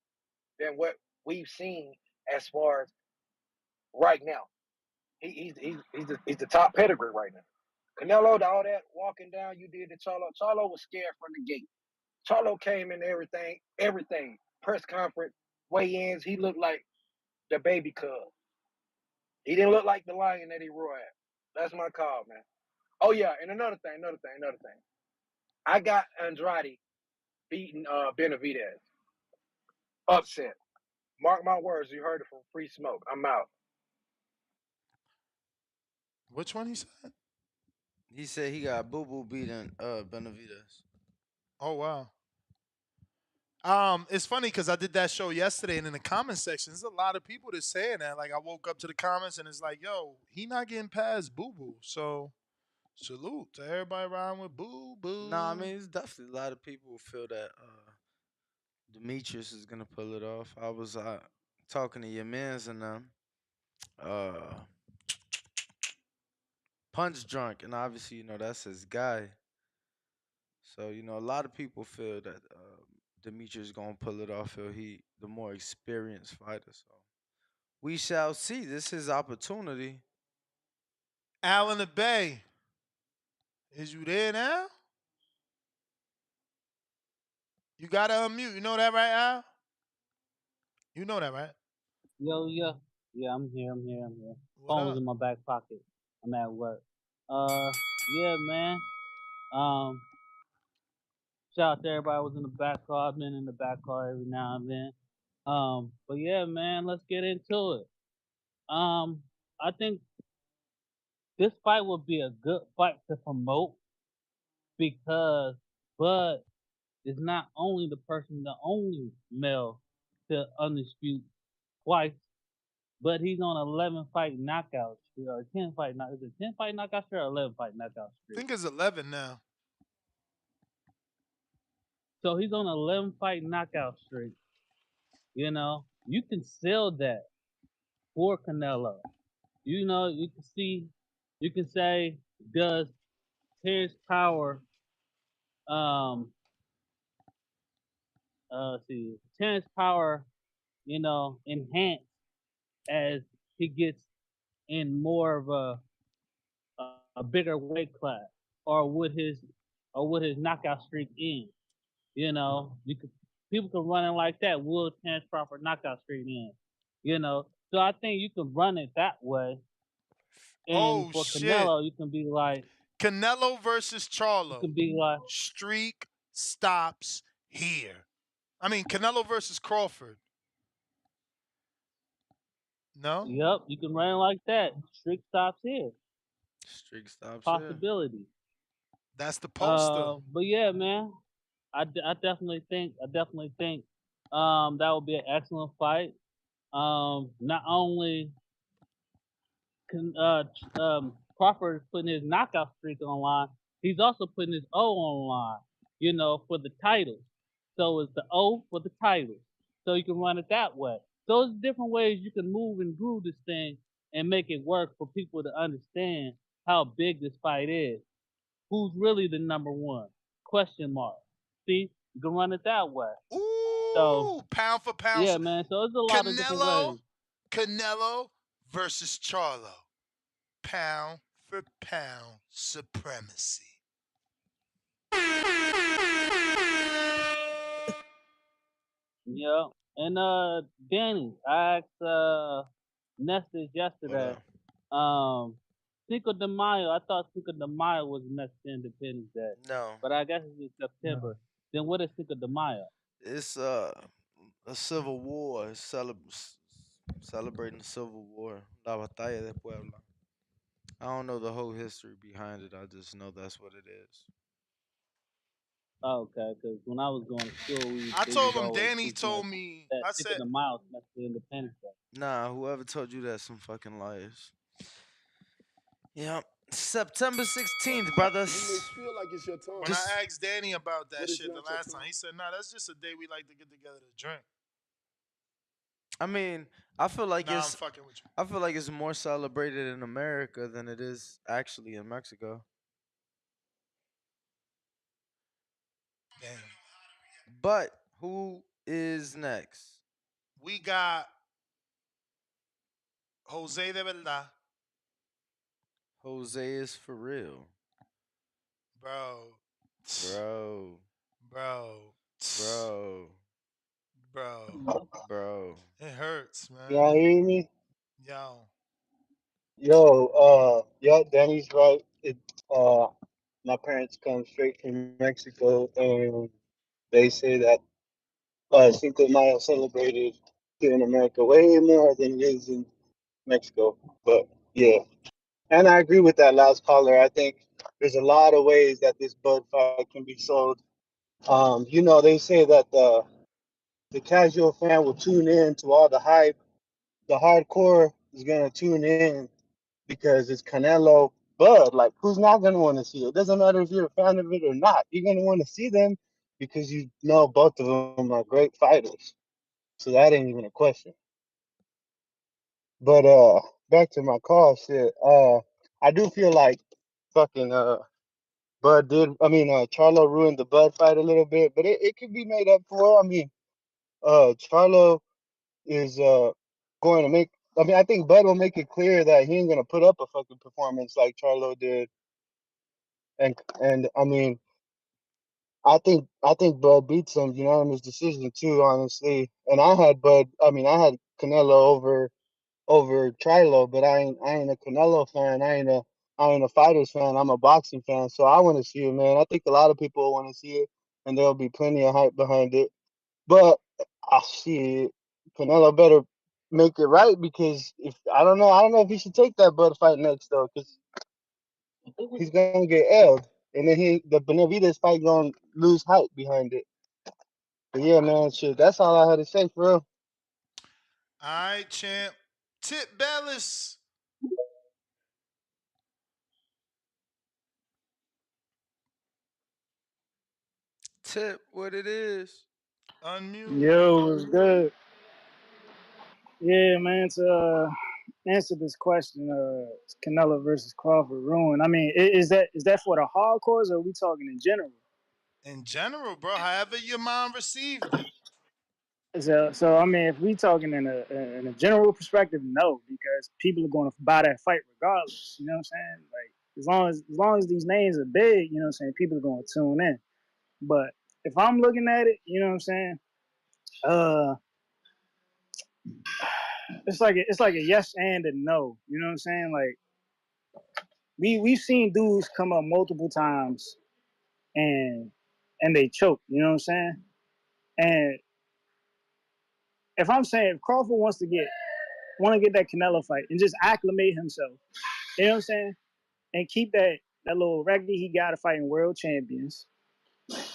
than what we've seen as far as right now. He's the top pedigree right now. Canelo, all that walking down you did to Charlo. Charlo was scared from the gate. Charlo came in everything. Press conference, weigh-ins. He looked like the baby cub. He didn't look like the lion that he roared at. That's my call, man. Oh yeah, and another thing. I got Andrade beating Benavidez. Upset. Mark my words, you heard it from Free Smoke. I'm out. Which one he said? He said he got Boo Boo beating Benavidez. Oh wow. It's funny because I did that show yesterday, and in the comment section, there's a lot of people that saying that. Like, I woke up to the comments, and it's like, "Yo, he not getting past Boo Boo." So, salute to everybody riding with Boo Boo. No, I mean, it's definitely a lot of people who feel that Demetrius is gonna pull it off. I was talking to your mans and them, uh, Punch Drunk, and obviously, that's his guy. So, a lot of people feel that Demetrius is gonna pull it off. Feel he the more experienced fighter. So we shall see. This is his opportunity. Al in the Bay, is you there now? You gotta unmute. You know that, right, Al? You know that, right? Yo, yeah. Yeah, I'm here. What Phone was up? in my back pocket. I'm at work. Yeah, man. Um, Shout out to everybody who was in the back car. I've been in the back car every now and then. But yeah, man, let's get into it. I think this fight would be a good fight to promote because Bud is not only the only male to undispute twice, but he's on 11 fight knockout streak or 10 fight is it 10 fight knockout streak or 11 fight knockout I streak? think it's 11 now. So he's on an 11 fight knockout streak. You can sell that for Canelo. You can see, you can say, does Terrence Power, um, see, Terrence Power, enhance as he gets in more of a bigger weight class, or would his knockout streak end? You could People can run it like that. Will Terrence Crawford knockout streak end? So I think you can run it that way. And Oh for shit. Canelo, you can be like, Canelo versus you Charlo. can be like, Streak stops here. I mean, Canelo versus Crawford. No? yep, you can run it like that. Streak stops here. Streak stops here. Possibility. That's the poster. But yeah, man, I definitely think that would be an excellent fight. Not only can Crawford is putting his knockout streak on line, he's also putting his O on line, for the title. So it's the O for the title. So you can run it that way. So there's different ways you can move and groove this thing and make it work for people to understand how big this fight is. Who's really the number one? Question mark. See, you can run it that way. So Ooh, pound for pound. yeah, man. So there's a lot of different Canelo, ways. Canelo versus Charlo. Pound for pound supremacy. Yeah. And Danny, I asked Nestor What yesterday. up? Um Cinco de Mayo, I thought Cinco de Mayo was next Independence Day. No, But I guess it's in September. Then what is Cinco de Mayo? it's a civil war. It's celebrating the civil war, La Batalla de Puebla. I don't know the whole history behind it. I just know that's what it is. Oh, okay, because when I was going to school, I they was told him, always Danny teaching us told me, that I Cinco said, de Mayo is next to Independence Day. Nah, whoever told you that, some fucking liars. Yep. September 16th, You brothers. must feel like it's your when time. I This, asked Danny about that But it's shit the not your last time, time. he said, nah, that's just a day we like to get together to drink. I mean, I feel like Nah, I'm it's fucking with you. I feel like it's more celebrated in America than it is actually in Mexico. Damn. But who is next? We got Jose de Verdad, Jose is for real. bro. Bro. Bro. Bro. Bro. Bro. It hurts, Y'all man. hear me? Yo. Yeah, Danny's right. My parents come straight from Mexico, and they say that Cinco de Mayo celebrated here in America way more than it is in Mexico. But yeah, and I agree with that last caller. I think there's a lot of ways that this bud fight can be sold. They say that the casual fan will tune in to all the hype. The hardcore is gonna tune in because it's Canelo Bud. Like, who's not gonna want to see it? It doesn't matter if you're a fan of it or not. You're gonna want to see them because you know both of them are great fighters. So that ain't even a question. But back to my call shit. I do feel like fucking Bud did. I mean, Charlo ruined the Bud fight a little bit, but it could be made up for. I mean, Charlo is going to make. I mean, I think Bud will make it clear that he ain't gonna put up a fucking performance like Charlo did. And I mean, I think Bud beats him unanimous decision too, honestly. And I had Bud. I mean, I had Canelo over Charlo, but I ain't a Canelo fan. I ain't a fighters fan. I'm a boxing fan. So I want to see it, man. I think a lot of people want to see it, and there'll be plenty of hype behind it. But I see it. Canelo better make it right because if I don't know if he should take that Bud fight next though, because he's gonna get L'd, and then the Benavidez fight gonna lose hype behind it. But yeah, man, shit, that's all I had to say for real. All right, champ. Tip Bellis. Tip, what it is? Unmute. Yo, it's good. Yeah, man. To answer this question, is Canelo versus Crawford ruin? I mean, is that for the hardcores, or are we talking in general? In general, bro, however your mind received it. So I mean, if we talking in a general perspective, no, because people are going to buy that fight regardless. You know what I'm saying? Like as long as these names are big, you know what I'm saying, people are going to tune in. But if I'm looking at it, you know what I'm saying? Uh, it's like a yes and a no. You know what I'm saying? Like we've seen dudes come up multiple times and they choke. You know what I'm saying? And if Crawford want to get that Canelo fight and just acclimate himself, you know what I'm saying, and keep that little raggedy he got to fighting world champions,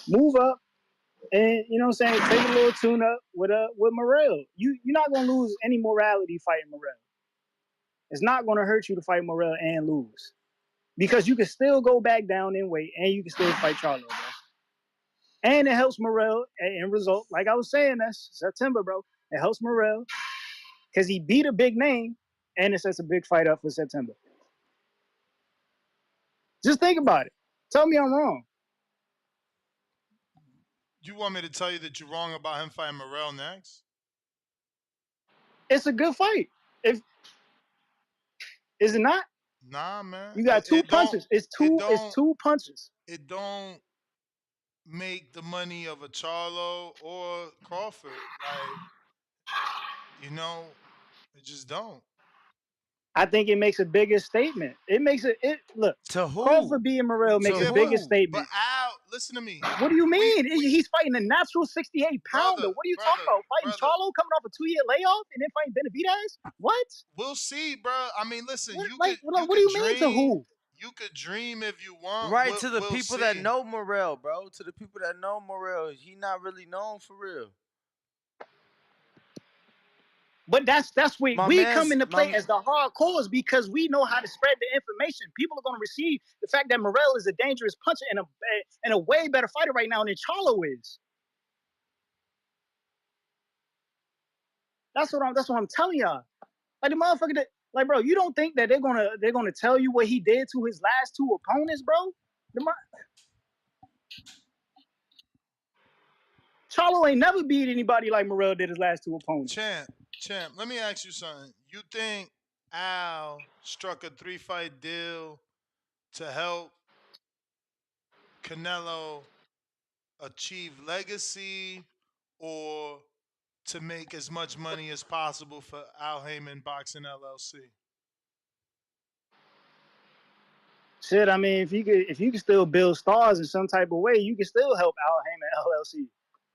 move up. And you know what I'm saying? Take a little tune up with Morrell. You're not gonna lose any morality fighting Morrell. It's not gonna hurt you to fight Morrell and lose. Because you can still go back down in weight and you can still fight Charlo, bro. And it helps Morrell in result. Like I was saying, that's September, bro. It helps Morrell because he beat a big name and it sets a big fight up for September. Just think about it. Tell me I'm wrong. You want me to tell you that you're wrong about him fighting Morrell next? It's a good fight. If Is it not? Nah, man. You got two It don't. punches. It's It two. It's don't. two punches. It don't make the money of a Charlo or Crawford. Like, you know, it just don't. I think it makes a bigger statement. It makes it. Look, To who? Crawford being Morrell makes To a Yeah, bigger who? but statement. Al, listen to me. What do you mean? We He's fighting a natural 68 pounder. brother, What are you talking brother, about? Fighting brother. Charlo coming off a 2-year layoff and then fighting Benavidez? What? We'll see, bro. I mean, listen, What? you Like, could you what do could you mean to dream. who? You could dream if you want. Right, We'll, to the we'll people that see. know Morrell, bro. To the people that know Morrell, he not really known for real. But that's where My we come man's into play my as the hardcores because we know how to spread the information. People are going to receive the fact that Morrell is a dangerous puncher and a way better fighter right now than Charlo is. That's what I'm telling y'all. Like the motherfucker that, like, bro, you don't think that they're gonna tell you what he did to his last two opponents, bro? Charlo ain't never beat anybody like Morrell did his last two opponents. Champ, let me ask you something. You think Al struck a 3-fight deal to help Canelo achieve legacy or to make as much money as possible for Al Heyman Boxing LLC? Shit, I mean, if you could still build stars in some type of way, you can still help Al Heyman LLC.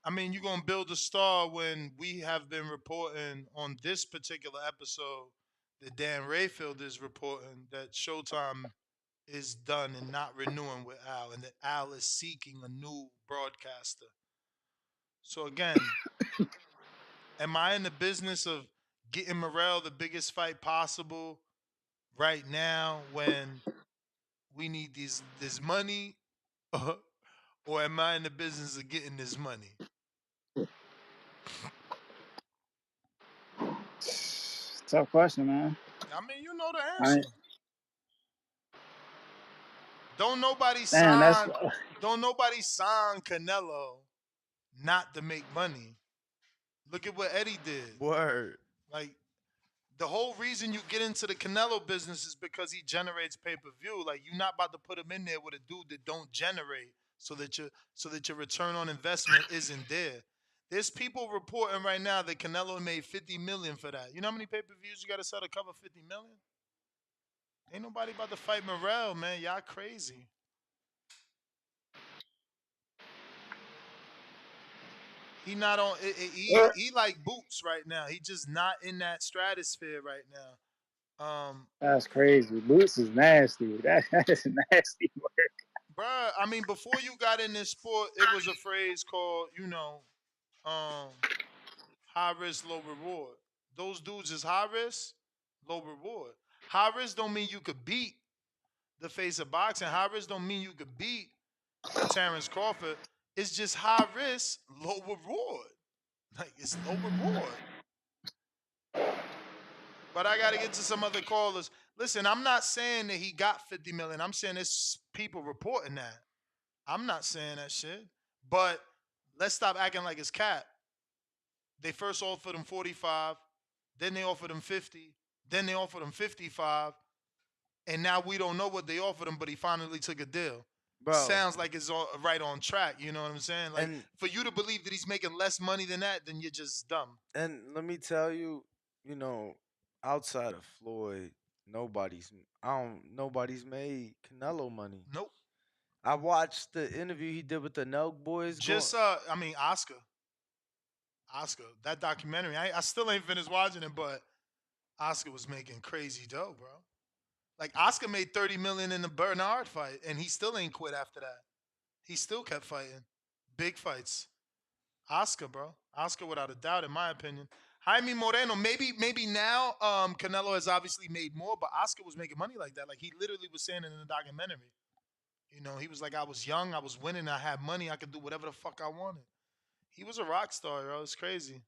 I mean, you're going to build a star when we have been reporting on this particular episode that Dan Rayfield is reporting that Showtime is done and not renewing with Al, and that Al is seeking a new broadcaster. So again, am I in the business of getting Morrell the biggest fight possible right now when we need this money, or am I in the business of getting this money? Tough question, man. I mean, you know the I answer. Don't nobody damn, that's sign. Don't nobody sign Canelo not to make money. Look at what Eddie did. word. Like the whole reason you get into the Canelo business is because he generates pay per view. Like you're not about to put him in there with a dude that don't generate, so that your return on investment isn't there. There's people reporting right now that Canelo made 50 million for that. You know how many pay per views you got to sell to cover 50 million? Ain't nobody about to fight Morrell, man. Y'all crazy. He not on. He like Boots right now. He just not in that stratosphere right now. that's crazy. Boots is nasty. That is nasty work. Bruh, I mean, before you got in this sport, it was a phrase called, um, high risk, low reward. Those dudes is high risk, low reward. High risk don't mean you could beat the face of boxing. High risk don't mean you could beat a Terence Crawford. It's just high risk, low reward. Like it's low reward. But I got to get to some other callers. Listen, I'm not saying that he got 50 million. I'm saying there's people reporting that. I'm not saying that shit. But let's stop acting like it's cap. They first offered him 45, then they offered him 50, then they offered him 55, and now we don't know what they offered him, but he finally took a deal. Bro. Sounds like it's all right on track. You know what I'm saying? Like And for you to believe that he's making less money than that, then you're just dumb. let me tell you, you know, outside of Floyd, nobody's made Canelo money. Nope. I watched the interview he did with the Nelk boys going. Just Oscar. Oscar, that documentary. I still ain't finished watching it, but Oscar was making crazy dough, bro. Like Oscar made 30 million in the Bernard fight, and he still ain't quit after that. He still kept fighting. Big fights. Oscar, bro. Oscar without a doubt, in my opinion. Jaime Moreno, maybe now Canelo has obviously made more, but Oscar was making money like that. Like he literally was saying it in the documentary. You know, he was like, I was young, I was winning, I had money, I could do whatever the fuck I wanted. He was a rock star, bro. It's crazy.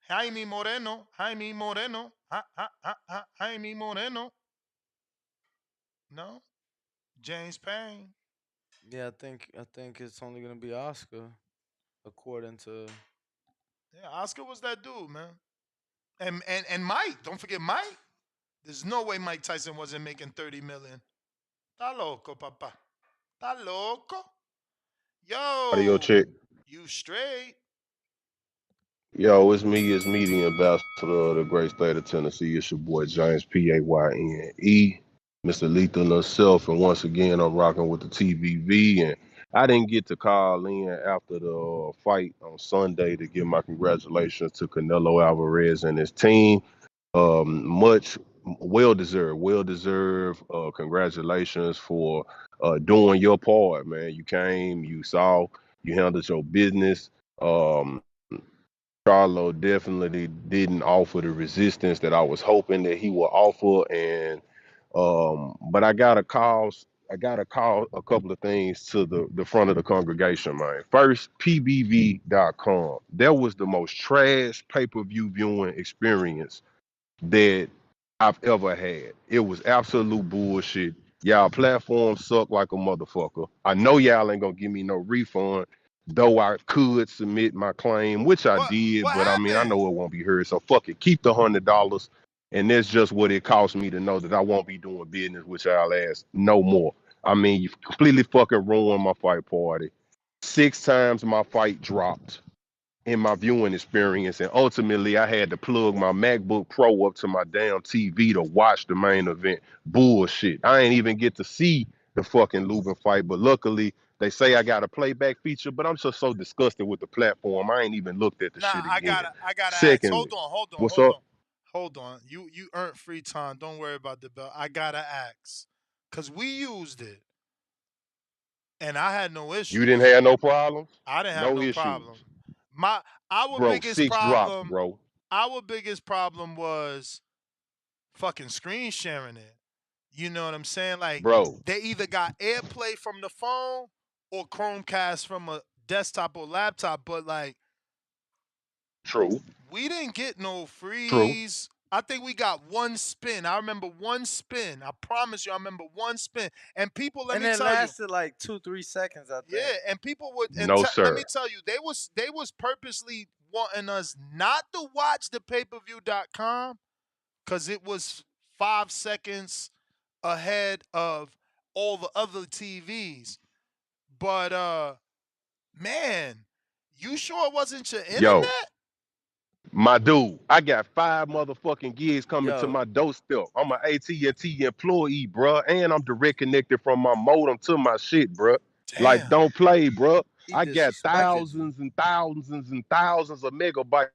Jaime Moreno, Jaime Moreno, Jaime Moreno. No, James Payne. Yeah, I think it's only gonna be Oscar, according to. Yeah, Oscar was that dude, man. And Mike, don't forget Mike. There's no way Mike Tyson wasn't making 30 million. Está loco, papa. Está loco. Audio Yo, check. you straight. Yo, it's me, it's media ambassador of the great state of Tennessee. It's your boy James Payne, Mr. Lethal himself, and once again I'm rocking with the TBV. And I didn't get to call in after the fight on Sunday to give my congratulations to Canelo Alvarez and his team. Much well deserved. Congratulations for doing your part, man. You came, you saw, you handled your business. Um, Charlo definitely didn't offer the resistance that I was hoping that he would offer, and but I gotta call a couple of things to the front of the congregation, man. First, PBV.com. That was the most trash pay-per-view viewing experience that I've ever had. It was absolute bullshit. Y'all platform suck like a motherfucker. I know y'all ain't gonna give me no refund, though I could submit my claim, which I did, What but I mean I happened? know it won't be heard. So fuck it. Keep the $100. And that's just what it cost me to know that I won't be doing business with y'all ass no more. I mean, you completely fucking ruined my fight party. 6 times my fight dropped in my viewing experience, and ultimately I had to plug my MacBook Pro up to my damn TV to watch the main event. Bullshit. I ain't even get to see the fucking Lubin fight, but luckily they say I got a playback feature, but I'm just so disgusted with the platform. I ain't even looked at the Nah, shit again. I gotta ask. Secondly, what's Hold up? on. Hold on. You earned free time. Don't worry about the belt. I gotta ask. Cause we used it and I had no You didn't issues. have no problems? I didn't have No no issues. problem. My our Bro, biggest 6 drops, problem, bro. our biggest problem was fucking screen sharing it. You know what I'm saying? Like Bro, they either got AirPlay from the phone or Chromecast from a desktop or laptop, but like true, we didn't get no true. freeze. I think we got one spin. I remember one spin. I promise you, I remember one spin. And people, let And me it tell you, lasted like 2-3 seconds, I yeah. think. And people would, No, let me sir. tell you, they was purposely wanting us not to watch the payperview.com because it was 5 seconds ahead of all the other TVs. But man, you sure it wasn't your Yo, internet? my dude, I got 5 motherfucking gigs coming to Yo, my doorstep. I'm an AT&T employee, bruh, and I'm direct connected from my modem to my shit, bruh. Like, Damn. don't play, bruh. he I got disrespected you. thousands and thousands and thousands of megabytes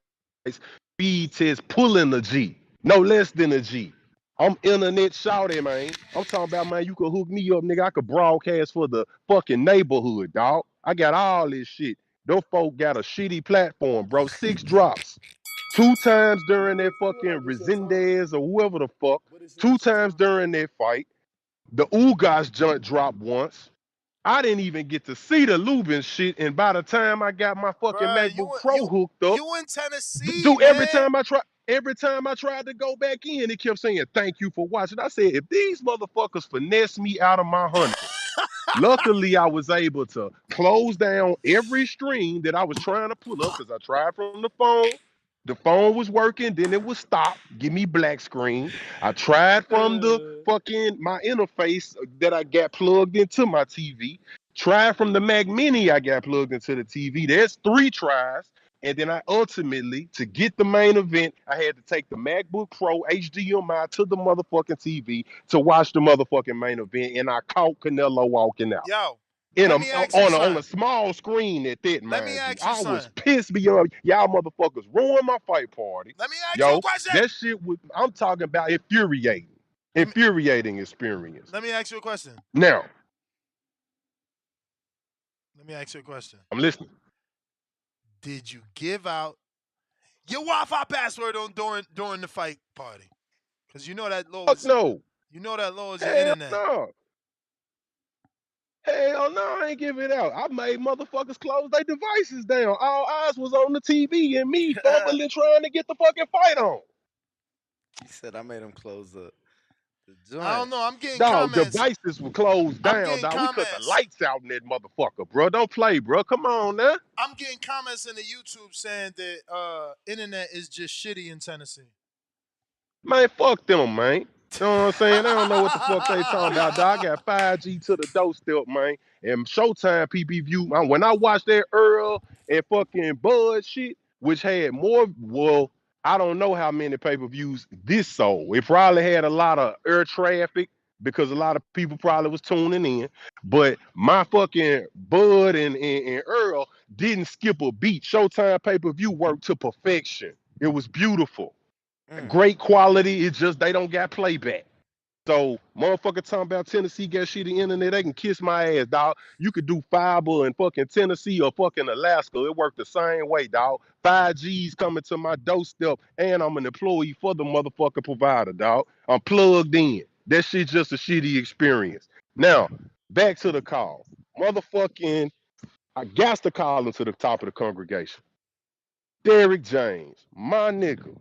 speed test pulling a G, no less than a G. I'm internet shouting, man. I'm talking about, man, you could hook me up, nigga. I could broadcast for the fucking neighborhood, dog. I got all this shit. Them folk got a shitty platform, bro. 6 drops. 2 times during that Feel like fucking it's your time, Resendez or whoever the fuck. but it's Two not your times time. during that fight. The Ugas joint dropped once. I didn't even get to see the Lubin shit, and by the time I got my fucking Bruh, MacBook Pro hooked up, you in Tennessee, do man. every time I tried to go back in, it kept saying thank you for watching. I said, if these motherfuckers finesse me out of my 100, luckily I was able to close down every stream that I was trying to pull up because I tried from the phone. The phone was working, then it would stop, give me black screen. I tried from the fucking my interface that I got plugged into my TV. Tried from the Mac Mini I got plugged into the TV. There's 3 tries. And then I ultimately, to get the main event, I had to take the MacBook Pro HDMI to the motherfucking TV to watch the motherfucking main event. And I caught Canelo walking out Yo, in let a me ask you on a something. small screen at that, Let me mind you. ask you I was something. pissed beyond y'all motherfuckers ruined my fight party. Let me ask you a Yo, question. that shit was I'm talking about infuriating. Let me Infuriating experience. let me ask you a question. Now, Let me ask you a question. I'm listening. Did you give out your Wi-Fi password on during the fight party? Because Fuck no. you know that lowers your Hell internet. no. Hell no, I ain't give it out. I made motherfuckers close their devices down. All eyes was on the TV and me fumbling trying to get the fucking fight on. He said I made him close the I joint. don't know. I'm getting Dog, comments. devices were closed I'm down, getting dog. We cut the comments. lights out in that motherfucker, bro. Don't play, bro. Come on now. I'm getting comments in the YouTube saying that internet is just shitty in Tennessee. Man, fuck them, man. You know what I'm saying? They don't know what the fuck they talking about, dog. I got 5G to the doorstep, man. And Showtime PPV, man. When I watched that Earl and fucking Bud shit, which had more, well, I don't know how many pay-per-views this sold. It probably had a lot of air traffic because a lot of people probably was tuning in. But my fucking Bud and Earl didn't skip a beat. Showtime pay-per-view worked to perfection. It was beautiful. Mm. Great quality. It's just they don't got playback. So motherfucker talking about Tennessee got shitty internet, they can kiss my ass, dog. You could do fiber in fucking Tennessee or fucking Alaska. It worked the same way, dog. 5G's coming to my doorstep, and I'm an employee for the motherfucker provider, dog. I'm plugged in. That shit just a shitty experience. Now, back to the call. Motherfucking, I got to call him to the top of the congregation. Derrick James, my nigga.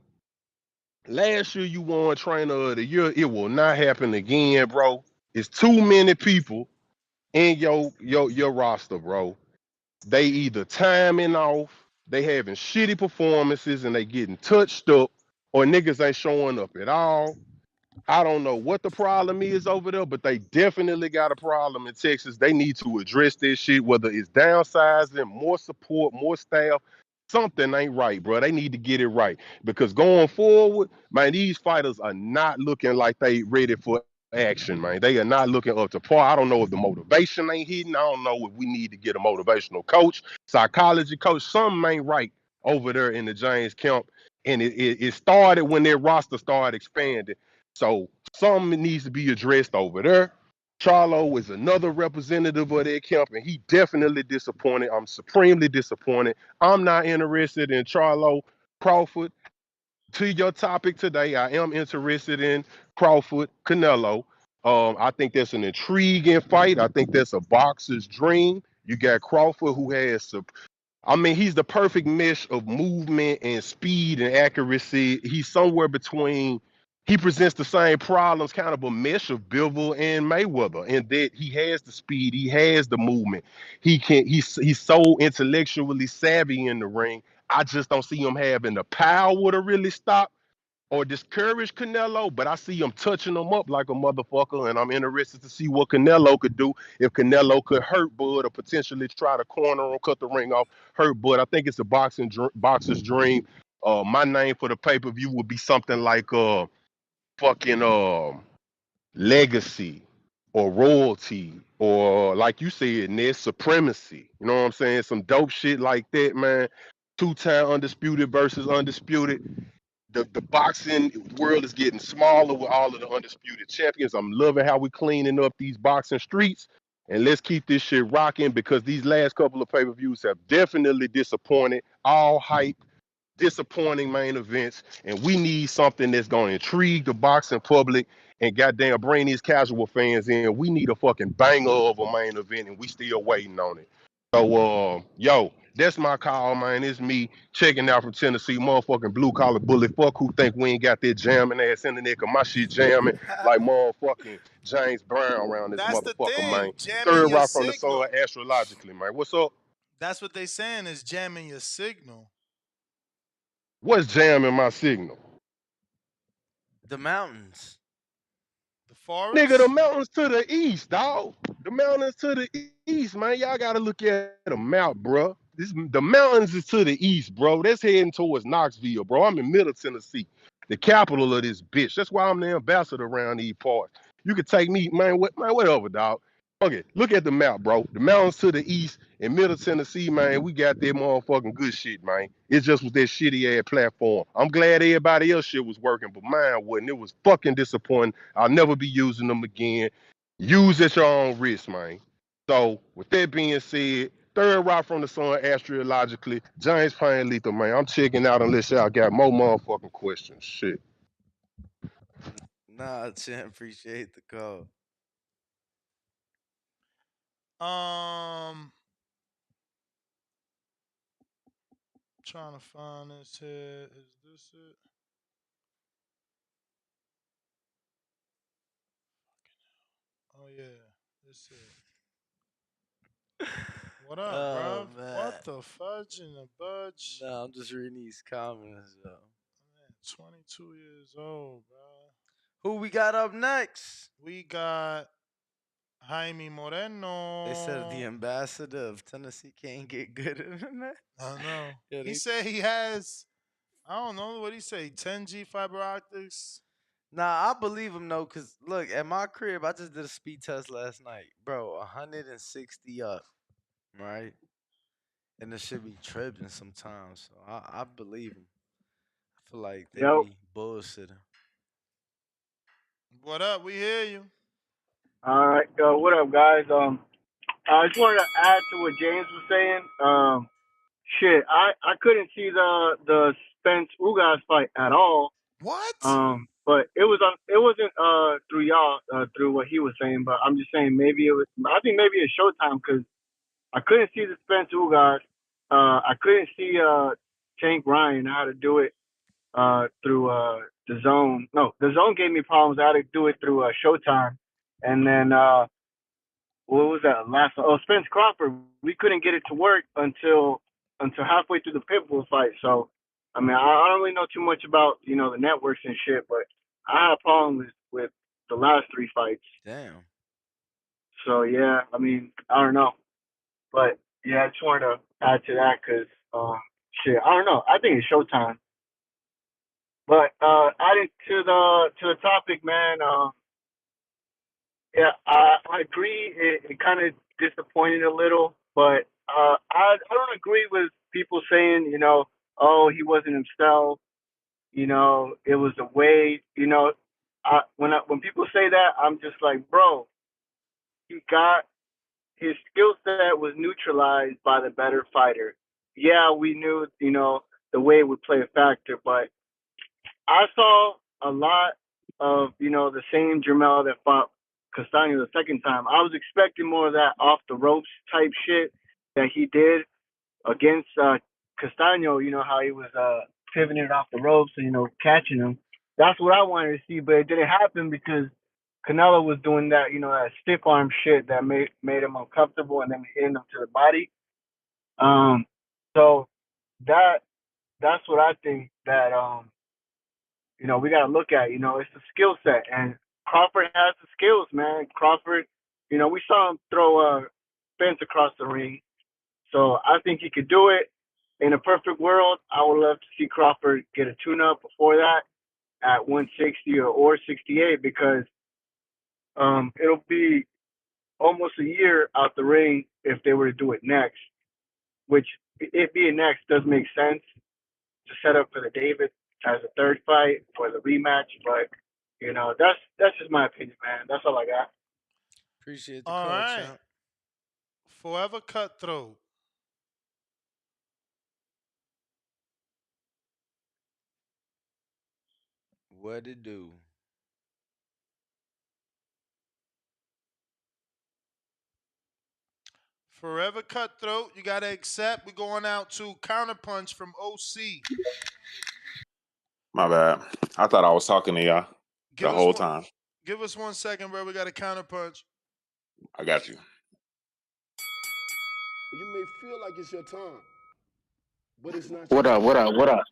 Last year you won trainer of the year. It will not happen again, bro. It's too many people in your roster, bro. They either timing off, they having shitty performances and they getting touched up, or niggas ain't showing up at all. I don't know what the problem is over there, but they definitely got a problem in Texas. They need to address this shit, whether it's downsizing, more support, more staff. Something ain't right, bro. They need to get it right because going forward, man, these fighters are not looking like they ready for action, man. They are not looking up to par. I don't know if the motivation ain't hitting. I don't know if we need to get a motivational coach, psychology coach. Something ain't right over there in the James camp. And it started when their roster started expanding. So something needs to be addressed over there. Charlo is another representative of that camp, and he definitely disappointed. I'm supremely disappointed. I'm not interested in Charlo Crawford. To your topic today, I am interested in Crawford Canelo. I think that's an intriguing fight. I think that's a boxer's dream. You got Crawford, who has I mean, he's the perfect mesh of movement and speed and accuracy. He's somewhere between. He presents the same problems, kind of a mesh of Bivol and Mayweather, in that he has the speed, he has the movement. He can. He's so intellectually savvy in the ring. I just don't see him having the power to really stop or discourage Canelo, but I see him touching him up like a motherfucker, and I'm interested to see what Canelo could do if Canelo could hurt Bud or potentially try to corner him, cut the ring off, hurt Bud. I think it's a boxer's dream. My name for the pay per view would be something like fucking legacy or royalty or like you said, Ned, supremacy. You know what I'm saying? Some dope shit like that, man. 2-time undisputed versus undisputed. The boxing world is getting smaller with all of the undisputed champions. I'm loving how we cleaning up these boxing streets. And let's keep this shit rocking because these last couple of pay-per-views have definitely disappointed. All hype, disappointing main events. And we need something that's going to intrigue the boxing public and goddamn bring these casual fans in. We need a fucking banger of a main event, and we still waiting on it. So, yo, that's my call, man. It's me checking out from Tennessee, motherfucking blue collar bully. Fuck who think we ain't got that jamming ass in the neck of my shit jamming like motherfucking James Brown around this That's the motherfucker, man. thing, jamming Third your rock from the signal. sun astrologically, man. What's up? That's what they saying is jamming your signal. What's jamming my signal? The mountains. The Nigga, the forest. mountains to the east, dog. The mountains to the east, man. Y'all gotta look at a map, bro. The mountains is to the east, bro. That's heading towards Knoxville, bro. I'm in Middle Tennessee, the capital of this bitch. That's why I'm the ambassador around these parts. You could take me, man. Whatever, dog. Okay, look at the map, bro. The mountains to the east in Middle Tennessee, man. We got that motherfucking good shit, man. It's just with that shitty ass platform. I'm glad everybody else shit was working, but mine wasn't. It was fucking disappointing. I'll never be using them again. Use at your own risk, man. So, with that being said, third rock from the sun astrologically, James Payne Lethal, man. I'm checking out unless y'all got more motherfucking questions. Shit. Nah, champ, appreciate the call. Um, trying to find this here. Is this it? Oh yeah, this it. What up, Oh bruv? man. What the fudge in the budge? No, I'm just reading these comments, yo. Man, 22 years old, bro. Who we got up next? We got Jaime They said the Moreno. ambassador of Tennessee can't get good internet. I know. Yeah, He they. said he has, I don't know what he say, 10G fiber optics. Nah, I believe him though, cause look at my crib. I just did a speed test last night, bro. 160 up, right? And it should be tripping sometimes. So I believe him. I feel like they Yo, be bullshitting. What up? We hear you. all right. What up, guys? I just wanted to add to what James was saying. Shit, I couldn't see the Spence Ugas fight at all. What? But it wasn't through y'all through what he was saying. But I'm just saying maybe it was. I think maybe it's Showtime because I couldn't see the Spence Ugas. I couldn't see Tank Ryan how to do it through the Zone. No, the Zone gave me problems. I had to do it through Showtime, and then what was that last? Oh, Spence Crawford. We couldn't get it to work until halfway through the Pitbull fight. So, I mean, I don't really know too much about the networks and shit, but I had a problem with the last three fights. Damn. So yeah, I mean, I don't know, but yeah, I just wanted to add to that because shit, I don't know. I think it's Showtime. But adding to the topic, man. Yeah, I agree. It kind of disappointed a little, but I don't agree with people saying, oh, he wasn't himself. It was the way. When people say that, I'm just like, bro, he got his skill set was neutralized by the better fighter. Yeah, we knew, the way it would play a factor, but I saw a lot of, the same Jermell that fought Castano the second time. I was expecting more of that off the ropes type shit that he did against Castano, how he was pivoting off the ropes and, catching him. That's what I wanted to see, but it didn't happen because Canelo was doing that, that stiff arm shit that made him uncomfortable and then hitting him to the body. Um, so that that's what I think that we got to look at. It's a skill set, and Crawford has the skills, man. Crawford, we saw him throw a fence across the ring, so I think he could do it. In a perfect world, I would love to see Crawford get a tune-up before that at 160 or 68 because it'll be almost a year out the ring if they were to do it next, which it being next does make sense to set up for the David as a third fight for the rematch. But that's just my opinion, man. That's all I got. Appreciate the All call, right. champ. Forever Cutthroat. What it do? Forever Cutthroat, you gotta accept. We're going out to Counterpunch from OC. My bad. I thought I was talking to y'all Give the us whole one. time. Give us 1 second, bro. We got a Counterpunch. I got you. You may feel like it's your time, but it's not your What up? time. What up? What up?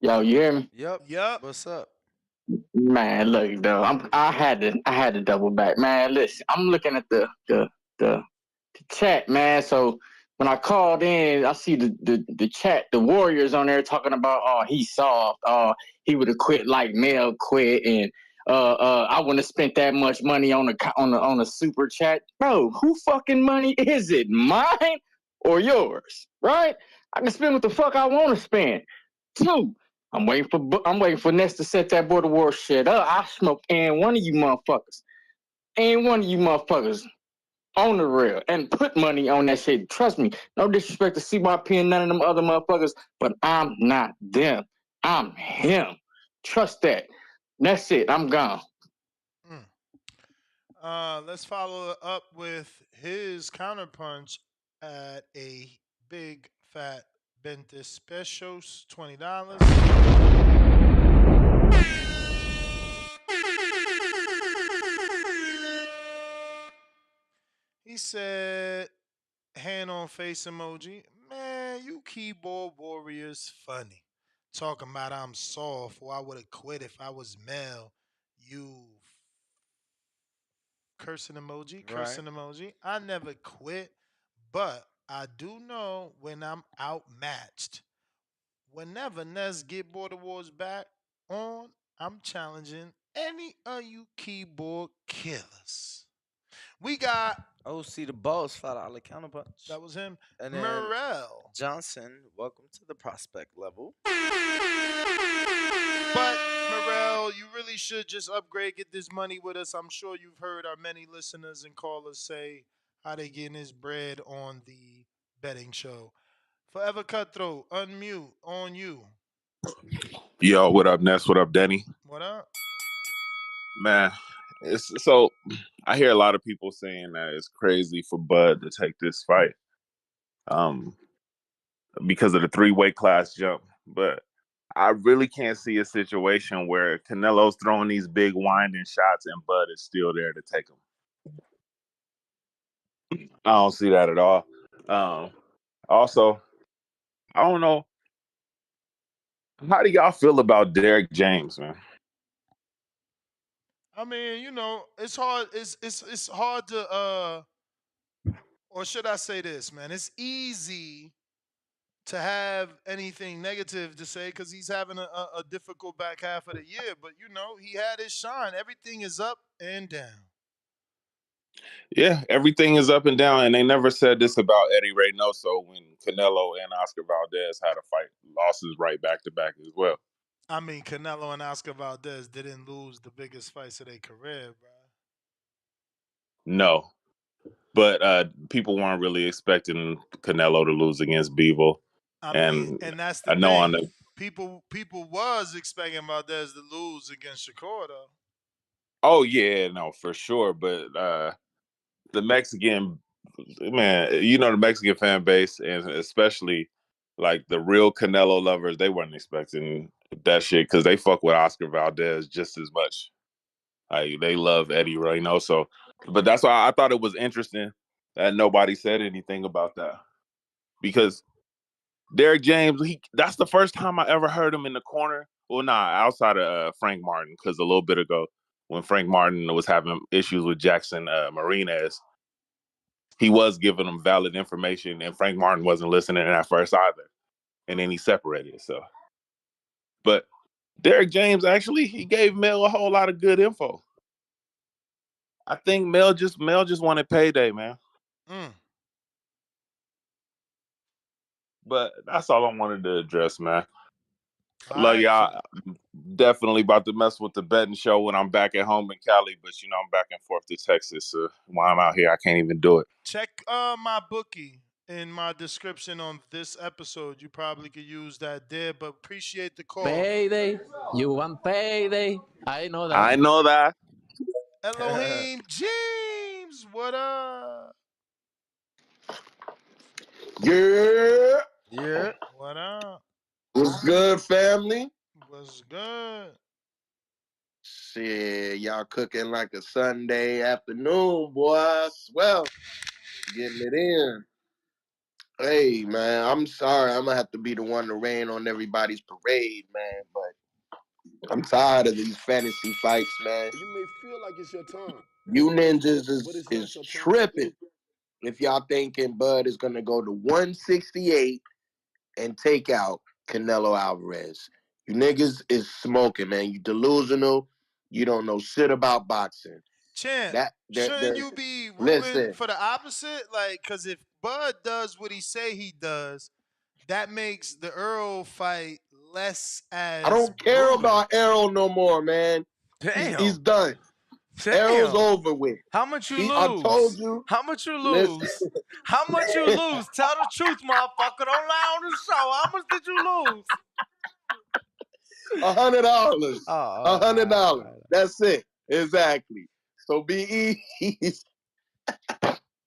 Yo, you hear me? Yep. Yup. What's up? Man, look, though, I had to double back. Man, listen, I'm looking at the chat, man. So when I called in, I see the chat, the Warriors on there talking about, oh, he's soft, he would have quit like Mel quit, and I wouldn't have spent that much money on a super chat, bro. Who fucking money is it, mine or yours? Right? I can spend what the fuck I want to spend. Two. I'm waiting for Ness to set that border war shit up. I smoke and one of you motherfuckers. And one of you motherfuckers on the real and put money on that shit. Trust me, no disrespect to CYP and none of them other motherfuckers, but I'm not them. I'm him. Trust that. That's it. I'm gone. Let's follow up with his Counterpunch at a big fat Bente Specials, $20. He said, hand on face emoji. Man, you keyboard warriors funny. Talking about I'm soft or I would have quit if I was male. You cursing emoji, Right. cursing emoji. I never quit, but I do know when I'm outmatched. Whenever Nez get Border Wars back on, I'm challenging any of you keyboard killers. We got, OC the boss, $5 counterpunch. that was him, And then Morel. Johnson, welcome to the prospect level. But Morel, you really should just upgrade, get this money with us. I'm sure you've heard our many listeners and callers say how they getting his bread on the betting show. Forever Cutthroat, unmute on you. Yo, what up, Ness? What up, Denny? What up? Man, so I hear a lot of people saying that it's crazy for Bud to take this fight, because of the 3-weight class jump. But I really can't see a situation where Canelo's throwing these big winding shots and Bud is still there to take them. I don't see that at all. Also, I don't know. How do y'all feel about Derek James, man? I mean, it's hard. It's hard to or should I say this, man? It's easy to have anything negative to say because he's having a difficult back half of the year. But he had his shine. Everything is up and down. Yeah, everything is up and down, and they never said this about Eddie Reynoso when Canelo and Oscar Valdez had a fight, losses right back to back as well. I mean, Canelo and Oscar Valdez didn't lose the biggest fights of their career, bro. No, but people weren't really expecting Canelo to lose against Bevel, I mean, and and that's the I know on thing. the People was expecting Valdez to lose against Shakur, though. oh yeah, no for sure, but the Mexican man, the Mexican fan base, and especially like the real Canelo lovers, they weren't expecting that shit because they fuck with Oscar Valdez just as much. Like they love Eddie Reynoso, but that's why I thought it was interesting that nobody said anything about that because Derek James, that's the first time I ever heard him in the corner. Well, outside of Frank Martin, because a little bit ago when Frank Martin was having issues with Jackson Marinez, he was giving him valid information, and Frank Martin wasn't listening at first either, and then he separated. So, but Derek James actually he gave Mel a whole lot of good info. I think Mel just wanted payday, man. But that's all I wanted to address, man. All Love right. y'all. Definitely about to mess with the betting show when I'm back at home in Cali, but I'm back and forth to Texas. So while I'm out here, I can't even do it. Check my bookie in my description on this episode. You probably could use that there, but appreciate the call. Payday. You want payday. I know that. I know that. Elohim James What up? Yeah. Yeah. What up? What's good, family? What's good? Shit, y'all cooking like a Sunday afternoon, boy. I swear. Getting it in. Hey, man, I'm sorry. I'm going to have to be the one to rain on everybody's parade, man. But I'm tired of these fantasy fights, man. You may feel like it's your time, You ninjas but it's is not your time to tripping speak. if y'all thinking Bud is going to go to 168 and take out Canelo Alvarez. You niggas is smoking, man. You delusional. You don't know shit about boxing. Champ, That shouldn't you be rooting listen. for the opposite? Like, because if Bud does what he say he does, that makes the Earl fight less I as don't care brutal. about Errol no more, man. He's Damn. done. Errol's Damn. over with. How much you I told lose? you. How much you Listen, lose? How much you lose? Tell the truth, motherfucker. Don't lie on the show. How much did you lose? $100. Oh, all $100. right. That's it. Exactly. So be easy.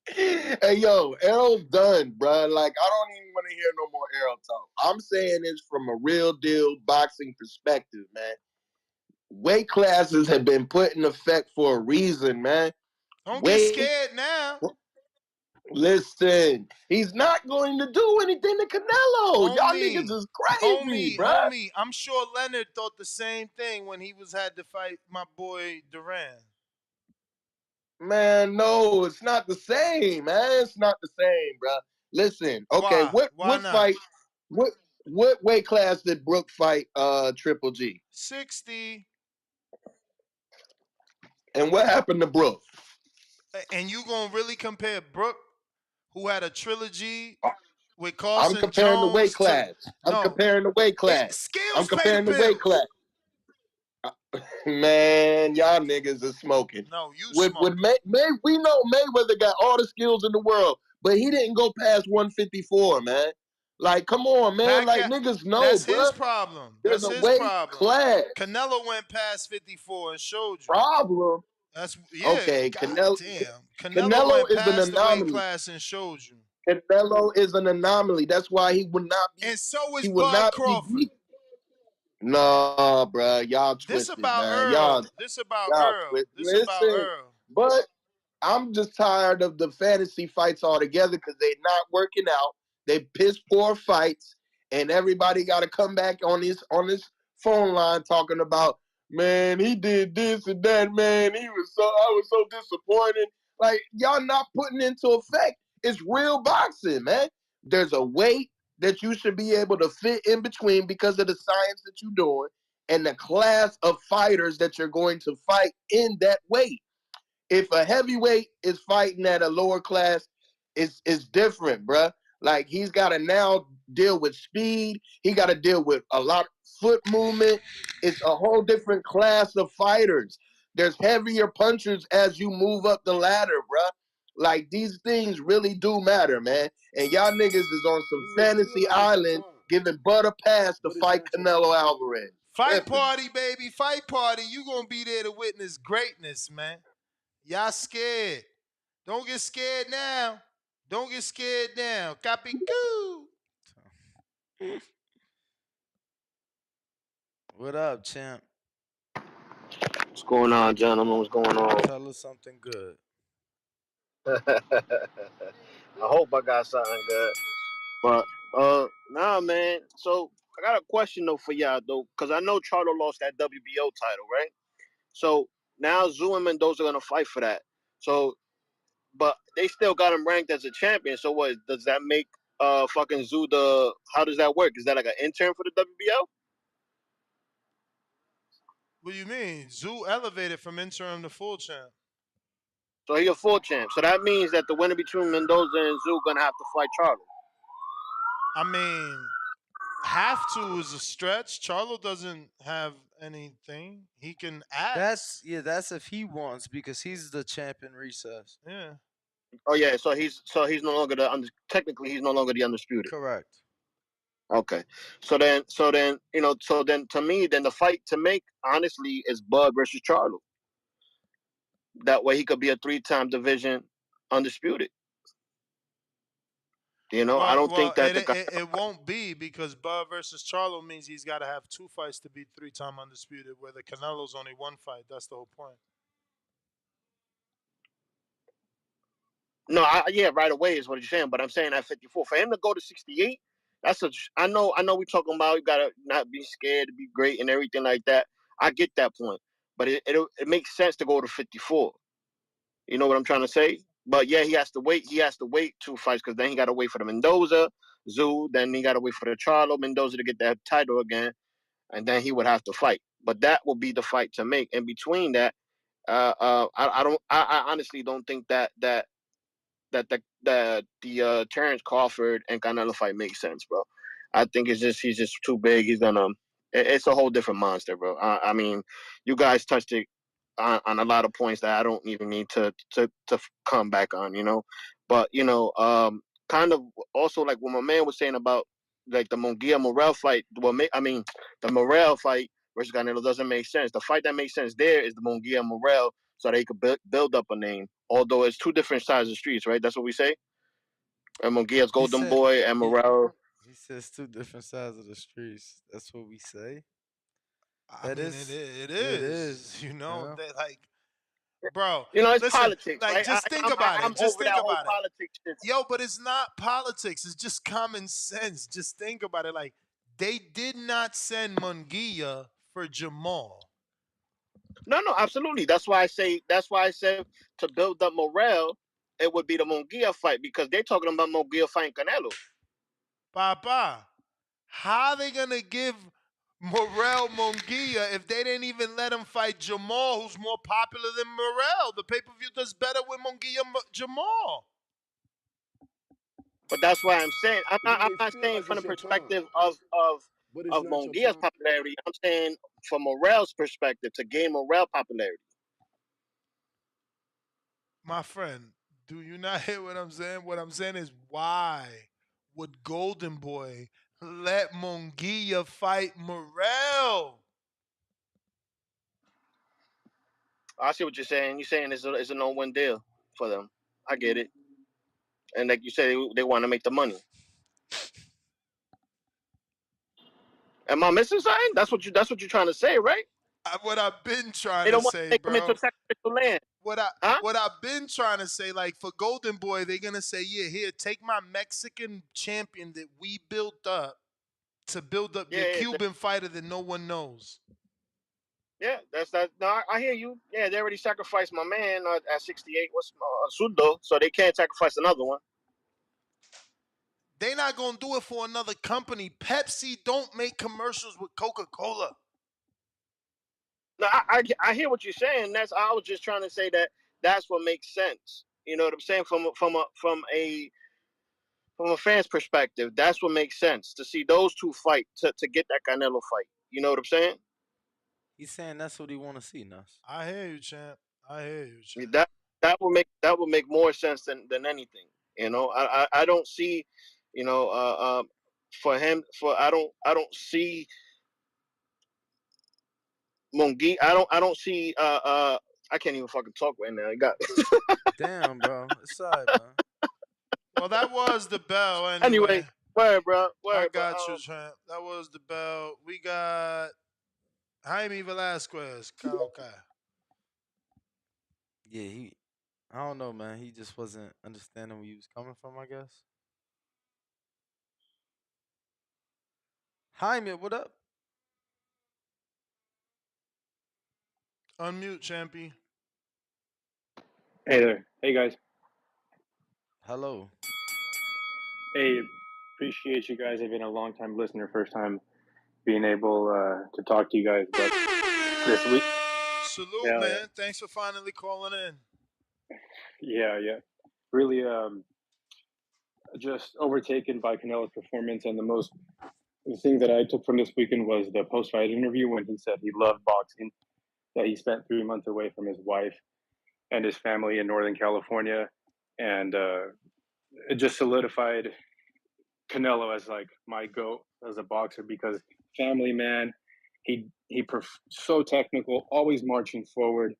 Hey, yo, Errol's done, bro. Like, I don't even want to hear no more Errol talk. I'm saying this from a real deal boxing perspective, man. Weight classes have been put in effect for a reason, man. Don't get Weight. scared now. Listen, he's not going to do anything to Canelo. Y'all niggas Homie, is crazy, homie, bruh. homie. I'm sure Leonard thought the same thing when he had to fight my boy Duran. Man, no, it's not the same, man. It's not the same, bruh. Listen, okay, Why? what Why not? fight, what weight class did Brooke fight Triple G? 60. And what happened to Brooke? And you gonna really compare Brooke, who had a trilogy with I'm Carson comparing the weight Jones, to class. I'm no? comparing the weight class. I'm Skills pay the comparing the weight bills. class. Man, y'all niggas are smoking. No, you With smoking. We know Mayweather got all the skills in the world, but he didn't go past 154, man. Like, come on, man. Like, niggas know, That's his bruh. problem. There's That's a his weight problem. class. Canelo went past 54 and showed you. Problem. That's Okay, God damn. Canelo Canelo went is an past the weight anomaly. class and showed you. Canelo is an anomaly. That's why he would not be. And so is He will Bud not be Crawford. beat. No, bruh. Y'all This twisted, about man. Earl. This about Y'all Earl. twisted. This about Listen, Earl. but I'm just tired of the fantasy fights altogether because they're not working out. They piss poor fights, and everybody got to come back on this phone line talking about, man, he did this and that, man. I was so disappointed. Like, y'all not putting into effect. It's real boxing, man. There's a weight that you should be able to fit in between because of the science that you're doing and the class of fighters that you're going to fight in that weight. If a heavyweight is fighting at a lower class, it's different, bruh. Like, he's got to now deal with speed. He got to deal with a lot of foot movement. It's a whole different class of fighters. There's heavier punchers as you move up the ladder, bruh. Like, these things really do matter, man. And y'all niggas is on some You may feel fantasy like it's your island time, giving Bud a pass to but it's fight not your time Canelo to speak. Alvarez. Fight Tripping. party, baby. Fight party. You gonna be there to witness greatness, man. Y'all scared. Don't get scared now. Don't get scared now. Copy coo. What up, champ? What's going on, gentlemen? What's going on? Tell us something good. I hope I got something good. But nah, man. So I got a question though for y'all though, because I know Charlo lost that WBO title, right? So now Zoo and Mendoza are gonna fight for that. So, but they still got him ranked as a champion. So what does that make? Fucking Zoo the? How does that work? Is that like an intern for the WBO? What do you mean? Zoo elevated from interim to full champ. So he a full champ. So that means that the winner between Mendoza and Zoo gonna have to fight Charlo. I mean, have to is a stretch. Charlo doesn't have anything. He can ask. That's if he wants because he's the champ in recess. Yeah. Oh yeah. So he's no longer technically he's no longer the undisputed. Correct. Okay. So then so then to me then the fight to make honestly is Bud versus Charlo. That way he could be a 3-time division undisputed. You know, I don't think that it won't be because Bud versus Charlo means he's got to have 2 fights to be 3-time undisputed, where the Canelo's only 1 fight. That's the whole point. No, yeah, right away is what you're saying, but I'm saying at 54 for him to go to 68. That's a. I know we're talking about you gotta not be scared to be great and everything like that. I get that point, but it makes sense to go to 54. You know what I'm trying to say? But yeah, he has to wait. He has to wait 2 fights because then he got to wait for the Mendoza, Zoo. Then he got to wait for the Charlo Mendoza to get that title again, and then he would have to fight. But that will be the fight to make. In between that, I don't. I honestly don't think that the Terence Crawford and Canelo fight makes sense, bro. I think he's just too big. He's gonna. It's a whole different monster, bro. I mean, you guys touched it on a lot of points that I don't even need to come back on, you know. But you know, kind of also like what my man was saying about like the Munguia Morel fight. I mean, the Morel fight versus Canelo doesn't make sense. The fight that makes sense there is the Munguia Morel, so they could build up a name. Although it's 2 different sides of streets, right? That's what we say. And Munguia's He Golden said Boy and Morel. he says 2 different sides of the streets. That's what we say. I That mean, is it it is. is. You You know, know. that like, bro. You know, it's Listen, politics, like, right? just think about I'm it. Just over that think whole about it. politics shit. Yo, but it's not politics. It's just common sense. Just think about it. Like, they did not send Munguia for Jamal. No, absolutely. That's why I say. That's why I said to build up Morel, it would be the Munguia fight because they're talking about Munguia fighting Canelo. Papa, how they gonna give Morel Munguia if they didn't even let him fight Jamal, who's more popular than Morel? The pay-per-view does better with Munguia Jamal. But that's why I'm saying Because it I'm may not feel saying like from it's the your time, perspective but it's of not your Munguia's time. popularity. I'm saying from Morel's perspective to gain Morel popularity. My friend, do you not hear what I'm saying? What I'm saying is, why would Golden Boy let Munguia fight Morel? I see what you're saying. You're saying it's a no-win deal for them. I get it. And like you said, they want to make the money. Am I missing something? That's what you're trying to say, right? What I've been trying They to don't want to say, take them into bro. sacrificial land, What I huh? what I've been trying to say, like, for Golden Boy, they're gonna say, yeah, here, take my Mexican champion that we built up to build up your Yeah, Cuban fighter that no one knows. yeah. That's that. No, I hear you. Yeah, they already sacrificed my man at 68. What's Sudo? So they can't sacrifice another one. They not gonna do it for another company. Pepsi don't make commercials with Coca-Cola. No, I hear what you're saying. I was just trying to say that that's what makes sense. You know what I'm saying from a fan's perspective. That's what makes sense to see those 2 fight to get that Canelo fight. You know what I'm saying? He's saying that's what he want to see, Nas. I hear you, champ. I hear you, champ. That would make more sense than anything. You know, I don't see, you know, for him for I don't see Mungi. I don't see I can't even fucking talk right now. You got Damn, bro. It's all right, man. Well, that was the bell anyway. anyway. Word, bro. I Word, but got you, champ. That was the bell. We got Jaime Velasquez. Okay. Yeah, I don't know, man. He just wasn't understanding where you was coming from, I guess. Jaime, what up? Unmute, champy. Hey there. Hey guys. Hello. Hey, appreciate you guys. I've been a long time listener, first time being able to talk to you guys. But this week, Salute, yeah, man. Thanks for finally calling in. yeah. Really, just overtaken by Canelo's performance. And the thing that I took from this weekend was the post-fight interview when he said he loved boxing, that he spent 3 months away from his wife and his family in Northern California, and it just solidified Canelo as like my goat as a boxer because family man, so technical, always marching forward,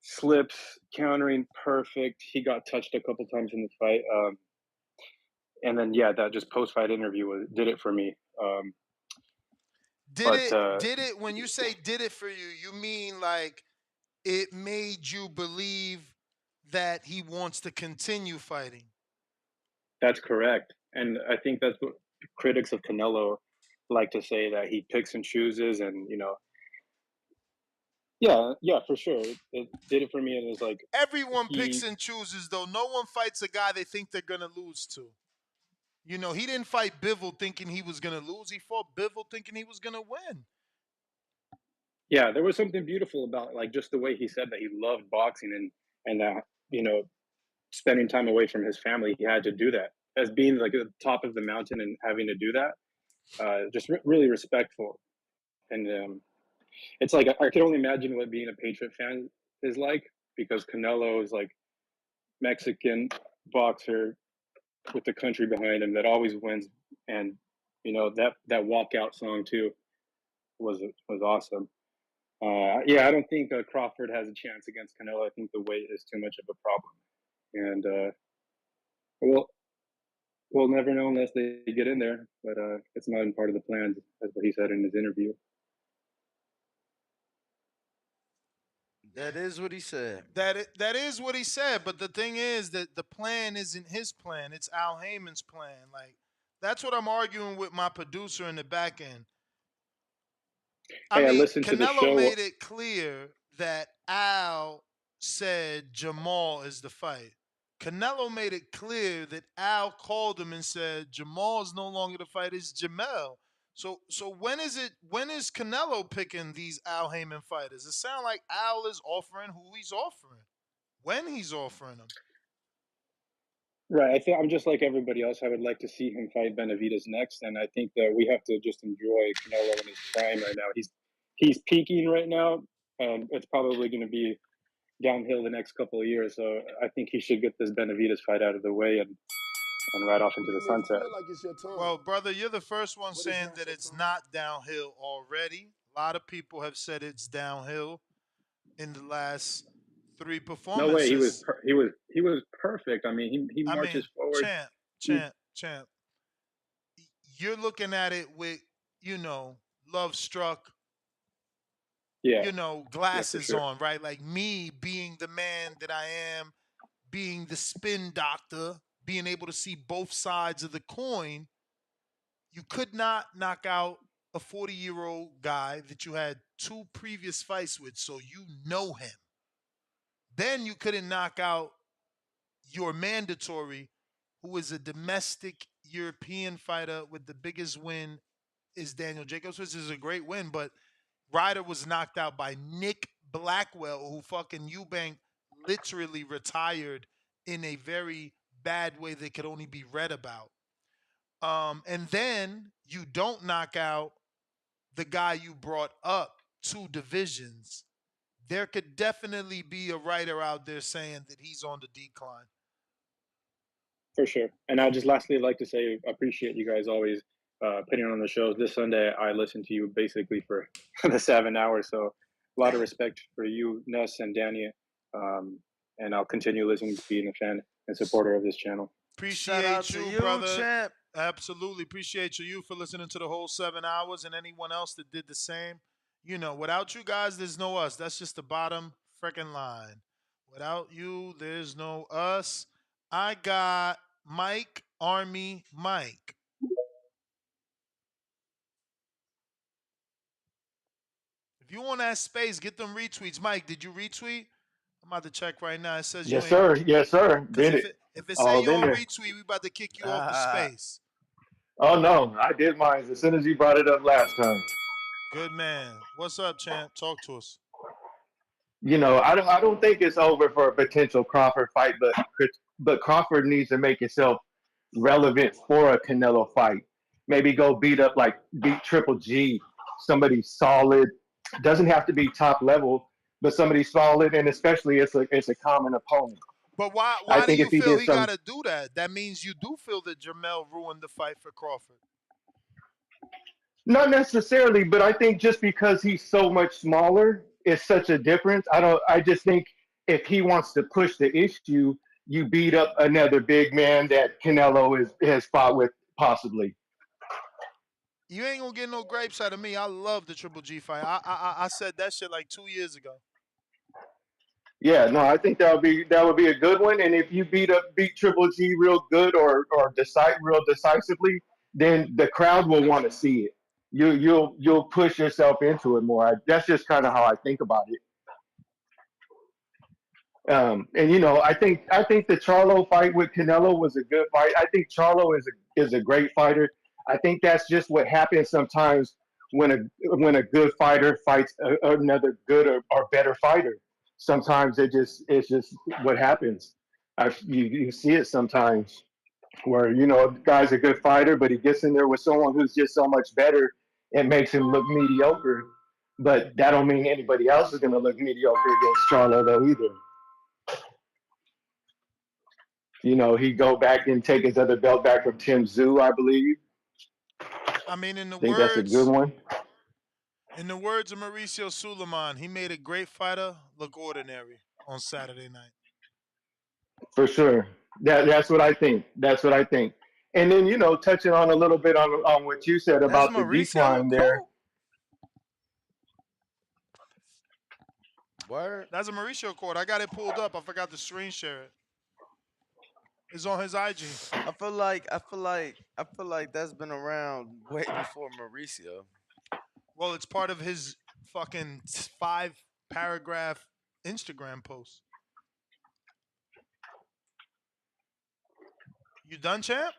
slips, countering perfect. He got touched a couple times in the fight. And then that just post-fight interview did it for me. Did it when you say did it for you, you mean like it made you believe that he wants to continue fighting? That's correct. And I think that's what critics of Canelo like to say, that he picks and chooses, and yeah, for sure. It did it for me, and it's like Everyone picks and chooses, though. No one fights a guy they think they're gonna lose to. He didn't fight Bivol thinking he was gonna lose. He fought Bivol thinking he was gonna win. Yeah, there was something beautiful about like just the way he said that he loved boxing, and that spending time away from his family, he had to do that as being like at the top of the mountain and having to do that. Just really respectful, and it's like I could only imagine what being a Patriot fan is like, because Canelo is like Mexican boxer with the country behind him that always wins, and that walkout song too was awesome. I don't think Crawford has a chance against Canelo. I think the weight is too much of a problem, and we'll never know unless they get in there. But it's not in part of the plans, that's what he said in his interview. That is what he said. That is what he said. But the thing is that the plan isn't his plan. It's Al Heyman's plan. Like, that's what I'm arguing with my producer in the back end. I listened to the show. Canelo made it clear that Al said Jermell is the fight. Canelo made it clear that Al called him and said Jermell is no longer the fight, it's Jermell. So when is Canelo picking these Al Heyman fighters? It sounds like Al is offering who he's offering, when he's offering them. Right. I think I'm just like everybody else. I would like to see him fight Benavidez next, and I think that we have to just enjoy Canelo in his prime right now. He's peaking right now, and it's probably going to be downhill the next couple of years. So I think he should get this Benavidez fight out of the way and ride off into the sunset. Feel like it's your turn. Well, brother, you're the first one saying that it's not downhill already. A lot of people have said it's downhill in the last 3 performances. No way, he was perfect. I mean, he marches forward. Champ. You're looking at it with love struck. Glasses on, right? Like me being the man that I am, being the spin doctor, being able to see both sides of the coin. You could not knock out a 40-year-old guy that you had 2 previous fights with, so you know him. Then you couldn't knock out your mandatory, who is a domestic European fighter with the biggest win is Daniel Jacobs, which is a great win, but Ryder was knocked out by Nick Blackwell, who fucking Eubank literally retired in a very bad way that could only be read about. And then you don't knock out the guy you brought up 2 divisions. There could definitely be a writer out there saying that he's on the decline. For sure. And I'd just lastly like to say, I appreciate you guys always putting on the shows. This Sunday, I listened to you basically for the 7 hours. So a lot of respect for you, Ness and Danny. And I'll continue listening to being a fan and supporter of this channel. Appreciate you, brother. Champ. Absolutely. Appreciate you for listening to the whole 7 hours, and anyone else that did the same. Without you guys, there's no us. That's just the bottom freaking line. Without you, there's no us. I got Mike, Army Mike. If you want that space, get them retweets. Mike, did you retweet? I'm about to check right now. It says yes, sir. Yes, sir. Did it. If it say you on retweet, we about to kick you off the space. Oh, no. I did mine as soon as you brought it up last time. Good man. What's up, champ? Talk to us. I don't think it's over for a potential Crawford fight, but Crawford needs to make himself relevant for a Canelo fight. Maybe go beat Triple G, somebody solid. Doesn't have to be top level, but somebody solid, and especially it's a common opponent. But why do you feel he got to do that? That means you do feel that Jermell ruined the fight for Crawford. Not necessarily, but I think just because he's so much smaller, it's such a difference. I just think if he wants to push the issue, you beat up another big man that Canelo has fought with, possibly. You ain't gonna get no grapes out of me. I love the Triple G fight. I said that shit like 2 years ago. Yeah, no, I think that would be a good one. And if you beat Triple G real good or decide real decisively, then the crowd will want to see it. You'll push yourself into it more. That's just kind of how I think about it. And I think the Charlo fight with Canelo was a good fight. I think Charlo is a great fighter. I think that's just what happens sometimes when a good fighter fights another good or better fighter. Sometimes it's just what happens. You see it sometimes where a guy's a good fighter, but he gets in there with someone who's just so much better, it makes him look mediocre. But that don't mean anybody else is going to look mediocre against Charlo though either. He go back and take his other belt back from Tim Tszyu, I believe. I mean, I think that's a good one. in the words of Mauricio Suleiman, he made a great fighter look ordinary on Saturday night. For sure. That's what I think. That's what I think. And then, touching on a little bit on what you said That's about the Mauricio decline there. Word. That's a Mauricio quote. I got it pulled up. I forgot to screen share it. It's on his IG. I feel like that's been around way before Mauricio. Well, it's part of his fucking 5-paragraph Instagram post. You done, champ?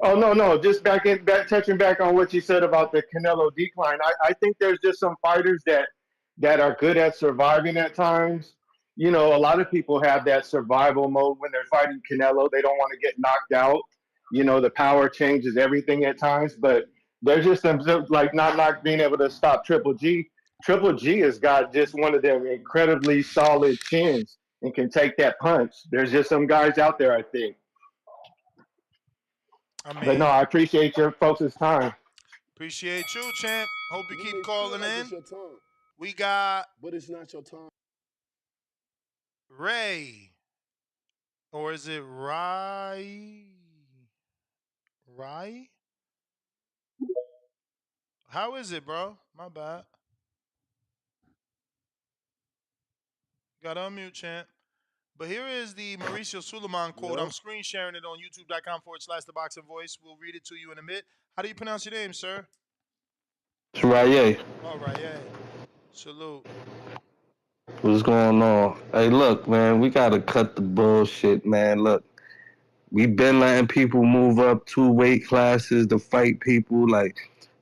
Oh no! Just touching back on what you said about the Canelo decline. I think there's just some fighters that are good at surviving at times. A lot of people have that survival mode when they're fighting Canelo. They don't want to get knocked out. The power changes everything at times, but there's just some like not being able to stop Triple G. Triple G has got just one of them incredibly solid chins and can take that punch. There's just some guys out there, I think. But no, I appreciate your folks' time. Appreciate you, champ. Hope you keep may calling feel like in. it's your time, We got but it's not your time. Ray. Or is it Rye? Rye? How is it, bro? My bad. Got to unmute, champ. But here is the Mauricio Suleiman quote. I'm screen sharing it on youtube.com/The Boxing Voice. We'll read it to you in a bit. How do you pronounce your name, sir? It's Rye. All right, yeah. Salute. What's going on? Hey, look, man, we gotta cut the bullshit, man. Look, we been letting people move up 2 weight classes to fight people. Like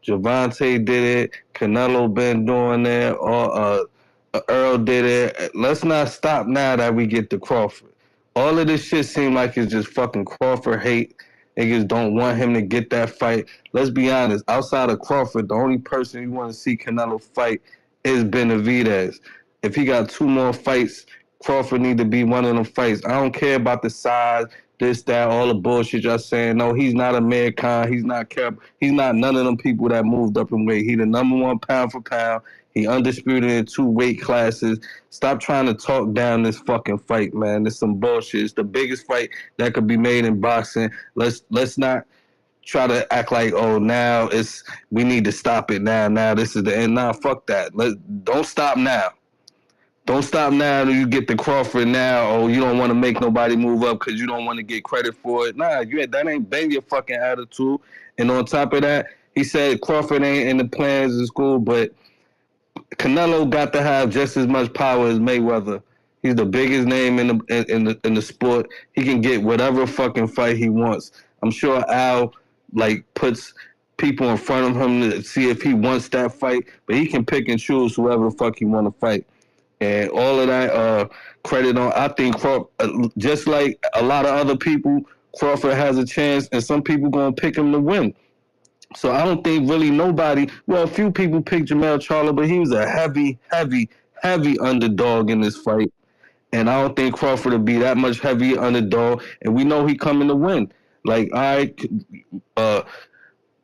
Javante did it, Canelo been doing it, or Earl did it. Let's not stop now that we get to Crawford. All of this shit seem like it's just fucking Crawford hate. Niggas don't want him to get that fight. Let's be honest. Outside of Crawford, the only person you want to see Canelo fight is Benavidez. If he got 2 more fights, Crawford need to be one of them fights. I don't care about the size, this, that, all the bullshit y'all saying. No, he's not American. He's not Cap. He's not none of them people that moved up in weight. He the number 1 pound for pound. He undisputed in 2 weight classes. Stop trying to talk down this fucking fight, man. This some bullshit. It's the biggest fight that could be made in boxing. Let's not try to act like, oh, now we need to stop it now. Now this is the end. Nah, fuck that. Don't stop now. Don't stop now till you get to Crawford now. Oh, you don't want to make nobody move up because you don't want to get credit for it. Nah, that ain't been your fucking attitude. And on top of that, he said Crawford ain't in the plans in school, but Canelo got to have just as much power as Mayweather. He's the biggest name in the sport. He can get whatever fucking fight he wants. I'm sure Al puts people in front of him to see if he wants that fight, but he can pick and choose whoever the fuck he want to fight. And all of that credit on, I think Crawford, just like a lot of other people, Crawford has a chance, and some people gonna pick him to win. So I don't think really nobody. Well, a few people picked Jermell Charlo, but he was a heavy underdog in this fight, and I don't think Crawford will be that much heavy underdog. And we know he coming to win. Like, all right,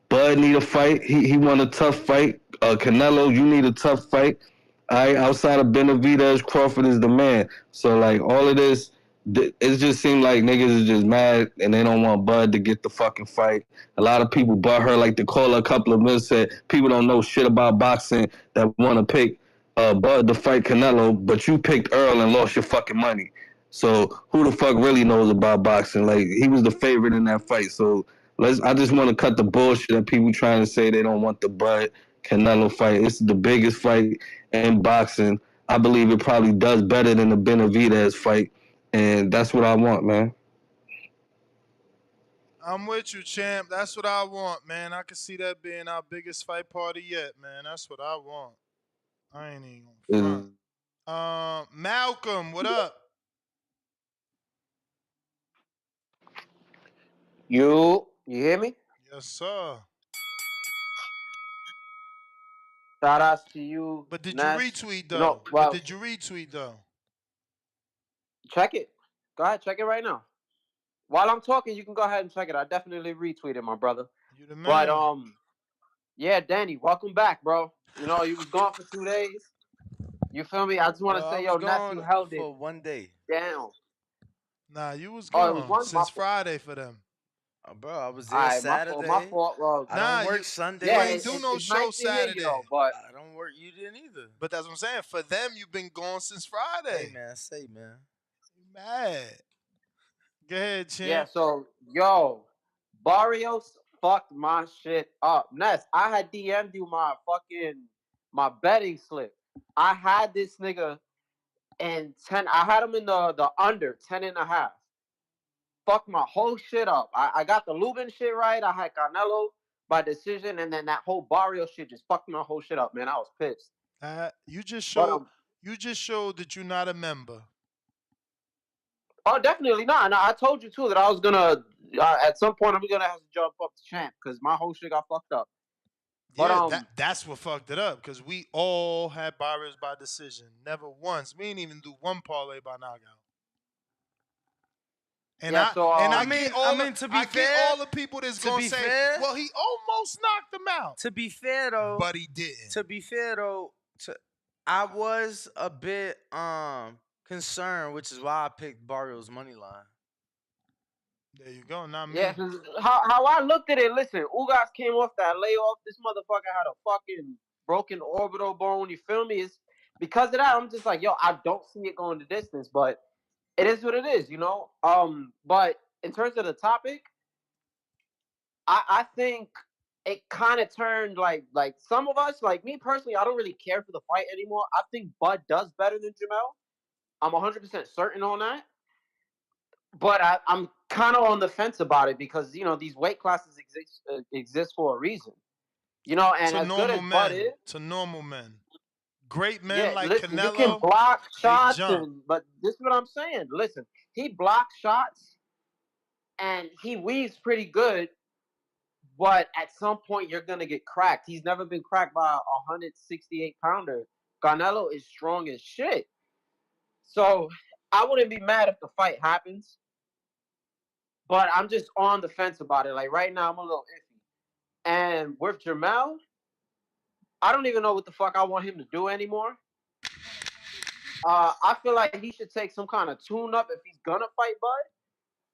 Bud need a fight. He won a tough fight. Canelo, you need a tough fight. Outside of Benavidez, Crawford is the man. So like all of this, it just seemed like niggas is just mad and they don't want Bud to get the fucking fight. A lot of people butt her, like the caller a couple of minutes said, people don't know shit about boxing that want to pick Bud to fight Canelo, but you picked Earl and lost your fucking money. So who the fuck really knows about boxing? Like he was the favorite in that fight. So I just want to cut the bullshit that people trying to say they don't want the Bud Canelo fight. It's the biggest fight in boxing. I believe it probably does better than the Benavidez fight, and that's what I want, man. I'm with you, champ. That's what I want, man. I can see that being our biggest fight party yet, man. That's what I want. I ain't even gonna front. Malcolm, what up? You hear me? Yes, sir. Shout outs to you, But did you Ness. retweet You know, though? But well, did you retweet though? check it. Go ahead, check it right now. While I'm talking, you can go ahead and check it. I definitely retweeted, my brother. You the But man. yeah, Danny, welcome back, bro. You know, you was gone for 2 days. You feel me? I just want Bro, to I say, was yo, Ness, you gone held it for 1 day. down. Nah, you was Oh, it was gone one. My since fault. Friday for them. Bro, I was All there right, my fault. My Saturday. fault. Well, I Nah, don't work you yeah, ain't Sundays. do no it's show nice to hear you Saturday. though. But I don't work. You didn't either. But that's what I'm saying. For them, you've been gone since Hey Friday. man, say man. You mad? Go ahead, yeah, champ. so yo, Barrios fucked my shit up. Ness, I had DM'd you my betting slip. I had this nigga in 10. I had him in the under 10 and a half. Fucked my whole shit up. I got the Lubin shit right. I had Canelo by decision, and then that whole Barrios shit just fucked my whole shit up, man. I was pissed. You just But showed. You just showed that you're not a member. oh, definitely not. No, I told you too that I was gonna at some point I'm gonna have to jump up to champ because my whole shit got fucked up. But Yeah, that's what fucked it up because we all had Barrios by decision. Never once. We didn't even do one parlay by knockout. And yeah, so I mean, get all to be I get fair, all the people that's to gonna be say, fair, well, he almost knocked him out. to be fair though, But he didn't. To be fair though, I was a bit concerned, which is why I picked Barrios money line. There you go, not me. yeah, cause how I looked at it, listen, Ugas came off that layoff. This motherfucker had a fucking broken orbital bone. You feel me? It's because of that. I'm just like, yo, I don't see it going the distance, but it is what it is, you know. But in terms of the topic, I think it kind of turned like some of us, like me personally, I don't really care for the fight anymore. I think Bud does better than Jermell. I'm 100% certain on that. But I'm kind of on the fence about it because you know these weight classes exist for a reason. You know, and To as good normal as Bud men. is, To normal men. Great men yeah. like Listen, you can Canelo, block they shots, jump. but this is what I'm saying. Listen, he blocks shots and he weaves pretty good. But at some point, you're gonna get cracked. He's never been cracked by a 168 pounder. Canelo is strong as shit. So I wouldn't be mad if the fight happens. But I'm just on the fence about it. Like right now, I'm a little iffy. And with Jermell, I don't even know what the fuck I want him to do anymore. I feel like he should take some kind of tune up if he's gonna fight Bud.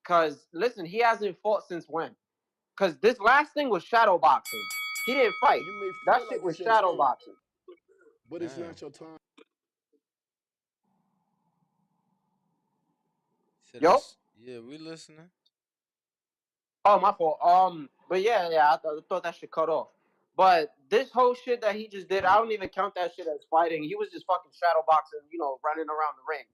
Cause listen, he hasn't fought since when? Cause this last thing was shadow boxing. He didn't fight. You may That feel shit like was it's your shadow turn, boxing. but it's Damn. not your time. Yo? Yeah, we listening. Oh, my fault. But yeah, I thought that shit cut off. But this whole shit that he just did, I don't even count that shit as fighting. He was just fucking shadow boxing, you know, running around the ring.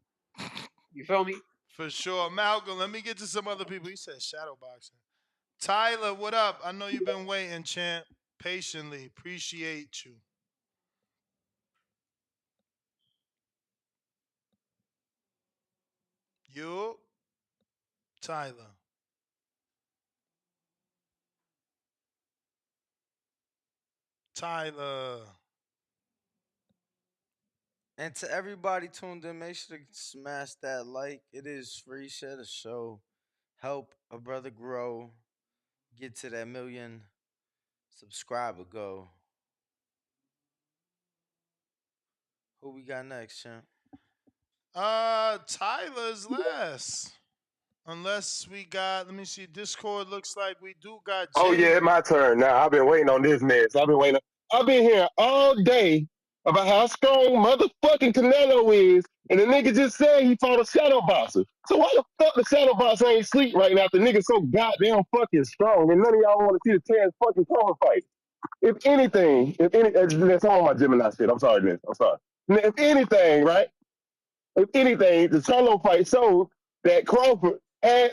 You feel me? For sure. Malcolm, let me get to some other people. He said shadow boxing. Tyler, what up? I know you've been waiting, champ. Patiently. Appreciate you. You, Tyler. Tyler. And to everybody tuned in, make sure to smash that like. It is free. Share the show. Help a brother grow. Get to that million subscriber goal. Who we got next, champ? Tyler's last. Unless we got, let me see, Discord looks like we do got Oh J. yeah, my turn now. I've been waiting on this mess. I've been waiting. I've been here all day about how strong motherfucking Canelo is, and the nigga just said he fought a shadow boxer. So why the fuck the shadow boxer ain't sleep right now? If the nigga so goddamn fucking strong, and none of y'all want to see the Terence fucking Crawford fight. If anything, that's all my Gemini shit. I'm sorry, Nick. I'm sorry. If anything, right? If anything, the solo fight showed that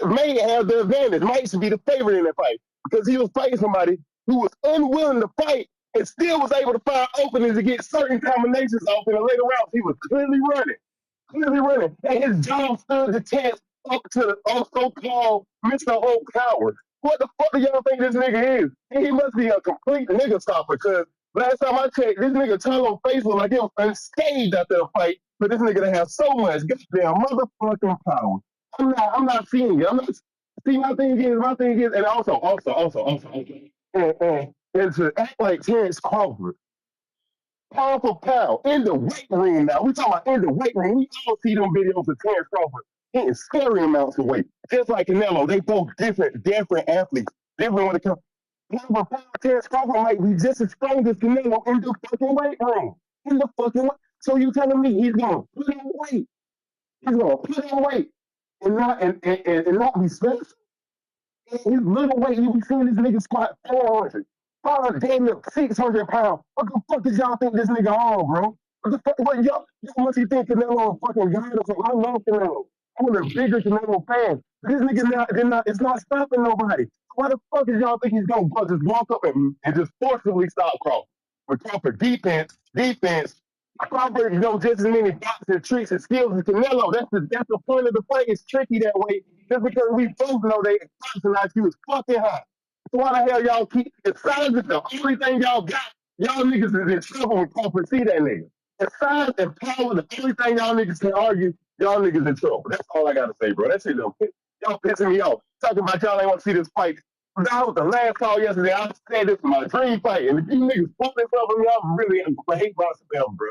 may have the advantage, might be the favorite in that fight because he was fighting somebody who was unwilling to fight and still was able to find openings to get certain combinations off in the later rounds. He was clearly running, and his job stood the test up to the so-called Mr. Old Coward. What the fuck do y'all think this nigga is? He must be a complete nigga stopper, because last time I checked, this nigga Charlo face looked like it was unscathed after the fight, but this nigga that has so much goddamn motherfucking power. I'm not seeing it. My thing is, and and to act like Terence Crawford, pound for pound in the weight room now. We talking about in the weight room. We all see them videos of Terence Crawford hitting scary amounts of weight. Just like Canelo, they both different athletes. Different when it comes. Pound for pound, Terence Crawford might be just as strong as Canelo in the fucking weight room. In the fucking weight. So you telling me he's gonna put on weight? He's gonna put on weight and not be special? His little weight, you be seeing this nigga squat 400, 500, damn near 600 pounds. What the fuck did y'all think this nigga on, bro? What the fuck, y'all must you think Canelo a fucking god or something? I love Canelo. I'm a bigger Canelo fan. This nigga it's not stopping nobody. Why the fuck did y'all think he's gonna just walk up and just forcibly stop Crawford? With Crawford defense, Crawford, just as many boxing tricks and skills as Canelo. That's the point of the fight. It's tricky that way. Just because we both know they boxing IQ is fucking high. So why the hell y'all keep? If size is the only thing y'all got, y'all niggas is in trouble when Crawford see that nigga. If size and power the only thing y'all niggas can argue, y'all niggas in trouble. That's all I gotta say, bro. That shit y'all pissing me off. Talking about y'all ain't want to see this fight. That was the last call yesterday. I said this is my dream fight, and if you niggas fuck this up on me, I'm really I hate myself, bro.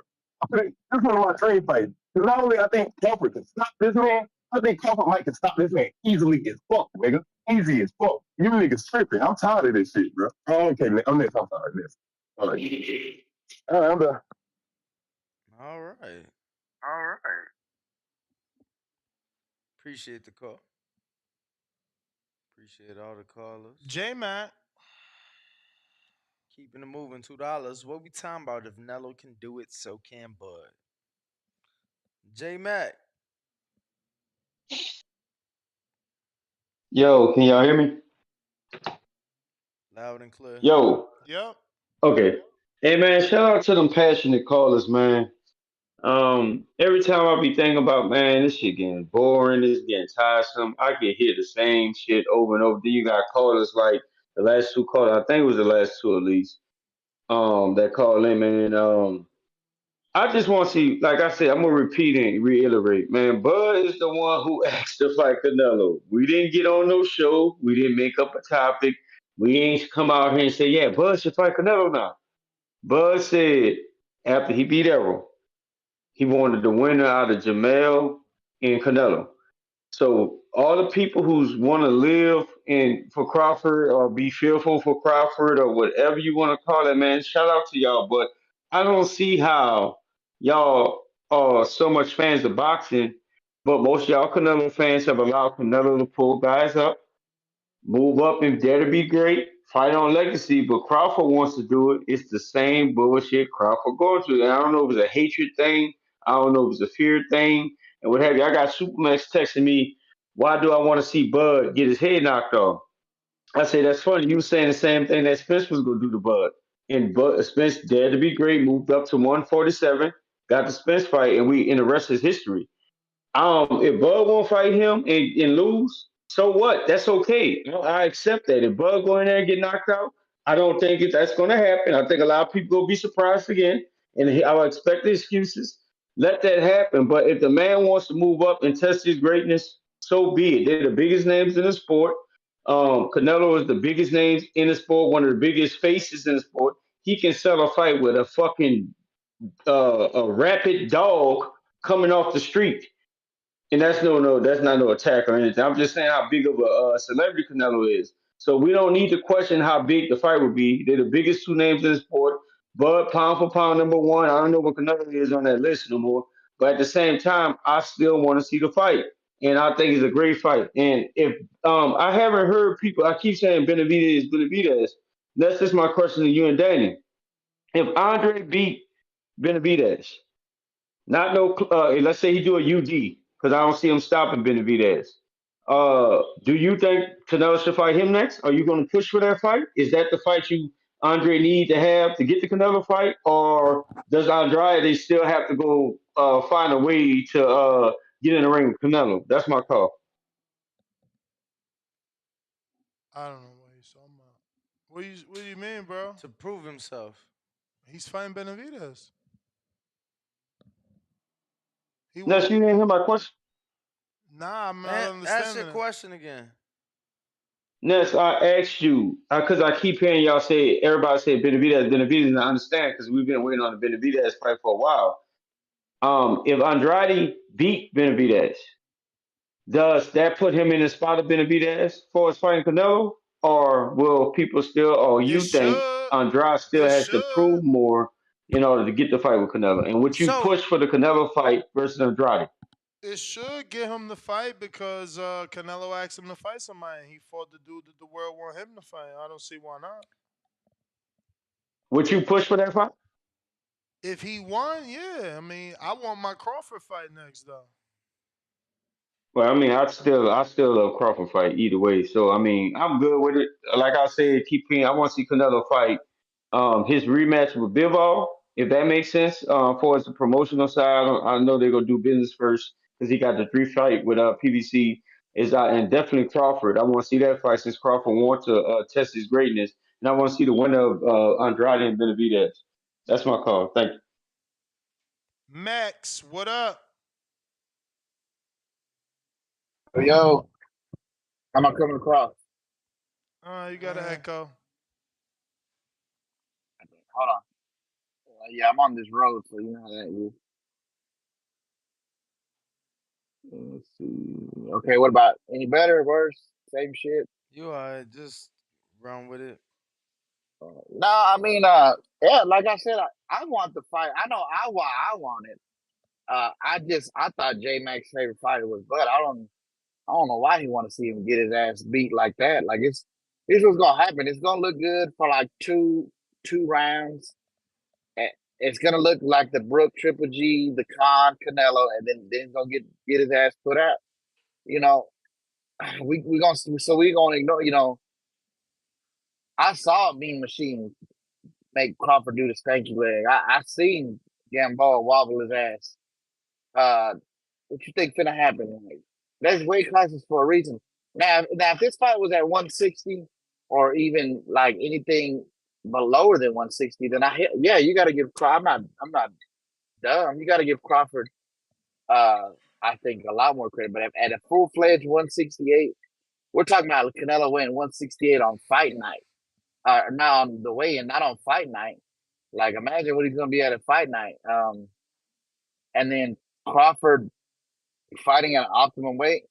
This is one of my dream fights. Because not only I think Crawford can stop this man, I think Crawford might can stop this man easily as fuck, nigga. Easy as fuck. You niggas tripping. I'm tired of this shit, bro. Oh, okay, I'm next. I'm sorry, next. All right. All right, I'm done. All right. All right. Appreciate the call. Appreciate all the callers. J Matt. Keeping it moving, $2. What we talking about? If Nello can do it, so can Bud. J Mac. Yo, can y'all hear me? Loud and clear. Yo. Yep. Okay. Hey man, shout out to them passionate callers, man. Every time I be thinking about, man, this shit getting boring, this getting tiresome. I can hear the same shit over and over. Then you got callers like the last two callers, I think it was the last two at least. That call in, man. I just want to see, like I said, I'm gonna repeat and reiterate, man. Bud is the one who asked to fight Canelo. We didn't get on no show. We didn't make up a topic. We ain't come out here and say, yeah, Bud should fight Canelo now. Bud said after he beat Errol, he wanted the winner out of Jermell and Canelo. So all the people who's want to live in for Crawford or be fearful for Crawford or whatever you want to call it, man, shout out to y'all. But I don't see how y'all are so much fans of boxing, but most of y'all Canelo fans have allowed Canelo to pull guys up, move up and dare to be great, fight on legacy. But Crawford wants to do it. It's the same bullshit Crawford going through. And I don't know if it's a hatred thing. I don't know if it's a fear thing. And what have you. I got Supermax texting me, why do I want to see Bud get his head knocked off? I say, that's funny. You were saying the same thing that Spence was going to do to Bud. And Bud, Spence dared to be great, moved up to 147, got the Spence fight, and the rest is history. If Bud won't fight him and lose, so what? That's okay. I accept that. If Bud go in there and get knocked out, I don't think that's going to happen. I think a lot of people will be surprised again, and I'll expect the excuses. Let that happen. But if the man wants to move up and test his greatness, so be it. They're the biggest names in the sport. Canelo is the biggest names in the sport, one of the biggest faces in the sport. He can sell a fight with a fucking a rapid dog coming off the street. And that's not no attack or anything. I'm just saying how big of a celebrity Canelo is. So we don't need to question how big the fight would be. They're the biggest two names in the sport. Bud, pound for pound, number one. I don't know what Canelo is on that list no more. But at the same time, I still want to see the fight, and I think it's a great fight. And if I haven't heard people, I keep saying Benavidez, Benavidez. That's just my question to you and Danny. If Andre beat Benavidez, not no. Let's say he do a UD because I don't see him stopping Benavidez. Do you think Canelo should fight him next? Are you going to push for that fight? Is that the fight you Andre need to have to get the Canelo fight, or does Andrade still have to go find a way to get in the ring with Canelo? That's my call. I don't know what he's talking about. What do you mean, bro? To prove himself. He's fighting Benavidez. He Ness, won't. you didn't hear my question. Nah, I'm not Ask your understanding it. question again. Ness, I asked you because I keep hearing y'all say everybody say Benavidez, Benavidez, and I understand because we've been waiting on the Benavidez fight for a while. If Andrade beat Benavidez, does that put him in the spot of Benavidez for his fighting Canelo, or will people still, or It you think should. Andrade still It has to should. prove more in order to get the fight with Canelo? And would you So push for the Canelo fight versus Andrade? It should get him the fight because Canelo asked him to fight somebody. He fought the dude that the world want him to fight. I don't see why not. Would you push for that fight? If he won, yeah. I mean, I want my Crawford fight next though. Well, I mean, I still love Crawford fight either way. So I mean, I'm good with it. Like I said, keep being. I want to see Canelo fight his rematch with Bivol, if that makes sense. For the promotional side, I know they're gonna do business first because he got the three fight with PBC is and definitely Crawford. I want to see that fight since Crawford wants to test his greatness, and I want to see the winner of Andrade and Benavidez. That's my call. Thank you. Max, what up? Yo, am I coming across? You got an echo. Hold on. Yeah, I'm on this road, so you know how that is. Let's see. Okay, what about any better, worse, same shit? you alright, just run with it. No, I mean, yeah, like I said, I want the fight. I know why I want it. I thought J Mac's favorite fighter was Bud. I don't know why he want to see him get his ass beat like that. Like here's what's gonna happen. It's gonna look good for like two rounds. It's gonna look like the Brook Triple G, the Khan Canelo, and then he's gonna get his ass put out. You know, we gonna ignore. You know, I saw Mean Machine make Crawford do the stanky leg. I seen Gamboa wobble his ass. Uh, what you think finna happen? Like, there's weight classes for a reason. Now, if this fight was at 160 or even like anything but lower than 160, then yeah, you got to give. I'm not dumb. You got to give Crawford, I think, a lot more credit. But at a full fledged 168, we're talking about Canelo winning 168 on fight night. Not on the weigh in, not on fight night. Like, imagine what he's gonna be at a fight night. And then Crawford fighting at an optimum weight.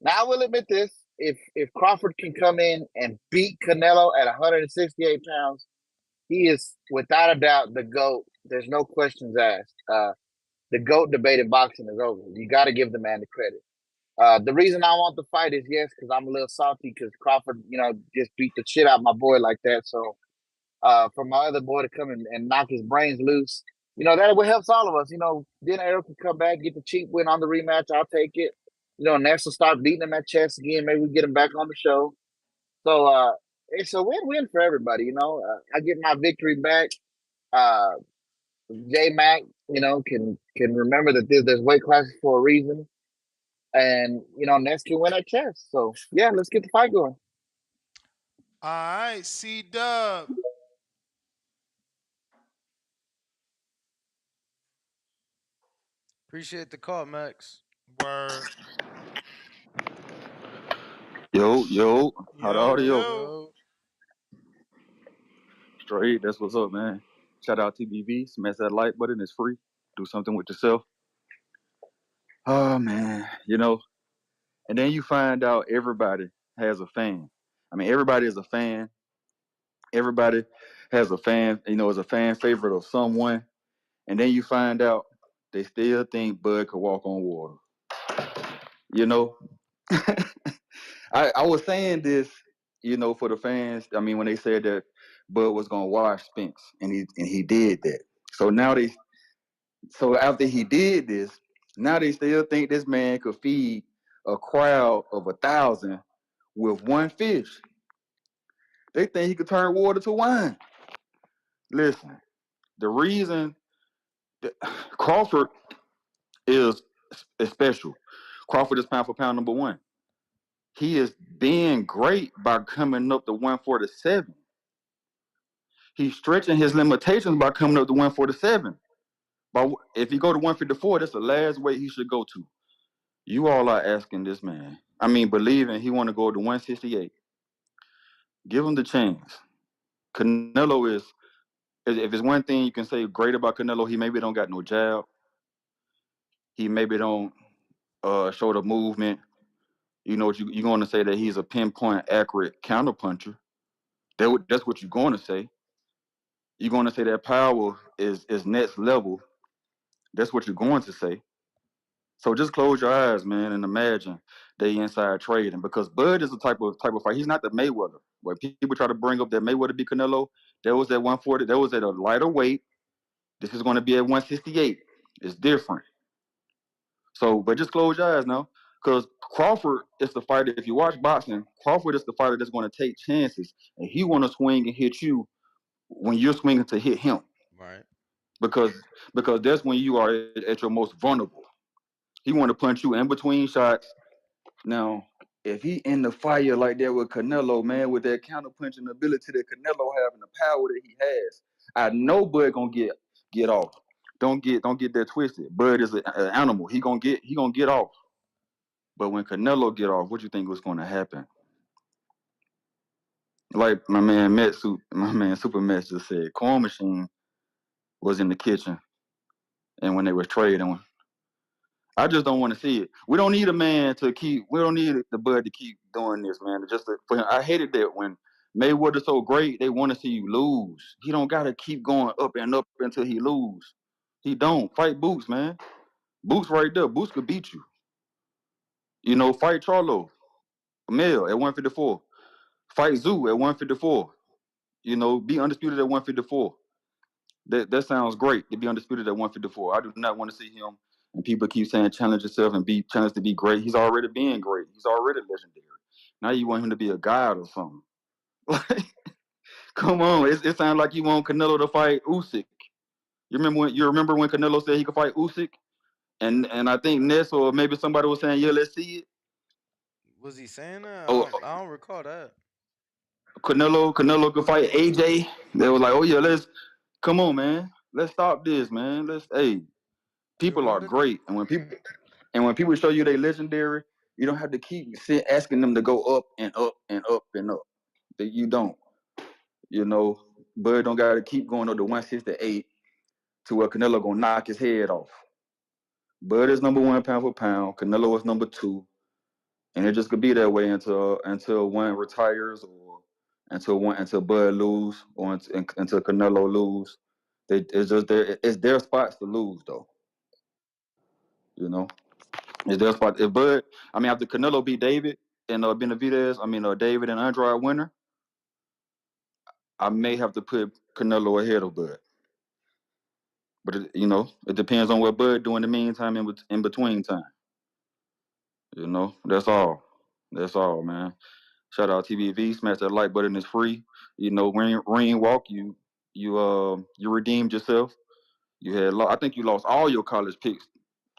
Now, I will admit this: if Crawford can come in and beat Canelo at 168 pounds, he is without a doubt the GOAT. There's no questions asked. The GOAT debate in boxing is over. You got to give the man the credit. The reason I want the fight is yes, because I'm a little salty because Crawford, just beat the shit out of my boy like that. So for my other boy to come and knock his brains loose, that will helps all of us. Then Errol can come back, get the cheap win on the rematch. I'll take it. Ness will start beating him at chest again. Maybe we get him back on the show. So it's a win-win for everybody. I get my victory back. Uh, J Mac, can remember that there's weight classes for a reason. And Ness can win at chess. So yeah, let's get the fight going. All right, C Dub. Appreciate the call, Max. Word. Yo, how the audio? Yo. Straight, that's what's up, man. Shout out TBV. Smash that like button. It's free. Do something with yourself. Oh man, and then you find out everybody has a fan. I mean, everybody is a fan. Everybody has a fan. Is a fan favorite of someone. And then you find out they still think Bud could walk on water. You know, I was saying this, for the fans. I mean, when they said that Bud was gonna wash Spence, and he did that. So now so after he did this, now they still think this man could feed a crowd of 1,000 with one fish. They think he could turn water to wine. Listen, the reason that Crawford is special. Crawford is pound for pound number one. He is being great by coming up to 147. He's stretching his limitations by coming up to 147. But if he go to 154, that's the last weight he should go to. You all are asking this man. I mean, believing he want to go to 168. Give him the chance. Canelo is, if it's one thing you can say great about Canelo, he maybe don't got no jab. He maybe don't show the movement. You're going to say that he's a pinpoint accurate counterpuncher. That's what you're going to say. You're going to say that power is next level. That's what you're going to say. So just close your eyes, man, and imagine they inside trading, because Bud is the type of fight. He's not the Mayweather. Where people try to bring up that Mayweather beat Canelo, that was at 140. That was at a lighter weight. This is going to be at 168. It's different. So, but just close your eyes now, because Crawford is the fighter. If you watch boxing, Crawford is the fighter that's going to take chances, and he want to swing and hit you when you're swinging to hit him. Right. Because that's when you are at your most vulnerable. He want to punch you in between shots. Now, if he in the fire like that with Canelo, man, with that counter punching ability that Canelo have and the power that he has, I know Bud gonna get off. Don't get that twisted. Bud is an animal. He gonna get off. But when Canelo get off, what you think was gonna happen? Like my man Super Mets just said, Corn Machine was in the kitchen, and when they was trading, I just don't want to see it. We don't need a man to keep. We don't need the Bud to keep doing this, man. For him, I hated that when Mayweather's so great, they want to see you lose. He don't gotta keep going up and up until he lose. He don't fight Boots, man. Boots right there. Boots could beat you. Fight Charlo, Mel at 154. Fight Zoo at 154. Be undisputed at 154. That sounds great to be undisputed at 154. I do not want to see him. And people keep saying challenge yourself and be challenged to be great. He's already being great. He's already legendary. Now you want him to be a god or something. Like, come on. It sounds like you want Canelo to fight Usyk. You remember when Canelo said he could fight Usyk? And I think Ness or maybe somebody was saying, yeah, let's see it. Was he saying that? Oh, I don't recall that. Canelo could fight AJ. They were like, oh yeah, come on, man. Let's stop this, man. You People are remember? great. And when people show you they legendary, you don't have to keep asking them to go up and up and up and up. You don't. Bud don't gotta keep going up to 168 to where Canelo gonna knock his head off. Bud is number one pound for pound. Canelo is number two. And it just could be that way until one retires or until Bud lose or until Canelo lose. It's their spots to lose though. You know, it's their spot. If Bud, I mean, after Canelo beat David and Benavidez, David and Andrade winner, I may have to put Canelo ahead of Bud. But it depends on what Bud do in the meantime, in between time. That's all. That's all, man. Shout out TBV. Smash that like button. It's free. Ring walk. You redeemed yourself. I think you lost all your college picks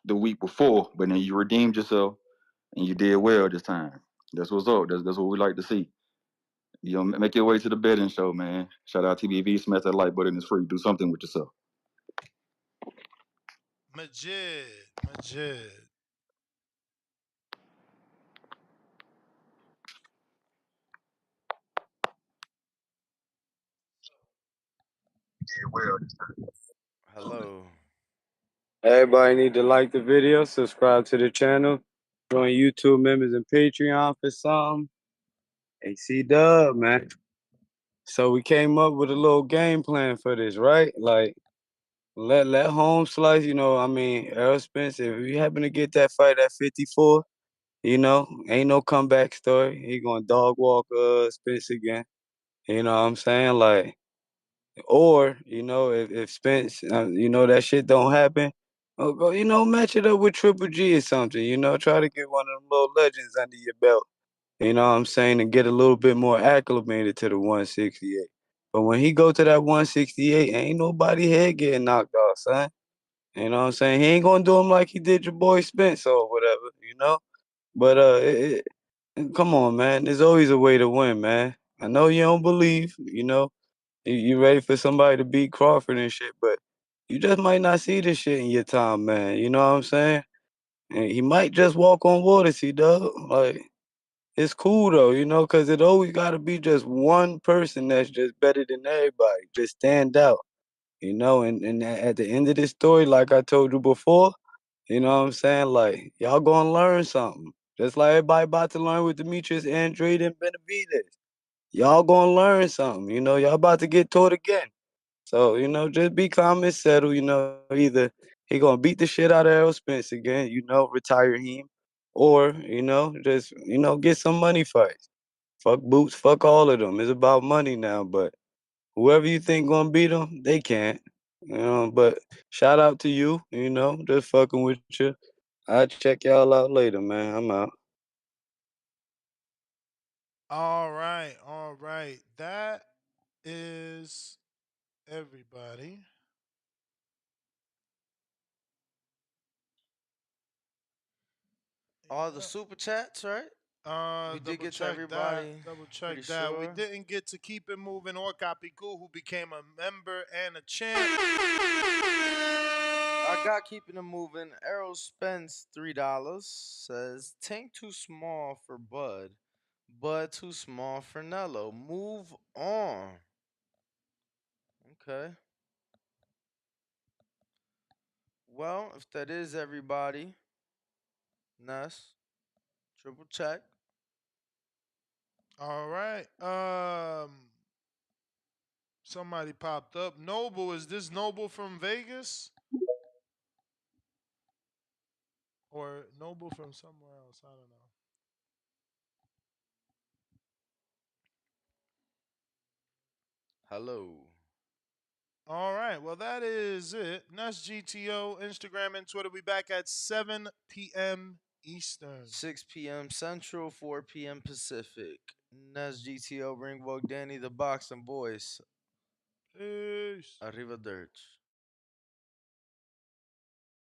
the week before, but then you redeemed yourself and you did well this time. That's what's up. That's what we like to see. Make your way to the betting show, man. Shout out TBV. Smash that like button. It's free. Do something with yourself. Majid. Hello. Everybody need to like the video, subscribe to the channel, join YouTube members and Patreon for some. AC Dub, man. So we came up with a little game plan for this, right? Like let home slice, Errol Spence, if you happen to get that fight at 54, ain't no comeback story. He gonna dog walk Spence again. You know what I'm saying? Like, or, if Spence, that shit don't happen, go, match it up with Triple G or something, try to get one of them little legends under your belt. You know what I'm saying? And get a little bit more acclimated to the 168. But when he go to that 168, ain't nobody head getting knocked off, son. You know what I'm saying? He ain't gonna do him like he did your boy Spence or whatever. But come on, man. There's always a way to win, man. I know you don't believe, you ready for somebody to beat Crawford and shit, but you just might not see this shit in your time, man. You know what I'm saying? And he might just walk on water, see, dog. Like, it's cool though, because it always got to be just one person that's just better than everybody, just stand out, and at the end of this story, like I told you before, you know what I'm saying? Like, y'all gonna learn something. Just like everybody about to learn with Demetrius Andrade and Benavidez. Y'all gonna learn something, y'all about to get taught again. So, just be calm and settle, either he gonna beat the shit out of Errol Spence again, retire him, or, just, get some money fights. Fuck Boots, fuck all of them. It's about money now, but whoever you think gonna beat them, they can't. But shout out to you, just fucking with you. I'll check y'all out later, man. I'm out. All right, all right. That is everybody. All the super chats, right? We did Double get to check that. everybody. Double check Pretty that. We sure. didn't get to keep it moving or copy cool, who became a member and a champ. I got keeping it moving. Errol Spence, $3 says Tank too small for Bud, Bud too small for Nello. Move on. Okay. Well, if that is everybody, Ness, triple check. All right. Somebody popped up. Noble, is this Noble from Vegas? Or Noble from somewhere else? I don't know. Hello. All right. Well, that is it. That's GTO, Instagram, and Twitter. We back at 7 p.m. Eastern. 6 p.m. Central, 4 p.m. Pacific. Ness GTO, Ringwalk Danny, the Boxing Boys. Peace. Arrivederci.